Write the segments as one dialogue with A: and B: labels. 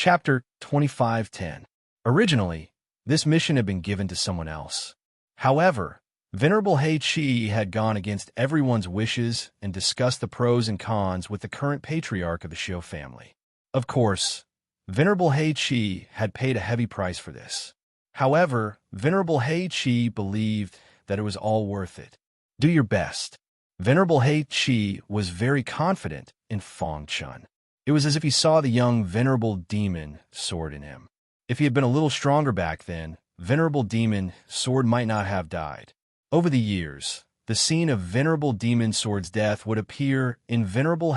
A: Chapter 25:10. Originally, this mission had been given to someone else. However, Venerable He had gone against everyone's wishes and discussed the pros and cons with the current patriarch of the Shio family. Of course, Venerable He had paid a heavy price for this. However, Venerable He believed that it was all worth it. Do your best. Venerable He was very confident in Feng Chun. It was as if he saw the young Venerable Demon Sword in him. If he had been a little stronger back then, Venerable Demon Sword might not have died. Over the years, the scene of Venerable Demon Sword's death would appear in Venerable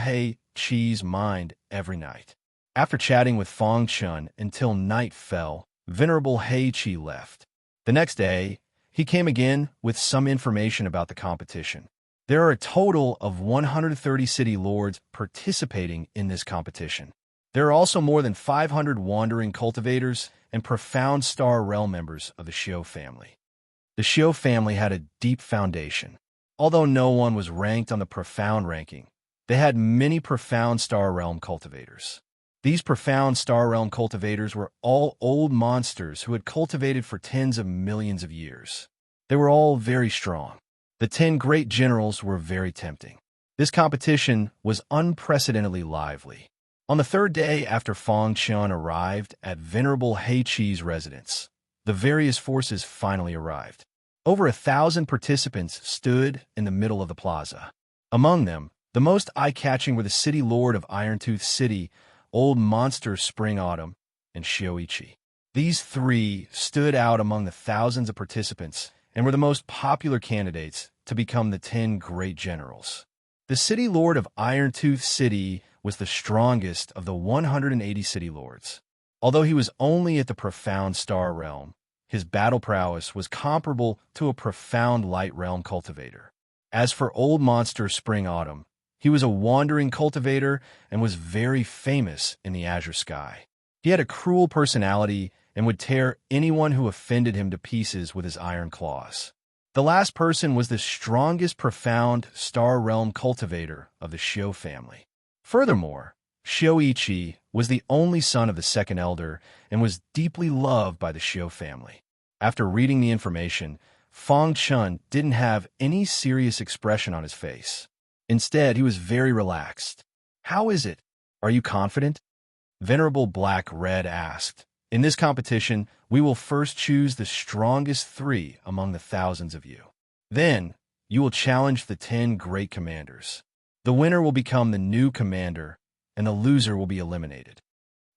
A: He's mind every night. After chatting with Feng Chun until night fell, Venerable He left. The next day, he came again with some information about the competition. There are a total of 130 city lords participating in this competition. There are also more than 500 wandering cultivators and profound star realm members of the Shio family. The Shio family had a deep foundation. Although no one was ranked on the profound ranking, they had many profound star realm cultivators. These profound star realm cultivators were all old monsters who had cultivated for tens of millions of years. They were all very strong. The 10 great generals were very tempting. This competition was unprecedentedly lively. On the third day after Feng Chun arrived at Venerable He's residence, the various forces finally arrived. Over 1,000 participants stood in the middle of the plaza. Among them, the most eye-catching were the city lord of Iron-Tooth City, Old Monster Spring Autumn, and Shioichi. These three stood out among the thousands of participants and were the most popular candidates to become the 10 great generals. The city lord of Iron-Tooth City was the strongest of the 180 city lords. Although he was only at the profound star realm, his battle prowess was comparable to a profound light realm cultivator. As for Old Monster Spring Autumn, he was a wandering cultivator and was very famous in the azure sky. He had a cruel personality and would tear anyone who offended him to pieces with his iron claws. The last person was the strongest profound star realm cultivator of the Shio family. Furthermore, Shioichi was the only son of the second elder and was deeply loved by the Shio family. After reading the information, Feng Chun didn't have any serious expression on his face. Instead, he was very relaxed. "How is it? Are you confident?" Venerable Black Red asked. "In this competition, we will first choose the strongest 3 among the thousands of you. Then, you will challenge the 10 great commanders. The winner will become the new commander, and the loser will be eliminated."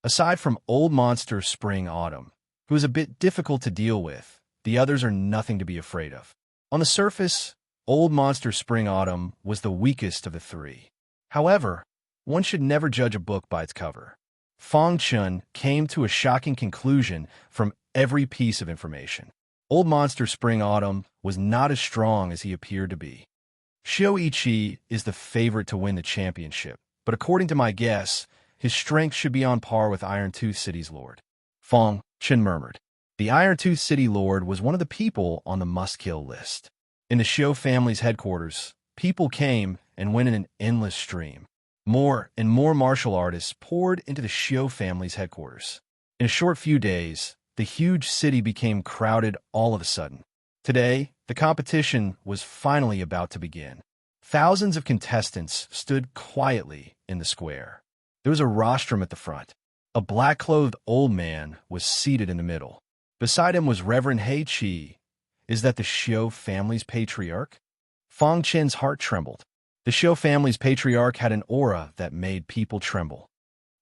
A: Aside from Old Monster Spring Autumn, who is a bit difficult to deal with, the others are nothing to be afraid of. On the surface, Old Monster Spring Autumn was the weakest of the 3. However, one should never judge a book by its cover. Feng Chun came to a shocking conclusion from every piece of information. Old Monster Spring Autumn was not as strong as he appeared to be. Shioichi is the favorite to win the championship, but according to my guess, his strength should be on par with Iron-Tooth City's lord. Feng Chun murmured. The Iron-Tooth City lord was one of the people on the must-kill list. In the Shio family's headquarters, people came and went in an endless stream. More and more martial artists poured into the Shio family's headquarters. In a short few days, the huge city became crowded all of a sudden. Today, the competition was finally about to begin. Thousands of contestants stood quietly in the square. There was a rostrum at the front. A black-clothed old man was seated in the middle. Beside him was Reverend He. Is that the Shio family's patriarch? Feng Chun's heart trembled. The Shio family's patriarch had an aura that made people tremble.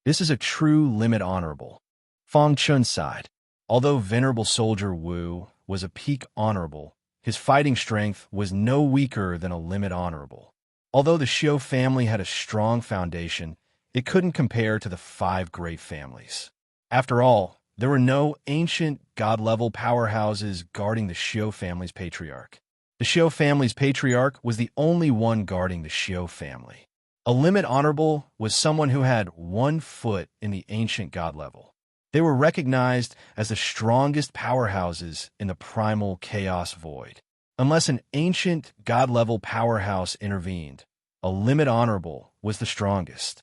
A: This is a true limit honorable. Feng Chun sighed. Although Venerable Soldier Wu was a peak honorable, his fighting strength was no weaker than a limit honorable. Although the Shio family had a strong foundation, it couldn't compare to the 5 great families. After all, there were no ancient god-level powerhouses guarding the Shio family's patriarch. The Shio family's patriarch was the only one guarding the Shio family. A limit honorable was someone who had 1 foot in the ancient god level. They were recognized as the strongest powerhouses in the primal chaos void. Unless an ancient god-level powerhouse intervened, a limit honorable was the strongest.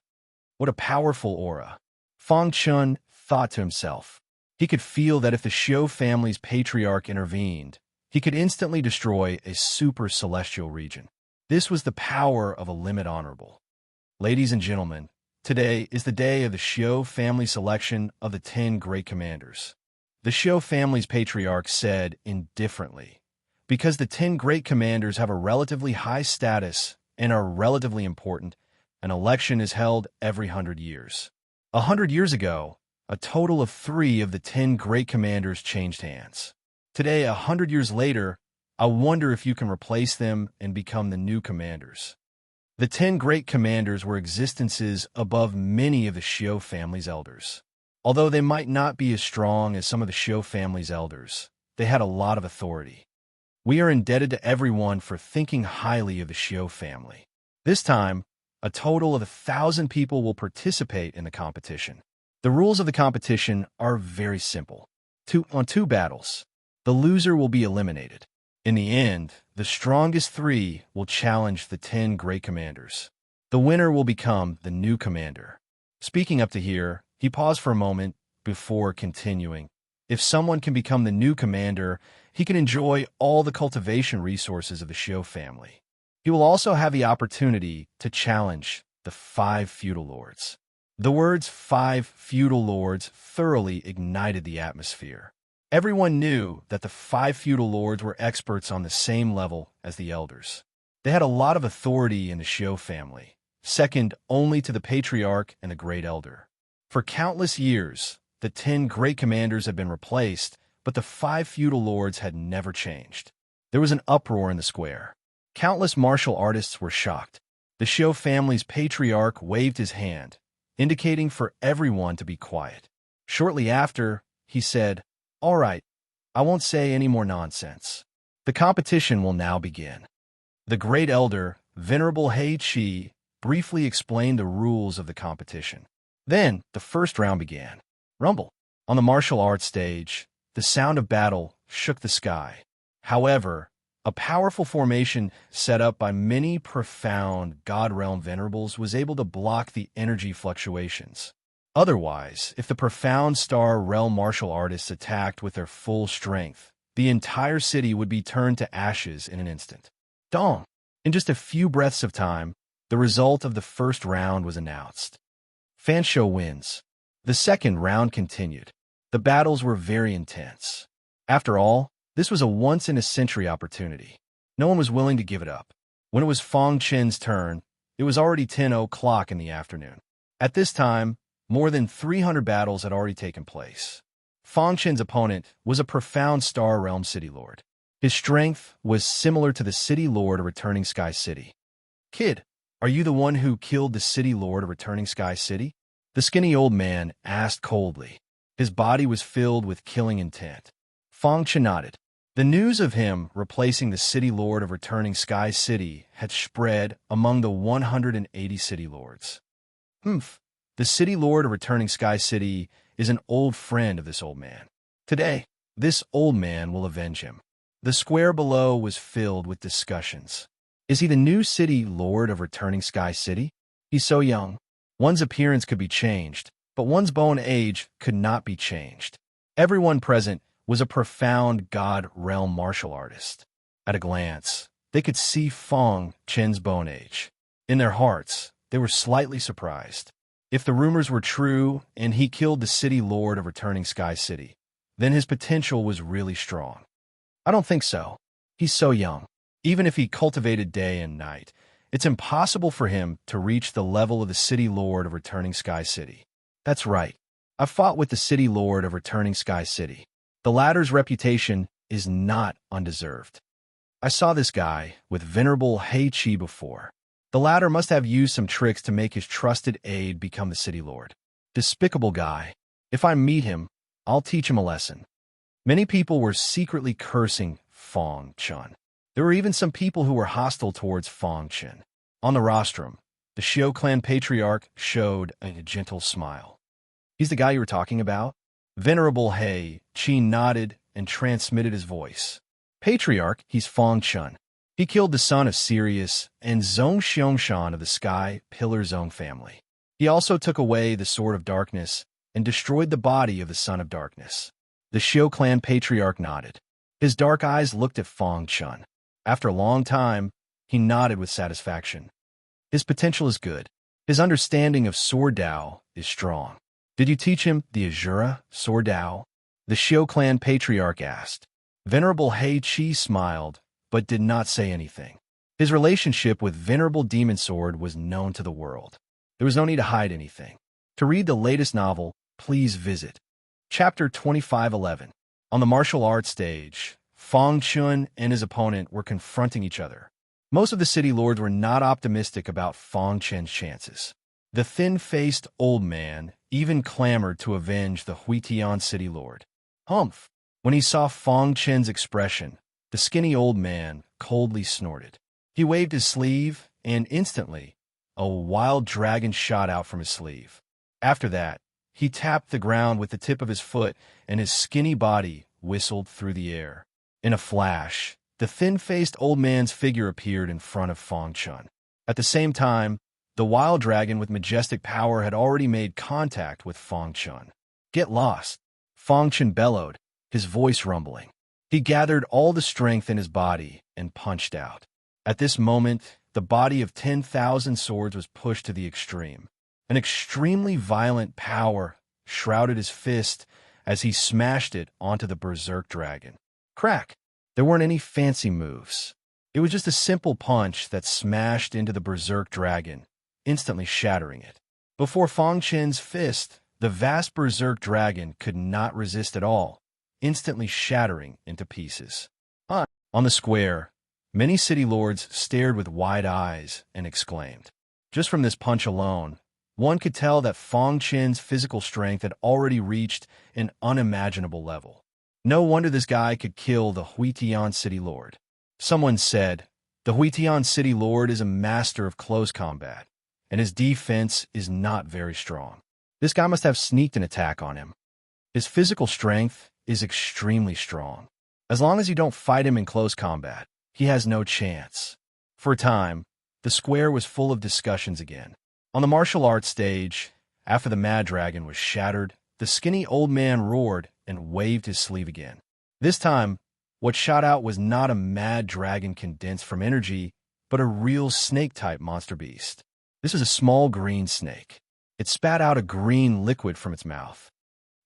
A: What a powerful aura. Feng Chun thought to himself. He could feel that if the Xiu family's patriarch intervened, he could instantly destroy a super celestial region. This was the power of a limit honorable. Ladies and gentlemen, today is the day of the Xiu family selection of the 10 great commanders. The Xiu family's patriarch said indifferently, because the 10 great commanders have a relatively high status and are relatively important, an election is held every 100 years. 100 years ago, a total of 3 of the 10 great commanders changed hands. Today, 100 years later, I wonder if you can replace them and become the new commanders. The 10 great commanders were existences above many of the Xiu family's elders. Although they might not be as strong as some of the Xiu family's elders, they had a lot of authority. We are indebted to everyone for thinking highly of the Xiu family. This time, a total of 1,000 people will participate in the competition. The rules of the competition are very simple. On 2 battles, the loser will be eliminated. In the end, the strongest 3 will challenge the 10 great commanders. The winner will become the new commander. Speaking up to here, he paused for a moment before continuing. If someone can become the new commander, he can enjoy all the cultivation resources of the Xiu family. He will also have the opportunity to challenge the 5 feudal lords. The words 5 feudal lords thoroughly ignited the atmosphere. Everyone knew that the 5 feudal lords were experts on the same level as the elders. They had a lot of authority in the Xiu family, second only to the patriarch and the great elder. For countless years, the 10 great commanders had been replaced, but the 5 feudal lords had never changed. There was an uproar in the square. Countless martial artists were shocked. The Xiu family's patriarch waved his hand, indicating for everyone to be quiet. Shortly after, he said, "All right, I won't say any more nonsense. The competition will now begin." The great elder, Venerable He Qi, briefly explained the rules of the competition. Then, the first round began. Rumble. On the martial arts stage, the sound of battle shook the sky. However, a powerful formation set up by many profound God Realm venerables was able to block the energy fluctuations. Otherwise, if the profound Star Realm martial artists attacked with their full strength, the entire city would be turned to ashes in an instant. Dong! In just a few breaths of time, the result of the first round was announced. Fansho wins. The second round continued. The battles were very intense. After all, this was a once-in-a-century opportunity. No one was willing to give it up. When it was Fong Chen's turn, it was already 10 o'clock in the afternoon. At this time, more than 300 battles had already taken place. Fong Chen's opponent was a profound Star Realm City Lord. His strength was similar to the City Lord of Returning Sky City. "Kid, are you the one who killed the City Lord of Returning Sky City?" The skinny old man asked coldly. His body was filled with killing intent. Fong Chen nodded. The news of him replacing the City Lord of Returning Sky City had spread among the 180 City Lords. The City Lord of Returning Sky City is an old friend of this old man. Today, this old man will avenge him. The square below was filled with discussions. Is he the new City Lord of Returning Sky City? He's so young. One's appearance could be changed, but one's bone age could not be changed. Everyone present was a profound God Realm martial artist. At a glance, they could see Fong Chen's bone age. In their hearts, they were slightly surprised. If the rumors were true and he killed the City Lord of Returning Sky City, then his potential was really strong. I don't think so. He's so young. Even if he cultivated day and night, it's impossible for him to reach the level of the City Lord of Returning Sky City. That's right. I fought with the City Lord of Returning Sky City. The latter's reputation is not undeserved. I saw this guy with Venerable He Qi before. The latter must have used some tricks to make his trusted aide become the City Lord. Despicable guy. If I meet him, I'll teach him a lesson. Many people were secretly cursing Fong Chen. There were even some people who were hostile towards Fong Chen. On the rostrum, the Xiu clan patriarch showed a gentle smile. He's the guy you were talking about? Venerable He Qi nodded and transmitted his voice. Patriarch, he's Fong Chen. He killed the son of Sirius and Zhong Xiangshan of the Sky Pillar Zone family. He also took away the Sword of Darkness and destroyed the body of the Son of Darkness. The Xiao clan patriarch nodded. His dark eyes looked at Fang Chun. After a long time, he nodded with satisfaction. His potential is good. His understanding of Sword Dao is strong. Did you teach him the Azura Sword Dao? The Xiao clan patriarch asked. Venerable He Qi smiled, but did not say anything. His relationship with Venerable Demon Sword was known to the world. There was no need to hide anything. To read the latest novel, please visit Chapter 2511. On the martial arts stage, Fang Chun and his opponent were confronting each other. Most of the city lords were not optimistic about Fang Chen's chances. The thin-faced old man even clamored to avenge the Huitian city lord. Humph! When he saw Fang Chen's expression, the skinny old man coldly snorted. He waved his sleeve, and instantly, a wild dragon shot out from his sleeve. After that, he tapped the ground with the tip of his foot, and his skinny body whistled through the air. In a flash, the thin-faced old man's figure appeared in front of Fang Chun. At the same time, the wild dragon with majestic power had already made contact with Fang Chun. Get lost, Fang Chun bellowed, his voice rumbling. He gathered all the strength in his body and punched out. At this moment, the body of 10,000 swords was pushed to the extreme. An extremely violent power shrouded his fist as he smashed it onto the berserk dragon. Crack! There weren't any fancy moves. It was just a simple punch that smashed into the berserk dragon, instantly shattering it. Before Fang Chen's fist, the vast berserk dragon could not resist at all, instantly shattering into pieces. On the square, many city lords stared with wide eyes and exclaimed. Just from this punch alone, one could tell that Fang Chen's physical strength had already reached an unimaginable level. No wonder this guy could kill the Huitian city lord. Someone said, the Huitian city lord is a master of close combat, and his defense is not very strong. This guy must have sneaked an attack on him. His physical strength is extremely strong. As long as you don't fight him in close combat, he has no chance. For a time, the square was full of discussions again. On the martial arts stage, after the Mad Dragon was shattered, the skinny old man roared and waved his sleeve again. This time, what shot out was not a Mad Dragon condensed from energy, but a real snake-type monster beast. This was a small green snake. It spat out a green liquid from its mouth.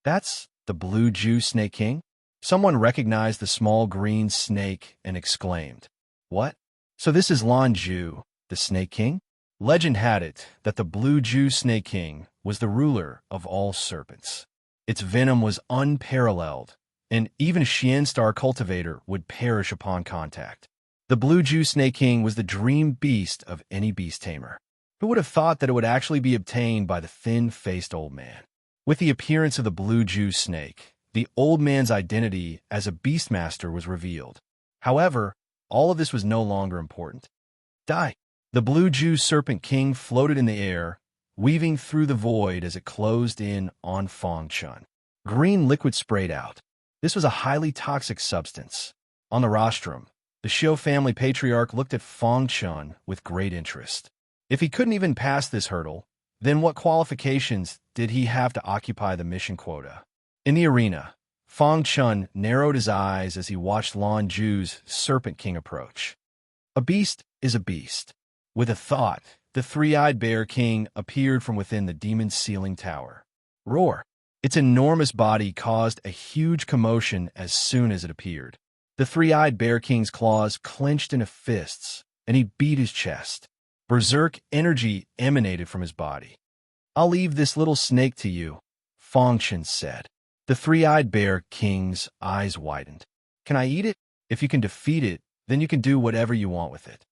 A: That's the Blue Jew Snake King? Someone recognized the small green snake and exclaimed, What? So this is Lan Ju, the Snake King? Legend had it that the Blue Jew Snake King was the ruler of all serpents. Its venom was unparalleled, and even a Xian Star cultivator would perish upon contact. The Blue Jew Snake King was the dream beast of any beast tamer. Who would have thought that it would actually be obtained by the thin-faced old man? With the appearance of the Blue Jew Snake, the old man's identity as a beastmaster was revealed. However, all of this was no longer important. Die! The Blue Jew Serpent King floated in the air, weaving through the void as it closed in on Fang Chun. Green liquid sprayed out. This was a highly toxic substance. On the rostrum, the Xiao family patriarch looked at Fang Chun with great interest. If he couldn't even pass this hurdle, then what qualifications did he have to occupy the mission quota? In the arena, Fang Chun narrowed his eyes as he watched Lan Ju's Serpent King approach. A beast is a beast. With a thought, the three-eyed bear king appeared from within the demon's ceiling tower. Roar! Its enormous body caused a huge commotion as soon as it appeared. The three-eyed bear king's claws clenched into fists, and he beat his chest. Berserk energy emanated from his body. I'll leave this little snake to you, Fang Chun said. The three-eyed bear king's eyes widened. Can I eat it? If you can defeat it, then you can do whatever you want with it.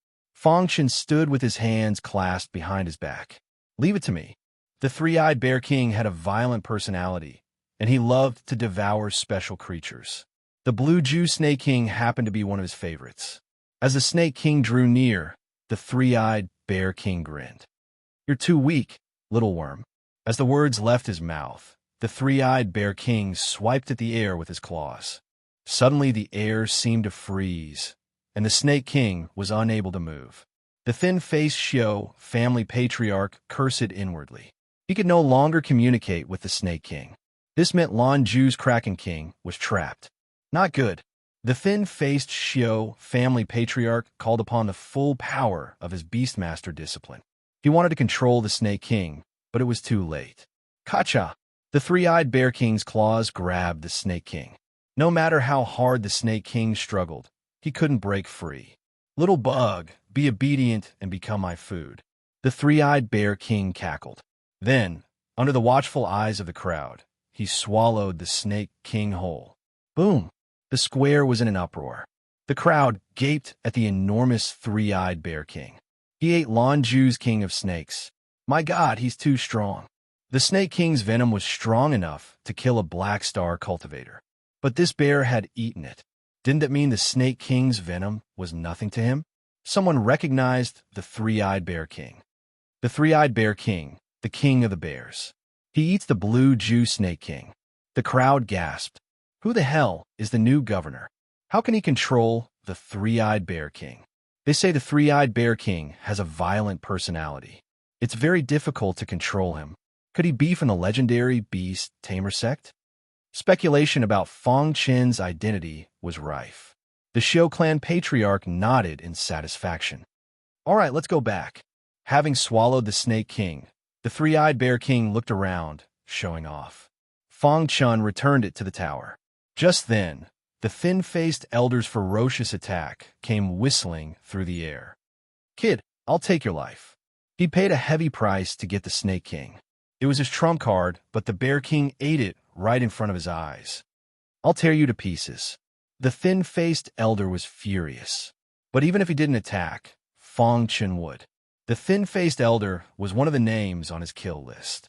A: Fang Chun stood with his hands clasped behind his back. Leave it to me. The three-eyed bear king had a violent personality, and he loved to devour special creatures. The Blue Jew Snake King happened to be one of his favorites. As the Snake King drew near, the three-eyed bear king grinned. You're too weak, little worm. As the words left his mouth, the three-eyed bear king swiped at the air with his claws. Suddenly the air seemed to freeze, and the Snake King was unable to move. The thin-faced Xiao family patriarch cursed inwardly. He could no longer communicate with the Snake King. This meant Lan Ju's Kraken King was trapped. Not good. The thin-faced Xiao family patriarch called upon the full power of his Beastmaster discipline. He wanted to control the Snake King, but it was too late. Kacha! The three-eyed Bear King's claws grabbed the Snake King. No matter how hard the Snake King struggled, he couldn't break free. Little bug, be obedient and become my food. The three-eyed Bear King cackled. Then, under the watchful eyes of the crowd, he swallowed the Snake King whole. Boom! The square was in an uproar. The crowd gaped at the enormous three-eyed Bear King. He ate Lan Ju's King of Snakes. My God, he's too strong. The Snake King's venom was strong enough to kill a Black Star cultivator. But this bear had eaten it. Didn't that mean the Snake King's venom was nothing to him? Someone recognized the three-eyed Bear King. The three-eyed Bear King, the king of the bears. He eats the Blue Jew Snake King. The crowd gasped. Who the hell is the new governor? How can he control the three-eyed Bear King? They say the three-eyed Bear King has a violent personality. It's very difficult to control him. Could he be from the legendary Beast Tamer sect? Speculation about Fong Chen's identity was rife. The Xiao clan patriarch nodded in satisfaction. All right, let's go back. Having swallowed the Snake King, the three-eyed Bear King looked around, showing off. Fong Chun returned it to the tower. Just then, the thin-faced elder's ferocious attack came whistling through the air. Kid, I'll take your life. He paid a heavy price to get the Snake King. It was his trump card, but the Bear King ate it right in front of his eyes. I'll tear you to pieces. The thin-faced elder was furious. But even if he didn't attack, Fong Chun would. The thin-faced elder was one of the names on his kill list.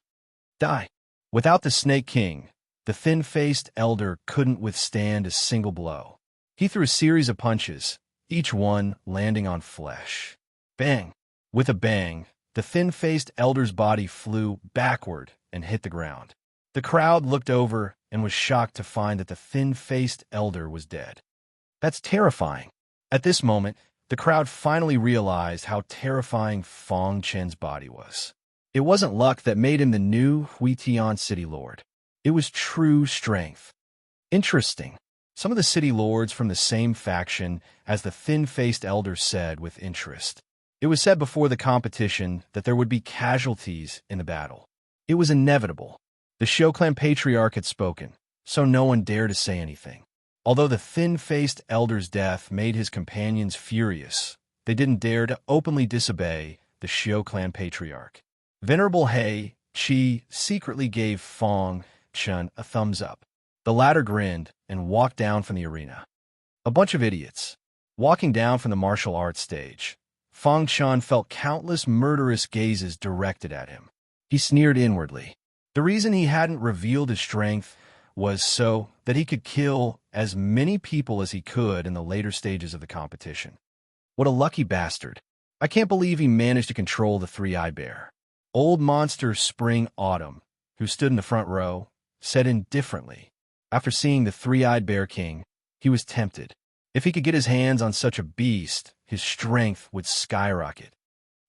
A: Die. Without the Snake King, the thin-faced elder couldn't withstand a single blow. He threw a series of punches, each one landing on flesh. Bang! With a bang, the thin-faced elder's body flew backward and hit the ground. The crowd looked over and was shocked to find that the thin-faced elder was dead. That's terrifying. At this moment, the crowd finally realized how terrifying Fong Chen's body was. It wasn't luck that made him the new Huitian city lord. It was true strength. Interesting. Some of the city lords from the same faction as the thin-faced elder said with interest. It was said before the competition that there would be casualties in the battle. It was inevitable. The Xiao clan patriarch had spoken, so no one dared to say anything. Although the thin-faced elder's death made his companions furious, they didn't dare to openly disobey the Xiao clan patriarch. Venerable He Qi secretly gave Fong Chun a thumbs up. The latter grinned and walked down from the arena. A bunch of idiots. Walking down from the martial arts stage, Fong Chun felt countless murderous gazes directed at him. He sneered inwardly. The reason he hadn't revealed his strength was so that he could kill as many people as he could in the later stages of the competition. What a lucky bastard. I can't believe he managed to control the three-eyed bear. Old Monster Spring Autumn, who stood in the front row, said indifferently. After seeing the three-eyed Bear King, he was tempted. If he could get his hands on such a beast, his strength would skyrocket.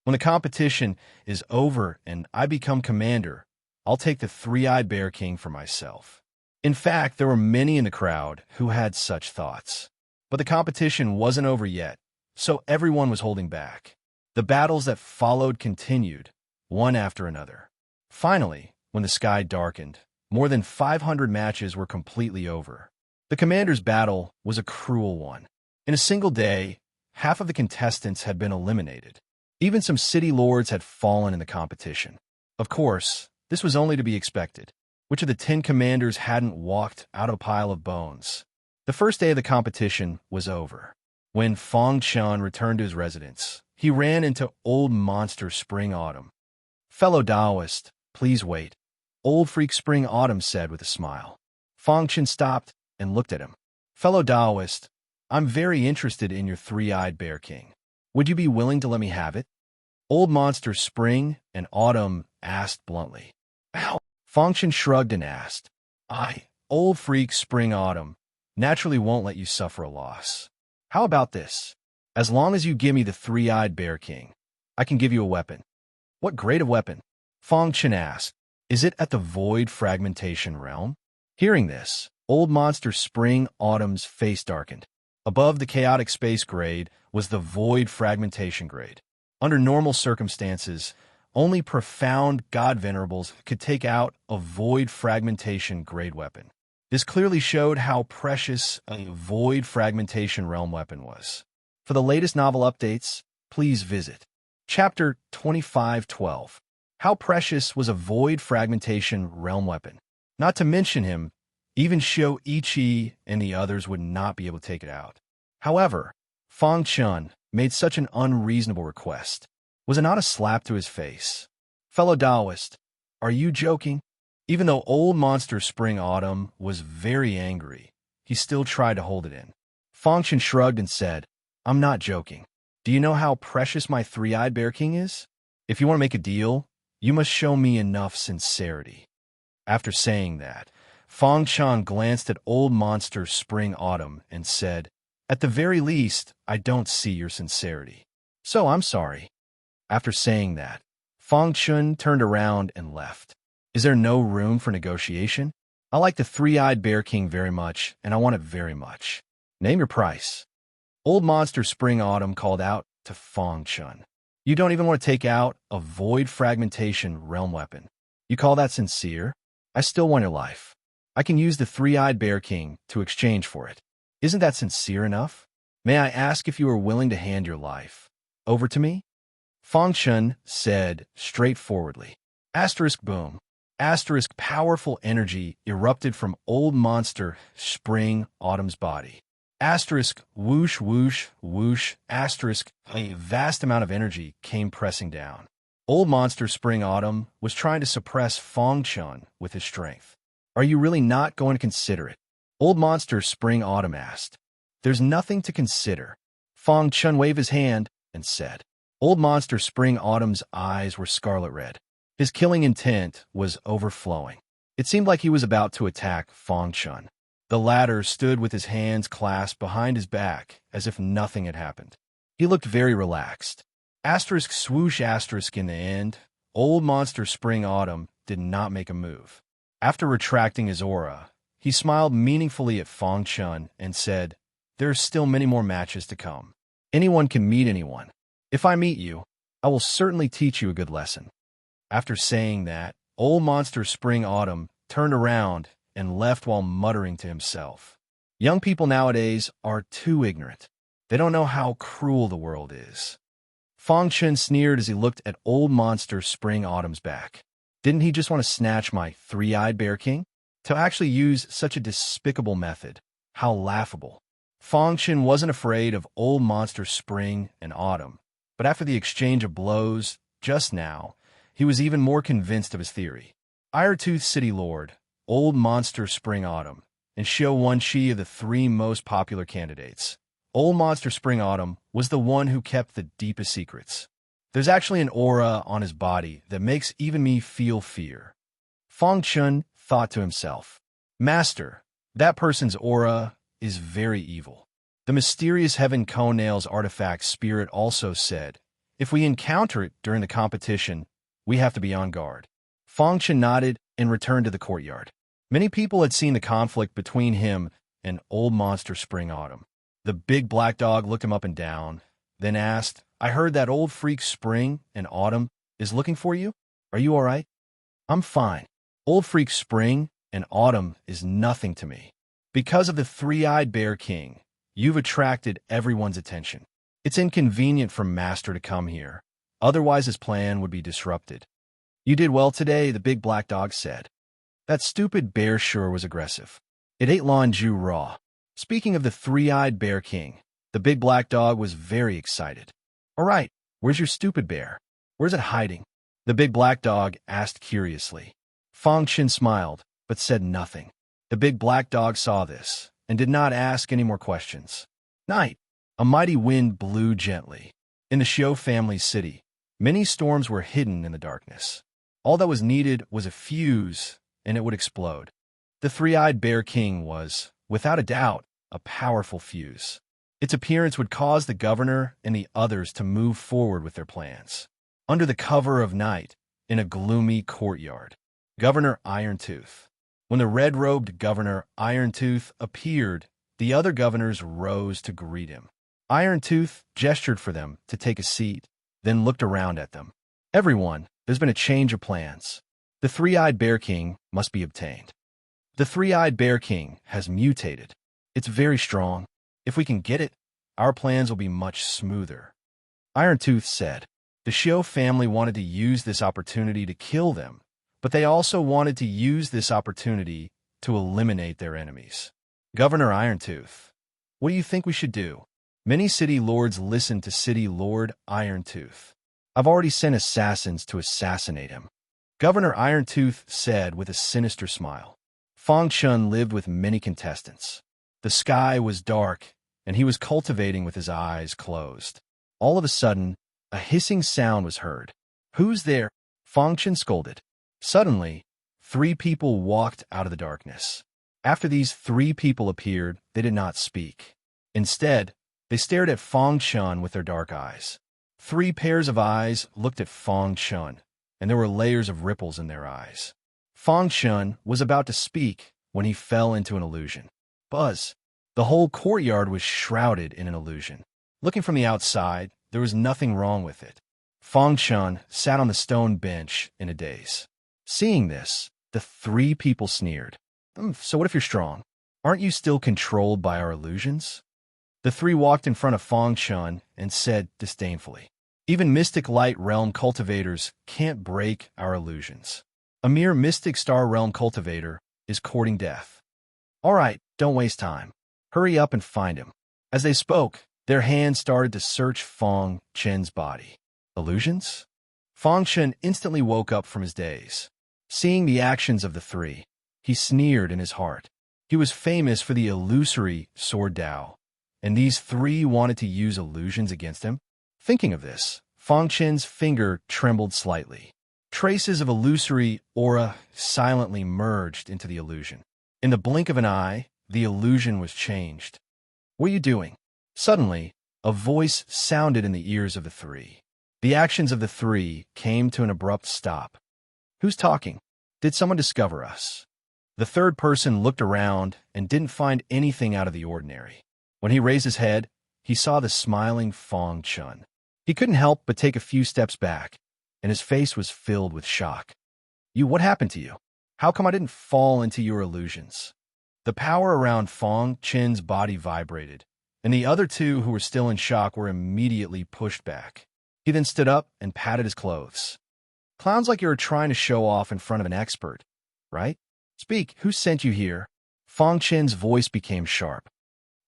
A: When the competition is over and I become commander, I'll take the three-eyed Bear King for myself. In fact, there were many in the crowd who had such thoughts. But the competition wasn't over yet, so everyone was holding back. The battles that followed continued, one after another. Finally, when the sky darkened, more than 500 matches were completely over. The commander's battle was a cruel one. In a single day, half of the contestants had been eliminated. Even some city lords had fallen in the competition. Of course, this was only to be expected. Which of the 10 commanders hadn't walked out of a pile of bones? The first day of the competition was over. When Fong Chun returned to his residence, he ran into Old Monster Spring Autumn. Fellow Taoist, please wait, Old Freak Spring Autumn said with a smile. Fong Chun stopped and looked at him. Fellow Taoist, I'm very interested in your three-eyed Bear King. Would you be willing to let me have it? Old Monster Spring and Autumn asked bluntly. Ow! Fong Chun shrugged and asked, Old Freak Spring Autumn, naturally won't let you suffer a loss. How about this? As long as you give me the three-eyed Bear King, I can give you a weapon. What grade of weapon? Fong Chun asked. Is it at the void fragmentation realm? Hearing this, Old Monster Spring Autumn's face darkened. Above the chaotic space grade was the void fragmentation grade. Under normal circumstances, only profound god venerables could take out a void fragmentation grade weapon. This clearly showed how precious a void fragmentation realm weapon was. For the latest novel updates, please visit Chapter 2512. How precious was a void fragmentation realm weapon? Not to mention him, even Shou Ichi and the others would not be able to take it out. However, Fang Chun made such an unreasonable request. Was it not a slap to his face? Fellow Taoist, are you joking? Even though Old Monster Spring Autumn was very angry, he still tried to hold it in. Fang Chun shrugged and said, I'm not joking. Do you know how precious my three-eyed bear king is? If you want to make a deal, you must show me enough sincerity. After saying that, Fang Chun glanced at Old Monster Spring Autumn and said, at the very least, I don't see your sincerity. So I'm sorry. After saying that, Fang Chun turned around and left. Is there no room for negotiation? I like the three-eyed bear king very much, and I want it very much. Name your price. Old Monster Spring Autumn called out to Fang Chun. You don't even want to take out a void fragmentation realm weapon. You call that sincere? I still want your life. I can use the three-eyed bear king to exchange for it. Isn't that sincere enough? May I ask if you are willing to hand your life over to me? Fang Chun said straightforwardly. Asterisk boom. Asterisk powerful energy erupted from Old Monster Spring Autumn's body. Asterisk whoosh whoosh whoosh. Asterisk a vast amount of energy came pressing down. Old Monster Spring Autumn was trying to suppress Fang Chun with his strength. Are you really not going to consider it? Old Monster Spring Autumn asked. There's nothing to consider. Fang Chun waved his hand and said. Old Monster Spring Autumn's eyes were scarlet red. His killing intent was overflowing. It seemed like he was about to attack Fang Chun. The latter stood with his hands clasped behind his back as if nothing had happened. He looked very relaxed. Asterisk swoosh asterisk in the end, Old Monster Spring Autumn did not make a move. After retracting his aura, he smiled meaningfully at Fang Chun and said, there are still many more matches to come. Anyone can meet anyone. If I meet you, I will certainly teach you a good lesson. After saying that, Old Monster Spring Autumn turned around and left while muttering to himself. Young people nowadays are too ignorant. They don't know how cruel the world is. Fang Chun sneered as he looked at Old Monster Spring Autumn's back. Didn't he just want to snatch my three-eyed bear king? To actually use such a despicable method. How laughable. Fang Chun wasn't afraid of Old Monster Spring and Autumn, but after the exchange of blows just now, he was even more convinced of his theory. Iron-Tooth City Lord, Old Monster Spring Autumn, and Shou Wenqi are the three most popular candidates. Old Monster Spring Autumn was the one who kept the deepest secrets. There's actually an aura on his body that makes even me feel fear. Fang Chun thought to himself, Master, that person's aura is very evil. The mysterious Heaven Conails artifact spirit also said, if we encounter it during the competition, we have to be on guard. Fang Chun nodded and returned to the courtyard. Many people had seen the conflict between him and Old Monster Spring Autumn. The big black dog looked him up and down, then asked, I heard that old freak Spring and Autumn is looking for you? Are you all right? I'm fine. Old freak Spring and Autumn is nothing to me. Because of the three-eyed bear king, you've attracted everyone's attention. It's inconvenient for Master to come here. Otherwise his plan would be disrupted. You did well today, the big black dog said. That stupid bear sure was aggressive. It ate Lon Ju raw. Speaking of the three-eyed bear king, the big black dog was very excited. All right, where's your stupid bear? Where's it hiding? The big black dog asked curiously. Fang Chun smiled, but said nothing. The big black dog saw this and did not ask any more questions. Night. A mighty wind blew gently. In the Shou family city, many storms were hidden in the darkness. All that was needed was a fuse, and it would explode. The three-eyed bear king was, without a doubt, a powerful fuse. Its appearance would cause the governor and the others to move forward with their plans. Under the cover of night, in a gloomy courtyard, Governor Irontooth. When the red-robed Governor Irontooth appeared, the other governors rose to greet him. Irontooth gestured for them to take a seat, then looked around at them. Everyone, there's been a change of plans. The three-eyed Bear King must be obtained. The three-eyed Bear King has mutated. It's very strong. If we can get it, our plans will be much smoother. Irontooth said. The Shio family wanted to use this opportunity to kill them, but they also wanted to use this opportunity to eliminate their enemies. Governor Irontooth, what do you think we should do? Many city lords listened to City Lord Irontooth. I've already sent assassins to assassinate him. Governor Irontooth said with a sinister smile. Fong Chun lived with many contestants. The sky was dark, and he was cultivating with his eyes closed. All of a sudden, a hissing sound was heard. Who's there? Fong Chun scolded. Suddenly, 3 people walked out of the darkness. After these 3 people appeared, they did not speak. Instead, they stared at Fong Chun with their dark eyes. 3 pairs of eyes looked at Fong Chun, and there were layers of ripples in their eyes. Fong Chun was about to speak when he fell into an illusion. Buzz! The whole courtyard was shrouded in an illusion. Looking from the outside, there was nothing wrong with it. Fong Chun sat on the stone bench in a daze. Seeing this, the 3 people sneered. So what if you're strong? Aren't you still controlled by our illusions? The 3 walked in front of Fong Chun and said disdainfully, even mystic light realm cultivators can't break our illusions. A mere mystic star realm cultivator is courting death. All right, don't waste time. Hurry up and find him. As they spoke, their hands started to search Fong Chun's body. Illusions? Fong Chun instantly woke up from his daze. Seeing the actions of the 3, he sneered in his heart. He was famous for the illusory sword Dao, and these 3 wanted to use illusions against him. Thinking of this, Fong Chun's finger trembled slightly. Traces of illusory aura silently merged into the illusion. In the blink of an eye, the illusion was changed. What are you doing? Suddenly, a voice sounded in the ears of the 3. The actions of the 3 came to an abrupt stop. Who's talking? Did someone discover us? The third person looked around and didn't find anything out of the ordinary. When he raised his head, he saw the smiling Fong Chun. He couldn't help but take a few steps back, and his face was filled with shock. What happened to you? How come I didn't fall into your illusions? The power around Fong Chun's body vibrated, and the other 2 who were still in shock were immediately pushed back. He then stood up and patted his clothes. Clowns like you are trying to show off in front of an expert, right? Speak, who sent you here? Fong Chun's voice became sharp.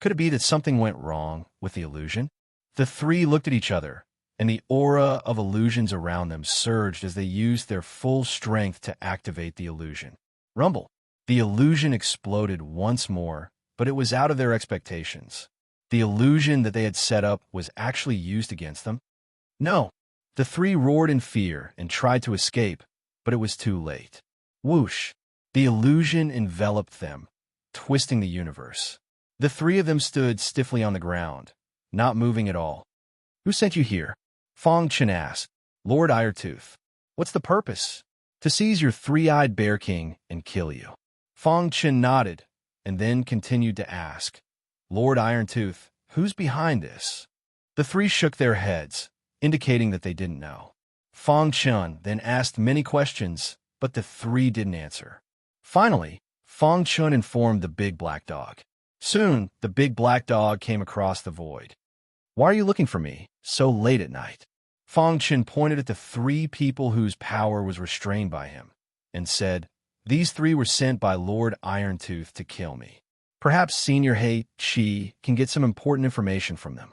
A: Could it be that something went wrong with the illusion? The 3 looked at each other, and the aura of illusions around them surged as they used their full strength to activate the illusion. Rumble. The illusion exploded once more, but it was out of their expectations. The illusion that they had set up was actually used against them. No. The 3 roared in fear and tried to escape, but it was too late. Whoosh! The illusion enveloped them, twisting the universe. The 3 of them stood stiffly on the ground, not moving at all. Who sent you here? Fong Chun asked. Lord Irontooth. What's the purpose? To seize your 3-eyed Bear King and kill you. Fong Chun nodded, and then continued to ask, Lord Irontooth, who's behind this? The 3 shook their heads, indicating that they didn't know. Fong Chun then asked many questions, but the 3 didn't answer. Finally, Fong Chun informed the big black dog. Soon, the big black dog came across the void. Why are you looking for me, so late at night? Fong Chun pointed at the 3 people whose power was restrained by him, and said, These 3 were sent by Lord Irontooth to kill me. Perhaps Senior Hei Chi can get some important information from them.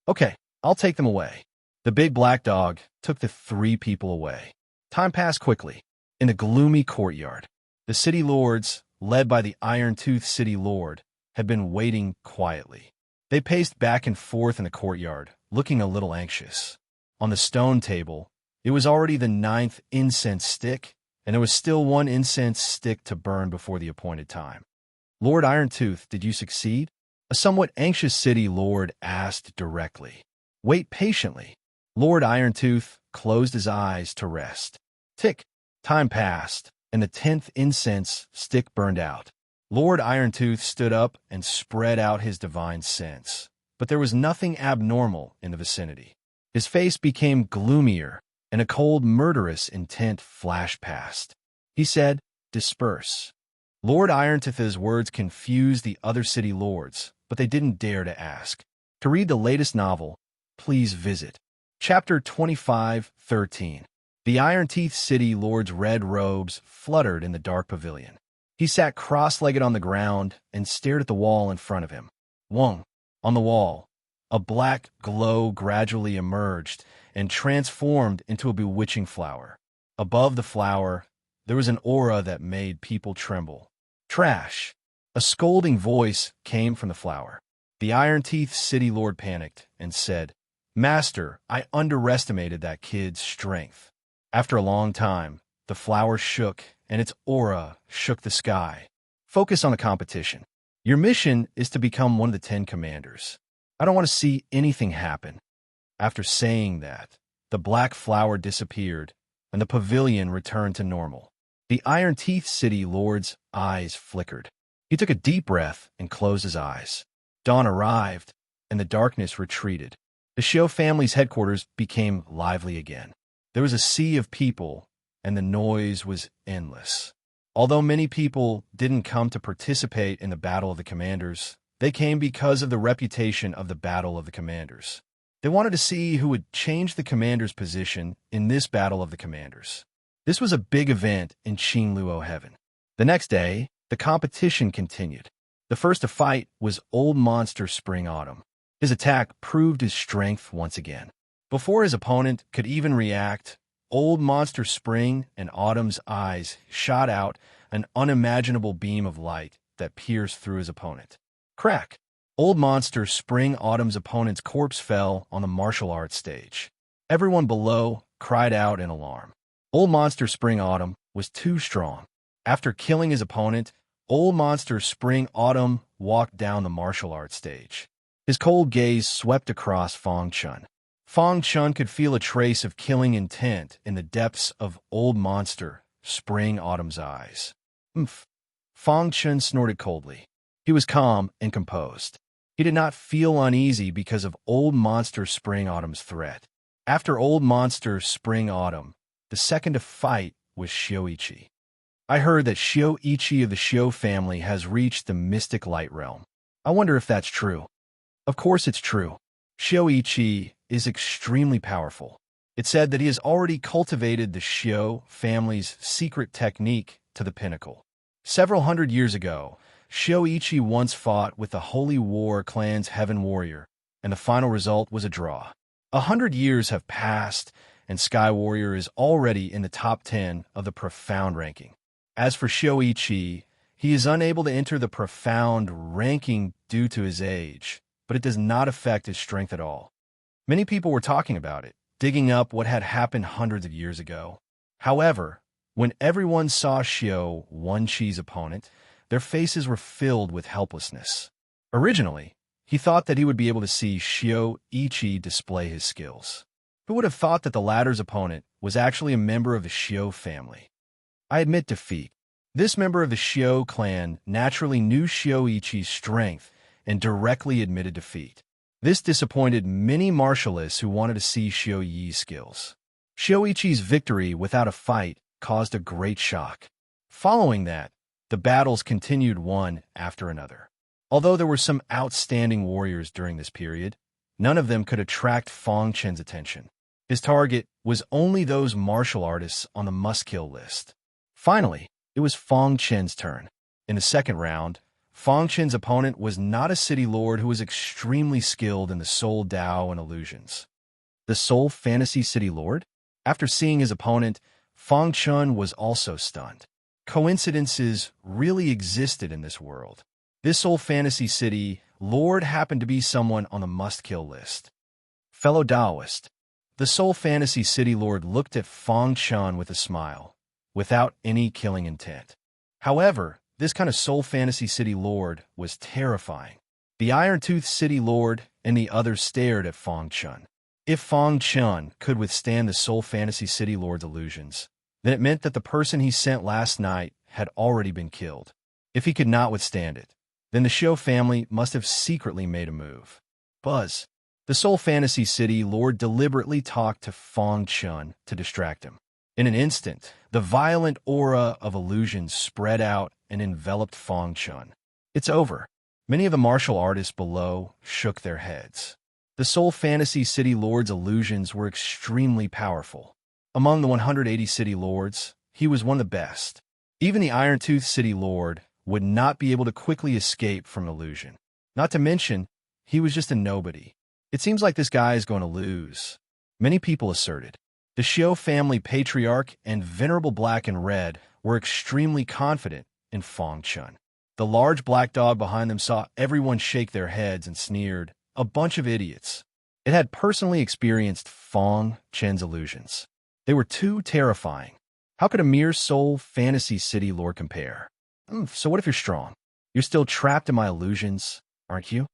A: Okay, I'll take them away. The big black dog took the 3 people away. Time passed quickly. In the gloomy courtyard, the city lords, led by the Irontooth City Lord, had been waiting quietly. They paced back and forth in the courtyard, looking a little anxious. On the stone table, it was already the 9th incense stick, and there was still 1 incense stick to burn before the appointed time. Lord Irontooth, did you succeed? A somewhat anxious city lord asked directly. Wait patiently. Lord Irontooth closed his eyes to rest. Tick. Time passed, and the 10th incense stick burned out. Lord Irontooth stood up and spread out his divine sense, but there was nothing abnormal in the vicinity. His face became gloomier, and a cold, murderous intent flashed past. He said, "Disperse." Lord Irontooth's words confused the other city lords, but they didn't dare to ask. To read the latest novel, please visit Chapter 25:13. The Ironteeth City Lord's red robes fluttered in the dark pavilion. He sat cross-legged on the ground and stared at the wall in front of him. Wong. On the wall, a black glow gradually emerged and transformed into a bewitching flower. Above the flower, there was an aura that made people tremble. Trash! A scolding voice came from the flower. The Ironteeth City Lord panicked and said, "Master, I underestimated that kid's strength." After a long time, the flower shook and its aura shook the sky. Focus on the competition. Your mission is to become one of the 10 commanders. I don't want to see anything happen. After saying that, the black flower disappeared and the pavilion returned to normal. The Ironteeth City Lord's eyes flickered. He took a deep breath and closed his eyes. Dawn arrived, and the darkness retreated. The Shio family's headquarters became lively again. There was a sea of people, and the noise was endless. Although many people didn't come to participate in the Battle of the Commanders, they came because of the reputation of the Battle of the Commanders. They wanted to see who would change the commander's position in this Battle of the Commanders. This was a big event in Qingluo Heaven. The next day, the competition continued. The first to fight was Old Monster Spring Autumn. His attack proved his strength once again. Before his opponent could even react, Old Monster Spring and Autumn's eyes shot out an unimaginable beam of light that pierced through his opponent. Crack! Old Monster Spring Autumn's opponent's corpse fell on the martial arts stage. Everyone below cried out in alarm. Old Monster Spring Autumn was too strong. After killing his opponent, Old Monster Spring Autumn walked down the martial arts stage. His cold gaze swept across Fong Chun. Fong Chun could feel a trace of killing intent in the depths of Old Monster Spring Autumn's eyes. Umph. Fong Chun snorted coldly. He was calm and composed. He did not feel uneasy because of Old Monster Spring Autumn's threat. After Old Monster Spring Autumn, the second to fight was Shioichi. I heard that Shioichi of the Shio family has reached the mystic light realm. I wonder if that's true. Of course it's true. Shioichi is extremely powerful. It's said that he has already cultivated the Shio family's secret technique to the pinnacle. Several hundred years ago, Shioichi once fought with the Holy War clan's Heaven Warrior, and the final result was a draw. 100 years have passed, and Sky Warrior is already in the top 10 of the Profound ranking. As for Shioichi, he is unable to enter the Profound ranking due to his age, but it does not affect his strength at all. Many people were talking about it, digging up what had happened hundreds of years ago. However, when everyone saw Shio Wen-Chi's opponent, their faces were filled with helplessness. Originally, he thought that he would be able to see Shioichi display his skills. Who would have thought that the latter's opponent was actually a member of the Shio family? I admit defeat. This member of the Shio clan naturally knew Shioichi's strength and directly admitted defeat. This disappointed many martialists who wanted to see Shioichi's skills. Shioichi's victory without a fight caused a great shock. Following that, the battles continued one after another. Although there were some outstanding warriors during this period, none of them could attract Fong Chen's attention. His target was only those martial artists on the must-kill list. Finally, it was Fong Chen's turn. In the second round, Fong Chen's opponent was not a city lord who was extremely skilled in the Soul Dao and illusions. The Soul Fantasy City Lord? After seeing his opponent, Fong Chen was also stunned. Coincidences really existed in this world. This Soul Fantasy City Lord happened to be someone on the must-kill list. Fellow Taoist, the Soul Fantasy City Lord looked at Fong Chen with a smile, without any killing intent. However, this kind of Soul Fantasy City Lord was terrifying. The Iron-Tooth City Lord and the others stared at Fong Chen. If Fong Chen could withstand the Soul Fantasy City Lord's illusions, then it meant that the person he sent last night had already been killed. If he could not withstand it, then the Xiao family must have secretly made a move. Buzz. The Seoul Fantasy City Lord deliberately talked to Fong Chun to distract him. In an instant, the violent aura of illusion spread out and enveloped Fong Chun. It's over. Many of the martial artists below shook their heads. The Seoul Fantasy City Lord's illusions were extremely powerful. Among the 180 City Lords, he was one of the best. Even the Iron Tooth City Lord would not be able to quickly escape from illusion. Not to mention, he was just a nobody. It seems like this guy is going to lose, many people asserted. The Xiao family patriarch and Venerable Black and Red were extremely confident in Fong Chun. The large black dog behind them saw everyone shake their heads and sneered, "A bunch of idiots." It had personally experienced Fong Chun's illusions. They were too terrifying. How could a mere Seoul Fantasy City Lord compare? So what if you're strong? You're still trapped in my illusions, aren't you?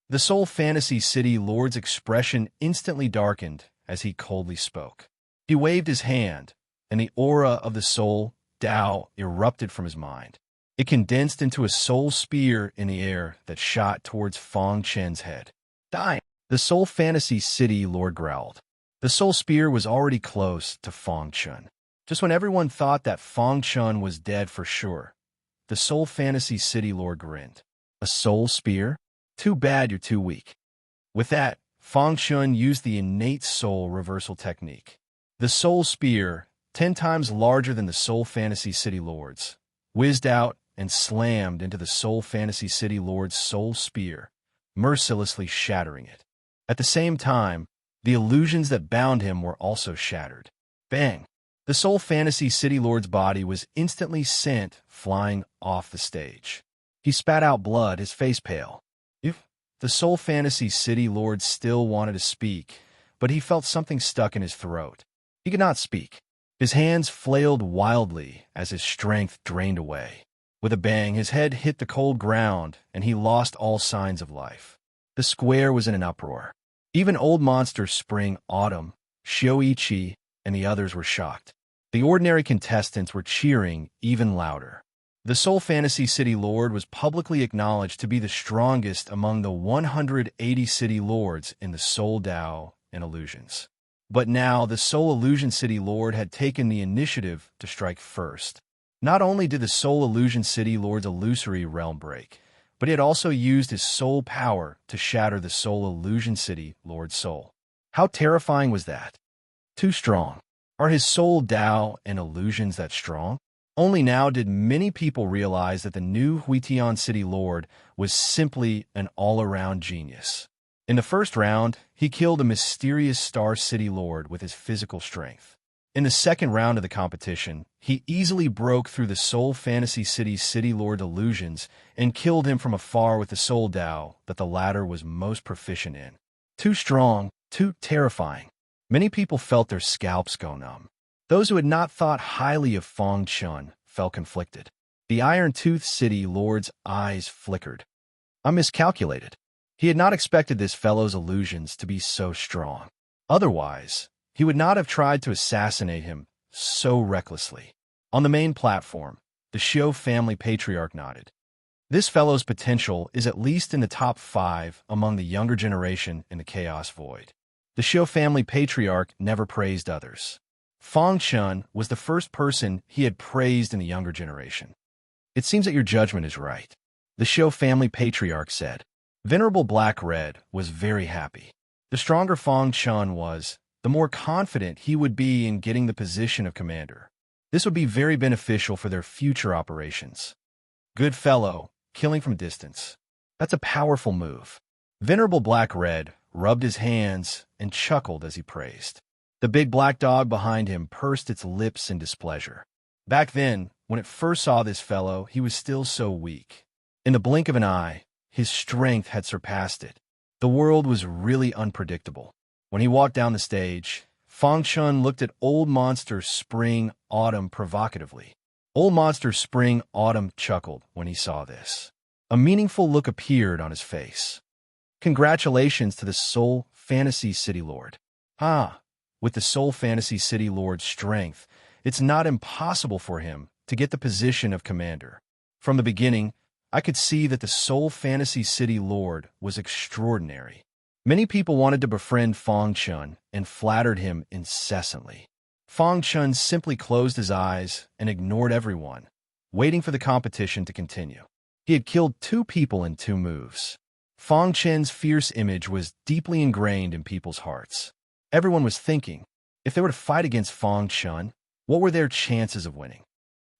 A: The Seoul Fantasy City Lord's expression instantly darkened as he coldly spoke. He waved his hand, and the aura of the Soul Tao erupted from his mind. It condensed into a soul spear in the air that shot towards Fong Chun's head. Die! The Seoul Fantasy City Lord growled. The soul spear was already close to Fong Chun. Just when everyone thought that Fong Chun was dead for sure, the Seoul Fantasy City Lord grinned. A soul spear? Too bad you're too weak. With that, Fong Chun used the innate soul reversal technique. The soul spear, 10 times larger than the Seoul Fantasy City Lord's, whizzed out and slammed into the Seoul Fantasy City Lord's soul spear, mercilessly shattering it. At the same time, the illusions that bound him were also shattered. Bang! The Seoul Fantasy City Lord's body was instantly sent flying off the stage. He spat out blood, his face pale. The Seoul Fantasy City Lord still wanted to speak, but he felt something stuck in his throat. He could not speak. His hands flailed wildly as his strength drained away. With a bang, his head hit the cold ground, and he lost all signs of life. The square was in an uproar. Even Old Monster Spring, Autumn, Shoichi, and the others were shocked. The ordinary contestants were cheering even louder. The Seoul Fantasy City Lord was publicly acknowledged to be the strongest among the 180 City Lords in the Seoul Tao and Illusions. But now the Seoul Illusion City Lord had taken the initiative to strike first. Not only did the Seoul Illusion City Lord's illusory realm break, but he had also used his soul power to shatter the Seoul Illusion City Lord's soul. How terrifying was that? Too strong. Are his Seoul Tao and illusions that strong? Only now did many people realize that the new Huitian City Lord was simply an all-around genius. In the first round, he killed a mysterious Star City Lord with his physical strength. In the second round of the competition, he easily broke through the Seoul Fantasy City Lord illusions and killed him from afar with the Soul Tao that the latter was most proficient in. Too strong, too terrifying. Many people felt their scalps go numb. Those who had not thought highly of Fong Chun felt conflicted. The Iron Tooth City Lord's eyes flickered. I miscalculated. He had not expected this fellow's illusions to be so strong. Otherwise, he would not have tried to assassinate him so recklessly. On the main platform, the Xiao family patriarch nodded. This fellow's potential is at least in the top 5 among the younger generation in the Chaos Void. The Xiao family patriarch never praised others. Fong Chun was the first person he had praised in the younger generation. It seems that your judgment is right, the Xiao family patriarch said. Venerable Black Red was very happy. The stronger Fong Chun was, the more confident he would be in getting the position of commander. This would be very beneficial for their future operations. Good fellow, killing from distance. That's a powerful move. Venerable Black Red rubbed his hands and chuckled as he praised. The big black dog behind him pursed its lips in displeasure. Back then, when it first saw this fellow, he was still so weak. In the blink of an eye, his strength had surpassed it. The world was really unpredictable. When he walked down the stage, Fong Chun looked at Old Monster Spring Autumn provocatively. Old Monster Spring Autumn chuckled when he saw this. A meaningful look appeared on his face. Congratulations to the Seoul Fantasy City Lord. With the Seoul Fantasy City Lord's strength, it's not impossible for him to get the position of commander. From the beginning, I could see that the Seoul Fantasy City Lord was extraordinary. Many people wanted to befriend Fong Chun and flattered him incessantly. Fong Chun simply closed his eyes and ignored everyone, waiting for the competition to continue. He had killed 2 people in 2 moves. Fong Chen's fierce image was deeply ingrained in people's hearts. Everyone was thinking, if they were to fight against Fong Chun, what were their chances of winning?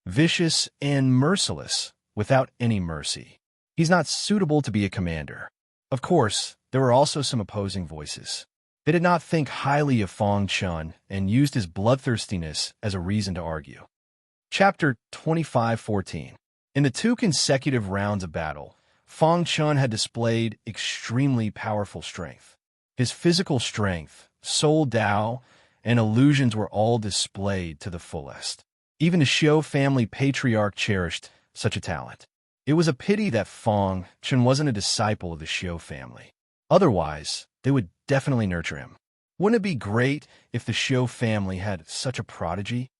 A: Vicious and merciless, without any mercy. He's not suitable to be a commander. Of course, there were also some opposing voices. They did not think highly of Fong Chun and used his bloodthirstiness as a reason to argue. Chapter 25:14. In the 2 consecutive rounds of battle, Fong Chun had displayed extremely powerful strength. His physical strength, soul Dao, and illusions were all displayed to the fullest. Even the Xiu family patriarch cherished such a talent. It was a pity that Fong Chun wasn't a disciple of the Xiu family. Otherwise, they would definitely nurture him. Wouldn't it be great if the Xiu family had such a prodigy?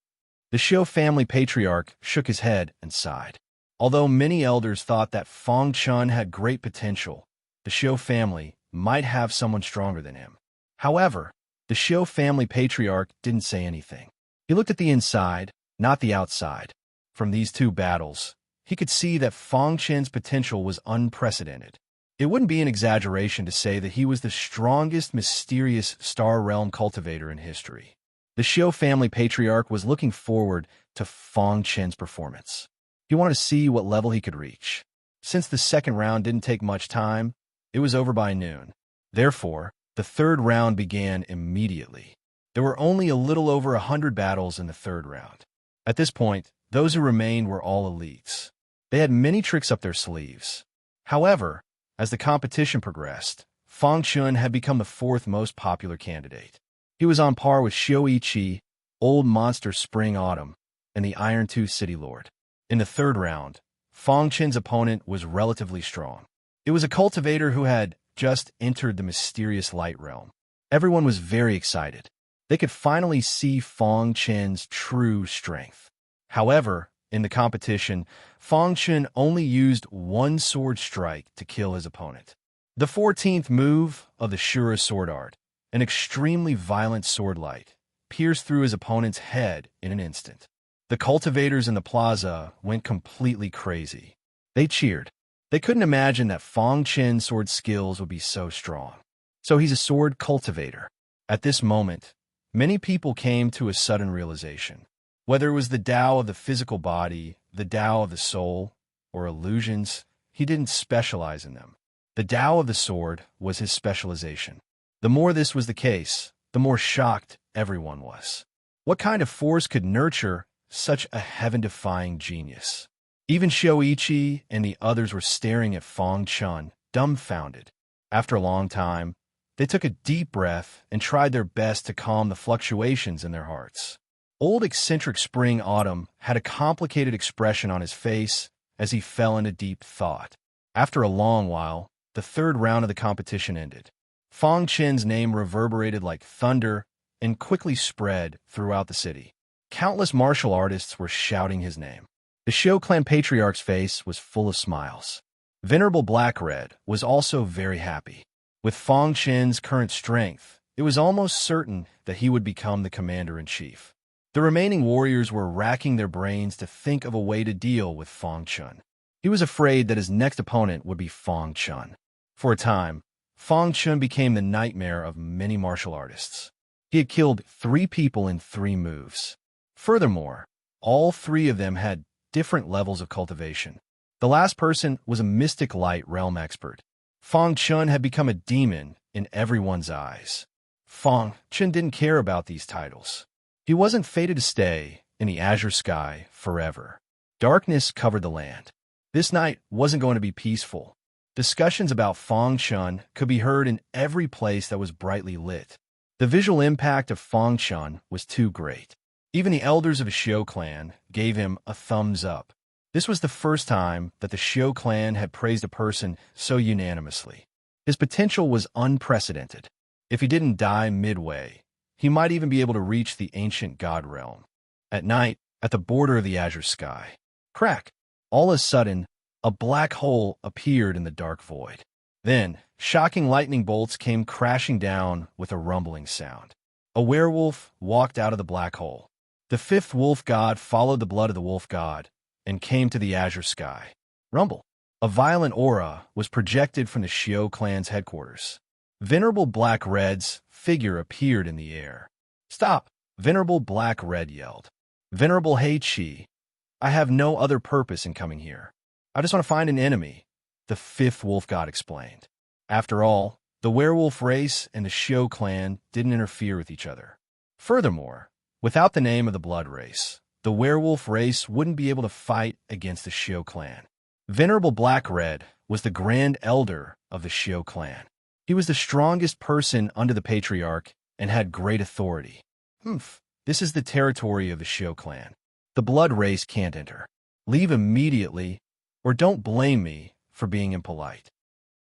A: The Xiu family patriarch shook his head and sighed. Although many elders thought that Fong Chun had great potential, the Xiu family might have someone stronger than him. However, the Xiu family patriarch didn't say anything. He looked at the inside, not the outside. From these 2 battles, he could see that Fong Chen's potential was unprecedented. It wouldn't be an exaggeration to say that he was the strongest mysterious Star Realm cultivator in history. The Xiu family patriarch was looking forward to Fong Chen's performance. He wanted to see what level he could reach. Since the 2nd round didn't take much time, it was over by noon. Therefore, the 3rd round began immediately. There were only a little over 100 battles in the 3rd round. At this point, those who remained were all elites. They had many tricks up their sleeves. However, as the competition progressed, Fong Chun had become the 4th most popular candidate. He was on par with Xiu Yiqi, Old Monster Spring Autumn, and the Iron Tooth City Lord. In the 3rd round, Fong Chen's opponent was relatively strong. It was a cultivator who had just entered the mysterious light realm. Everyone was very excited. They could finally see Fong Chen's true strength. However, in the competition, Fong Chen only used 1 sword strike to kill his opponent. The 14th move of the Shura sword art, an extremely violent sword light, pierced through his opponent's head in an instant. The cultivators in the plaza went completely crazy. They cheered. They couldn't imagine that Fong Chen's sword skills would be so strong. So he's a sword cultivator. At this moment, many people came to a sudden realization. Whether it was the Tao of the physical body, the Tao of the soul, or illusions, he didn't specialize in them. The Tao of the sword was his specialization. The more this was the case, the more shocked everyone was. What kind of force could nurture such a heaven-defying genius? Even Shoichi and the others were staring at Fong Chun, dumbfounded. After a long time, they took a deep breath and tried their best to calm the fluctuations in their hearts. Old eccentric Spring Autumn had a complicated expression on his face as he fell into deep thought. After a long while, the 3rd round of the competition ended. Fong Chen's name reverberated like thunder and quickly spread throughout the city. Countless martial artists were shouting his name. The Xiu clan patriarch's face was full of smiles. Venerable Black-Red was also very happy. With Fong Chen's current strength, it was almost certain that he would become the commander-in-chief. The remaining warriors were racking their brains to think of a way to deal with Fong Chun. He was afraid that his next opponent would be Fong Chun. For a time, Fong Chun became the nightmare of many martial artists. He had killed 3 people in 3 moves. Furthermore, all 3 of them had different levels of cultivation. The last person was a mystic light realm expert. Fong Chun had become a demon in everyone's eyes. Fong Chun didn't care about these titles. He wasn't fated to stay in the azure sky forever. Darkness covered the land. This night wasn't going to be peaceful. Discussions about Fong Chun could be heard in every place that was brightly lit. The visual impact of Fong Chun was too great. Even the elders of the Xiu clan gave him a thumbs up. This was the first time that the Xiu clan had praised a person so unanimously. His potential was unprecedented. If he didn't die midway, he might even be able to reach the ancient god realm. At night, at the border of the azure sky. Crack! All of a sudden, a black hole appeared in the dark void. Then, shocking lightning bolts came crashing down with a rumbling sound. A werewolf walked out of the black hole. The fifth wolf god followed the blood of the wolf god and came to the azure sky. Rumble. A violent aura was projected from the Shio clan's headquarters. Venerable Black Red's figure appeared in the air. Stop! Venerable Black Red yelled. Venerable Heichi, I have no other purpose in coming here. I just want to find an enemy, the fifth wolf god explained. After all, the werewolf race and the Shio clan didn't interfere with each other. Furthermore, without the name of the blood race, the werewolf race wouldn't be able to fight against the Shio clan. Venerable Black Red was the grand elder of the Shio clan. He was the strongest person under the patriarch and had great authority. This is the territory of the Shio clan. The blood race can't enter. Leave immediately, or don't blame me for being impolite.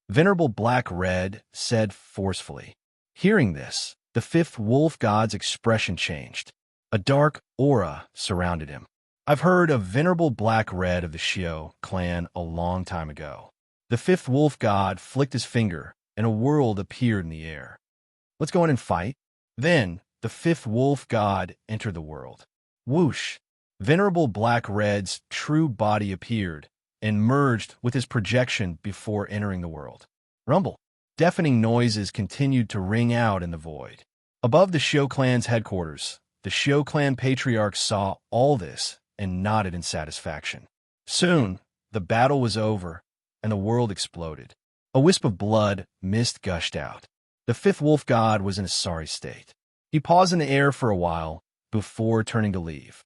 A: Venerable Black Red said forcefully. Hearing this, the fifth wolf god's expression changed. A dark aura surrounded him. I've heard of Venerable Black Red of the Shio clan a long time ago. The fifth wolf god flicked his finger, and a world appeared in the air. Let's go in and fight. Then, the fifth wolf god entered the world. Whoosh! Venerable Black Red's true body appeared and merged with his projection before entering the world. Rumble! Deafening noises continued to ring out in the void. Above the Shio clan's headquarters, the Shio clan patriarch saw all this and nodded in satisfaction. Soon, the battle was over, and the world exploded. A wisp of blood mist gushed out. The fifth wolf god was in a sorry state. He paused in the air for a while before turning to leave.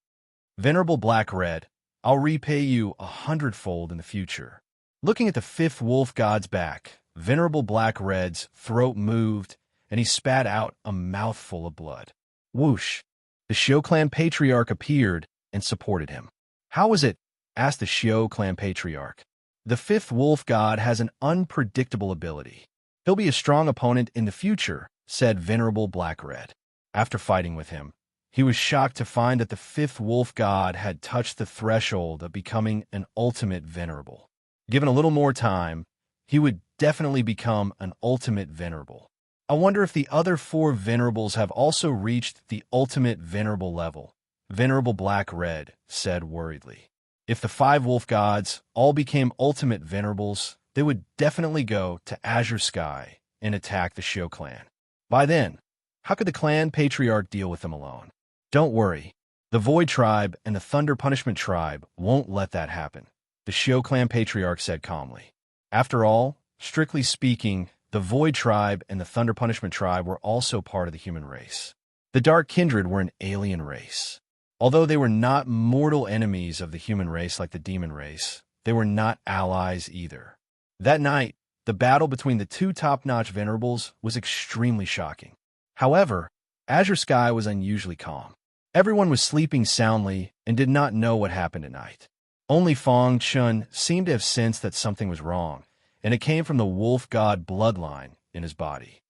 A: Venerable Black Red, I'll repay you 100-fold in the future. Looking at the fifth wolf god's back, Venerable Black Red's throat moved, and he spat out a mouthful of blood. Whoosh! The Shio clan patriarch appeared and supported him. How is it? Asked the Shio clan patriarch. The fifth wolf god has an unpredictable ability. He'll be a strong opponent in the future, said Venerable Black Red. After fighting with him, he was shocked to find that the fifth wolf god had touched the threshold of becoming an ultimate venerable. Given a little more time, he would definitely become an ultimate venerable. I wonder if the other 4 venerables have also reached the ultimate venerable level, Venerable Black Red said worriedly. If the 5 wolf gods all became ultimate venerables, they would definitely go to Azure Sky and attack the Shio clan. By then, how could the clan patriarch deal with them alone? Don't worry, the Void Tribe and the Thunder Punishment Tribe won't let that happen, the Shio clan patriarch said calmly. After all, strictly speaking, the Void Tribe and the Thunder Punishment Tribe were also part of the human race. The Dark Kindred were an alien race. Although they were not mortal enemies of the human race like the demon race, they were not allies either. That night, the battle between the 2 top-notch venerables was extremely shocking. However, Azure Sky was unusually calm. Everyone was sleeping soundly and did not know what happened at night. Only Fong Chun seemed to have sensed that something was wrong, and it came from the wolf god bloodline in his body.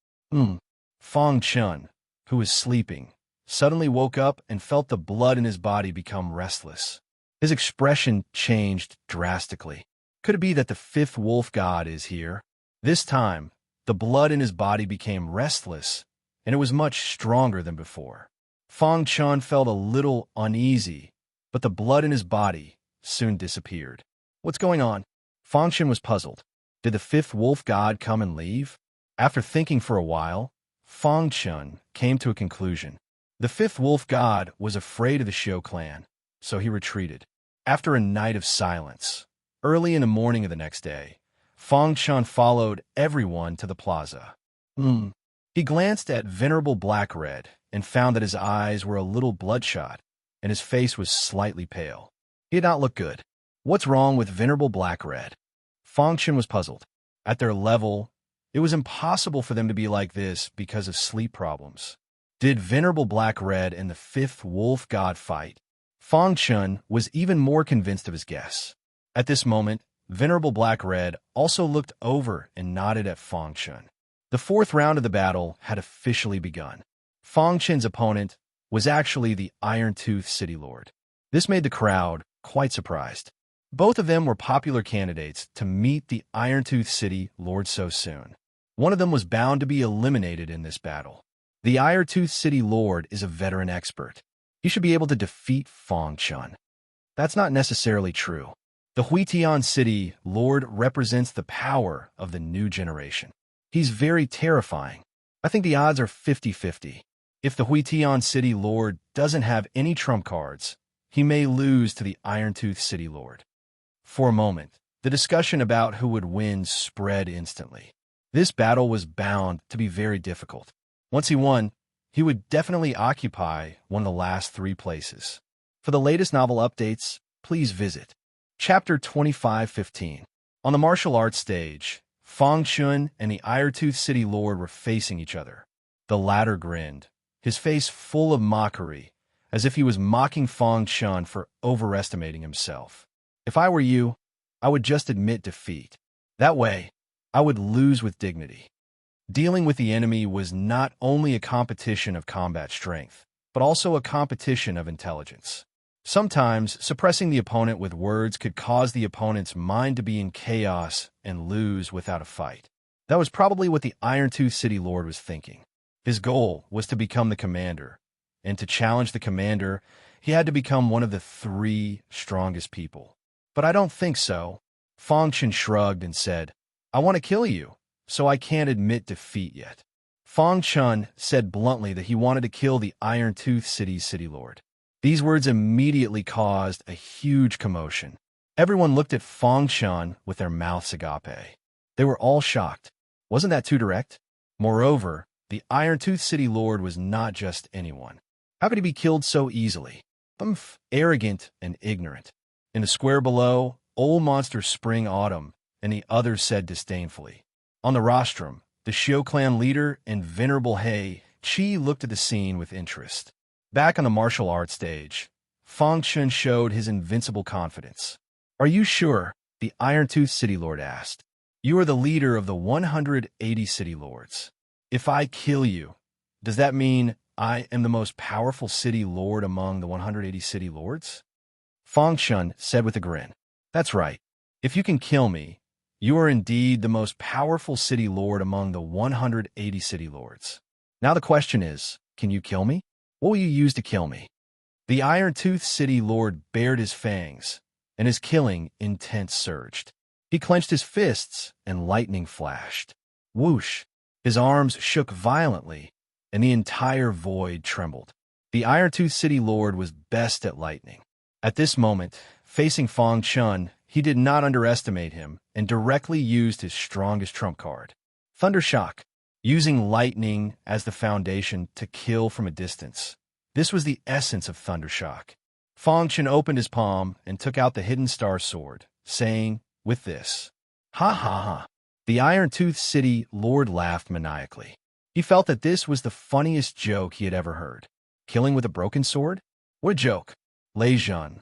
A: Fong Chun, who was sleeping, suddenly woke up and felt the blood in his body become restless. His expression changed drastically. Could it be that the 5th wolf god is here? This time, the blood in his body became restless, and it was much stronger than before. Fong Chun felt a little uneasy, but the blood in his body soon disappeared. What's going on? Fong Chun was puzzled. Did the 5th wolf god come and leave? After thinking for a while, Fong Chun came to a conclusion. The 5th wolf god was afraid of the Shio clan, so he retreated. After a night of silence, early in the morning of the next day, Fong Chun followed everyone to the plaza. He glanced at Venerable Black Red and found that his eyes were a little bloodshot, and his face was slightly pale. He did not look good. What's wrong with Venerable Black Red? Fong Chun was puzzled. At their level, it was impossible for them to be like this because of sleep problems. Did Venerable Black Red and the 5th wolf god fight? Fong Chun was even more convinced of his guess. At this moment, Venerable Black Red also looked over and nodded at Fong Chun. The 4th round of the battle had officially begun. Fong Chun's opponent was actually the Iron-Tooth City Lord. This made the crowd quite surprised. Both of them were popular candidates to meet the Iron-Tooth City Lord so soon. One of them was bound to be eliminated in this battle. The Iron-Tooth City Lord is a veteran expert. He should be able to defeat Fang Chun. That's not necessarily true. The Huitian City Lord represents the power of the new generation. He's very terrifying. I think the odds are 50-50. If the Huitian City Lord doesn't have any trump cards, he may lose to the Iron-Tooth City Lord. For a moment, the discussion about who would win spread instantly. This battle was bound to be very difficult. Once he won, he would definitely occupy one of the last 3 places. For the latest novel updates, please visit Chapter 2515. On the martial arts stage, Fang Chun and the Iron-Tooth City Lord were facing each other. The latter grinned, his face full of mockery, as if he was mocking Fang Chun for overestimating himself. If I were you, I would just admit defeat. That way, I would lose with dignity. Dealing with the enemy was not only a competition of combat strength, but also a competition of intelligence. Sometimes, suppressing the opponent with words could cause the opponent's mind to be in chaos and lose without a fight. That was probably what the Iron-Tooth City Lord was thinking. His goal was to become the commander, and to challenge the commander, he had to become one of the 3 strongest people. But I don't think so. Fang Chun shrugged and said, I want to kill you, so I can't admit defeat yet. Fang Chun said bluntly that he wanted to kill the Iron-Tooth City's City Lord. These words immediately caused a huge commotion. Everyone looked at Fang Chun with their mouths agape. They were all shocked. Wasn't that too direct? Moreover, the Iron-Tooth City Lord was not just anyone. How could he be killed so easily? Arrogant and ignorant. In the square below, Old Monster Spring Autumn and the others said disdainfully. On the rostrum, the Xiao clan leader and Venerable Hei Qi looked at the scene with interest. Back on the martial arts stage, Fang Chun showed his invincible confidence. Are you sure? The Iron-Tooth City Lord asked. You are the leader of the 180 City Lords. If I kill you, does that mean I am the most powerful City Lord among the 180 City Lords? Fang Chun said with a grin. That's right. If you can kill me, you are indeed the most powerful City Lord among the 180 City Lords. Now the question is, can you kill me? What will you use to kill me? The Iron-Tooth City Lord bared his fangs, and his killing intent surged. He clenched his fists, and lightning flashed. Whoosh! His arms shook violently, and the entire void trembled. The Iron-Tooth City Lord was best at lightning. At this moment, facing Fang Chun, he did not underestimate him and directly used his strongest trump card, Thunder Shock, using lightning as the foundation to kill from a distance. This was the essence of Thunder Shock. Fang Chun opened his palm and took out the Hidden Star Sword, saying, with this, ha ha ha. The Iron-Tooth City Lord laughed maniacally. He felt that this was the funniest joke he had ever heard. Killing with a broken sword? What a joke. Lei Zhan.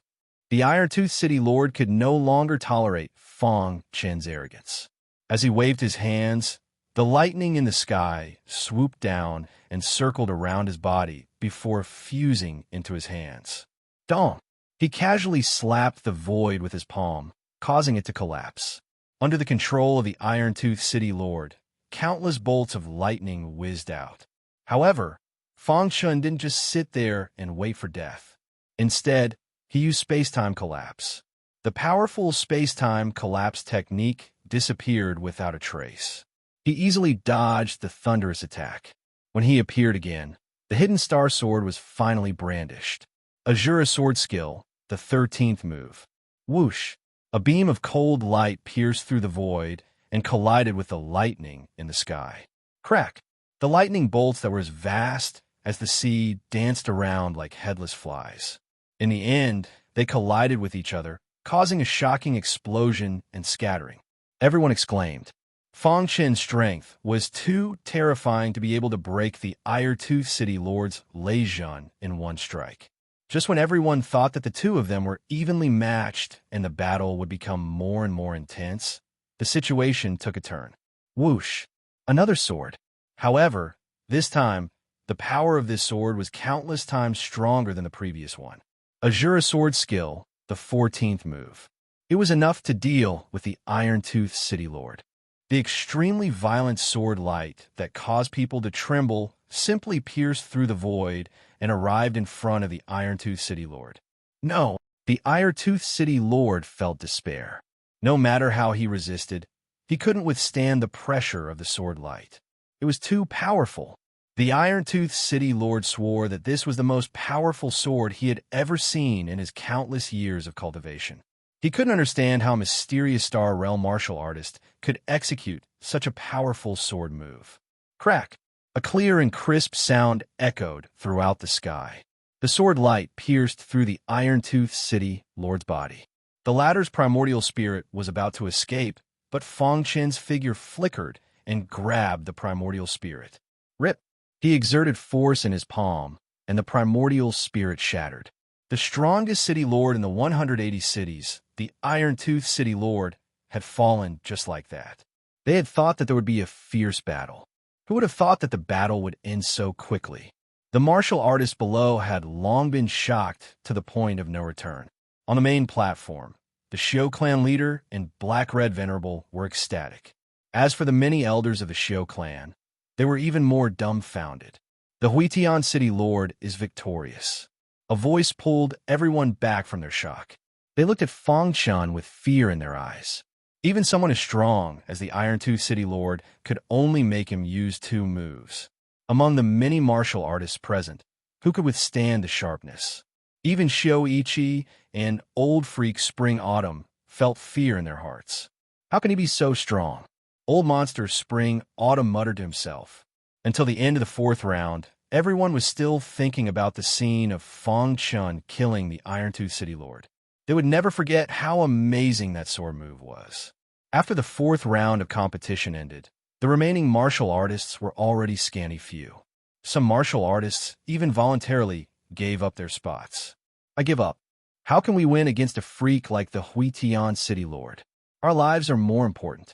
A: The Iron-Tooth City Lord could no longer tolerate Fang Chun's arrogance. As he waved his hands, the lightning in the sky swooped down and circled around his body before fusing into his hands. Dong! He casually slapped the void with his palm, causing it to collapse. Under the control of the Iron-Tooth City Lord, countless bolts of lightning whizzed out. However, Fang Chun didn't just sit there and wait for death. Instead, he used space-time collapse. The powerful space-time collapse technique disappeared without a trace. He easily dodged the thunderous attack. When he appeared again, the Hidden Star Sword was finally brandished. Azura Sword Skill, the 13th move. Whoosh! A beam of cold light pierced through the void and collided with the lightning in the sky. Crack! The lightning bolts that were as vast as the sea danced around like headless flies. In the end, they collided with each other, causing a shocking explosion and scattering. Everyone exclaimed. Fang Chun's strength was too terrifying to be able to break the Iron-Tooth City Lord's Lei Zhan in one strike. Just when everyone thought that the two of them were evenly matched and the battle would become more and more intense, the situation took a turn. Whoosh! Another sword. However, this time, The power of this sword was countless times stronger than the previous one. Azura sword skill, the 14th move. It was enough to deal with the Iron-Toothed City Lord. The extremely violent sword light that caused people to tremble simply pierced through the void and arrived in front of the Iron-Toothed City Lord. No, the Iron-Toothed City Lord felt despair. No matter how he resisted, he couldn't withstand the pressure of the sword light. It was too powerful. The Iron-Toothed City Lord swore that this was the most powerful sword he had ever seen in his countless years of cultivation. He couldn't understand how a mysterious Star Realm martial artist could execute such a powerful sword move. Crack! A clear and crisp sound echoed throughout the sky. The sword light pierced through the Iron-Toothed City Lord's body. The latter's primordial spirit was about to escape, but Fong Chen's figure flickered and grabbed the primordial spirit. Rip! He exerted force in his palm, and the primordial spirit shattered. The strongest city lord in the 180 cities, the Iron-Toothed City Lord, had fallen just like that. They had thought that there would be a fierce battle. Who would have thought that the battle would end so quickly? The martial artists below had long been shocked to the point of no return. On the main platform, the Xiao clan leader and Black-Red Venerable were ecstatic. As for the many elders of the Xiao clan, they were even more dumbfounded. The Huitian City Lord is victorious. A voice pulled everyone back from their shock. They looked at Fong Chen with fear in their eyes. Even someone as strong as the Iron-Toothed City Lord could only make him use 2 moves. Among the many martial artists present, who could withstand the sharpness? Even Xiao Ichi and Old Freak Spring Autumn felt fear in their hearts. How can he be so strong? Old Monster Spring Autumn muttered to himself. Until the end of the 4th round, everyone was still thinking about the scene of Fong Chen killing the Iron-Toothed City Lord. They would never forget how amazing that sword move was. After the 4th round of competition ended, the remaining martial artists were already scanty few. Some martial artists even voluntarily gave up their spots. I give up. How can we win against a freak like the Huitian City Lord? Our lives are more important.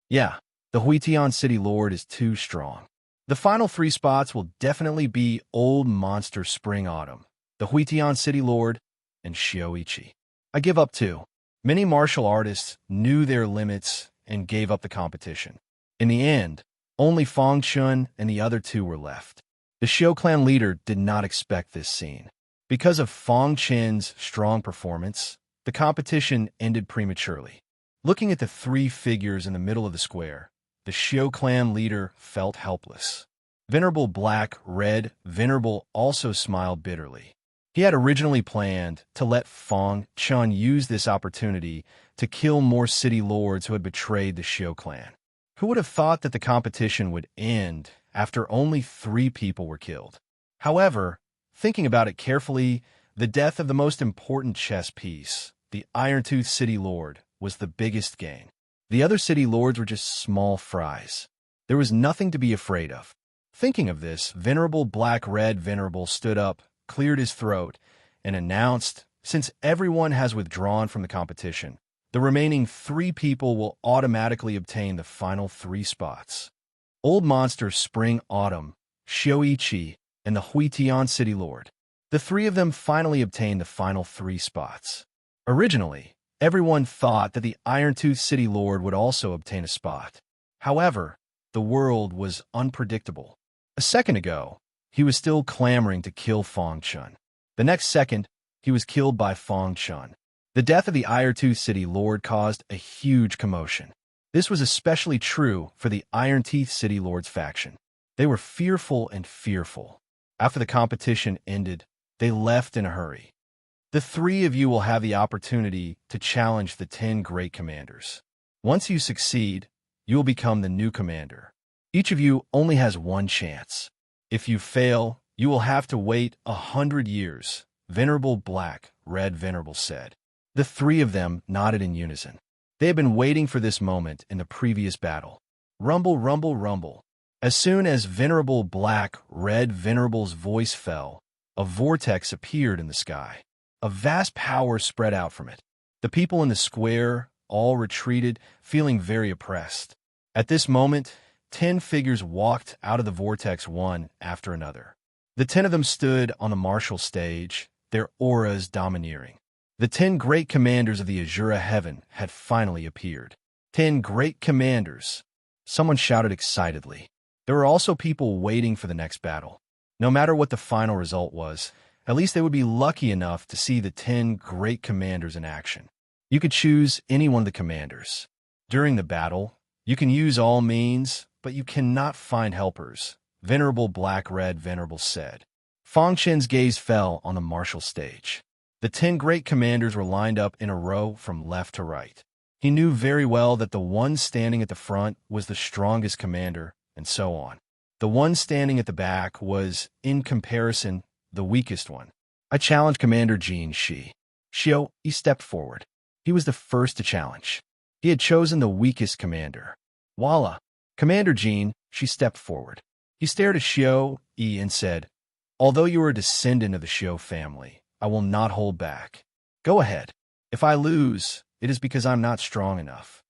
A: Yeah, the Huitian City Lord is too strong. The final 3 spots will definitely be Old Monster Spring Autumn, the Huitian City Lord, and Xiao Ichi. I give up too. Many martial artists knew their limits and gave up the competition. In the end, only Fong Chen and the other 2 were left. The Xiao clan leader did not expect this scene. Because of Fong Chen's strong performance, the competition ended prematurely. Looking at the 3 figures in the middle of the square, the Xiao clan leader felt helpless. Venerable Black-Red Venerable also smiled bitterly. He had originally planned to let Fong Chen use this opportunity to kill more city lords who had betrayed the Xiao clan. Who would have thought that the competition would end after only 3 people were killed? However, thinking about it carefully, the death of the most important chess piece, the Iron-Toothed City Lord, was the biggest gain. The other city lords were just small fries. There was nothing to be afraid of. Thinking of this, Venerable Black-Red Venerable stood up, cleared his throat, and announced, since everyone has withdrawn from the competition, the remaining 3 people will automatically obtain the final 3 spots. Old Monster Spring Autumn, Xiao Ichi, and the Huitian City Lord. The 3 of them finally obtained the final 3 spots. Originally, everyone thought that the Iron-Toothed City Lord would also obtain a spot. However, the world was unpredictable. A second ago, he was still clamoring to kill Fong Chen. The next second, he was killed by Fong Chen. The death of the Iron-Toothed City Lord caused a huge commotion. This was especially true for the Iron-Teeth City Lord's faction. They were fearful and fearful. After the competition ended, they left in a hurry. The 3 of you will have the opportunity to challenge the 10 great commanders. Once you succeed, you will become the new commander. Each of you only has 1 chance. If you fail, you will have to wait 100 years, Venerable Black-Red Venerable said. The 3 of them nodded in unison. They had been waiting for this moment in the previous battle. Rumble, rumble, rumble. As soon as Venerable Black-Red Venerable's voice fell, a vortex appeared in the sky. A vast power spread out from it. The people in the square all retreated, feeling very oppressed. At this moment, 10 figures walked out of the vortex one after another. The 10 of them stood on the martial stage, their auras domineering. The 10 great commanders of the Azura heaven had finally appeared. 10 great commanders! Someone shouted excitedly. There were also people waiting for the next battle. No matter what the final result was, at least they would be lucky enough to see the 10 great commanders in action. You could choose any one of the commanders. During the battle, you can use all means, but you cannot find helpers, Venerable Black-Red Venerable said. Fang Chen's gaze fell on the martial stage. The 10 great commanders were lined up in a row from left to right. He knew very well that the one standing at the front was the strongest commander, and so on. The one standing at the back was, in comparison, the weakest one. I challenged Commander Jin Shi. He stepped forward. He was the first to challenge. He had chosen the weakest commander. Voila! Commander Jin Shi stepped forward. He stared at Xiao and said, "Although you are a descendant of the Xiao family, I will not hold back. Go ahead. If I lose, it is because I'm not strong enough."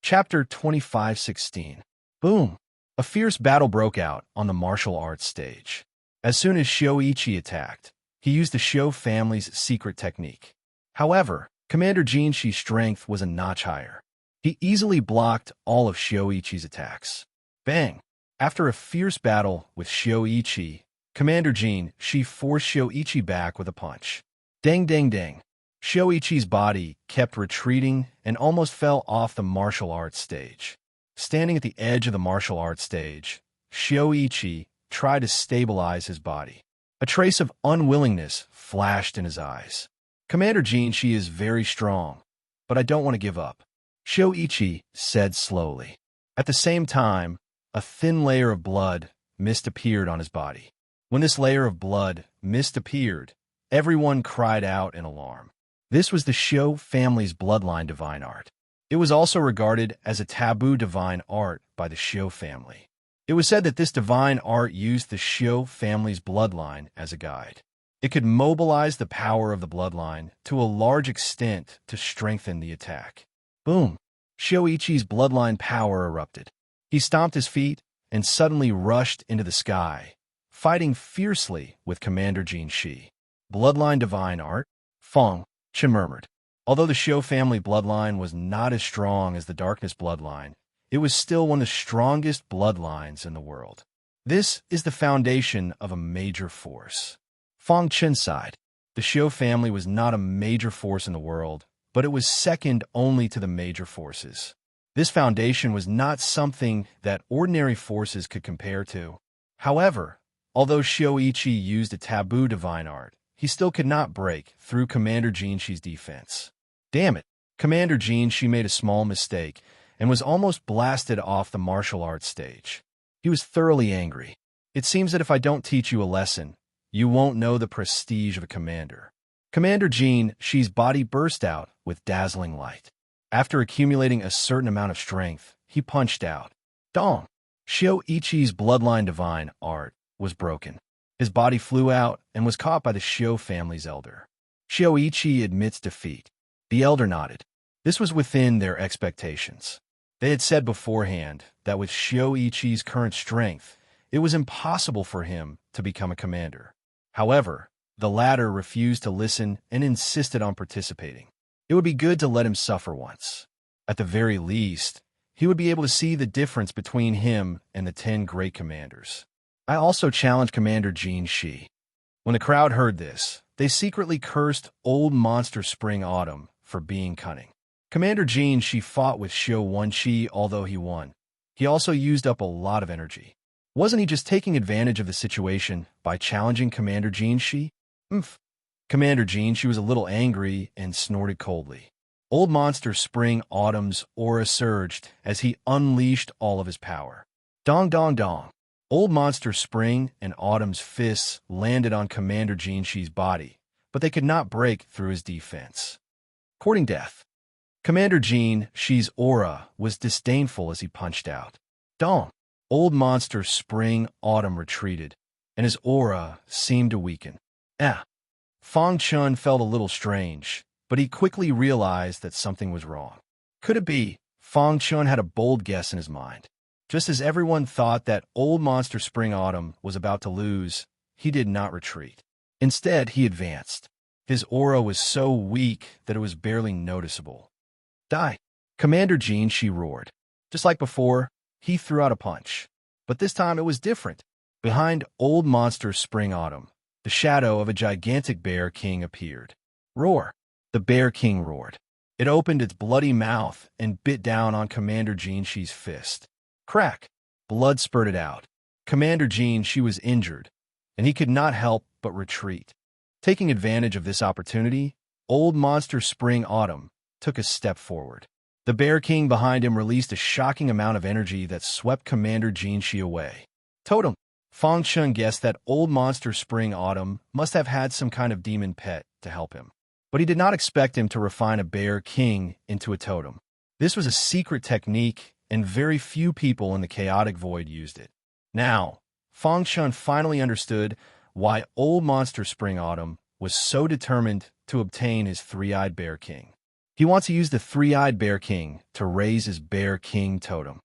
A: Chapter 25:16. Boom! A fierce battle broke out on the martial arts stage. As soon as Xiao attacked, he used the Xiao family's secret technique. However, Commander Jin Shi's strength was a notch higher. He easily blocked all of Xiao attacks. Bang! After a fierce battle with Xiao, Commander Jin Shi forced Xiao back with a punch. Dang dang dang! Xiao-Ichi's body kept retreating and almost fell off the martial arts stage. Standing at the edge of the martial arts stage, Xiao-Ichi tried to stabilize his body. A trace of unwillingness flashed in his eyes. Commander Jin Shi is very strong, but I don't want to give up, Xiao-Ichi said slowly. At the same time, a thin layer of blood mist appeared on his body. When this layer of blood mist appeared, everyone cried out in alarm. This was the Xiao family's bloodline divine art. It was also regarded as a taboo divine art by the Xiao family. It was said that this divine art used the Xiao family's bloodline as a guide. It could mobilize the power of the bloodline to a large extent to strengthen the attack. Boom! Xiao-Ichi's bloodline power erupted. He stomped his feet and suddenly rushed into the sky, fighting fiercely with Commander Jin Shi. Bloodline divine art? Fang Chen murmured. Although the Xiao family bloodline was not as strong as the darkness bloodline, it was still one of the strongest bloodlines in the world. This is the foundation of a major force. Fang Chen sighed. The Xiao family was not a major force in the world, but it was second only to the major forces. This foundation was not something that ordinary forces could compare to. However, although Xiao-Ichi used a taboo divine art, he still could not break through Commander Jin Shi's defense. Damn it! Commander Jin Shi made a small mistake and was almost blasted off the martial arts stage. He was thoroughly angry. It seems that if I don't teach you a lesson, you won't know the prestige of a commander. Commander Jin Shi's body burst out with dazzling light. After accumulating a certain amount of strength, he punched out. Dong! Xiao-Ichi's bloodline divine art was broken. His body flew out and was caught by the Xiao family's elder. Xiao-Ichi admits defeat. The elder nodded. This was within their expectations. They had said beforehand that with Xiao-Ichi's current strength, it was impossible for him to become a commander. However, the latter refused to listen and insisted on participating. It would be good to let him suffer once. At the very least, he would be able to see the difference between him and the 10 great commanders. I also challenged Commander Jin Shi. When the crowd heard this, they secretly cursed Old Monster Spring Autumn for being cunning. Commander Jin Shi fought with Xiao Wenqi, although he won. He also used up a lot of energy. Wasn't he just taking advantage of the situation by challenging Commander Jin Shi? Commander Jin Shi was a little angry and snorted coldly. Old Monster Spring Autumn's aura surged as he unleashed all of his power. Dong dong dong. Old Monster Spring and Autumn's fists landed on Commander Jin Shi's body, but they could not break through his defense. Courting death. Commander Jin Shi's aura was disdainful as he punched out. Dong! Old Monster Spring Autumn retreated, and his aura seemed to weaken. Fang Chun felt a little strange, but he quickly realized that something was wrong. Could it be? Fang Chun had a bold guess in his mind. Just as everyone thought that old monster Spring Autumn was about to lose, he did not retreat. Instead, he advanced. His aura was so weak that it was barely noticeable. Die! Commander Jean, she roared. Just like before, he threw out a punch. But this time it was different. Behind old monster Spring Autumn, the shadow of a gigantic bear king appeared. Roar! The bear king roared. It opened its bloody mouth and bit down on Commander Jean Shi's fist. Crack! Blood spurted out. Commander Jean Shi was injured, and he could not help but retreat. Taking advantage of this opportunity, old monster Spring Autumn took a step forward. The bear king behind him released a shocking amount of energy that swept Commander Jean Shi away. Totem! Fang Chun guessed that old monster Spring Autumn must have had some kind of demon pet to help him. But he did not expect him to refine a bear king into a totem. This was a secret technique, and very few people in the chaotic void used it. Now, Fang Chun finally understood why old monster Spring Autumn was so determined to obtain his three-eyed bear king. He wants to use the three-eyed bear king to raise his bear king totem.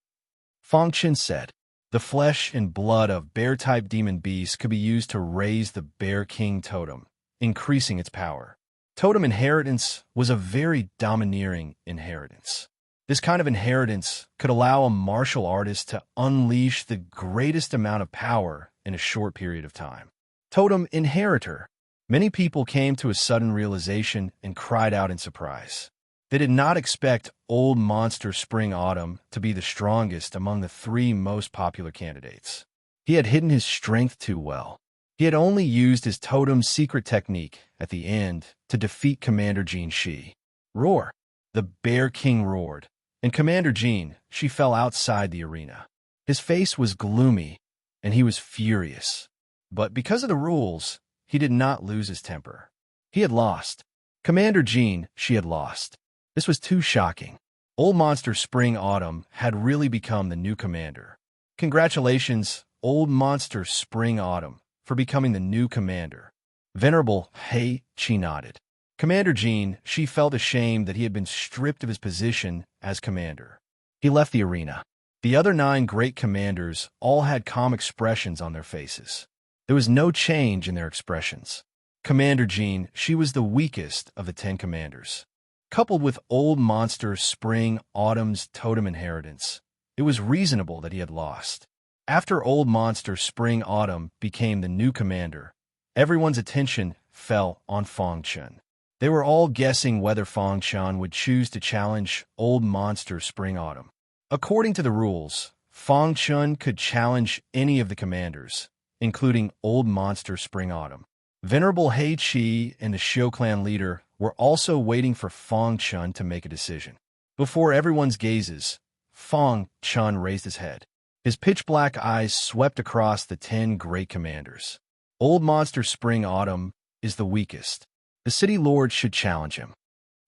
A: Fang Chun said, the flesh and blood of bear-type demon beasts could be used to raise the bear king totem, increasing its power. Totem inheritance was a very domineering inheritance. This kind of inheritance could allow a martial artist to unleash the greatest amount of power in a short period of time. Totem inheritor. Many people came to a sudden realization and cried out in surprise. They did not expect old monster Spring Autumn to be the strongest among the three most popular candidates. He had hidden his strength too well. He had only used his totem's secret technique at the end to defeat Commander Jean Shi. Roar! The bear king roared, and Commander Jean Shi fell outside the arena. His face was gloomy, and he was furious. But because of the rules, he did not lose his temper. He had lost. Commander Jean Shi had lost. This was too shocking. Old monster Spring Autumn had really become the new commander. Congratulations, old monster Spring Autumn, for becoming the new commander. Venerable Hei Chi nodded. Commander Jean Shi felt ashamed that he had been stripped of his position as commander. He left the arena. The other 9 great commanders all had calm expressions on their faces. There was no change in their expressions. Commander Jean Shi was the weakest of the 10 commanders. Coupled with old monster Spring Autumn's totem inheritance, it was reasonable that he had lost. After old monster Spring Autumn became the new commander, everyone's attention fell on Fang Chun. They were all guessing whether Fang Chun would choose to challenge old monster Spring Autumn. According to the rules, Fang Chun could challenge any of the commanders, including old monster Spring Autumn. Venerable Hei Chi and the Xiu clan leader were also waiting for Fang Chun to make a decision. Before everyone's gazes, Fang Chun raised his head. His pitch-black eyes swept across the 10 great commanders. Old monster Spring Autumn is the weakest. The city lord should challenge him.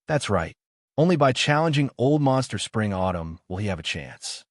A: That's right. Only by challenging old monster Spring Autumn will he have a chance.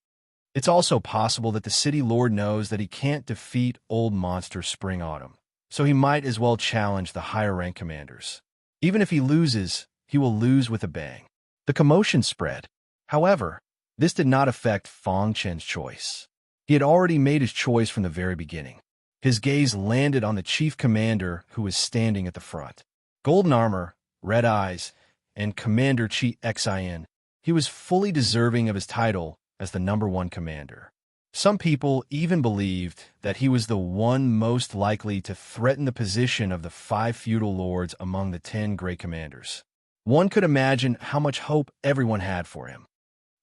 A: It's also possible that the city lord knows that he can't defeat old monster Spring Autumn, so he might as well challenge the higher-rank commanders. Even if he loses, he will lose with a bang. The commotion spread. However, this did not affect Fang Chun's choice. He had already made his choice from the very beginning. His gaze landed on the chief commander who was standing at the front. Golden armor, red eyes, and Commander Chi Xin. He was fully deserving of his title as the #1 commander. Some people even believed that he was the one most likely to threaten the position of the 5 feudal lords among the 10 great commanders. One could imagine how much hope everyone had for him.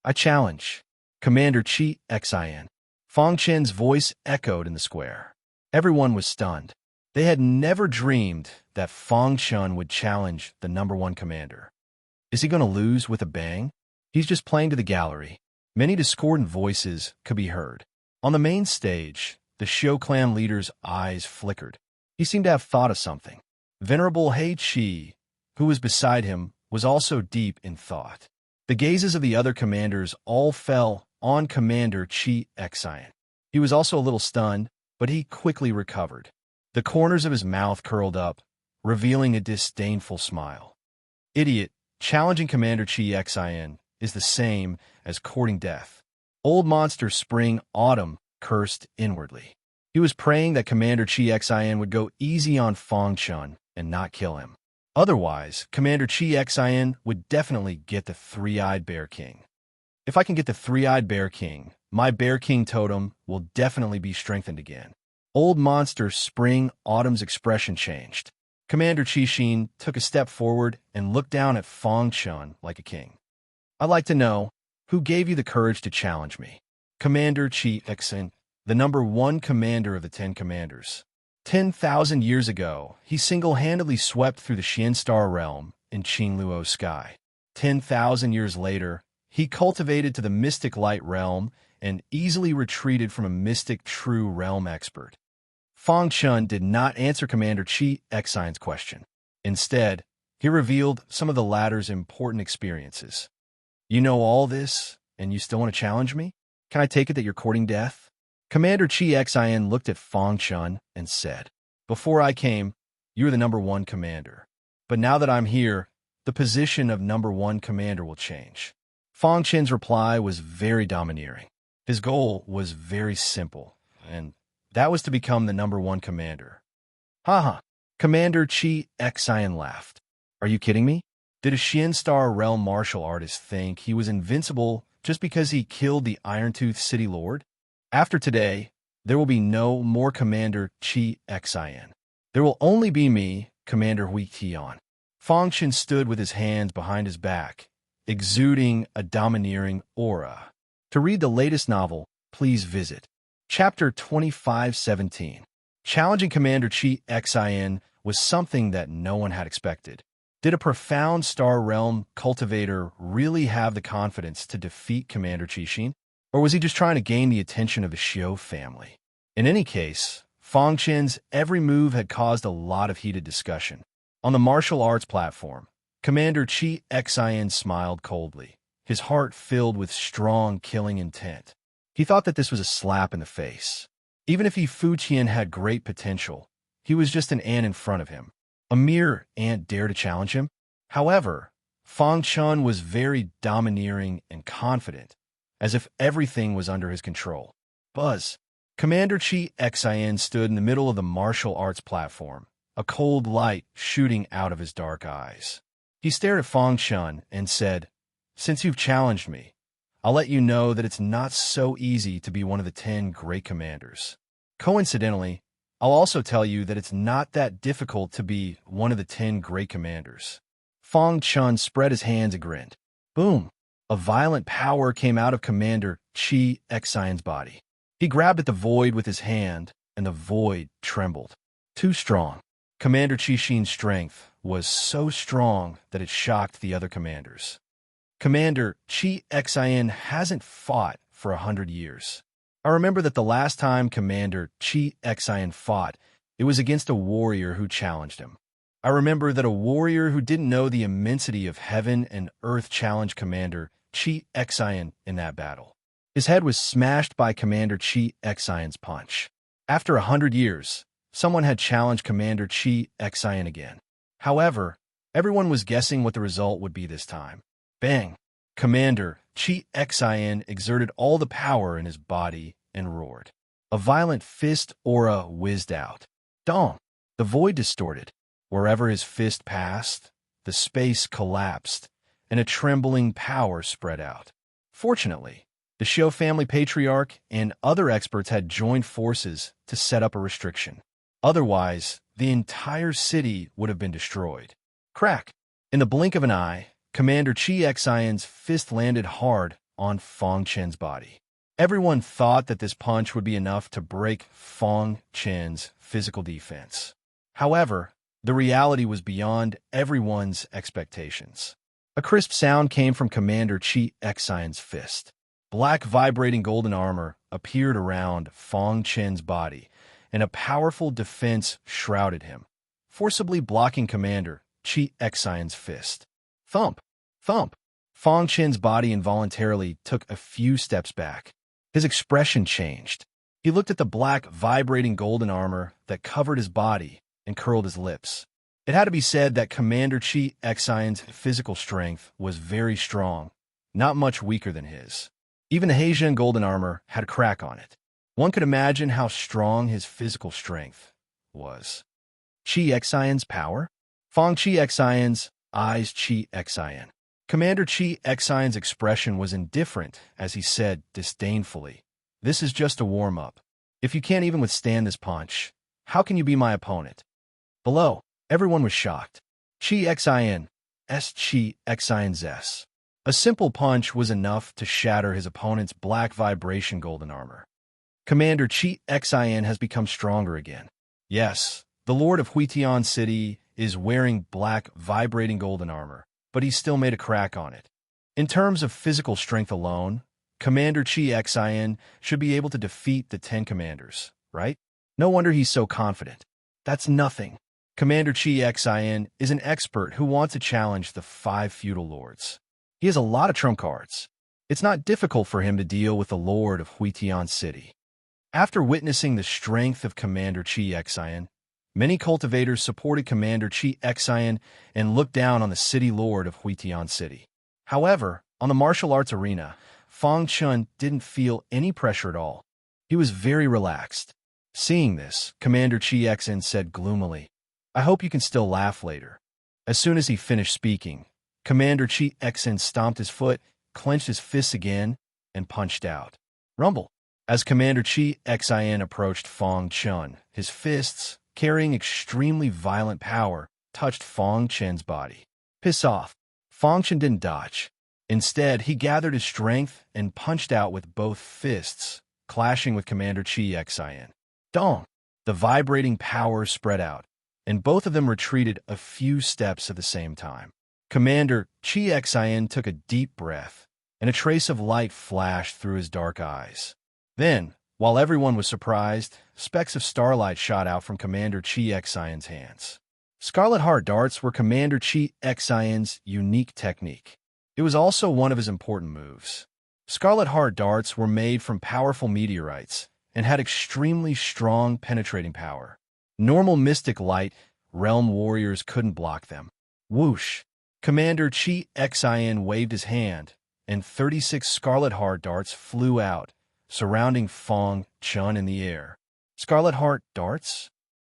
A: I challenge. Commander Chi Xin. Fang Chun's voice echoed in the square. Everyone was stunned. They had never dreamed that Fang Chun would challenge the #1 commander. Is he going to lose with a bang? He's just playing to the gallery. Many discordant voices could be heard. On the main stage, the Xiu clan leader's eyes flickered. He seemed to have thought of something. Venerable Hei Chi, who was beside him, was also deep in thought. The gazes of the other commanders all fell on Commander Chi Xin. He was also a little stunned, but he quickly recovered. The corners of his mouth curled up, revealing a disdainful smile. Idiot, challenging Commander Chi Xin is the same as courting death. Old Monster Spring Autumn cursed inwardly. He was praying that Commander Chi Xin would go easy on Fong Chun and not kill him. Otherwise, Commander Chi Xin would definitely get the Three-Eyed Bear King. If I can get the Three-Eyed Bear King, my Bear King totem will definitely be strengthened again. Old Monster Spring Autumn's expression changed. Commander Chi Xin took a step forward and looked down at Fong Chun like a king. I'd like to know, who gave you the courage to challenge me? Commander Chi Xin, the #1 commander of the 10 commanders. 10,000 years ago, he single-handedly swept through the Xian Star realm in Qingluo's sky. 10,000 years later, he cultivated to the mystic light realm and easily retreated from a mystic true realm expert. Fong Chun did not answer Commander Chi Xin's question. Instead, he revealed some of the latter's important experiences. You know all this, and you still want to challenge me? Can I take it that you're courting death? Commander Chi Xin looked at Fong Chun and said, Before I came, you were the #1 commander. But now that I'm here, the position of #1 commander will change. Fong Chun's reply was very domineering. His goal was very simple, and that was to become the #1 commander. Haha, Commander Chi Xin laughed. Are you kidding me? Did a Xian Star realm martial artist think he was invincible just because he killed the Iron-Tooth City Lord? After today, there will be no more Commander Chi Xin. There will only be me, Commander Hui Tian. Fong Chun stood with his hands behind his back, exuding a domineering aura. To read the latest novel, please visit Chapter 2517. Challenging Commander Chi Xin was something that no one had expected. Did a profound Star Realm cultivator really have the confidence to defeat Commander Chi Xin? Or was he just trying to gain the attention of the Xiu family? In any case, Fong Chun's every move had caused a lot of heated discussion. On the martial arts platform, Commander Chi Xin smiled coldly, his heart filled with strong killing intent. He thought that this was a slap in the face. Even if Fu Qian had great potential, he was just an ant in front of him. A mere ant dared to challenge him? However, Fong Chun was very domineering and confident, as if everything was under his control. Buzz. Commander Chi Xin stood in the middle of the martial arts platform, a cold light shooting out of his dark eyes. He stared at Fong Chun and said, Since you've challenged me, I'll let you know that it's not so easy to be one of the 10 great commanders. Coincidentally, I'll also tell you that it's not that difficult to be one of the 10 great commanders. Fong Chun spread his hands and grinned. Boom! A violent power came out of Commander Chi Xin's body. He grabbed at the void with his hand, and the void trembled. Too strong. Commander Chi Xin's strength was so strong that it shocked the other commanders. Commander Chi Xin hasn't fought for 100 years. I remember that the last time Commander Chi Xin fought, it was against a warrior who challenged him. I remember that a warrior who didn't know the immensity of heaven and earth challenged Commander Chi Xin in that battle. His head was smashed by Commander Chi Xin's punch. After 100 years, someone had challenged Commander Chi Xin again. However, everyone was guessing what the result would be this time. Bang! Commander Chi Xin exerted all the power in his body and roared. A violent fist aura whizzed out. Dong! The void distorted. Wherever his fist passed, the space collapsed, and a trembling power spread out. Fortunately, the Xiu family patriarch and other experts had joined forces to set up a restriction. Otherwise, the entire city would have been destroyed. Crack! In the blink of an eye, Commander Chi Xin's fist landed hard on Fong Chun's body. Everyone thought that this punch would be enough to break Fong Chun's physical defense. However, the reality was beyond everyone's expectations. A crisp sound came from Commander Chi Xin's fist. Black vibrating golden armor appeared around Fong Chun's body, and a powerful defense shrouded him, forcibly blocking Commander Chi Xin's fist. Thump! Thump! Fong Chun's body involuntarily took a few steps back. His expression changed. He looked at the black, vibrating golden armor that covered his body and curled his lips. It had to be said that Commander Chi Xin's physical strength was very strong, not much weaker than his. Even the Heijin golden armor had a crack on it. One could imagine how strong his physical strength was. Qi Xian's power? Fang Qi Xian's eyes Qi Xian. Commander Qi Xian's expression was indifferent as he said disdainfully, "This is just a warm-up. If you can't even withstand this punch, how can you be my opponent?" Below, everyone was shocked. Qi Xian, Qi Xian's S. A simple punch was enough to shatter his opponent's black vibration golden armor. Commander Qi Xian has become stronger again. Yes, the Lord of Huitian City is wearing black vibrating golden armor, but he still made a crack on it. In terms of physical strength alone, Commander Qi Xian should be able to defeat the 10 commanders, right? No wonder he's so confident. That's nothing. Commander Qi Xian is an expert who wants to challenge the 5 feudal lords. He has a lot of trump cards. It's not difficult for him to deal with the Lord of Huitian City. After witnessing the strength of Commander Qi Xian, many cultivators supported Commander Qi Xian and looked down on the city lord of Huitian City. However, on the martial arts arena, Fang Chun didn't feel any pressure at all. He was very relaxed. Seeing this, Commander Qi Xian said gloomily, "I hope you can still laugh later." As soon as he finished speaking, Commander Qi Xian stomped his foot, clenched his fists again, and punched out. Rumble. As Commander Qi Xian approached Fang Chun, his fists, carrying extremely violent power, touched Fang Chen's body. Piss off. Fang Chen didn't dodge. Instead, he gathered his strength and punched out with both fists, clashing with Commander Qi Xian. Dong! The vibrating power spread out, and both of them retreated a few steps at the same time. Commander Qi Xian took a deep breath, and a trace of light flashed through his dark eyes. Then, while everyone was surprised, specks of starlight shot out from Commander Qi Xian's hands. Scarlet Heart darts were Commander Qi Xian's unique technique. It was also one of his important moves. Scarlet Heart darts were made from powerful meteorites and had extremely strong penetrating power. Normal mystic light realm warriors couldn't block them. Whoosh! Commander Qi Xian waved his hand, and 36 Scarlet Heart darts flew out, surrounding Fang Chun in the air. Scarlet Heart darts?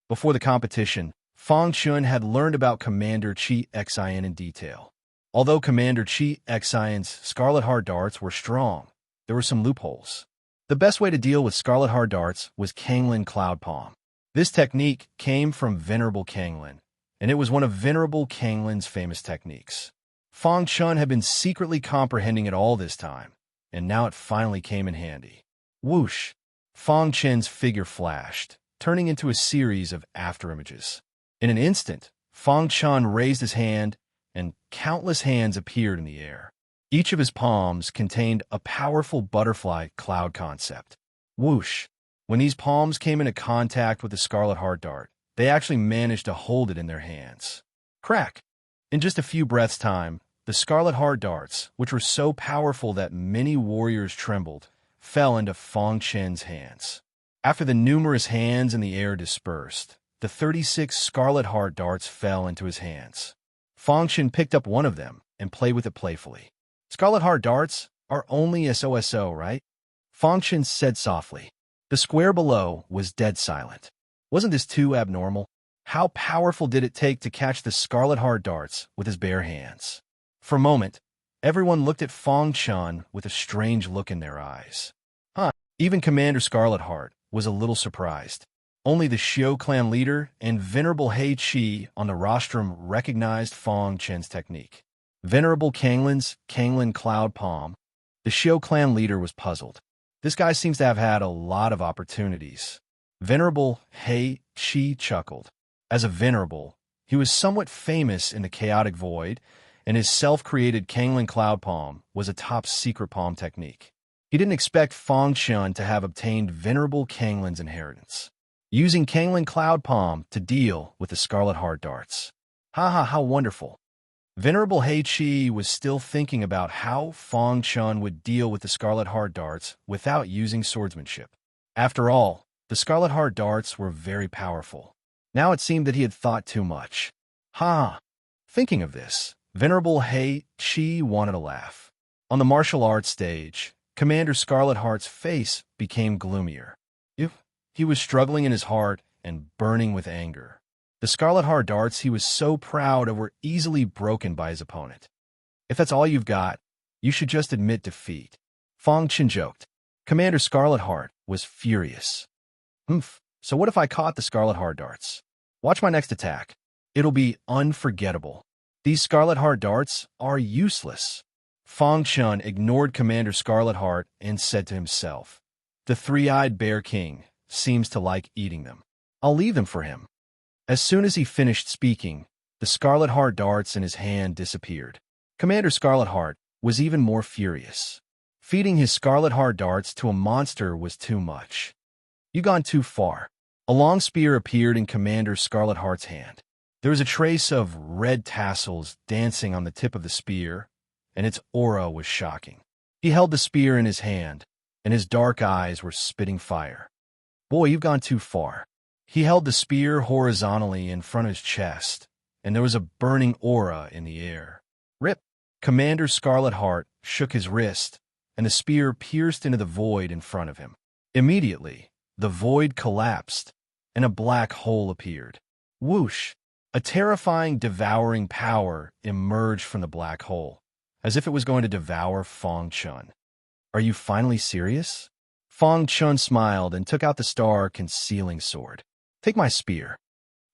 A: Before the competition, Fang Chun had learned about Commander Qi Xian in detail. Although Commander Qi Xian's Scarlet Heart darts were strong, there were some loopholes. The best way to deal with Scarlet Heart darts was Kanglin Cloud Palm. This technique came from Venerable Kanglin, and it was one of Venerable Kanglin's famous techniques. Fang Chun had been secretly comprehending it all this time, and now it finally came in handy. Whoosh! Fang Chen's figure flashed, turning into a series of afterimages. In an instant, Fang Chun raised his hand, and countless hands appeared in the air. Each of his palms contained a powerful butterfly cloud concept. Whoosh! When these palms came into contact with the Scarlet Heart dart, they actually managed to hold it in their hands. Crack! In just a few breaths' time, the Scarlet Heart darts, which were so powerful that many warriors trembled, fell into Fang Chen's hands. After the numerous hands in the air dispersed, the 36 Scarlet Heart darts fell into his hands. Fang Chen picked up one of them and played with it playfully. Scarlet Heart darts are only SOSO, right? Fang Chen said softly. The square below was dead silent. Wasn't this too abnormal? How powerful did it take to catch the Scarlet Heart darts with his bare hands? For a moment, everyone looked at Fang Chen with a strange look in their eyes. Even Commander Scarlet Heart was a little surprised. Only the Xiao clan leader and Venerable Hei Qi on the rostrum recognized Fang Chen's technique. Venerable Kanglin's Kanglin Cloud Palm. The Xiao clan leader was puzzled. This guy seems to have had a lot of opportunities. Venerable Hei Qi chuckled. As a venerable, he was somewhat famous in the chaotic void, and his self-created Kanglin Cloud Palm was a top-secret palm technique. He didn't expect Fang Chen to have obtained Venerable Kanglin's inheritance, using Kanglin Cloud Palm to deal with the Scarlet Heart darts. How wonderful. Venerable Hei Qi was still thinking about how Fang Chen would deal with the Scarlet Heart darts without using swordsmanship. After all, the Scarlet Heart darts were very powerful. Now it seemed that he had thought too much. Thinking of this, Venerable Hei Qi wanted to laugh. On the martial arts stage, Commander Scarlet Heart's face became gloomier. He was struggling in his heart and burning with anger. The Scarlet Heart darts he was so proud of were easily broken by his opponent. If that's all you've got, you should just admit defeat. Fang Chen joked. Commander Scarlet Heart was furious. So what if I caught the Scarlet Heart darts? Watch my next attack. It'll be unforgettable. These Scarlet Heart darts are useless. Fang Chen ignored Commander Scarlet Heart and said to himself, the three-eyed Bear King seems to like eating them. I'll leave them for him. As soon as he finished speaking, the Scarlet Heart darts in his hand disappeared. Commander Scarlet Heart was even more furious. Feeding his Scarlet Heart darts to a monster was too much. You've gone too far. A long spear appeared in Commander Scarlet Heart's hand. There was a trace of red tassels dancing on the tip of the spear, and its aura was shocking. He held the spear in his hand, and his dark eyes were spitting fire. Boy, you've gone too far. He held the spear horizontally in front of his chest, and there was a burning aura in the air. Rip! Commander Scarlet Heart shook his wrist, and the spear pierced into the void in front of him. Immediately, the void collapsed, and a black hole appeared. Whoosh! A terrifying, devouring power emerged from the black hole, as if it was going to devour Fang Chen. Are you finally serious? Fang Chen smiled and took out the star-concealing sword. Take my spear.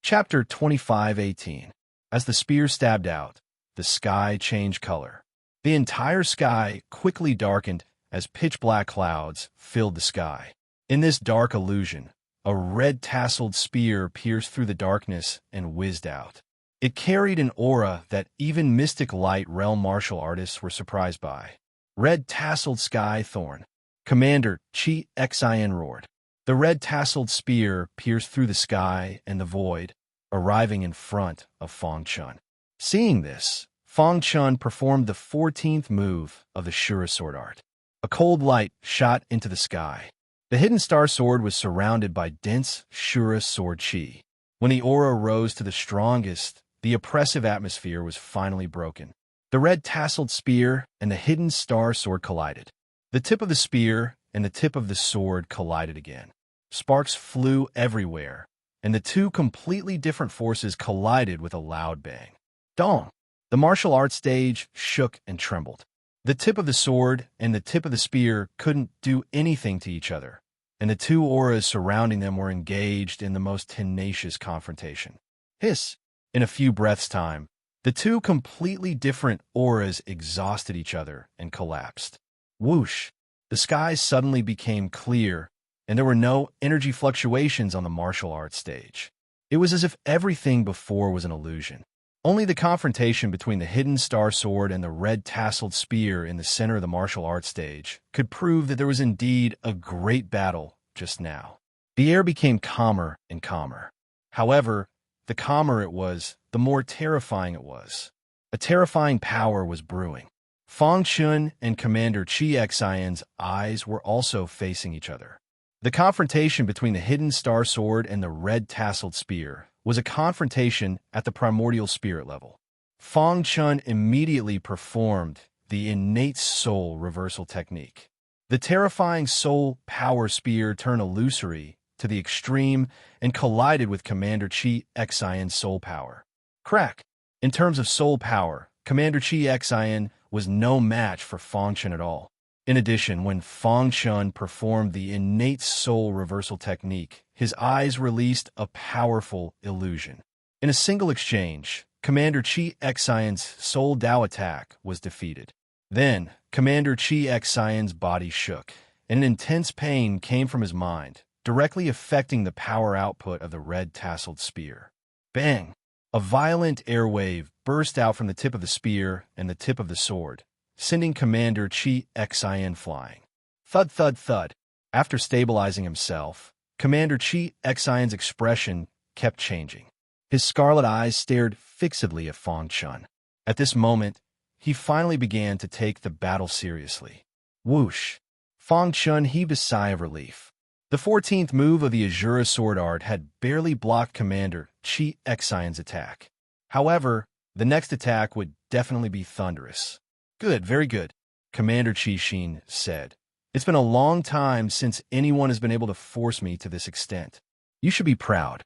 A: Chapter 25:18. As the spear stabbed out, the sky changed color. The entire sky quickly darkened as pitch-black clouds filled the sky. In this dark illusion, a red-tasseled spear pierced through the darkness and whizzed out. It carried an aura that even Mystic Light Realm martial artists were surprised by. Red-tasseled sky thorn. Commander Chi Xin roared. The red-tasseled spear pierced through the sky and the void, arriving in front of Fang Chen. Seeing this, Fang Chen performed the 14th move of the Shura sword art. A cold light shot into the sky. The hidden star sword was surrounded by dense Shura sword chi. When the aura rose to the strongest, the oppressive atmosphere was finally broken. The red-tasseled spear and the hidden star sword collided. The tip of the spear and the tip of the sword collided again. Sparks flew everywhere, and the two completely different forces collided with a loud bang. Dong! The martial arts stage shook and trembled. The tip of the sword and the tip of the spear couldn't do anything to each other, and the two auras surrounding them were engaged in the most tenacious confrontation. Hiss! In a few breaths' time, the two completely different auras exhausted each other and collapsed. Whoosh! The sky suddenly became clear, and there were no energy fluctuations on the martial arts stage. It was as if everything before was an illusion. Only the confrontation between the hidden star sword and the red-tasseled spear in the center of the martial arts stage could prove that there was indeed a great battle just now. The air became calmer and calmer. However, the calmer it was, the more terrifying it was. A terrifying power was brewing. Fang Chen and Commander Chi Xion's eyes were also facing each other. The confrontation between the hidden star sword and the red-tasseled spear was a confrontation at the primordial spirit level. Fang Chen immediately performed the innate soul reversal technique. The terrifying soul power spear turned illusory to the extreme and collided with Commander Chi Xion's soul power. Crack! In terms of soul power, Commander Chi Xion was no match for Fang Chen at all. In addition, when Fang Chen performed the innate soul reversal technique, his eyes released a powerful illusion. In a single exchange, Commander Chi Xion's soul Dao attack was defeated. Then, Commander Chi Xion's body shook, and an intense pain came from his mind, directly affecting the power output of the red-tasseled spear. Bang! A violent airwave burst out from the tip of the spear and the tip of the sword, sending Commander Chi Xion flying. Thud, thud, thud. After stabilizing himself, Commander Chi Xion's expression kept changing. His scarlet eyes stared fixedly at Fang Chen. At this moment, he finally began to take the battle seriously. Whoosh! Fang Chen heaved a sigh of relief. The 14th move of the Azura sword art had barely blocked Commander Chi Xion's attack. However, the next attack would definitely be thunderous. Good, very good, Commander Chi Xin said, It's been a long time since anyone has been able to force me to this extent. You should be proud.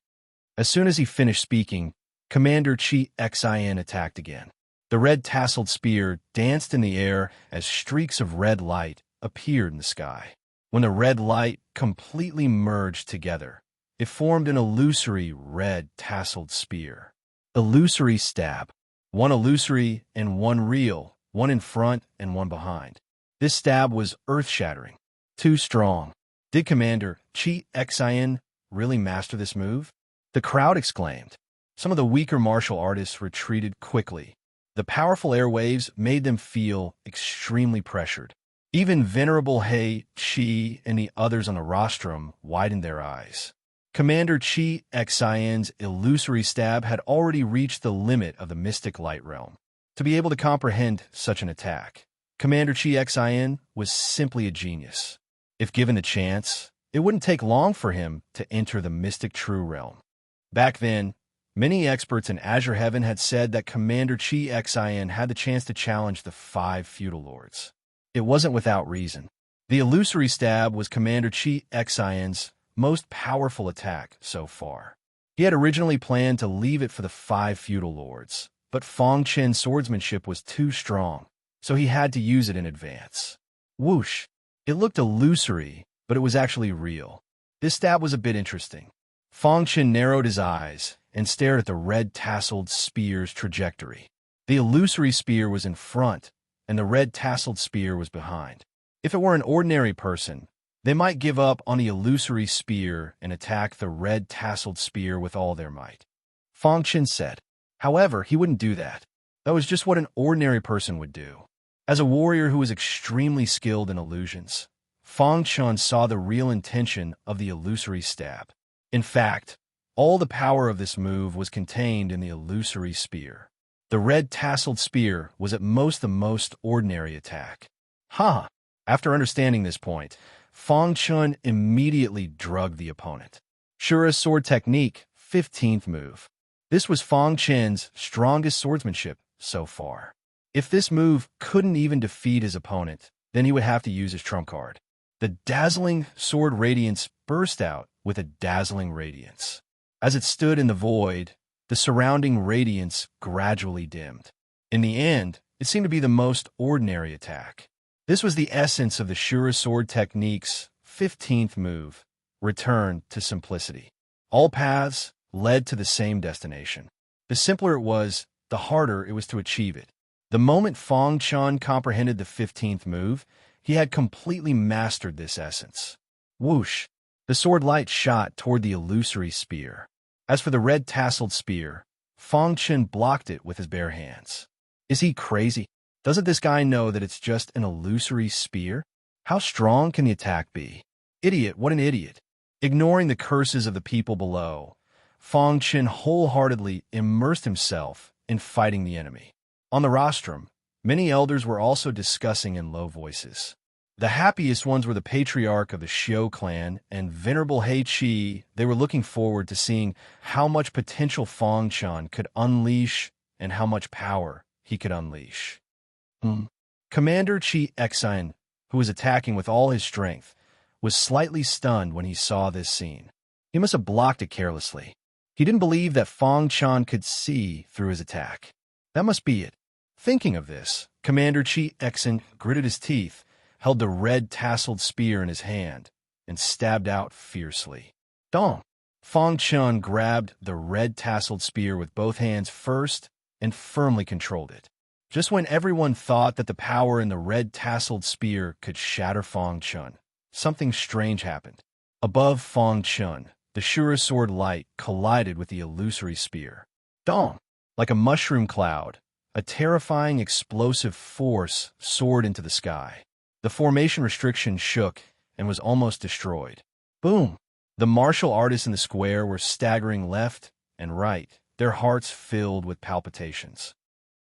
A: As soon as he finished speaking, Commander Chi Xin attacked again. The red tasseled spear danced in the air as streaks of red light appeared in the sky. When the red light completely merged together, it formed an illusory red tasseled spear. Illusory stab. One illusory and one real, one in front and one behind. This stab was earth-shattering. Too strong. Did Commander Chi Xin really master this move? The crowd exclaimed. Some of the weaker martial artists retreated quickly. The powerful airwaves made them feel extremely pressured. Even Venerable Hei Chi and the others on the rostrum widened their eyes. Commander Chi Xin's illusory stab had already reached the limit of the mystic light realm. To be able to comprehend such an attack, Commander Chi Xin was simply a genius. If given the chance, it wouldn't take long for him to enter the mystic true realm. Back then, many experts in Azure Heaven had said that Commander Chi Xin had the chance to challenge the 5 feudal lords. It wasn't without reason. The illusory stab was Commander Chi Xin's most powerful attack so far. He had originally planned to leave it for the 5 feudal lords, but Fong Chen's swordsmanship was too strong, so he had to use it in advance. Whoosh! It looked illusory, but it was actually real. This stab was a bit interesting. Fong Chen narrowed his eyes and stared at the red tasseled spear's trajectory. The illusory spear was in front, and the red tasseled spear was behind. If it were an ordinary person, they might give up on the illusory spear and attack the red tasseled spear with all their might. Fong Chen said. However, he wouldn't do that. That was just what an ordinary person would do. As a warrior who was extremely skilled in illusions, Fong Chen saw the real intention of the illusory stab. In fact, all the power of this move was contained in the illusory spear. The red tasseled spear was at most the most ordinary attack. After understanding this point, Fong Chen immediately drugged the opponent. Shura sword technique, 15th move. This was Fong Chen's strongest swordsmanship so far. If this move couldn't even defeat his opponent, then he would have to use his trump card. The dazzling sword radiance burst out with a dazzling radiance. As it stood in the void, the surrounding radiance gradually dimmed. In the end, it seemed to be the most ordinary attack. This was the essence of the Shura sword technique's 15th move, return to simplicity. All paths led to the same destination. The simpler it was, the harder it was to achieve it. The moment Fong Chen comprehended the 15th move, he had completely mastered this essence. Whoosh! The sword light shot toward the illusory spear. As for the red tasseled spear, Fong Chen blocked it with his bare hands. Is he crazy? Doesn't this guy know that it's just an illusory spear? How strong can the attack be? Idiot, what an idiot. Ignoring the curses of the people below, Fong Chen wholeheartedly immersed himself in fighting the enemy. On the rostrum, many elders were also discussing in low voices. The happiest ones were the patriarch of the Xiao clan and Venerable Hei Chi. They were looking forward to seeing how much potential Fong Chen could unleash and how much power he could unleash. Commander Chi Xin, who was attacking with all his strength, was slightly stunned when he saw this scene. He must have blocked it carelessly. He didn't believe that Fong Chen could see through his attack. That must be it. Thinking of this, Commander Chi Xin gritted his teeth, held the red tasseled spear in his hand, and stabbed out fiercely. Dong! Fong Chen grabbed the red tasseled spear with both hands first and firmly controlled it. Just when everyone thought that the power in the red tasseled spear could shatter Fong Chen, something strange happened. Above Fong Chen, the Shura sword light collided with the illusory spear. Dong! Like a mushroom cloud, a terrifying explosive force soared into the sky. The formation restriction shook and was almost destroyed. Boom! The martial artists in the square were staggering left and right, their hearts filled with palpitations.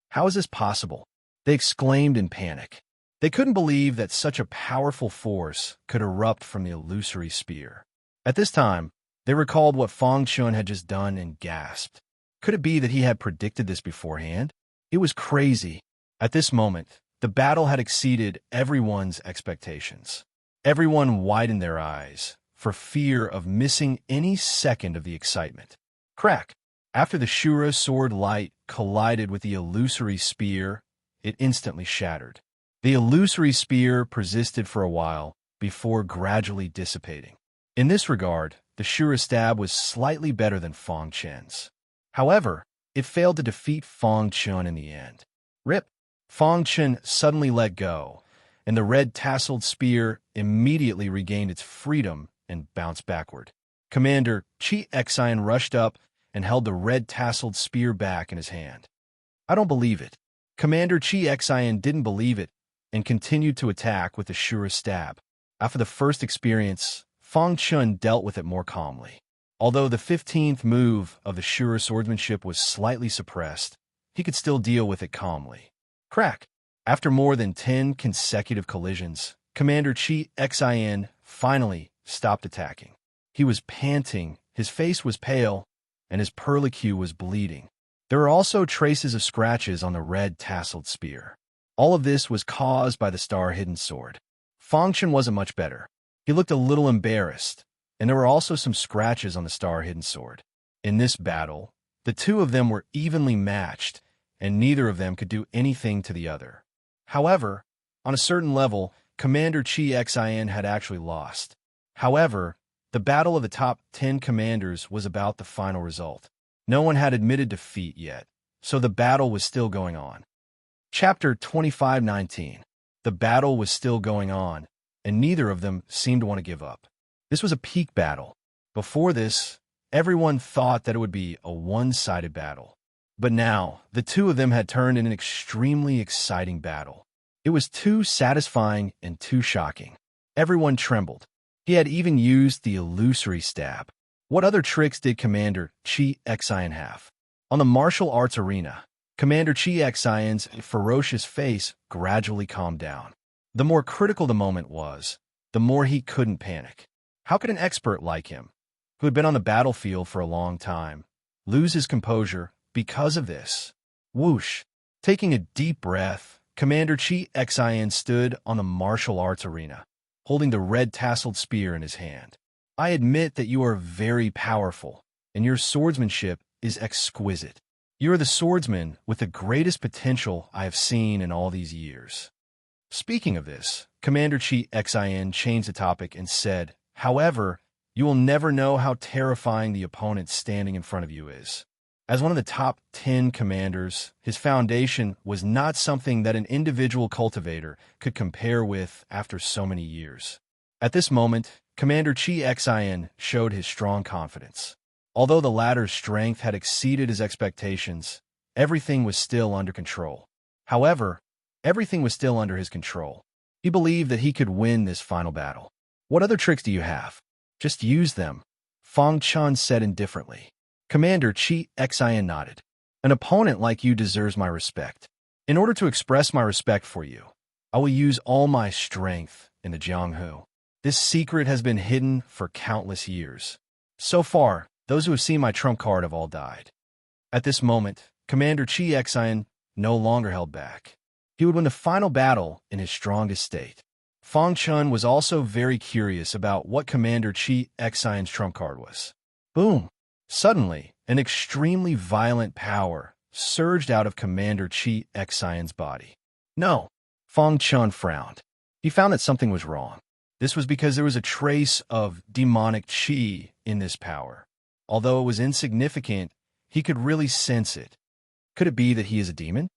A: How is this possible? They exclaimed in panic. They couldn't believe that such a powerful force could erupt from the illusory spear. At this time, they recalled what Fong Chen had just done and gasped. Could it be that he had predicted this beforehand? It was crazy. At this moment, the battle had exceeded everyone's expectations. Everyone widened their eyes for fear of missing any second of the excitement. Crack! After the Shura sword light collided with the illusory spear, it instantly shattered. The illusory spear persisted for a while before gradually dissipating. In this regard, the Shura stab was slightly better than Fang Chen's. However, it failed to defeat Fang Chen in the end. Rip! Fang Chen suddenly let go, and the red tasseled spear immediately regained its freedom and bounced backward. Commander Chi Xian rushed up and held the red tasseled spear back in his hand. I don't believe it. Commander Chi Xian didn't believe it and continued to attack with the Shura stab. After the first experience, Fang Chen dealt with it more calmly. Although the 15th move of the Shura swordsmanship was slightly suppressed, he could still deal with it calmly. Crack! After more than 10 consecutive collisions, Commander Chi Xian finally stopped attacking. He was panting, his face was pale, and his perlicue was bleeding. There were also traces of scratches on the red tasseled spear. All of this was caused by the star-hidden sword. Fang Chen wasn't much better. He looked a little embarrassed, and there were also some scratches on the star-hidden sword. In this battle, the two of them were evenly matched, and neither of them could do anything to the other. However, on a certain level, Commander Chi Xian had actually lost. However, the battle of the top 10 commanders was about the final result. No one had admitted defeat yet, so the battle was still going on. Chapter 25:19. The battle was still going on, and neither of them seemed to want to give up. This was a peak battle. Before this, everyone thought that it would be a one-sided battle. But now, the two of them had turned in an extremely exciting battle. It was too satisfying and too shocking. Everyone trembled. He had even used the illusory stab. What other tricks did Commander Chi Xian have? On the martial arts arena, Commander Chi Xian's ferocious face gradually calmed down. The more critical the moment was, the more he couldn't panic. How could an expert like him, who had been on the battlefield for a long time, lose his composure because of this? Whoosh! Taking a deep breath, Commander Chi Xian stood on the martial arts arena, holding the red tasseled spear in his hand. I admit that you are very powerful, and your swordsmanship is exquisite. You are the swordsman with the greatest potential I have seen in all these years. Speaking of this, Commander Chi Xian changed the topic and said, however, you will never know how terrifying the opponent standing in front of you is. As one of the top 10 commanders, his foundation was not something that an individual cultivator could compare with after so many years. At this moment, Commander Chi Xian showed his strong confidence. Although the latter's strength had exceeded his expectations, everything was still under control. However, everything was still under his control. He believed that he could win this final battle. What other tricks do you have? Just use them, Fang Chen said indifferently. Commander Chi Xian nodded. An opponent like you deserves my respect. In order to express my respect for you, I will use all my strength in the Jianghu. This secret has been hidden for countless years. So far, those who have seen my trump card have all died. At this moment, Commander Chi Xian no longer held back. He would win the final battle in his strongest state. Fang Chen was also very curious about what Commander Chi Xian's trump card was. Boom! Suddenly, an extremely violent power surged out of Commander Chi Xian's body. No! Fang Chen frowned. He found that something was wrong. This was because there was a trace of demonic chi in this power. Although it was insignificant, he could really sense it. Could it be that he is a demon?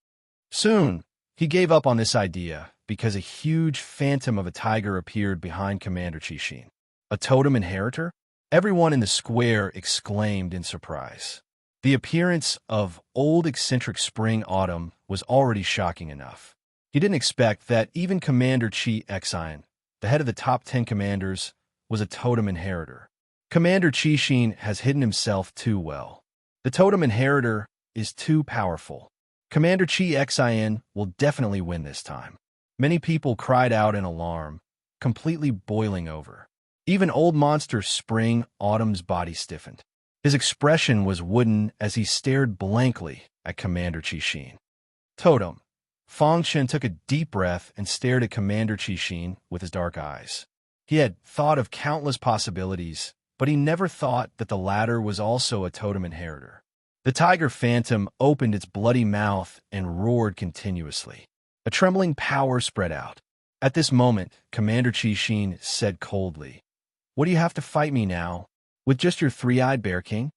A: Soon, he gave up on this idea because a huge phantom of a tiger appeared behind Commander Qixin. A totem inheritor? Everyone in the square exclaimed in surprise. The appearance of old eccentric Spring Autumn was already shocking enough. He didn't expect that even Commander Chi Xian, the head of the top 10 commanders, was a totem inheritor. Commander Qixin has hidden himself too well. The totem inheritor is too powerful. Commander Chi Xian will definitely win this time. Many people cried out in alarm, completely boiling over. Even old monster Spring Autumn's body stiffened. His expression was wooden as he stared blankly at Commander Qixin. Totem. Fang Chen took a deep breath and stared at Commander Qixin with his dark eyes. He had thought of countless possibilities, but he never thought that the latter was also a totem inheritor. The tiger phantom opened its bloody mouth and roared continuously. A trembling power spread out. At this moment, Commander Qixin said coldly, "What do you have to fight me now? With just your three-eyed bear king?"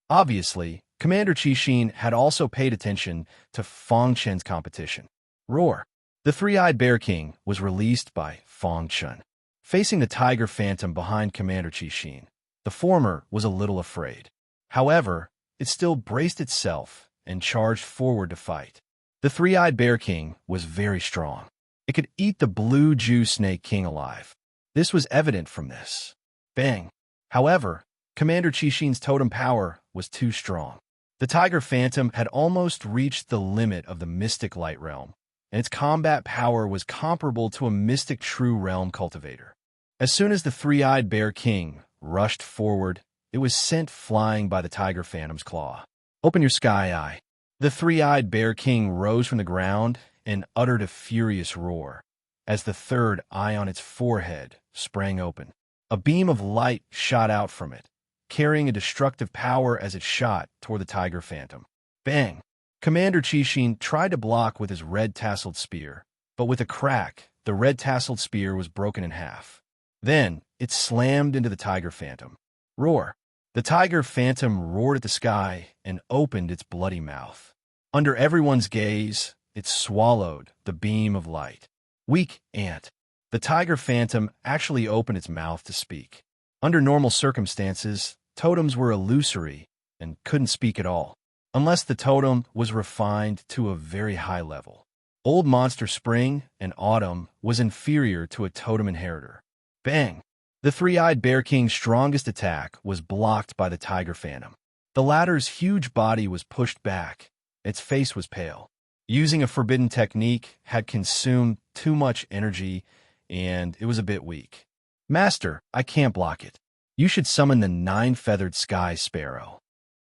A: Obviously, Commander Qixin had also paid attention to Fang Chen's competition. Roar! The three-eyed bear king was released by Fang Chen. Facing the tiger phantom behind Commander Qixin, the former was a little afraid. However, it still braced itself and charged forward to fight. The three-eyed bear king was very strong. It could eat the blue Jew snake king alive. This was evident from this. Bang! However, Commander Qixin's totem power was too strong. The tiger phantom had almost reached the limit of the mystic light realm, and its combat power was comparable to a mystic true realm cultivator. As soon as the three-eyed bear king rushed forward, it was sent flying by the tiger phantom's claw. "Open your sky eye." The three-eyed bear king rose from the ground and uttered a furious roar as the third eye on its forehead sprang open. A beam of light shot out from it, carrying a destructive power as it shot toward the tiger phantom. Bang! Commander Qixin tried to block with his red-tasseled spear, but with a crack, the red-tasseled spear was broken in half. Then, it slammed into the tiger phantom. Roar! The tiger phantom roared at the sky and opened its bloody mouth. Under everyone's gaze, it swallowed the beam of light. Weak ant. The tiger phantom actually opened its mouth to speak. Under normal circumstances, totems were illusory and couldn't speak at all, unless the totem was refined to a very high level. Old Monster Spring and Autumn was inferior to a totem inheritor. Bang! The three-eyed bear king's strongest attack was blocked by the tiger phantom. The latter's huge body was pushed back. Its face was pale. Using a forbidden technique had consumed too much energy, and it was a bit weak. "Master, I can't block it. You should summon the nine-feathered sky sparrow."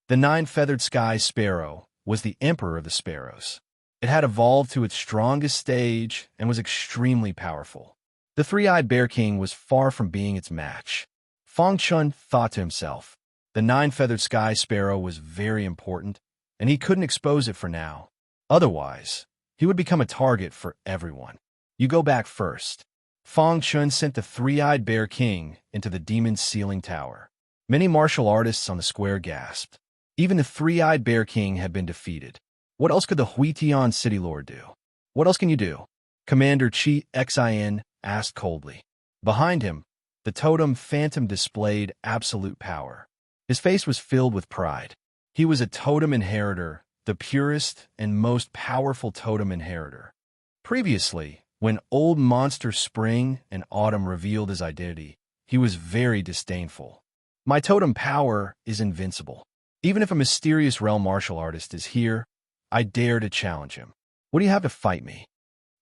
A: The nine-feathered sky sparrow was the emperor of the sparrows. It had evolved to its strongest stage and was extremely powerful. The three-eyed bear king was far from being its match. Fang Chun thought to himself, the nine-feathered sky sparrow was very important, and he couldn't expose it for now. Otherwise, he would become a target for everyone. "You go back first." Fang Chun sent the three-eyed bear king into the demon's ceiling tower. Many martial artists on the square gasped. Even the three-eyed bear king had been defeated. What else could the Huitian city lord do? "What else can you do?" Commander Qi Xin asked coldly. Behind him, the totem phantom displayed absolute power. His face was filled with pride. He was a totem inheritor, the purest and most powerful totem inheritor. Previously, when Old Monster Spring and Autumn revealed his identity, he was very disdainful. "My totem power is invincible. Even if a mysterious realm martial artist is here, I dare to challenge him. What do you have to fight me?"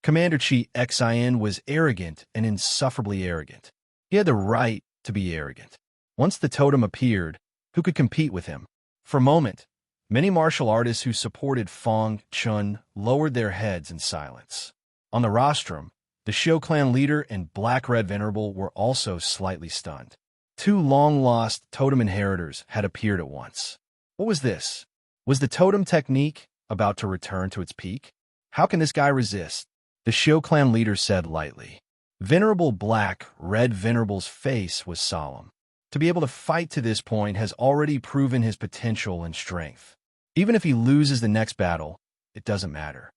A: Commander Qi Xin was arrogant and insufferably arrogant. He had the right to be arrogant. Once the totem appeared, who could compete with him? For a moment, many martial artists who supported Fang Chun lowered their heads in silence. On the rostrum, the Xiu clan leader and Black Red Venerable were also slightly stunned. Two long-lost totem inheritors had appeared at once. What was this? Was the totem technique about to return to its peak? "How can this guy resist?" the Xiu clan leader said lightly. Venerable Black Red Venerable's face was solemn. To be able to fight to this point has already proven his potential and strength. Even if he loses the next battle, it doesn't matter.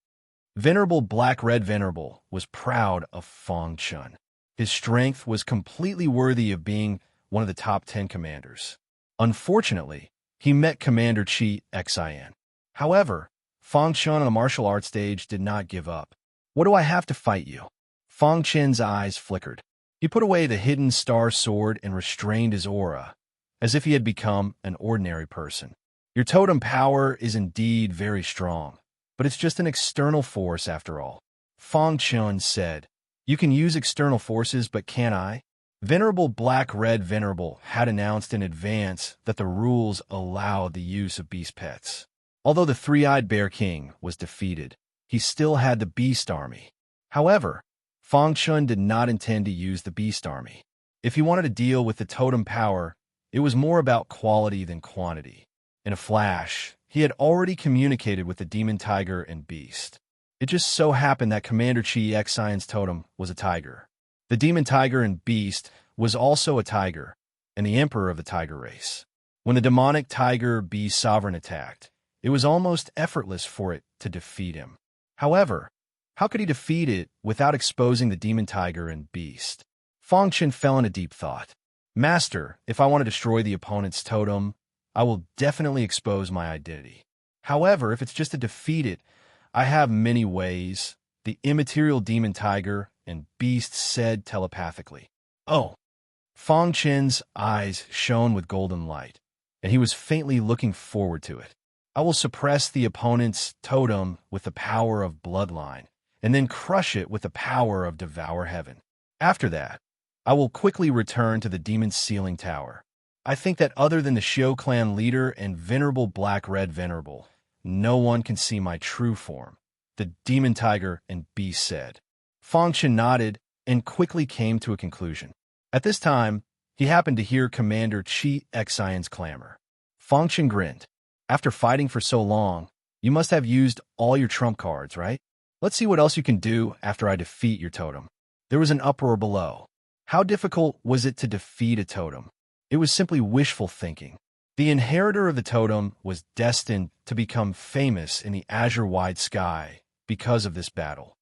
A: Venerable Black Red Venerable was proud of Fang Chun. His strength was completely worthy of being one of the top 10 commanders. Unfortunately, he met Commander Qi Xin. However, Fang Chun on the martial arts stage did not give up. "What do I have to fight you?" Fang Chen's eyes flickered. He put away the hidden star sword and restrained his aura, as if he had become an ordinary person. "Your totem power is indeed very strong, but it's just an external force after all." Fang Chun said, "You can use external forces, but can't I?" Venerable Black Red Venerable had announced in advance that the rules allowed the use of beast pets. Although the three-eyed bear king was defeated, he still had the beast army. However, Fang Chun did not intend to use the beast army. If he wanted to deal with the totem power, it was more about quality than quantity. In a flash, he had already communicated with the demon tiger and beast. It just so happened that Commander Chi Xian's totem was a tiger. The demon tiger and beast was also a tiger, and the emperor of the tiger race. When the demonic tiger beast sovereign attacked, it was almost effortless for it to defeat him. However, how could he defeat it without exposing the demon tiger and beast? Fang Chen fell into deep thought. Master, if I want to destroy the opponent's totem, I will definitely expose my identity. However, if it's just to defeat it, I have many ways, the immaterial demon tiger and beast said telepathically. Oh. Fang Chen's eyes shone with golden light, and he was faintly looking forward to it. I will suppress the opponent's totem with the power of bloodline, and then crush it with the power of devour heaven. After that, I will quickly return to the demon's ceiling tower. I think that other than the Xiao clan leader and venerable black-red venerable, no one can see my true form, the demon tiger and beast said. Fang Chen nodded and quickly came to a conclusion. At this time, he happened to hear Commander Chi Xian's clamor. Fang Chen grinned. After fighting for so long, you must have used all your trump cards, right? Let's see what else you can do after I defeat your totem. There was an uproar below. How difficult was it to defeat a totem? It was simply wishful thinking. The inheritor of the totem was destined to become famous in the azure-wide sky because of this battle.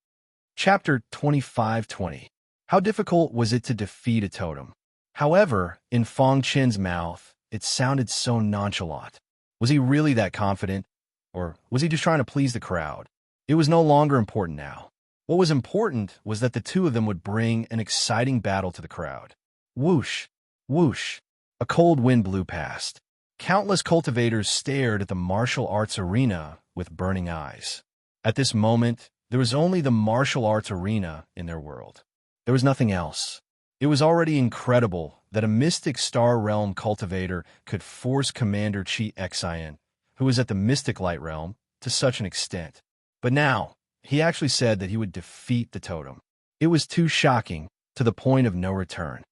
A: Chapter 25:20. How difficult was it to defeat a totem? However, in Fang Chen's mouth, it sounded so nonchalant. Was he really that confident? Or was he just trying to please the crowd? It was no longer important now. What was important was that the two of them would bring an exciting battle to the crowd. Whoosh! Whoosh! A cold wind blew past. Countless cultivators stared at the martial arts arena with burning eyes. At this moment, there was only the martial arts arena in their world. There was nothing else. It was already incredible that a mystic star realm cultivator could force Commander Chi Xian, who was at the mystic light realm, to such an extent. But now, he actually said that he would defeat the totem. It was too shocking, to the point of no return.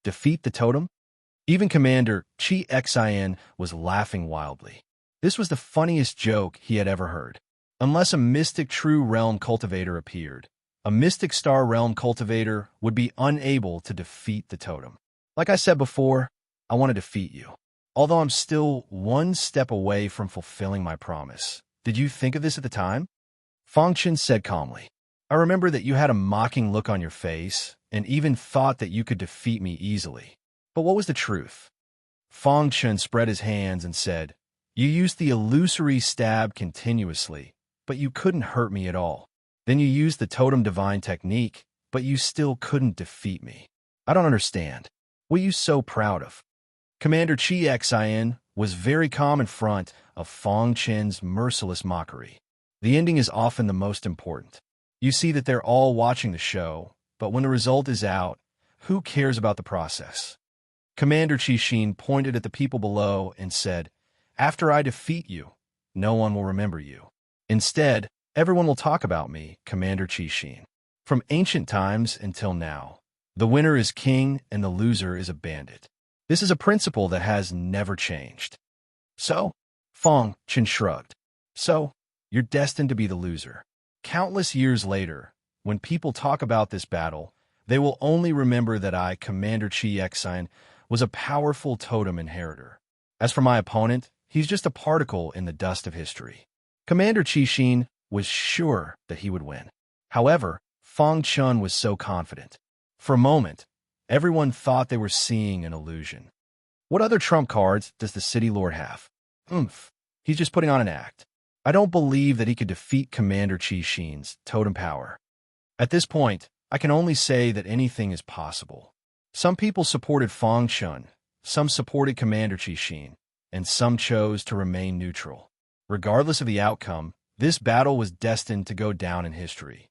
A: Defeat the totem? Even Commander Chi Xian was laughing wildly. This was the funniest joke he had ever heard. Unless a mystic true realm cultivator appeared, a mystic star realm cultivator would be unable to defeat the totem. Like I said before, I want to defeat you. Although I'm still one step away from fulfilling my promise. Did you think of this at the time? Fang Chen said calmly. I remember that you had a mocking look on your face and even thought that you could defeat me easily. But what was the truth? Fang Chen spread his hands and said, You used the illusory stab continuously, but you couldn't hurt me at all. Then you used the totem divine technique, but you still couldn't defeat me. I don't understand. What are you so proud of? Commander Chi Xian was very calm in front of Fang Chen's merciless mockery. The ending is often the most important. You see that they're all watching the show, but when the result is out, who cares about the process? Commander Chi Xin pointed at the people below and said, After I defeat you, no one will remember you. Instead, everyone will talk about me, Commander Chi Xin. From ancient times until now, the winner is king and the loser is a bandit. This is a principle that has never changed. So, Fang Chen shrugged. So, you're destined to be the loser. Countless years later, when people talk about this battle, they will only remember that I, Commander Chi Xian, was a powerful totem inheritor. As for my opponent, he's just a particle in the dust of history. Commander Chi Xin was sure that he would win. However, Fang Chen was so confident. For a moment, everyone thought they were seeing an illusion. What other trump cards does the city lord have? He's just putting on an act. I don't believe that he could defeat Commander Chi Xin's totem power. At this point, I can only say that anything is possible. Some people supported Fang Chen, some supported Commander Chi Xin, and some chose to remain neutral. Regardless of the outcome, this battle was destined to go down in history.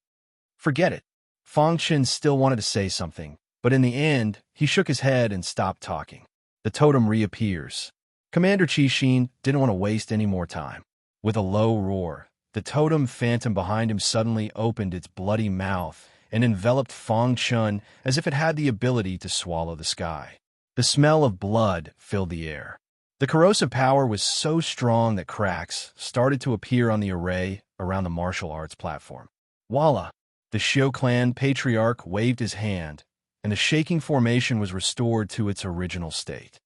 A: Forget it. Fang Chen still wanted to say something, but in the end, he shook his head and stopped talking. The totem reappears. Commander Chi Xin didn't want to waste any more time. With a low roar, the totem phantom behind him suddenly opened its bloody mouth and enveloped Fang Chun as if it had the ability to swallow the sky. The smell of blood filled the air. The corrosive power was so strong that cracks started to appear on the array around the martial arts platform. Voila! The Xiao clan patriarch waved his hand, and the shaking formation was restored to its original state.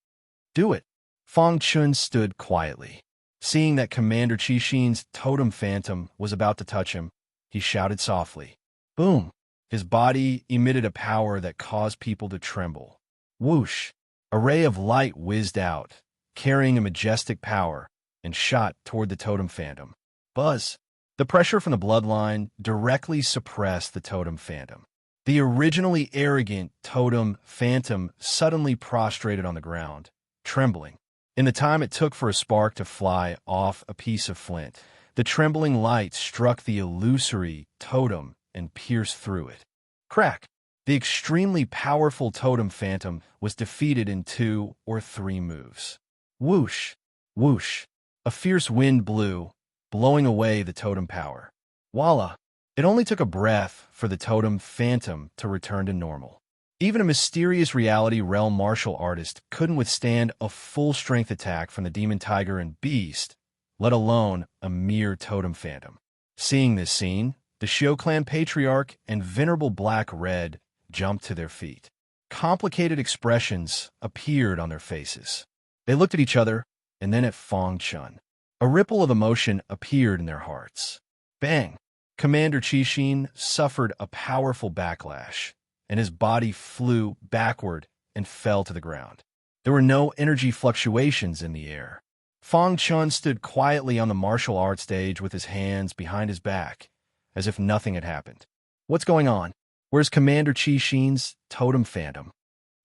A: Do it! Fang Chun stood quietly. Seeing that Commander Qixin's totem phantom was about to touch him, he shouted softly. Boom! His body emitted a power that caused people to tremble. Whoosh! A ray of light whizzed out, carrying a majestic power, and shot toward the totem phantom. Buzz! The pressure from the bloodline directly suppressed the totem phantom. The originally arrogant totem phantom suddenly prostrated on the ground, trembling. In the time it took for a spark to fly off a piece of flint, the trembling light struck the illusory totem and pierced through it. Crack! The extremely powerful totem phantom was defeated in 2 or 3 moves. Whoosh! Whoosh! A fierce wind blew, blowing away the totem power. Voila! It only took a breath for the totem phantom to return to normal. Even a mysterious reality realm martial artist couldn't withstand a full-strength attack from the demon tiger and beast, let alone a mere totem phantom. Seeing this scene, the Xiao clan patriarch and venerable Black Red jumped to their feet. Complicated expressions appeared on their faces. They looked at each other, and then at Fang Chun. A ripple of emotion appeared in their hearts. Bang! Commander Qixin suffered a powerful backlash, and his body flew backward and fell to the ground. There were no energy fluctuations in the air. Fang Chun stood quietly on the martial arts stage with his hands behind his back, as if nothing had happened. What's going on? Where's Commander Qixin's totem phantom?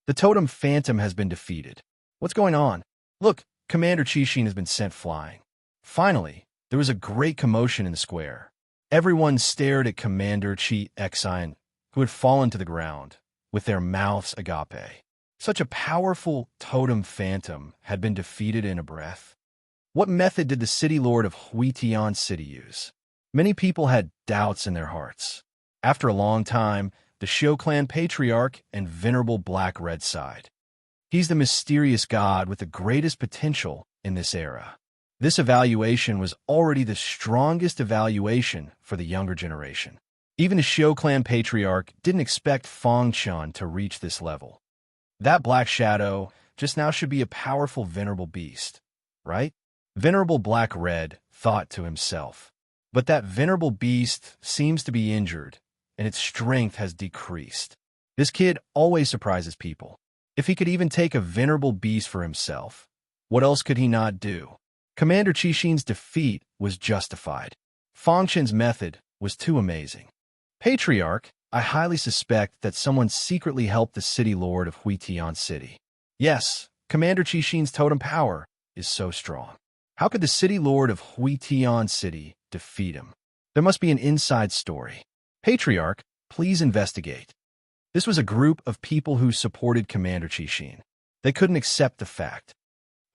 A: The totem phantom has been defeated. What's going on? Look, Commander Qixin has been sent flying. Finally, there was a great commotion in the square. Everyone stared at Commander Qixin, who had fallen to the ground, with their mouths agape. Such a powerful totem phantom had been defeated in a breath. What method did the city lord of Huitian City use? Many people had doubts in their hearts. After a long time, the Xiao clan patriarch and venerable Black Red sighed. He's the mysterious god with the greatest potential in this era. This evaluation was already the strongest evaluation for the younger generation. Even the Xiao clan patriarch didn't expect Fang Chun to reach this level. That black shadow just now should be a powerful venerable beast, right? Venerable Black Red thought to himself. But that venerable beast seems to be injured, and its strength has decreased. This kid always surprises people. If he could even take a venerable beast for himself, what else could he not do? Commander Qixin's defeat was justified. Fang Chun's method was too amazing. Patriarch, I highly suspect that someone secretly helped the city lord of Huitian City. Yes, Commander Qixin's totem power is so strong. How could the city lord of Huitian City defeat him? There must be an inside story. Patriarch, please investigate. This was a group of people who supported Commander Qixin. They couldn't accept the fact.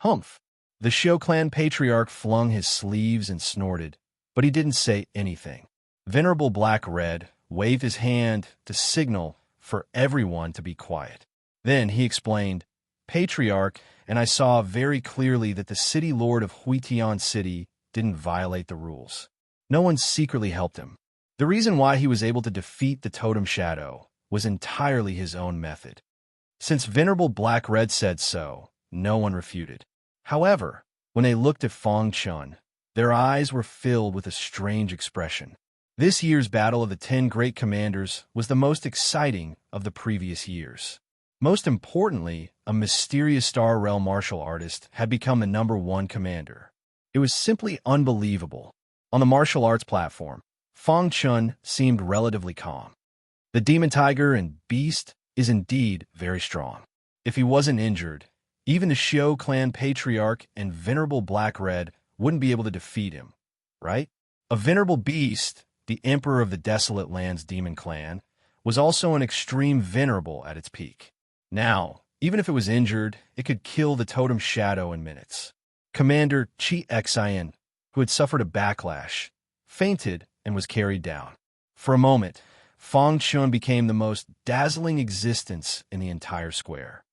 A: Humph! The Xiao clan patriarch flung his sleeves and snorted, but he didn't say anything. Venerable Black Red waved his hand to signal for everyone to be quiet. Then he explained, Patriarch, and I saw very clearly that the city lord of Huitian City didn't violate the rules. No one secretly helped him. The reason why he was able to defeat the totem shadow was entirely his own method. Since Venerable Black Red said so, no one refuted. However, when they looked at Fang Chun, their eyes were filled with a strange expression. This year's Battle of the 10 Great Commanders was the most exciting of the previous years. Most importantly, a mysterious Star Realm martial artist had become the #1 commander. It was simply unbelievable. On the martial arts platform, Fang Chun seemed relatively calm. The demon tiger and beast is indeed very strong. If he wasn't injured, even the Xiao clan patriarch and venerable Black Red wouldn't be able to defeat him, right? A venerable beast, the emperor of the Desolate Lands demon clan, was also an extreme venerable at its peak. Now, even if it was injured, it could kill the totem shadow in minutes. Commander Qixin, who had suffered a backlash, fainted and was carried down. For a moment, Fang Chun became the most dazzling existence in the entire square.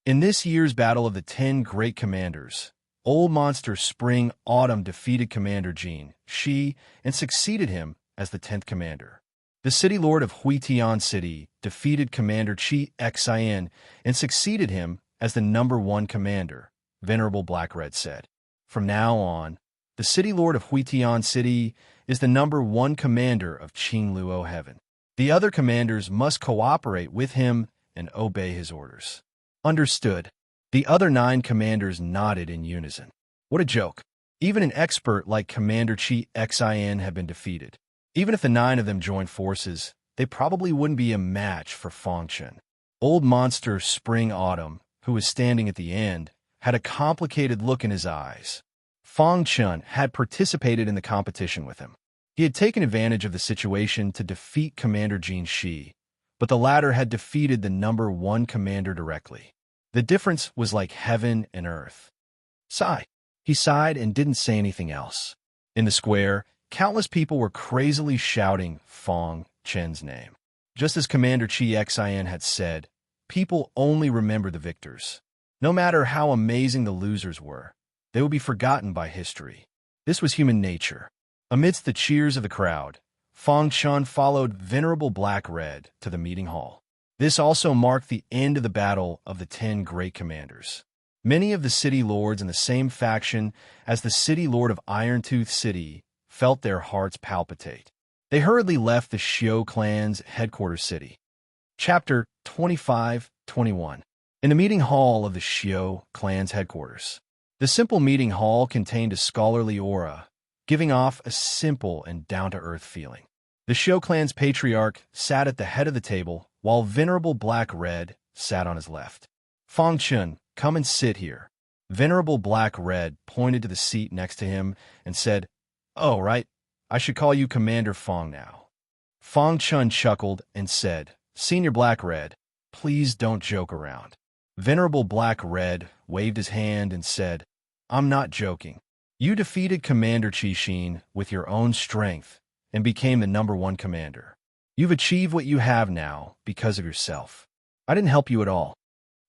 A: In this year's Battle of the 10 Great Commanders, Old Monster Spring Autumn defeated Commander Jin Shi and succeeded him as the 10th commander. The City Lord of Huitian City defeated Commander Chi Xin and succeeded him as the #1 commander, Venerable Black Red said. From now on, the City Lord of Huitian City is the #1 commander of Qing Luo Heaven. The other commanders must cooperate with him and obey his orders. Understood. The other 9 commanders nodded in unison. What a joke. Even an expert like Commander Chi Xin had been defeated. Even if the 9 of them joined forces, they probably wouldn't be a match for Fang Chun. Old Monster Spring Autumn, who was standing at the end, had a complicated look in his eyes. Fang Chun had participated in the competition with him. He had taken advantage of the situation to defeat Commander Jin Shi, but the latter had defeated the #1 commander directly. The difference was like heaven and earth. Sigh. He sighed and didn't say anything else. In the square, countless people were crazily shouting Fang Chun's name. Just as Commander Chi Xin had said, people only remember the victors. No matter how amazing the losers were, they would be forgotten by history. This was human nature. Amidst the cheers of the crowd, Fang Chun followed Venerable Black Red to the meeting hall. This also marked the end of the Battle of the 10 Great Commanders. Many of the city lords in the same faction as the City Lord of Irontooth City felt their hearts palpitate. They hurriedly left the Xiao clan's headquarters city. Chapter 25-21. In the meeting hall of the Xiao clan's headquarters. The simple meeting hall contained a scholarly aura, giving off a simple and down-to-earth feeling. The Xiao clan's patriarch sat at the head of the table, while Venerable Black Red sat on his left. Fang Chun, come and sit here. Venerable Black Red pointed to the seat next to him and said, Oh, right, I should call you Commander Fang now. Fang Chun chuckled and said, Senior Black Red, please don't joke around. Venerable Black Red waved his hand and said, I'm not joking. You defeated Commander Qi Xin with your own strength and became the #1 commander. You've achieved what you have now because of yourself. I didn't help you at all.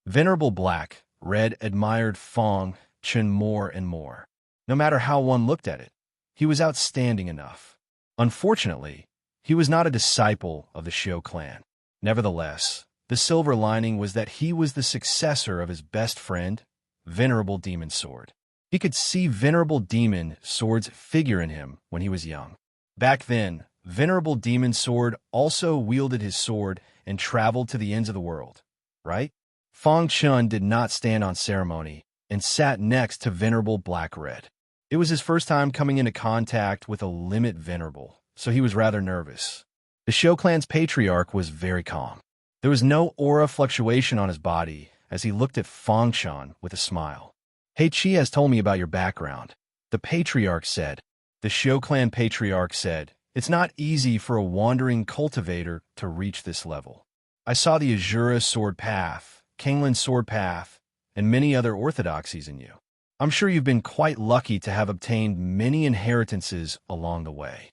A: Venerable Black Red admired Fang Chun more and more. No matter how one looked at it, he was outstanding enough. Unfortunately, he was not a disciple of the Xiao clan. Nevertheless, the silver lining was that he was the successor of his best friend, Venerable Demon Sword. He could see Venerable Demon Sword's figure in him when he was young. Back then, Venerable Demon Sword also wielded his sword and traveled to the ends of the world, right? Fang Chun did not stand on ceremony and sat next to Venerable Black Red. It was his first time coming into contact with a limit venerable, so he was rather nervous. The Xiao clan's patriarch was very calm. There was no aura fluctuation on his body as he looked at Fang Chun with a smile. Hey, Chi has told me about your background, the patriarch said. The Xiao clan patriarch said, It's not easy for a wandering cultivator to reach this level. I saw the Azura sword path, Kanglan sword path, and many other orthodoxies in you. I'm sure you've been quite lucky to have obtained many inheritances along the way.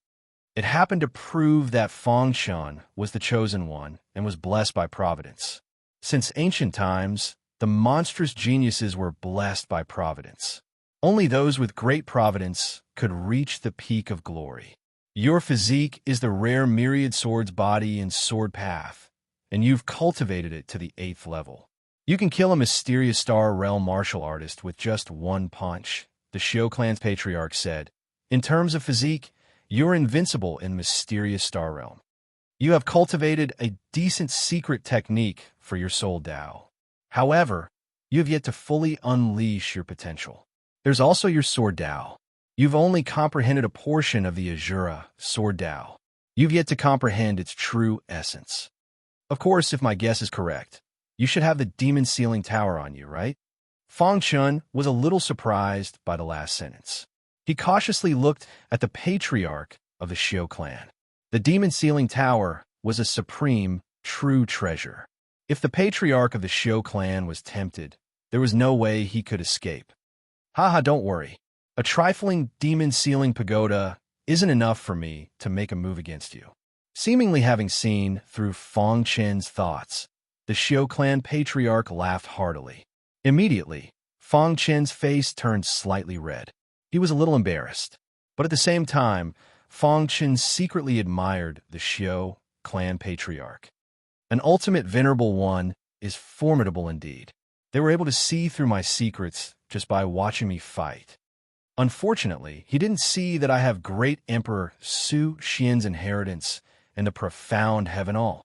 A: It happened to prove that Fang Chun was the chosen one and was blessed by providence. Since ancient times, the monstrous geniuses were blessed by providence. Only those with great providence could reach the peak of glory. Your physique is the rare myriad sword's body and sword path, and you've cultivated it to the 8th level. You can kill a mysterious Star Realm martial artist with just one punch, the Xiao clan's patriarch said. In terms of physique, you're invincible in mysterious Star Realm. You have cultivated a decent secret technique for your soul Dao. However, you have yet to fully unleash your potential. There's also your sword Dao. You've only comprehended a portion of the Azura sword Dao. You've yet to comprehend its true essence. Of course, if my guess is correct, you should have the demon sealing tower on you, right? Fang Chun was a little surprised by the last sentence. He cautiously looked at the patriarch of the Xiao clan. The demon sealing tower was a supreme, true treasure. If the patriarch of the Xiao clan was tempted, there was no way he could escape. Haha, don't worry. A trifling demon sealing pagoda isn't enough for me to make a move against you. Seemingly having seen through Fong Chen's thoughts, the Xiao clan patriarch laughed heartily. Immediately, Fong Chen's face turned slightly red. He was a little embarrassed, but at the same time, Fong Chen secretly admired the Xiao clan patriarch. An ultimate venerable one is formidable indeed. They were able to see through my secrets just by watching me fight. Unfortunately, he didn't see that I have great Emperor Su Xian's inheritance and the profound heaven all.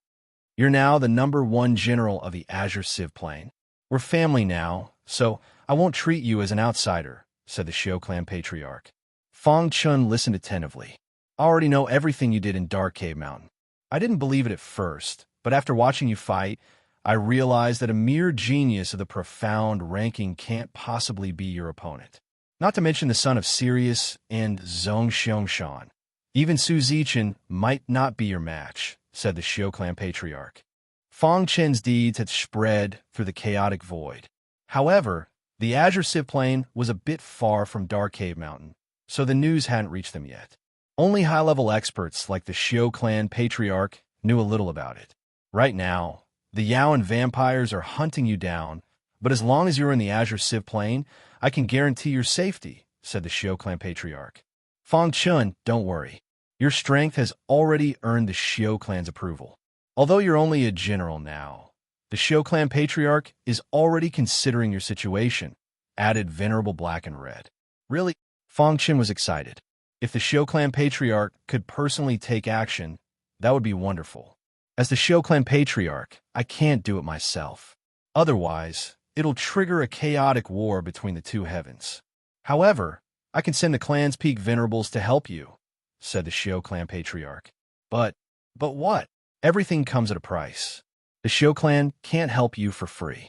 A: You're now the #1 general of the Azure Civ Plain. We're family now, so I won't treat you as an outsider, said the Xiao clan patriarch. Fong Chun listened attentively. I already know everything you did in Dark Cave Mountain. I didn't believe it at first, but after watching you fight, I realized that a mere genius of the profound ranking can't possibly be your opponent. Not to mention the son of Sirius and Zhong Xiangshan. Even Su Zichen might not be your match, said the Xiao clan patriarch. Fong Chen's deeds had spread through the chaotic void. However, the Azure Civ Plain was a bit far from Dark Cave Mountain, so the news hadn't reached them yet. Only high-level experts like the Xiao clan patriarch knew a little about it. Right now, the Yaoan vampires are hunting you down, but as long as you're in the Azure Civ Plain, I can guarantee your safety, said the Xiao clan patriarch. Fong Chun, don't worry. Your strength has already earned the Xiao clan's approval. Although you're only a general now, the Xiao clan patriarch is already considering your situation, added Venerable Black and Red. Really? Fong Chen was excited. If the Xiao clan patriarch could personally take action, that would be wonderful. As the Xiao clan patriarch, I can't do it myself. Otherwise, it'll trigger a chaotic war between the two heavens. However, I can send the clan's peak venerables to help you, said the Xiao clan patriarch. But what? Everything comes at a price. The Xiao clan can't help you for free.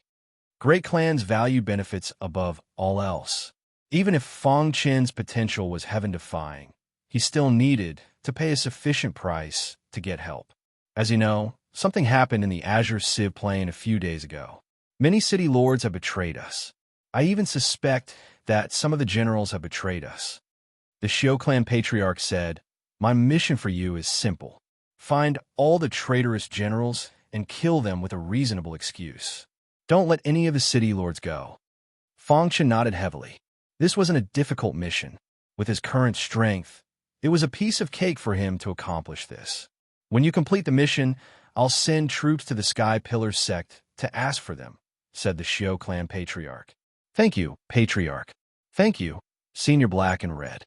A: Great clans value benefits above all else. Even if Fong Chen's potential was heaven-defying, he still needed to pay a sufficient price to get help. As you know, something happened in the Azure Civ Plain a few days ago. Many city lords have betrayed us. I even suspect that some of the generals have betrayed us. The Xiao clan patriarch said, "My mission for you is simple. Find all the traitorous generals and kill them with a reasonable excuse. Don't let any of the city lords go." Fong Chen nodded heavily. This wasn't a difficult mission. With his current strength, it was a piece of cake for him to accomplish this. When you complete the mission, I'll send troops to the Sky Pillar sect to ask for them, said the Xiao clan patriarch. Thank you, patriarch. Thank you, Senior Black and Red.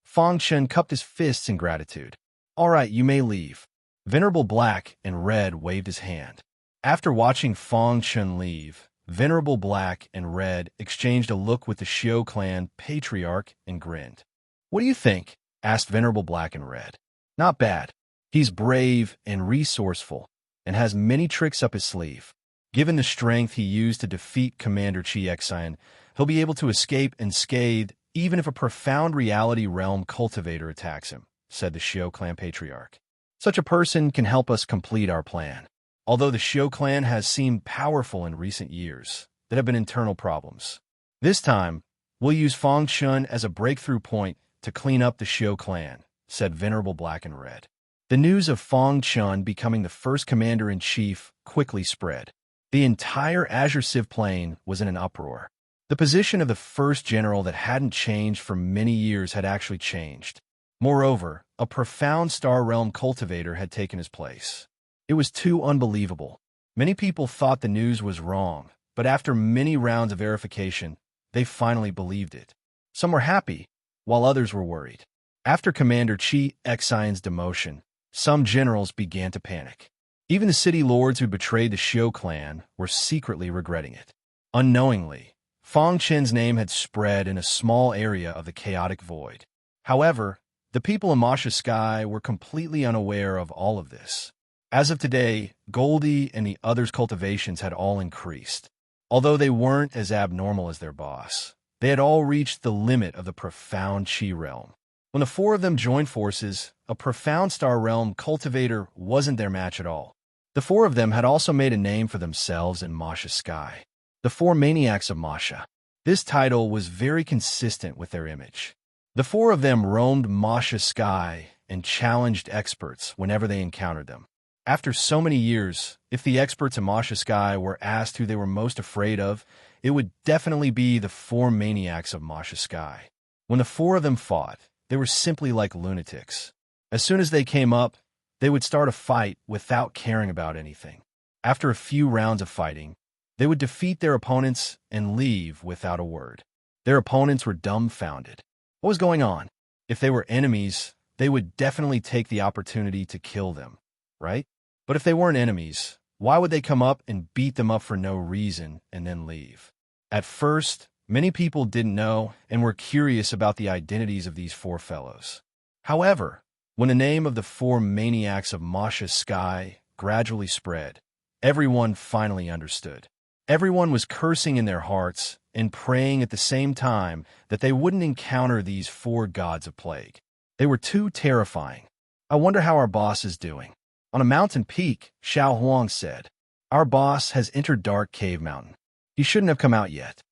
A: Fong Chen cupped his fists in gratitude. All right, you may leave. Venerable Black and Red waved his hand. After watching Fong Chen leave, Venerable Black and Red exchanged a look with the Xiao clan patriarch and grinned. What do you think? Asked Venerable Black and Red. Not bad. He's brave and resourceful, and has many tricks up his sleeve. Given the strength he used to defeat Commander Chi Xian, he'll be able to escape unscathed even if a profound reality realm cultivator attacks him, said the Xiao clan patriarch. Such a person can help us complete our plan. Although the Xiao clan has seemed powerful in recent years, there have been internal problems. This time, we'll use Fong Chun as a breakthrough point to clean up the Xiao clan, said Venerable Black and Red. The news of Fong Chun becoming the first commander-in-chief quickly spread. The entire Azure Civ Plain was in an uproar. The position of the first general that hadn't changed for many years had actually changed. Moreover, a profound Star Realm cultivator had taken his place. It was too unbelievable. Many people thought the news was wrong, but after many rounds of verification, they finally believed it. Some were happy, while others were worried. After Commander Chi Xian's demotion, some generals began to panic. Even the city lords who betrayed the Xiao clan were secretly regretting it. Unknowingly, Fong Chen's name had spread in a small area of the chaotic void. However, the people in Masha Sky were completely unaware of all of this. As of today, Goldie and the others' cultivations had all increased. Although they weren't as abnormal as their boss, they had all reached the limit of the profound Chi realm. When the four of them joined forces, a profound Star Realm cultivator wasn't their match at all. The four of them had also made a name for themselves in Masha Sky. The Four Maniacs of Masha. This title was very consistent with their image. The four of them roamed Masha Sky and challenged experts whenever they encountered them. After so many years, if the experts in Masha Sky were asked who they were most afraid of, it would definitely be the four maniacs of Masha Sky. When the four of them fought, they were simply like lunatics. As soon as they came up, they would start a fight without caring about anything. After a few rounds of fighting, they would defeat their opponents and leave without a word. Their opponents were dumbfounded. What was going on? If they were enemies, they would definitely take the opportunity to kill them, right? But if they weren't enemies, why would they come up and beat them up for no reason and then leave? At first, many people didn't know and were curious about the identities of these four fellows. However, when the name of the four maniacs of Masha Sky gradually spread, everyone finally understood. Everyone was cursing in their hearts and praying at the same time that they wouldn't encounter these four gods of plague. They were too terrifying. I wonder how our boss is doing. On a mountain peak, Xiao Huang said, "Our boss has entered Dark Cave Mountain. He shouldn't have come out yet.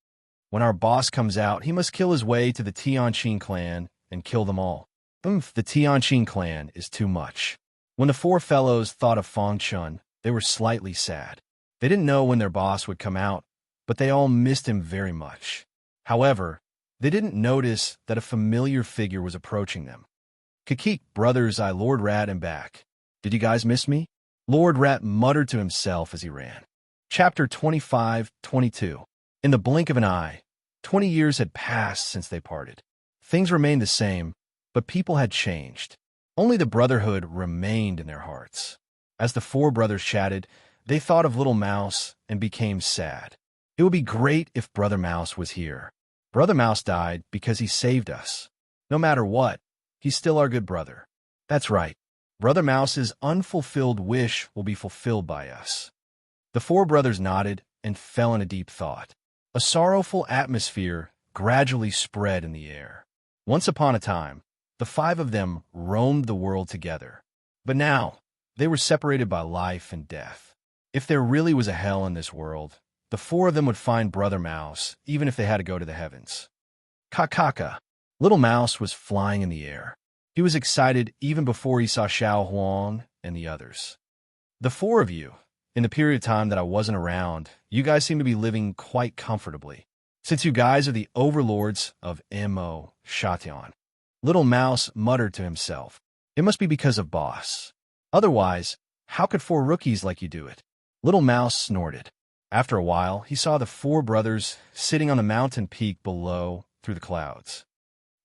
A: When our boss comes out, he must kill his way to the Tianqin clan and kill them all." The Tianqin clan is too much. When the four fellows thought of Feng Chun, they were slightly sad. They didn't know when their boss would come out, but they all missed him very much. However, they didn't notice that a familiar figure was approaching them. "Kakik, brothers, I Lord Rat am back. Did you guys miss me?" Lord Rat muttered to himself as he ran. Chapter 25-22. In the blink of an eye, 20 years had passed since they parted. Things remained the same, but people had changed. Only the brotherhood remained in their hearts. As the four brothers chatted, they thought of Little Mouse and became sad. It would be great if Brother Mouse was here. Brother Mouse died because he saved us. No matter what, he's still our good brother. That's right. Brother Mouse's unfulfilled wish will be fulfilled by us. The four brothers nodded and fell in a deep thought. A sorrowful atmosphere gradually spread in the air. Once upon a time, the five of them roamed the world together. But now, they were separated by life and death. If there really was a hell in this world, the four of them would find Brother Mouse, even if they had to go to the heavens. Kakaka. Little Mouse was flying in the air. He was excited even before he saw Xiao Huang and the others. "The four of you, in the period of time that I wasn't around, you guys seem to be living quite comfortably, since you guys are the overlords of Mo Shatian." Little Mouse muttered to himself. "It must be because of Boss. Otherwise, how could four rookies like you do it?" Little Mouse snorted. After a while, he saw the four brothers sitting on the mountain peak below through the clouds.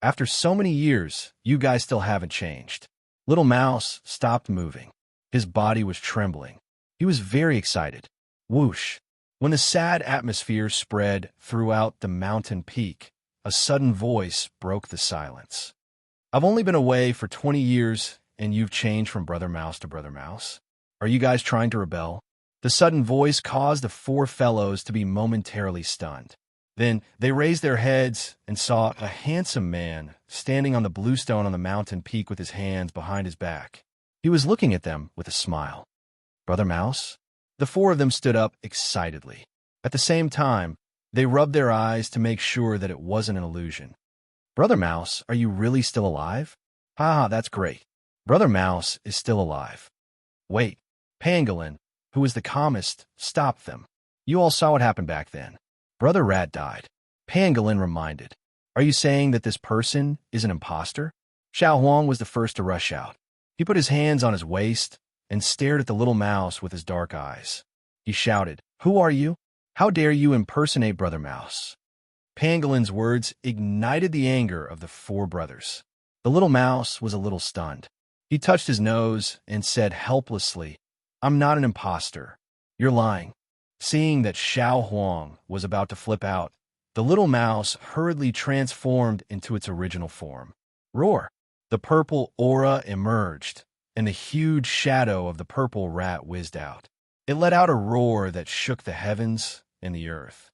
A: "After so many years, you guys still haven't changed." Little Mouse stopped moving. His body was trembling. He was very excited. Whoosh! When the sad atmosphere spread throughout the mountain peak, a sudden voice broke the silence. "I've only been away for 20 years, and you've changed from Brother Mouse to Brother Mouse. Are you guys trying to rebel?" The sudden voice caused the four fellows to be momentarily stunned. Then they raised their heads and saw a handsome man standing on the bluestone on the mountain peak with his hands behind his back. He was looking at them with a smile. "Brother Mouse?" The four of them stood up excitedly. At the same time, they rubbed their eyes to make sure that it wasn't an illusion. "Brother Mouse, are you really still alive?" "Ha, that's great. Brother Mouse is still alive." "Wait." Pangolin, who was the calmest, stopped them. "You all saw what happened back then. Brother Rat died." Pangolin reminded. "Are you saying that this person is an imposter?" Xiao Huang was the first to rush out. He put his hands on his waist and stared at the little mouse with his dark eyes. He shouted, "Who are you? How dare you impersonate Brother Mouse?" Pangolin's words ignited the anger of the four brothers. The little mouse was a little stunned. He touched his nose and said helplessly, "I'm not an imposter. You're lying." Seeing that Xiao Huang was about to flip out, the little mouse hurriedly transformed into its original form. Roar! The purple aura emerged, and the huge shadow of the purple rat whizzed out. It let out a roar that shook the heavens and the earth.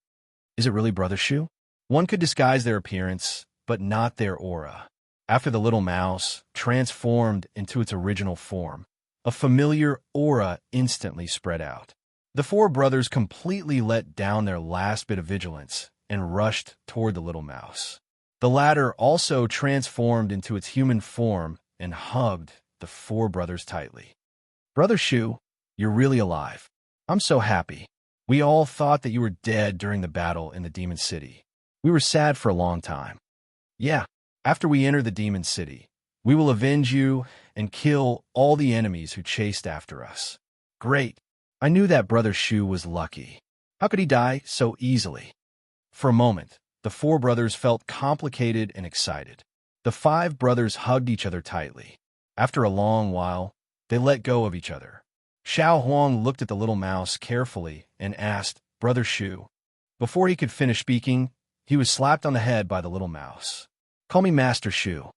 A: Is it really Brother Shu? One could disguise their appearance, but not their aura. After the little mouse transformed into its original form, a familiar aura instantly spread out. The four brothers completely let down their last bit of vigilance and rushed toward the little mouse. The latter also transformed into its human form and hugged the four brothers tightly. "Brother Shu, you're really alive. I'm so happy. We all thought that you were dead during the battle in the Demon City. We were sad for a long time. Yeah, after we enter the Demon City, we will avenge you and kill all the enemies who chased after us." Great. I knew that Brother Shu was lucky. How could he die so easily? For a moment, the four brothers felt complicated and excited. The five brothers hugged each other tightly. After a long while, they let go of each other. Xiao Huang looked at the little mouse carefully and asked, "Brother Shu." Before he could finish speaking, he was slapped on the head by the little mouse. "Call me Master Shu."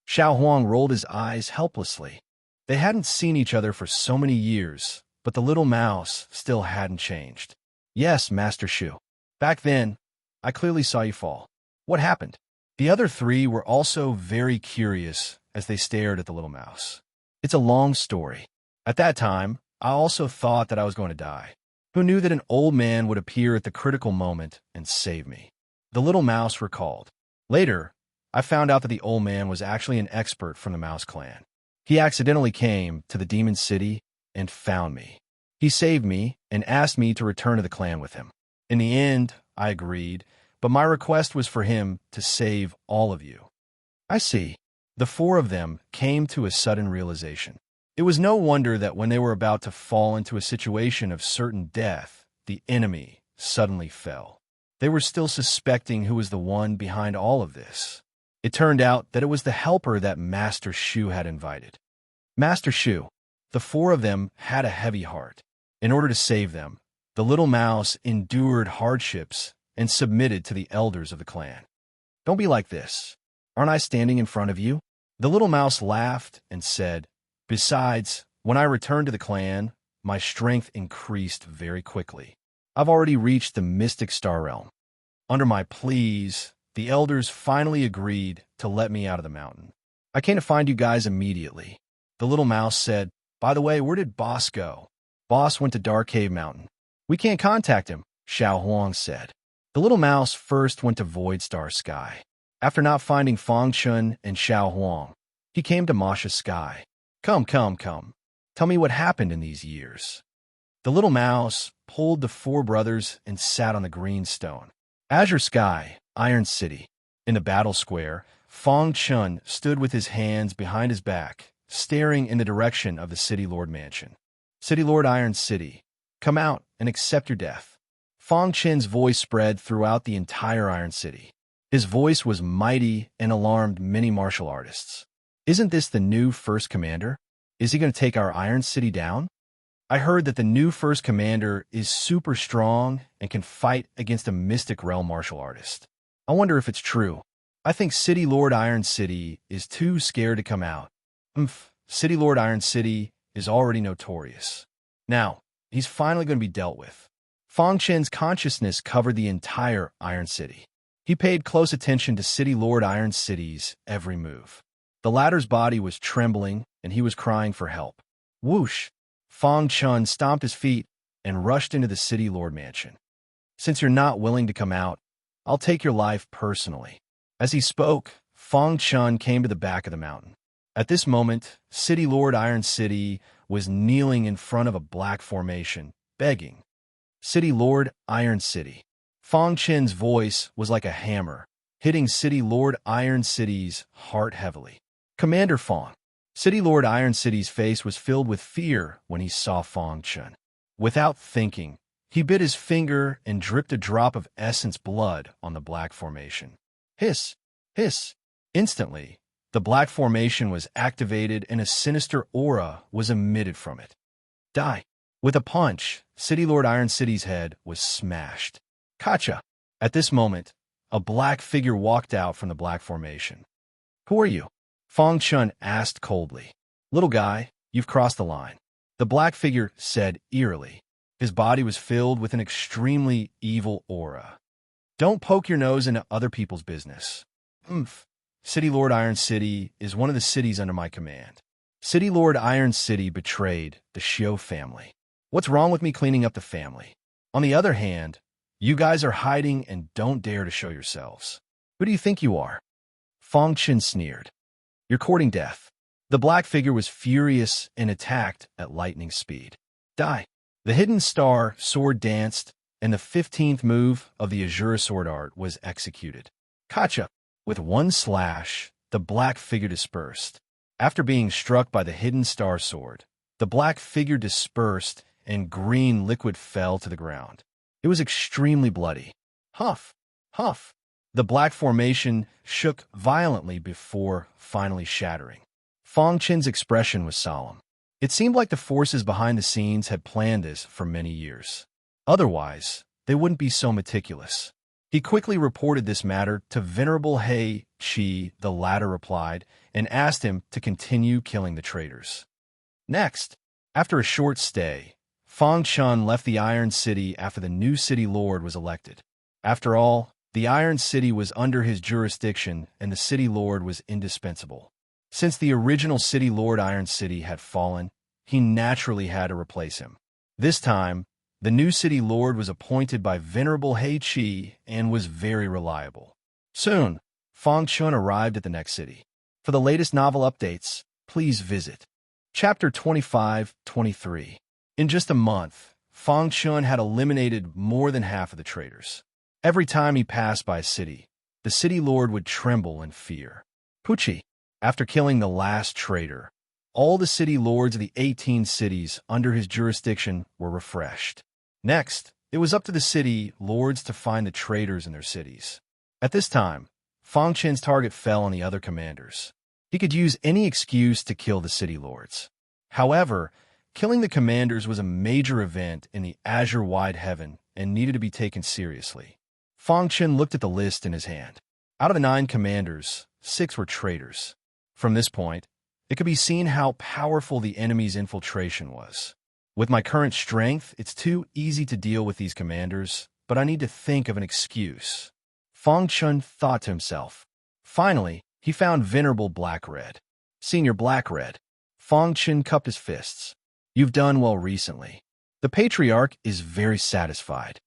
A: Xiao Huang rolled his eyes helplessly. They hadn't seen each other for so many years, but the little mouse still hadn't changed. "Yes, Master Shu. Back then, I clearly saw you fall. What happened?" The other three were also very curious as they stared at the little mouse. "It's a long story. At that time, I also thought that I was going to die. Who knew that an old man would appear at the critical moment and save me?" The little mouse recalled. "Later, I found out that the old man was actually an expert from the Mouse Clan. He accidentally came to the Demon City and found me. He saved me and asked me to return to the clan with him. In the end, I agreed, but my request was for him to save all of you." "I see." The four of them came to a sudden realization. It was no wonder that when they were about to fall into a situation of certain death, the enemy suddenly fell. They were still suspecting who was the one behind all of this. It turned out that it was the helper that Master Shu had invited. Master Shu. The four of them had a heavy heart. In order to save them, the little mouse endured hardships and submitted to the elders of the clan. "Don't be like this. Aren't I standing in front of you?" The little mouse laughed and said, "Besides, when I returned to the clan, my strength increased very quickly. I've already reached the mystic star realm. Under my pleas, the elders finally agreed to let me out of the mountain. I came to find you guys immediately." The little mouse said, "By the way, where did Boss go?" "Boss went to Dark Cave Mountain." "We can't contact him," Xiao Huang said. The little mouse first went to Void Star Sky. After not finding Fong Chun and Xiao Huang, he came to Masha Sky. Come. Tell me what happened in these years." The little mouse pulled the four brothers and sat on the green stone. Azure Sky, Iron City. In the battle square, Fong Chun stood with his hands behind his back, staring in the direction of the City Lord Mansion. "City Lord Iron City, come out and accept your death." Fong Chen's voice spread throughout the entire Iron City. His voice was mighty and alarmed many martial artists. "Isn't this the new first commander? Is he going to take our Iron City down? I heard that the new first commander is super strong and can fight against a Mystic Realm martial artist. I wonder if it's true. I think City Lord Iron City is too scared to come out. City Lord Iron City is already notorious. Now, he's finally going to be dealt with." Fong Chen's consciousness covered the entire Iron City. He paid close attention to City Lord Iron City's every move. The latter's body was trembling, and he was crying for help. Whoosh! Fong Chun stomped his feet and rushed into the City Lord Mansion. "Since you're not willing to come out, I'll take your life personally." As he spoke, Fong Chun came to the back of the mountain. At this moment, City Lord Iron City was kneeling in front of a black formation, begging. "City Lord Iron City." Fong Chen's voice was like a hammer, hitting City Lord Iron City's heart heavily. "Commander Fong." City Lord Iron City's face was filled with fear when he saw Fong Chun. Without thinking, he bit his finger and dripped a drop of essence blood on the black formation. Hiss! Hiss! Instantly, the black formation was activated and a sinister aura was emitted from it. "Die!" With a punch, City Lord Iron City's head was smashed. "Kacha!" At this moment, a black figure walked out from the black formation. "Who are you?" Fong Chun asked coldly. "Little guy, you've crossed the line," the black figure said eerily. His body was filled with an extremely evil aura. "Don't poke your nose into other people's business." City Lord Iron City is one of the cities under my command. City Lord Iron City betrayed the Xiao family. What's wrong with me cleaning up the family? On the other hand, you guys are hiding and don't dare to show yourselves. Who do you think you are? Fong Chun sneered. "You're courting death. The black figure was furious and attacked at lightning speed. Die. The hidden star sword danced, and the 15th move of the Azura sword art was executed. Kacha. With one slash, the black figure dispersed. After being struck by the hidden star sword, the black figure dispersed and green liquid fell to the ground. It was extremely bloody. Huff, huff. The black formation shook violently before finally shattering. Fang Chen's expression was solemn. It seemed like the forces behind the scenes had planned this for many years. Otherwise, they wouldn't be so meticulous. He quickly reported this matter to Venerable He Qi. The latter replied and asked him to continue killing the traitors. Next, after a short stay, Fang Chun left the Iron City after the new city lord was elected. After all, the Iron City was under his jurisdiction and the city lord was indispensable. Since the original city lord Iron City had fallen, he naturally had to replace him. This time, the new city lord was appointed by Venerable He Qi and was very reliable. Soon, Fang Chun arrived at the next city. For the latest novel updates, please visit Chapter 25-23. In just a month, Fang Chun had eliminated more than half of the traitors. Every time he passed by a city, the city lord would tremble in fear. Pucci. After killing the last traitor, all the city lords of the 18 cities under his jurisdiction were refreshed. Next, it was up to the city lords to find the traitors in their cities. At this time, Fang Chen's target fell on the other commanders. He could use any excuse to kill the city lords. However, killing the commanders was a major event in the azure-wide heaven and needed to be taken seriously. Fang Chen looked at the list in his hand. Out of the 9 commanders, 6 were traitors. From this point, it could be seen how powerful the enemy's infiltration was. With my current strength, it's too easy to deal with these commanders, but I need to think of an excuse. Fang Chun thought to himself. Finally, he found Venerable Black-Red. Senior Black-Red. Fang Chun cupped his fists. You've done well recently. The Patriarch is very satisfied.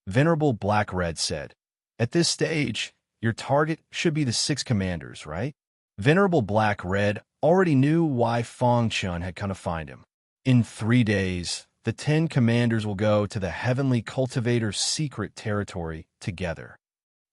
A: Venerable Black-Red said, At this stage, your target should be the 6 commanders, right? Venerable Black-Red already knew why Fang Chun had come to find him. In 3 days, the 10 commanders will go to the Heavenly Cultivator's secret territory together.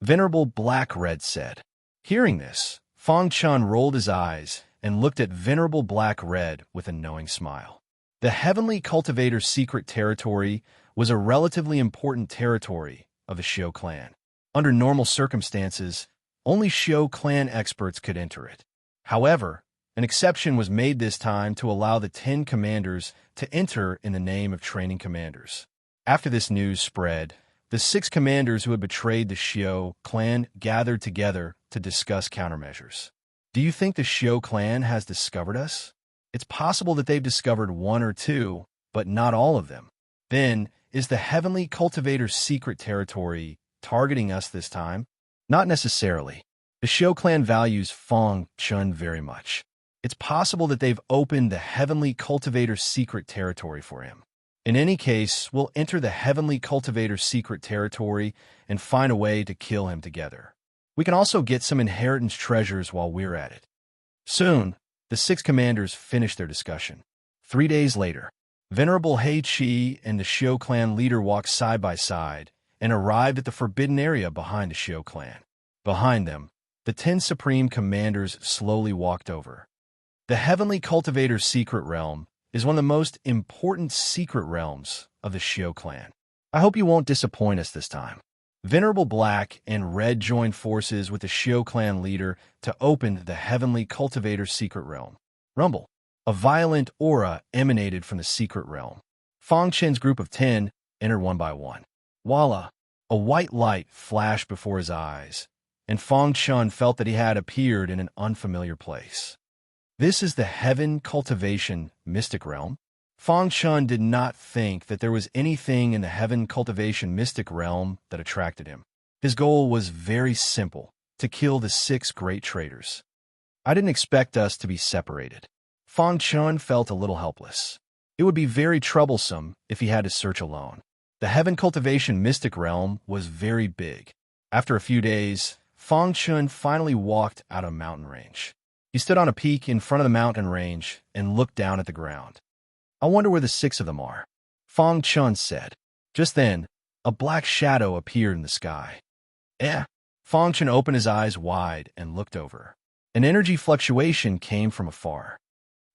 A: Venerable Black-Red said. Hearing this, Fang Chun rolled his eyes and looked at Venerable Black-Red with a knowing smile. The Heavenly Cultivator's secret territory was a relatively important territory of the Xiao clan. Under normal circumstances, only Xiao clan experts could enter it. However, an exception was made this time to allow the 10 commanders to enter in the name of training commanders. After this news spread, the 6 commanders who had betrayed the Xiao clan gathered together to discuss countermeasures. Do you think the Xiao clan has discovered us? It's possible that they've discovered 1 or 2, but not all of them. Then, is the Heavenly Cultivator's secret territory targeting us this time? Not necessarily. The Xiao clan values Fang Chun very much. It's possible that they've opened the Heavenly Cultivator's secret territory for him. In any case, we'll enter the Heavenly Cultivator's secret territory and find a way to kill him together. We can also get some inheritance treasures while we're at it. Soon, the 6 commanders finished their discussion. 3 days later, Venerable He Qi and the Xiao clan leader walked side by side and arrived at the forbidden area behind the Xiao clan. Behind them, the 10 supreme commanders slowly walked over. The Heavenly Cultivator's secret realm is one of the most important secret realms of the Xiao clan. I hope you won't disappoint us this time. Venerable Black and Red joined forces with the Xiao clan leader to open the Heavenly Cultivator's secret realm. Rumble. A violent aura emanated from the secret realm. Fang Chen's group of 10 entered one by one. Voila! A white light flashed before his eyes, and Fang Chun felt that he had appeared in an unfamiliar place. This is the Heaven Cultivation Mystic Realm. Fang Chun did not think that there was anything in the Heaven Cultivation Mystic Realm that attracted him. His goal was very simple, to kill the 6 great traitors. I didn't expect us to be separated. Fang Chun felt a little helpless. It would be very troublesome if he had to search alone. The Heaven Cultivation Mystic Realm was very big. After a few days, Fang Chun finally walked out of a mountain range. He stood on a peak in front of the mountain range and looked down at the ground. I wonder where the 6 of them are, Fong Chun said. Just then, a black shadow appeared in the sky. Fong Chun opened his eyes wide and looked over. An energy fluctuation came from afar.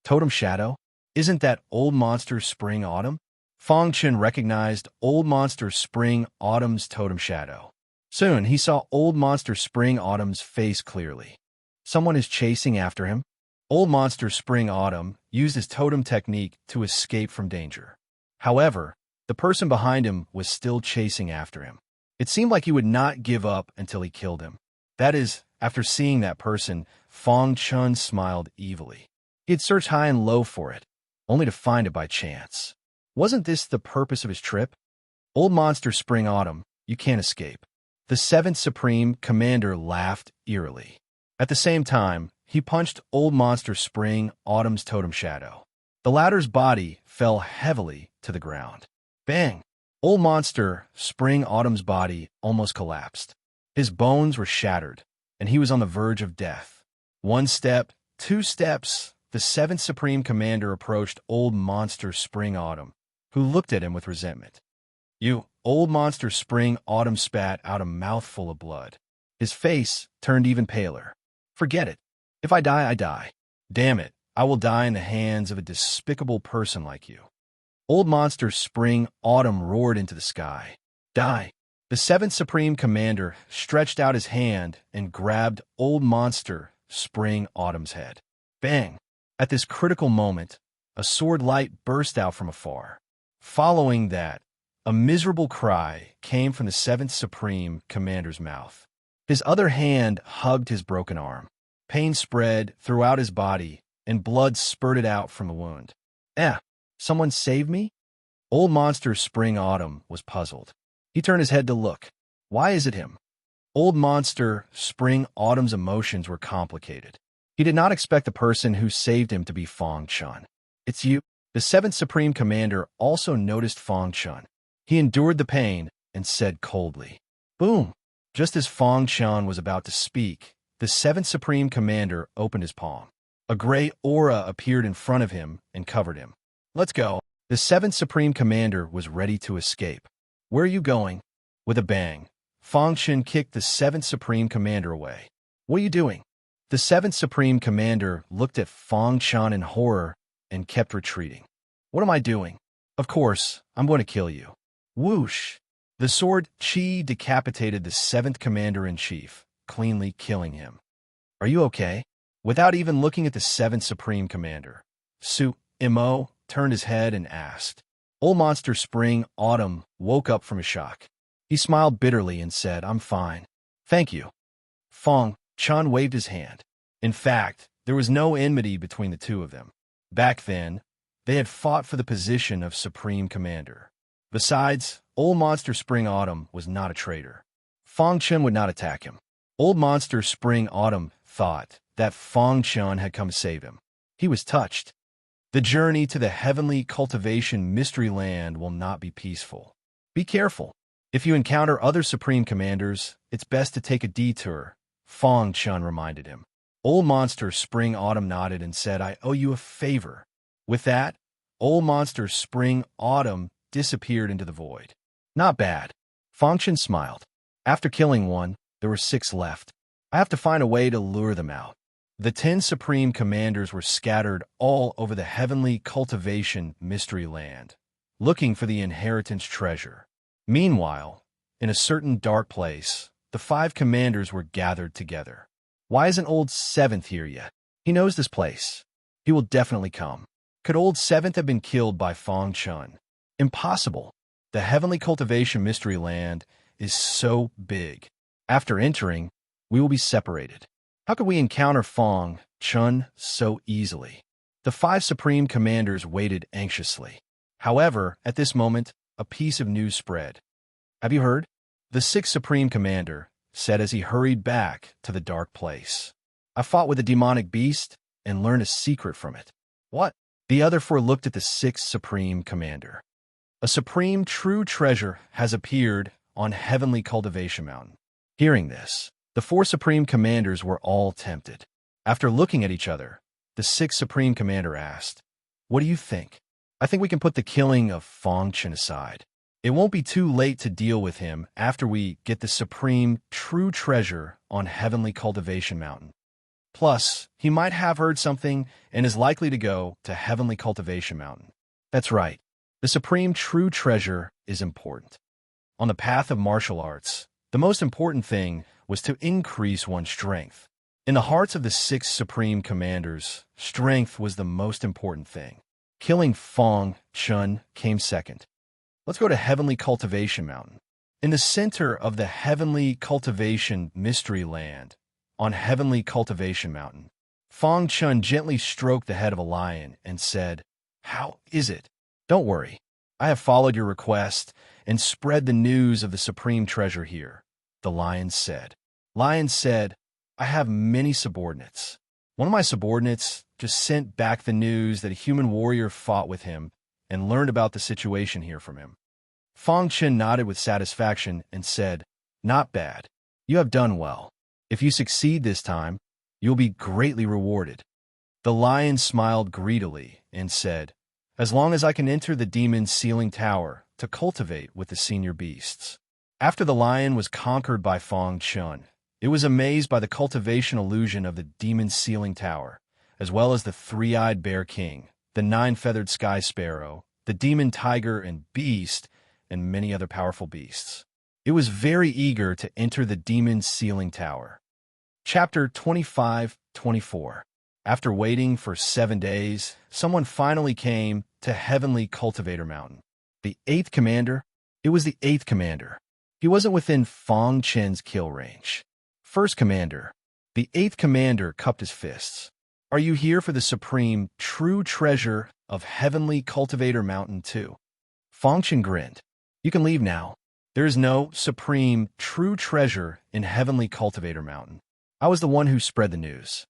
A: Totem shadow? Isn't that Old Monster Spring Autumn? Fong Chun recognized Old Monster Spring Autumn's totem shadow. Soon, he saw Old Monster Spring Autumn's face clearly. Someone is chasing after him? Old Monster Spring Autumn used his totem technique to escape from danger. However, the person behind him was still chasing after him. It seemed like he would not give up until he killed him. That is, after seeing that person, Fong Chun smiled evilly. He had searched high and low for it, only to find it by chance. Wasn't this the purpose of his trip? Old Monster Spring Autumn, you can't escape. The 7th Supreme Commander laughed eerily. At the same time, he punched Old Monster Spring Autumn's totem shadow. The latter's body fell heavily to the ground. Bang! Old Monster Spring Autumn's body almost collapsed. His bones were shattered, and he was on the verge of death. 1 step, 2 steps, the 7th Supreme Commander approached Old Monster Spring Autumn, who looked at him with resentment. You, Old Monster Spring Autumn spat out a mouthful of blood. His face turned even paler. Forget it. If I die, I die. Damn it, I will die in the hands of a despicable person like you. Old Monster Spring Autumn roared into the sky. Die. The 7th Supreme Commander stretched out his hand and grabbed Old Monster Spring Autumn's head. Bang! At this critical moment, a sword light burst out from afar. Following that, a miserable cry came from the 7th Supreme Commander's mouth. His other hand hugged his broken arm. Pain spread throughout his body, and blood spurted out from the wound. Someone save me? Old Monster Spring Autumn was puzzled. He turned his head to look. Why is it him? Old Monster Spring Autumn's emotions were complicated. He did not expect the person who saved him to be Fong Chun. It's you. The 7th Supreme Commander also noticed Fong Chun. He endured the pain and said coldly, Boom! Just as Fong Chun was about to speak, the 7th Supreme Commander opened his palm. A gray aura appeared in front of him and covered him. Let's go. The 7th Supreme Commander was ready to escape. Where are you going? With a bang, Fong Chun kicked the 7th Supreme Commander away. What are you doing? The 7th Supreme Commander looked at Fong Chun in horror and kept retreating. What am I doing? Of course, I'm going to kill you. Whoosh! The sword Chi decapitated the 7th Commander-in-Chief, cleanly killing him. Are you okay? Without even looking at the 7th Supreme Commander, Su Mo turned his head and asked. Old Monster Spring Autumn woke up from his shock. He smiled bitterly and said, I'm fine. Thank you. Fong Chun waved his hand. In fact, there was no enmity between the two of them. Back then, they had fought for the position of Supreme Commander. Besides, Old Monster Spring Autumn was not a traitor. Fong Chun would not attack him. Old Monster Spring Autumn thought that Fong Chun had come to save him. He was touched. The journey to the heavenly cultivation mystery land will not be peaceful. Be careful. If you encounter other Supreme Commanders, it's best to take a detour, Fong Chun reminded him. Old Monster Spring Autumn nodded and said, I owe you a favor. With that, Old Monster Spring Autumn disappeared into the void. Not bad. Fong Chun smiled. After killing one, there were 6 left. I have to find a way to lure them out. The 10 Supreme Commanders were scattered all over the heavenly cultivation mystery land, looking for the inheritance treasure. Meanwhile, in a certain dark place, the 5 commanders were gathered together. Why isn't Old 7th here yet? He knows this place. He will definitely come. Could Old 7th have been killed by Fong Chun? Impossible. The heavenly cultivation mystery land is so big. After entering, we will be separated. How could we encounter Fong Chun so easily? The 5 Supreme Commanders waited anxiously. However, at this moment, a piece of news spread. Have you heard? The 6th Supreme Commander said as he hurried back to the dark place. I fought with a demonic beast and learned a secret from it. What? The other 4 looked at the 6th Supreme Commander. A supreme true treasure has appeared on Heavenly Cultivation Mountain. Hearing this, the 4 Supreme Commanders were all tempted. After looking at each other, the sixth Supreme Commander asked, "What do you think? I think we can put the killing of Fang Chen aside. It won't be too late to deal with him after we get the supreme true treasure on Heavenly Cultivation Mountain. Plus, he might have heard something and is likely to go to Heavenly Cultivation Mountain." That's right. The supreme true treasure is important. On the path of martial arts, the most important thing was to increase one's strength. In the hearts of the six Supreme Commanders, strength was the most important thing. Killing Fang Chen came second. Let's go to Heavenly Cultivation Mountain. In the center of the Heavenly Cultivation Mystery Land, on Heavenly Cultivation Mountain, Fang Chen gently stroked the head of a lion and said, "How is it?" "Don't worry. I have followed your request and spread the news of the supreme treasure here," the lion said. Lion said, "I have many subordinates. One of my subordinates just sent back the news that a human warrior fought with him and learned about the situation here from him." Fang Chen nodded with satisfaction and said, "Not bad. You have done well. If you succeed this time, you'll be greatly rewarded." The lion smiled greedily and said, "As long as I can enter the demon's sealing tower to cultivate with the senior beasts." After the lion was conquered by Fang Chen, it was amazed by the cultivation illusion of the demon's sealing tower, as well as the three-eyed bear king, the nine-feathered sky sparrow, the demon tiger and beast, and many other powerful beasts. It was very eager to enter the demon's sealing tower. Chapter 25-24. After waiting for 7 days, someone finally came to Heavenly Cultivator Mountain. The eighth commander? It was the eighth commander. He wasn't within Fang Chen's kill range. First commander. The eighth commander cupped his fists. "Are you here for the supreme true treasure of Heavenly Cultivator Mountain too?" Fang Chen grinned. "You can leave now. There is no supreme true treasure in Heavenly Cultivator Mountain. I was the one who spread the news."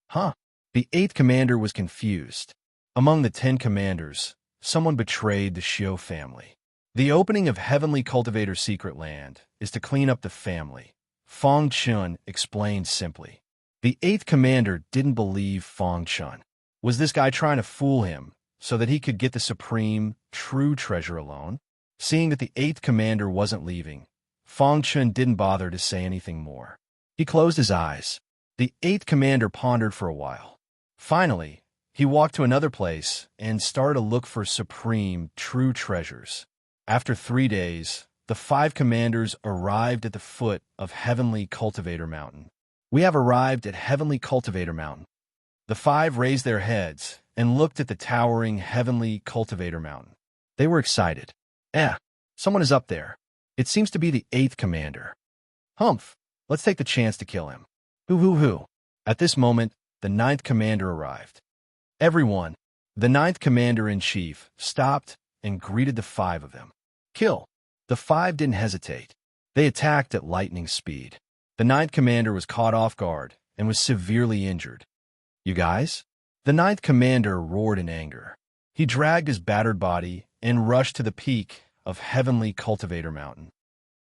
A: Huh? The eighth commander was confused. Among the 10 commanders, someone betrayed the Xiao family. The opening of Heavenly Cultivator's secret land is to clean up the family, Fang Chen explained simply. The eighth commander didn't believe Fang Chen. Was this guy trying to fool him so that he could get the supreme, true treasure alone? Seeing that the eighth commander wasn't leaving, Fang Chen didn't bother to say anything more. He closed his eyes. The eighth commander pondered for a while. Finally, he walked to another place and started to look for supreme, true treasures. After 3 days, the 5 commanders arrived at the foot of Heavenly Cultivator Mountain. "We have arrived at Heavenly Cultivator Mountain." The 5 raised their heads and looked at the towering Heavenly Cultivator Mountain. They were excited. Someone is up there. It seems to be the 8th commander. Humph, let's take the chance to kill him. Hoo. At this moment, the 9th commander arrived. Everyone, the 9th commander-in-chief, stopped and greeted the 5 of them. Kill. The 5 didn't hesitate. They attacked at lightning speed. The 9th commander was caught off guard and was severely injured. "You guys?" The 9th commander roared in anger. He dragged his battered body and rushed to the peak of Heavenly Cultivator Mountain.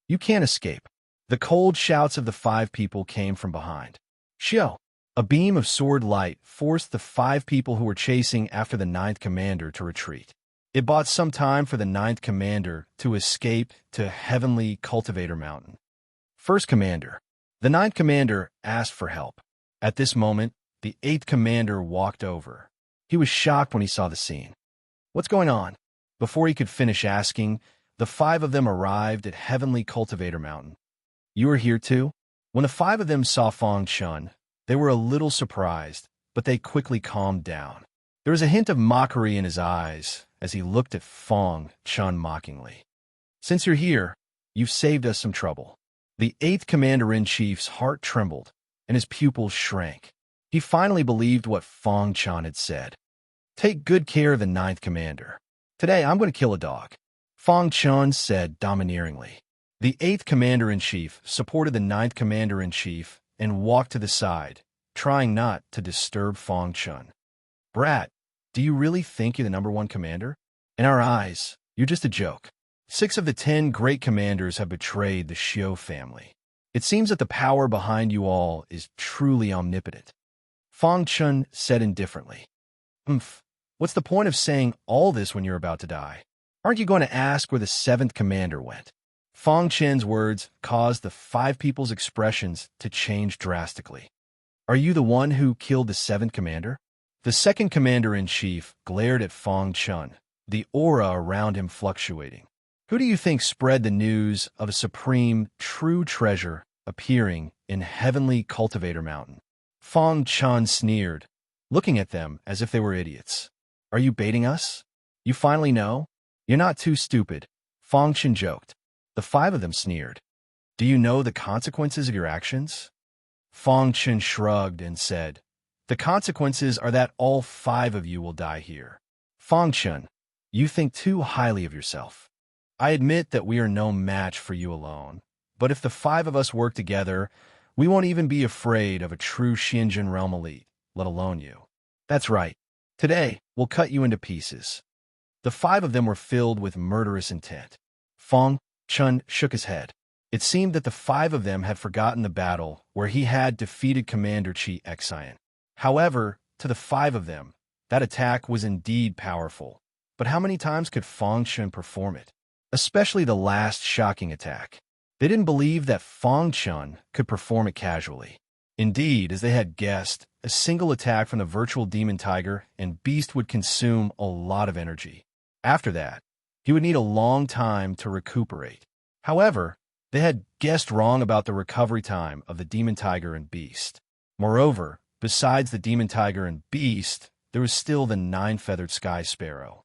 A: "You can't escape." The cold shouts of the 5 people came from behind. Xiao! A beam of sword light forced the 5 people who were chasing after the 9th commander to retreat. It bought some time for the 9th commander to escape to Heavenly Cultivator Mountain. First commander. The 9th commander asked for help. At this moment, the 8th commander walked over. He was shocked when he saw the scene. "What's going on?" Before he could finish asking, the 5 of them arrived at Heavenly Cultivator Mountain. "You are here too?" When the 5 of them saw Fang Chen, they were a little surprised, but they quickly calmed down. There was a hint of mockery in his eyes as he looked at Fang Chen mockingly. "Since you're here, you've saved us some trouble." The 8th commander-in-chief's heart trembled, and his pupils shrank. He finally believed what Fang Chen had said. "Take good care of the 9th commander. Today I'm going to kill a dog," Fang Chen said domineeringly. The 8th commander-in-chief supported the 9th commander-in-chief and walked to the side, trying not to disturb Fang Chen. "Brat, do you really think you're the #1 commander? In our eyes, you're just a joke. 6 of the 10 great commanders have betrayed the Xiao family. It seems that the power behind you all is truly omnipotent." Fang Chun said indifferently. What's the point of saying all this when you're about to die? Aren't you going to ask where the seventh commander went? Fang Chen's words caused the five people's expressions to change drastically. Are you the one who killed the seventh commander? The second commander-in-chief glared at Fang Chun, the aura around him fluctuating. Who do you think spread the news of a supreme, true treasure appearing in heavenly Cultivator Mountain? Fang Chun sneered, looking at them as if they were idiots. Are you baiting us? You finally know? You're not too stupid, Fang Chun joked. The five of them sneered. Do you know the consequences of your actions? Fang Chun shrugged and said, the consequences are that all five of you will die here. Fang Chun, you think too highly of yourself. I admit that we are no match for you alone, but if the five of us work together, we won't even be afraid of a true Xianjun realm elite, let alone you. That's right. Today, we'll cut you into pieces. The five of them were filled with murderous intent. Fang Chun shook his head. It seemed that the five of them had forgotten the battle where he had defeated Commander Chi Xian. However, to the five of them, that attack was indeed powerful. But how many times could Fang Chun perform it? Especially the last shocking attack. They didn't believe that Fang Chun could perform it casually. Indeed, as they had guessed, a single attack from the virtual demon tiger and beast would consume a lot of energy. After that, he would need a long time to recuperate. However, they had guessed wrong about the recovery time of the demon tiger and beast. Moreover, besides the demon tiger and beast, there was still the nine-feathered sky sparrow.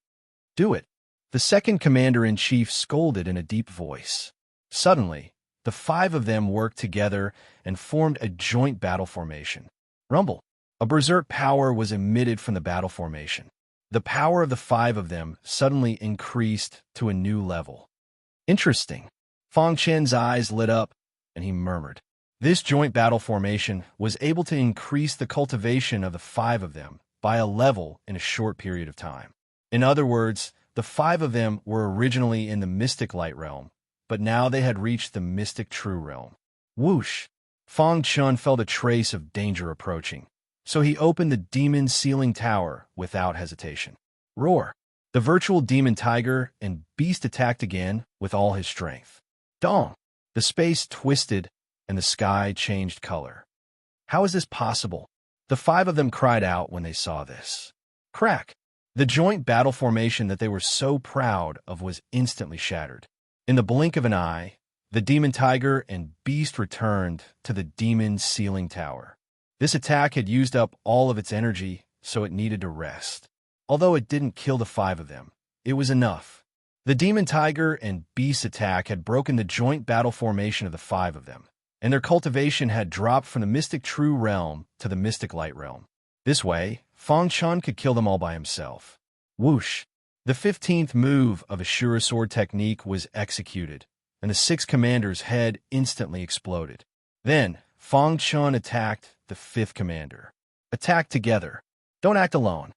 A: Do it, the second commander-in-chief scolded in a deep voice. Suddenly, the five of them worked together and formed a joint battle formation. Rumble. A berserk power was emitted from the battle formation. The power of the five of them suddenly increased to a new level. Interesting. Fang Chen's eyes lit up, and he murmured. This joint battle formation was able to increase the cultivation of the five of them by a level in a short period of time. In other words, the five of them were originally in the mystic light realm, but now they had reached the mystic true realm. Whoosh! Fang Chun felt a trace of danger approaching, so he opened the demon sealing tower without hesitation. Roar! The virtual demon tiger and beast attacked again with all his strength. Dong! The space twisted and the sky changed color. How is this possible? The five of them cried out when they saw this. Crack! The joint battle formation that they were so proud of was instantly shattered. In the blink of an eye, the demon tiger and beast returned to the demon sealing tower. This attack had used up all of its energy, so it needed to rest. Although it didn't kill the five of them, it was enough. The demon tiger and beast attack had broken the joint battle formation of the five of them, and their cultivation had dropped from the mystic true realm to the mystic light realm. This way, Fang Chun could kill them all by himself. Whoosh! The 15th move of Ashura Sword technique was executed, and the six commanders' head instantly exploded. Then, Fang Chun attacked the fifth commander. Attack together. Don't act alone.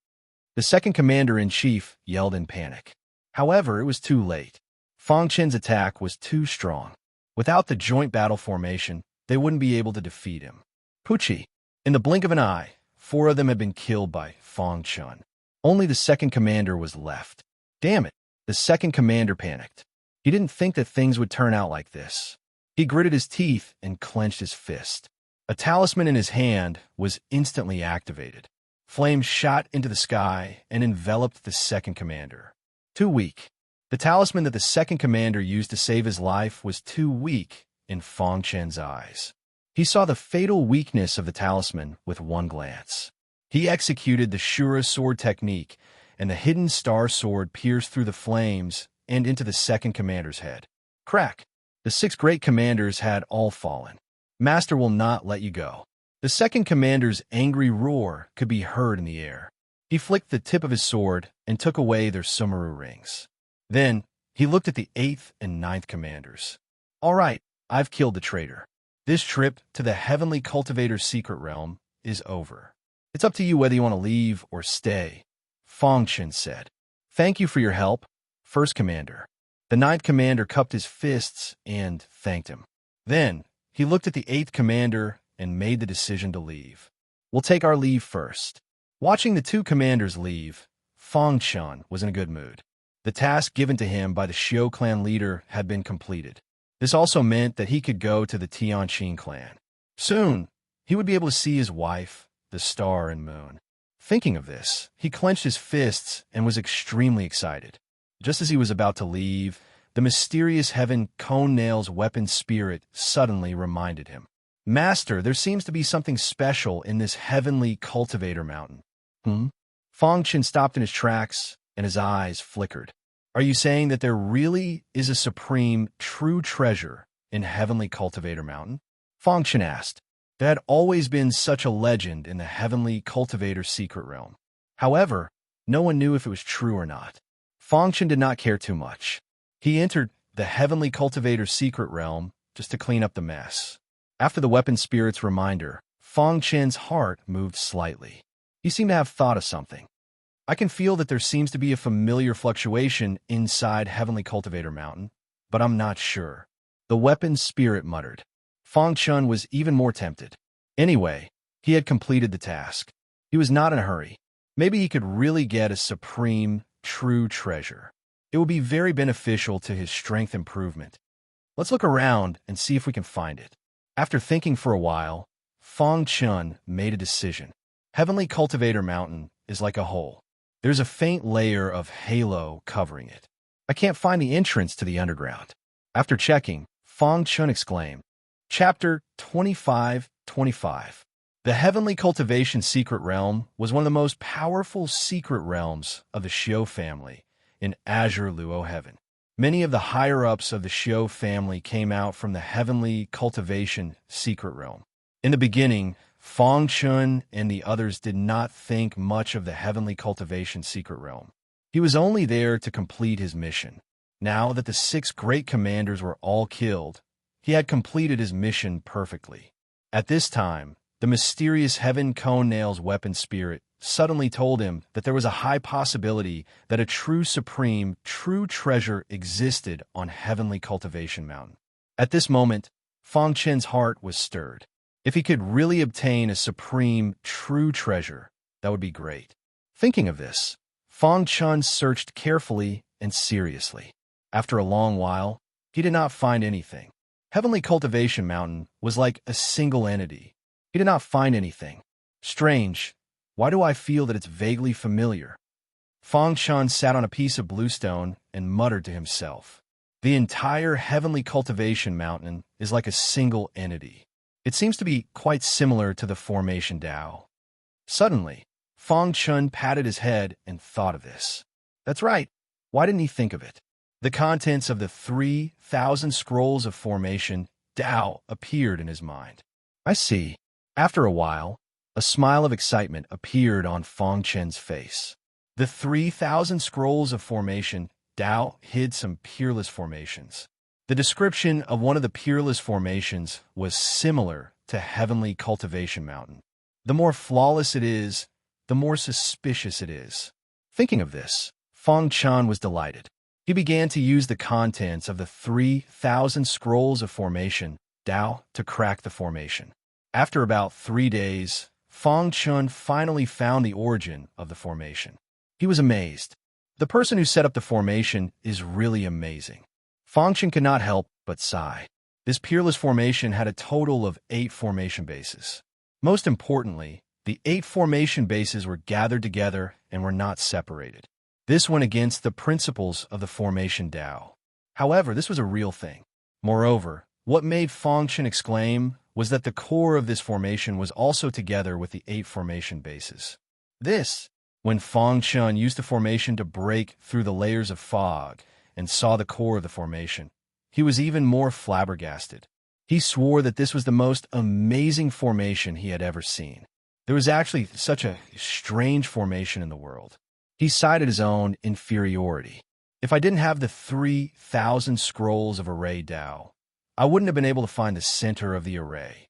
A: The second commander-in-chief yelled in panic. However, it was too late. Fang Chun's attack was too strong. Without the joint battle formation, they wouldn't be able to defeat him. Poochie! In the blink of an eye, four of them had been killed by Fang Chun. Only the second commander was left. Damn it! The second commander panicked. He didn't think that things would turn out like this. He gritted his teeth and clenched his fist. A talisman in his hand was instantly activated. Flames shot into the sky and enveloped the second commander. Too weak. The talisman that the second commander used to save his life was too weak in Fang Chen's eyes. He saw the fatal weakness of the talisman with one glance. He executed the Shura sword technique, and the hidden star sword pierced through the flames and into the second commander's head. Crack! The six great commanders had all fallen. Master will not let you go. The second commander's angry roar could be heard in the air. He flicked the tip of his sword and took away their sumaru rings. Then, he looked at the 8th and 9th commanders. All right, I've killed the traitor. This trip to the Heavenly Cultivator's secret realm is over. It's up to you whether you want to leave or stay, Fang Chun said. Thank you for your help, first commander. The 9th commander cupped his fists and thanked him. Then, he looked at the 8th commander and made the decision to leave. We'll take our leave first." Watching the two commanders leave, Fang Chun was in a good mood. The task given to him by the Xiao clan leader had been completed. This also meant that he could go to the Tianqing clan. Soon, he would be able to see his wife, the star and moon. Thinking of this, he clenched his fists and was extremely excited. Just as he was about to leave, the mysterious heaven cone nails weapon spirit suddenly reminded him. "Master, there seems to be something special in this heavenly cultivator mountain." Fang Chun stopped in his tracks, and his eyes flickered. "Are you saying that there really is a supreme, true treasure in Heavenly Cultivator Mountain?" Fang Chun asked. There had always been such a legend in the Heavenly Cultivator secret realm. However, no one knew if it was true or not. Fang Chun did not care too much. He entered the Heavenly Cultivator secret realm just to clean up the mess. After the weapon spirit's reminder, Fang Chun's heart moved slightly. He seemed to have thought of something. "I can feel that there seems to be a familiar fluctuation inside Heavenly Cultivator Mountain, but I'm not sure," the weapon spirit muttered. Fang Chun was even more tempted. Anyway, he had completed the task. He was not in a hurry. Maybe he could really get a supreme, true treasure. It would be very beneficial to his strength improvement. "Let's look around and see if we can find it." After thinking for a while, Fang Chun made a decision. Heavenly Cultivator Mountain is like a hole. There's a faint layer of halo covering it. I can't find the entrance to the underground. After checking, Fang Chun exclaimed, Chapter 25:25. The Heavenly Cultivation Secret Realm was one of the most powerful secret realms of the Xiao family in Azure Luo Heaven. Many of the higher-ups of the Xiao family came out from the Heavenly Cultivation Secret Realm. In the beginning, Fang Chun and the others did not think much of the Heavenly Cultivation Secret Realm. He was only there to complete his mission. Now that the 6 great commanders were all killed, he had completed his mission perfectly. At this time, the mysterious Heaven Cone Nails weapon spirit suddenly told him that there was a high possibility that a true supreme, true treasure existed on Heavenly Cultivation Mountain. At this moment, Fang Chun's heart was stirred. If he could really obtain a supreme, true treasure, that would be great. Thinking of this, Fang Chun searched carefully and seriously. After a long while, he did not find anything. Heavenly Cultivation Mountain was like a single entity. He did not find anything. Strange. Why do I feel that it's vaguely familiar? Fang Chun sat on a piece of bluestone and muttered to himself. The entire Heavenly Cultivation Mountain is like a single entity. It seems to be quite similar to the formation Dao. Suddenly, Fang Chun patted his head and thought of this. That's right. Why didn't he think of it? The contents of the 3,000 scrolls of formation Dao appeared in his mind. I see. After a while, a smile of excitement appeared on Fang Chun's face. The 3,000 scrolls of formation Dao hid some peerless formations. The description of one of the peerless formations was similar to Heavenly Cultivation Mountain. The more flawless it is, the more suspicious it is. Thinking of this, Fang Chun was delighted. He began to use the contents of the 3,000 scrolls of formation Dao to crack the formation. After about 3 days, Fang Chun finally found the origin of the formation. He was amazed. The person who set up the formation is really amazing. Fang Chun could not help but sigh. This peerless formation had a total of 8 formation bases. Most importantly, the 8 formation bases were gathered together and were not separated. This went against the principles of the formation Dao. However, this was a real thing. Moreover, what made Fang Chun exclaim was that the core of this formation was also together with the 8 formation bases. When Fang Chun used the formation to break through the layers of fog and saw the core of the formation, he was even more flabbergasted. He swore that this was the most amazing formation he had ever seen. There was actually such a strange formation in the world. He cited his own inferiority. If I didn't have the 3,000 scrolls of array Dao, I wouldn't have been able to find the center of the array.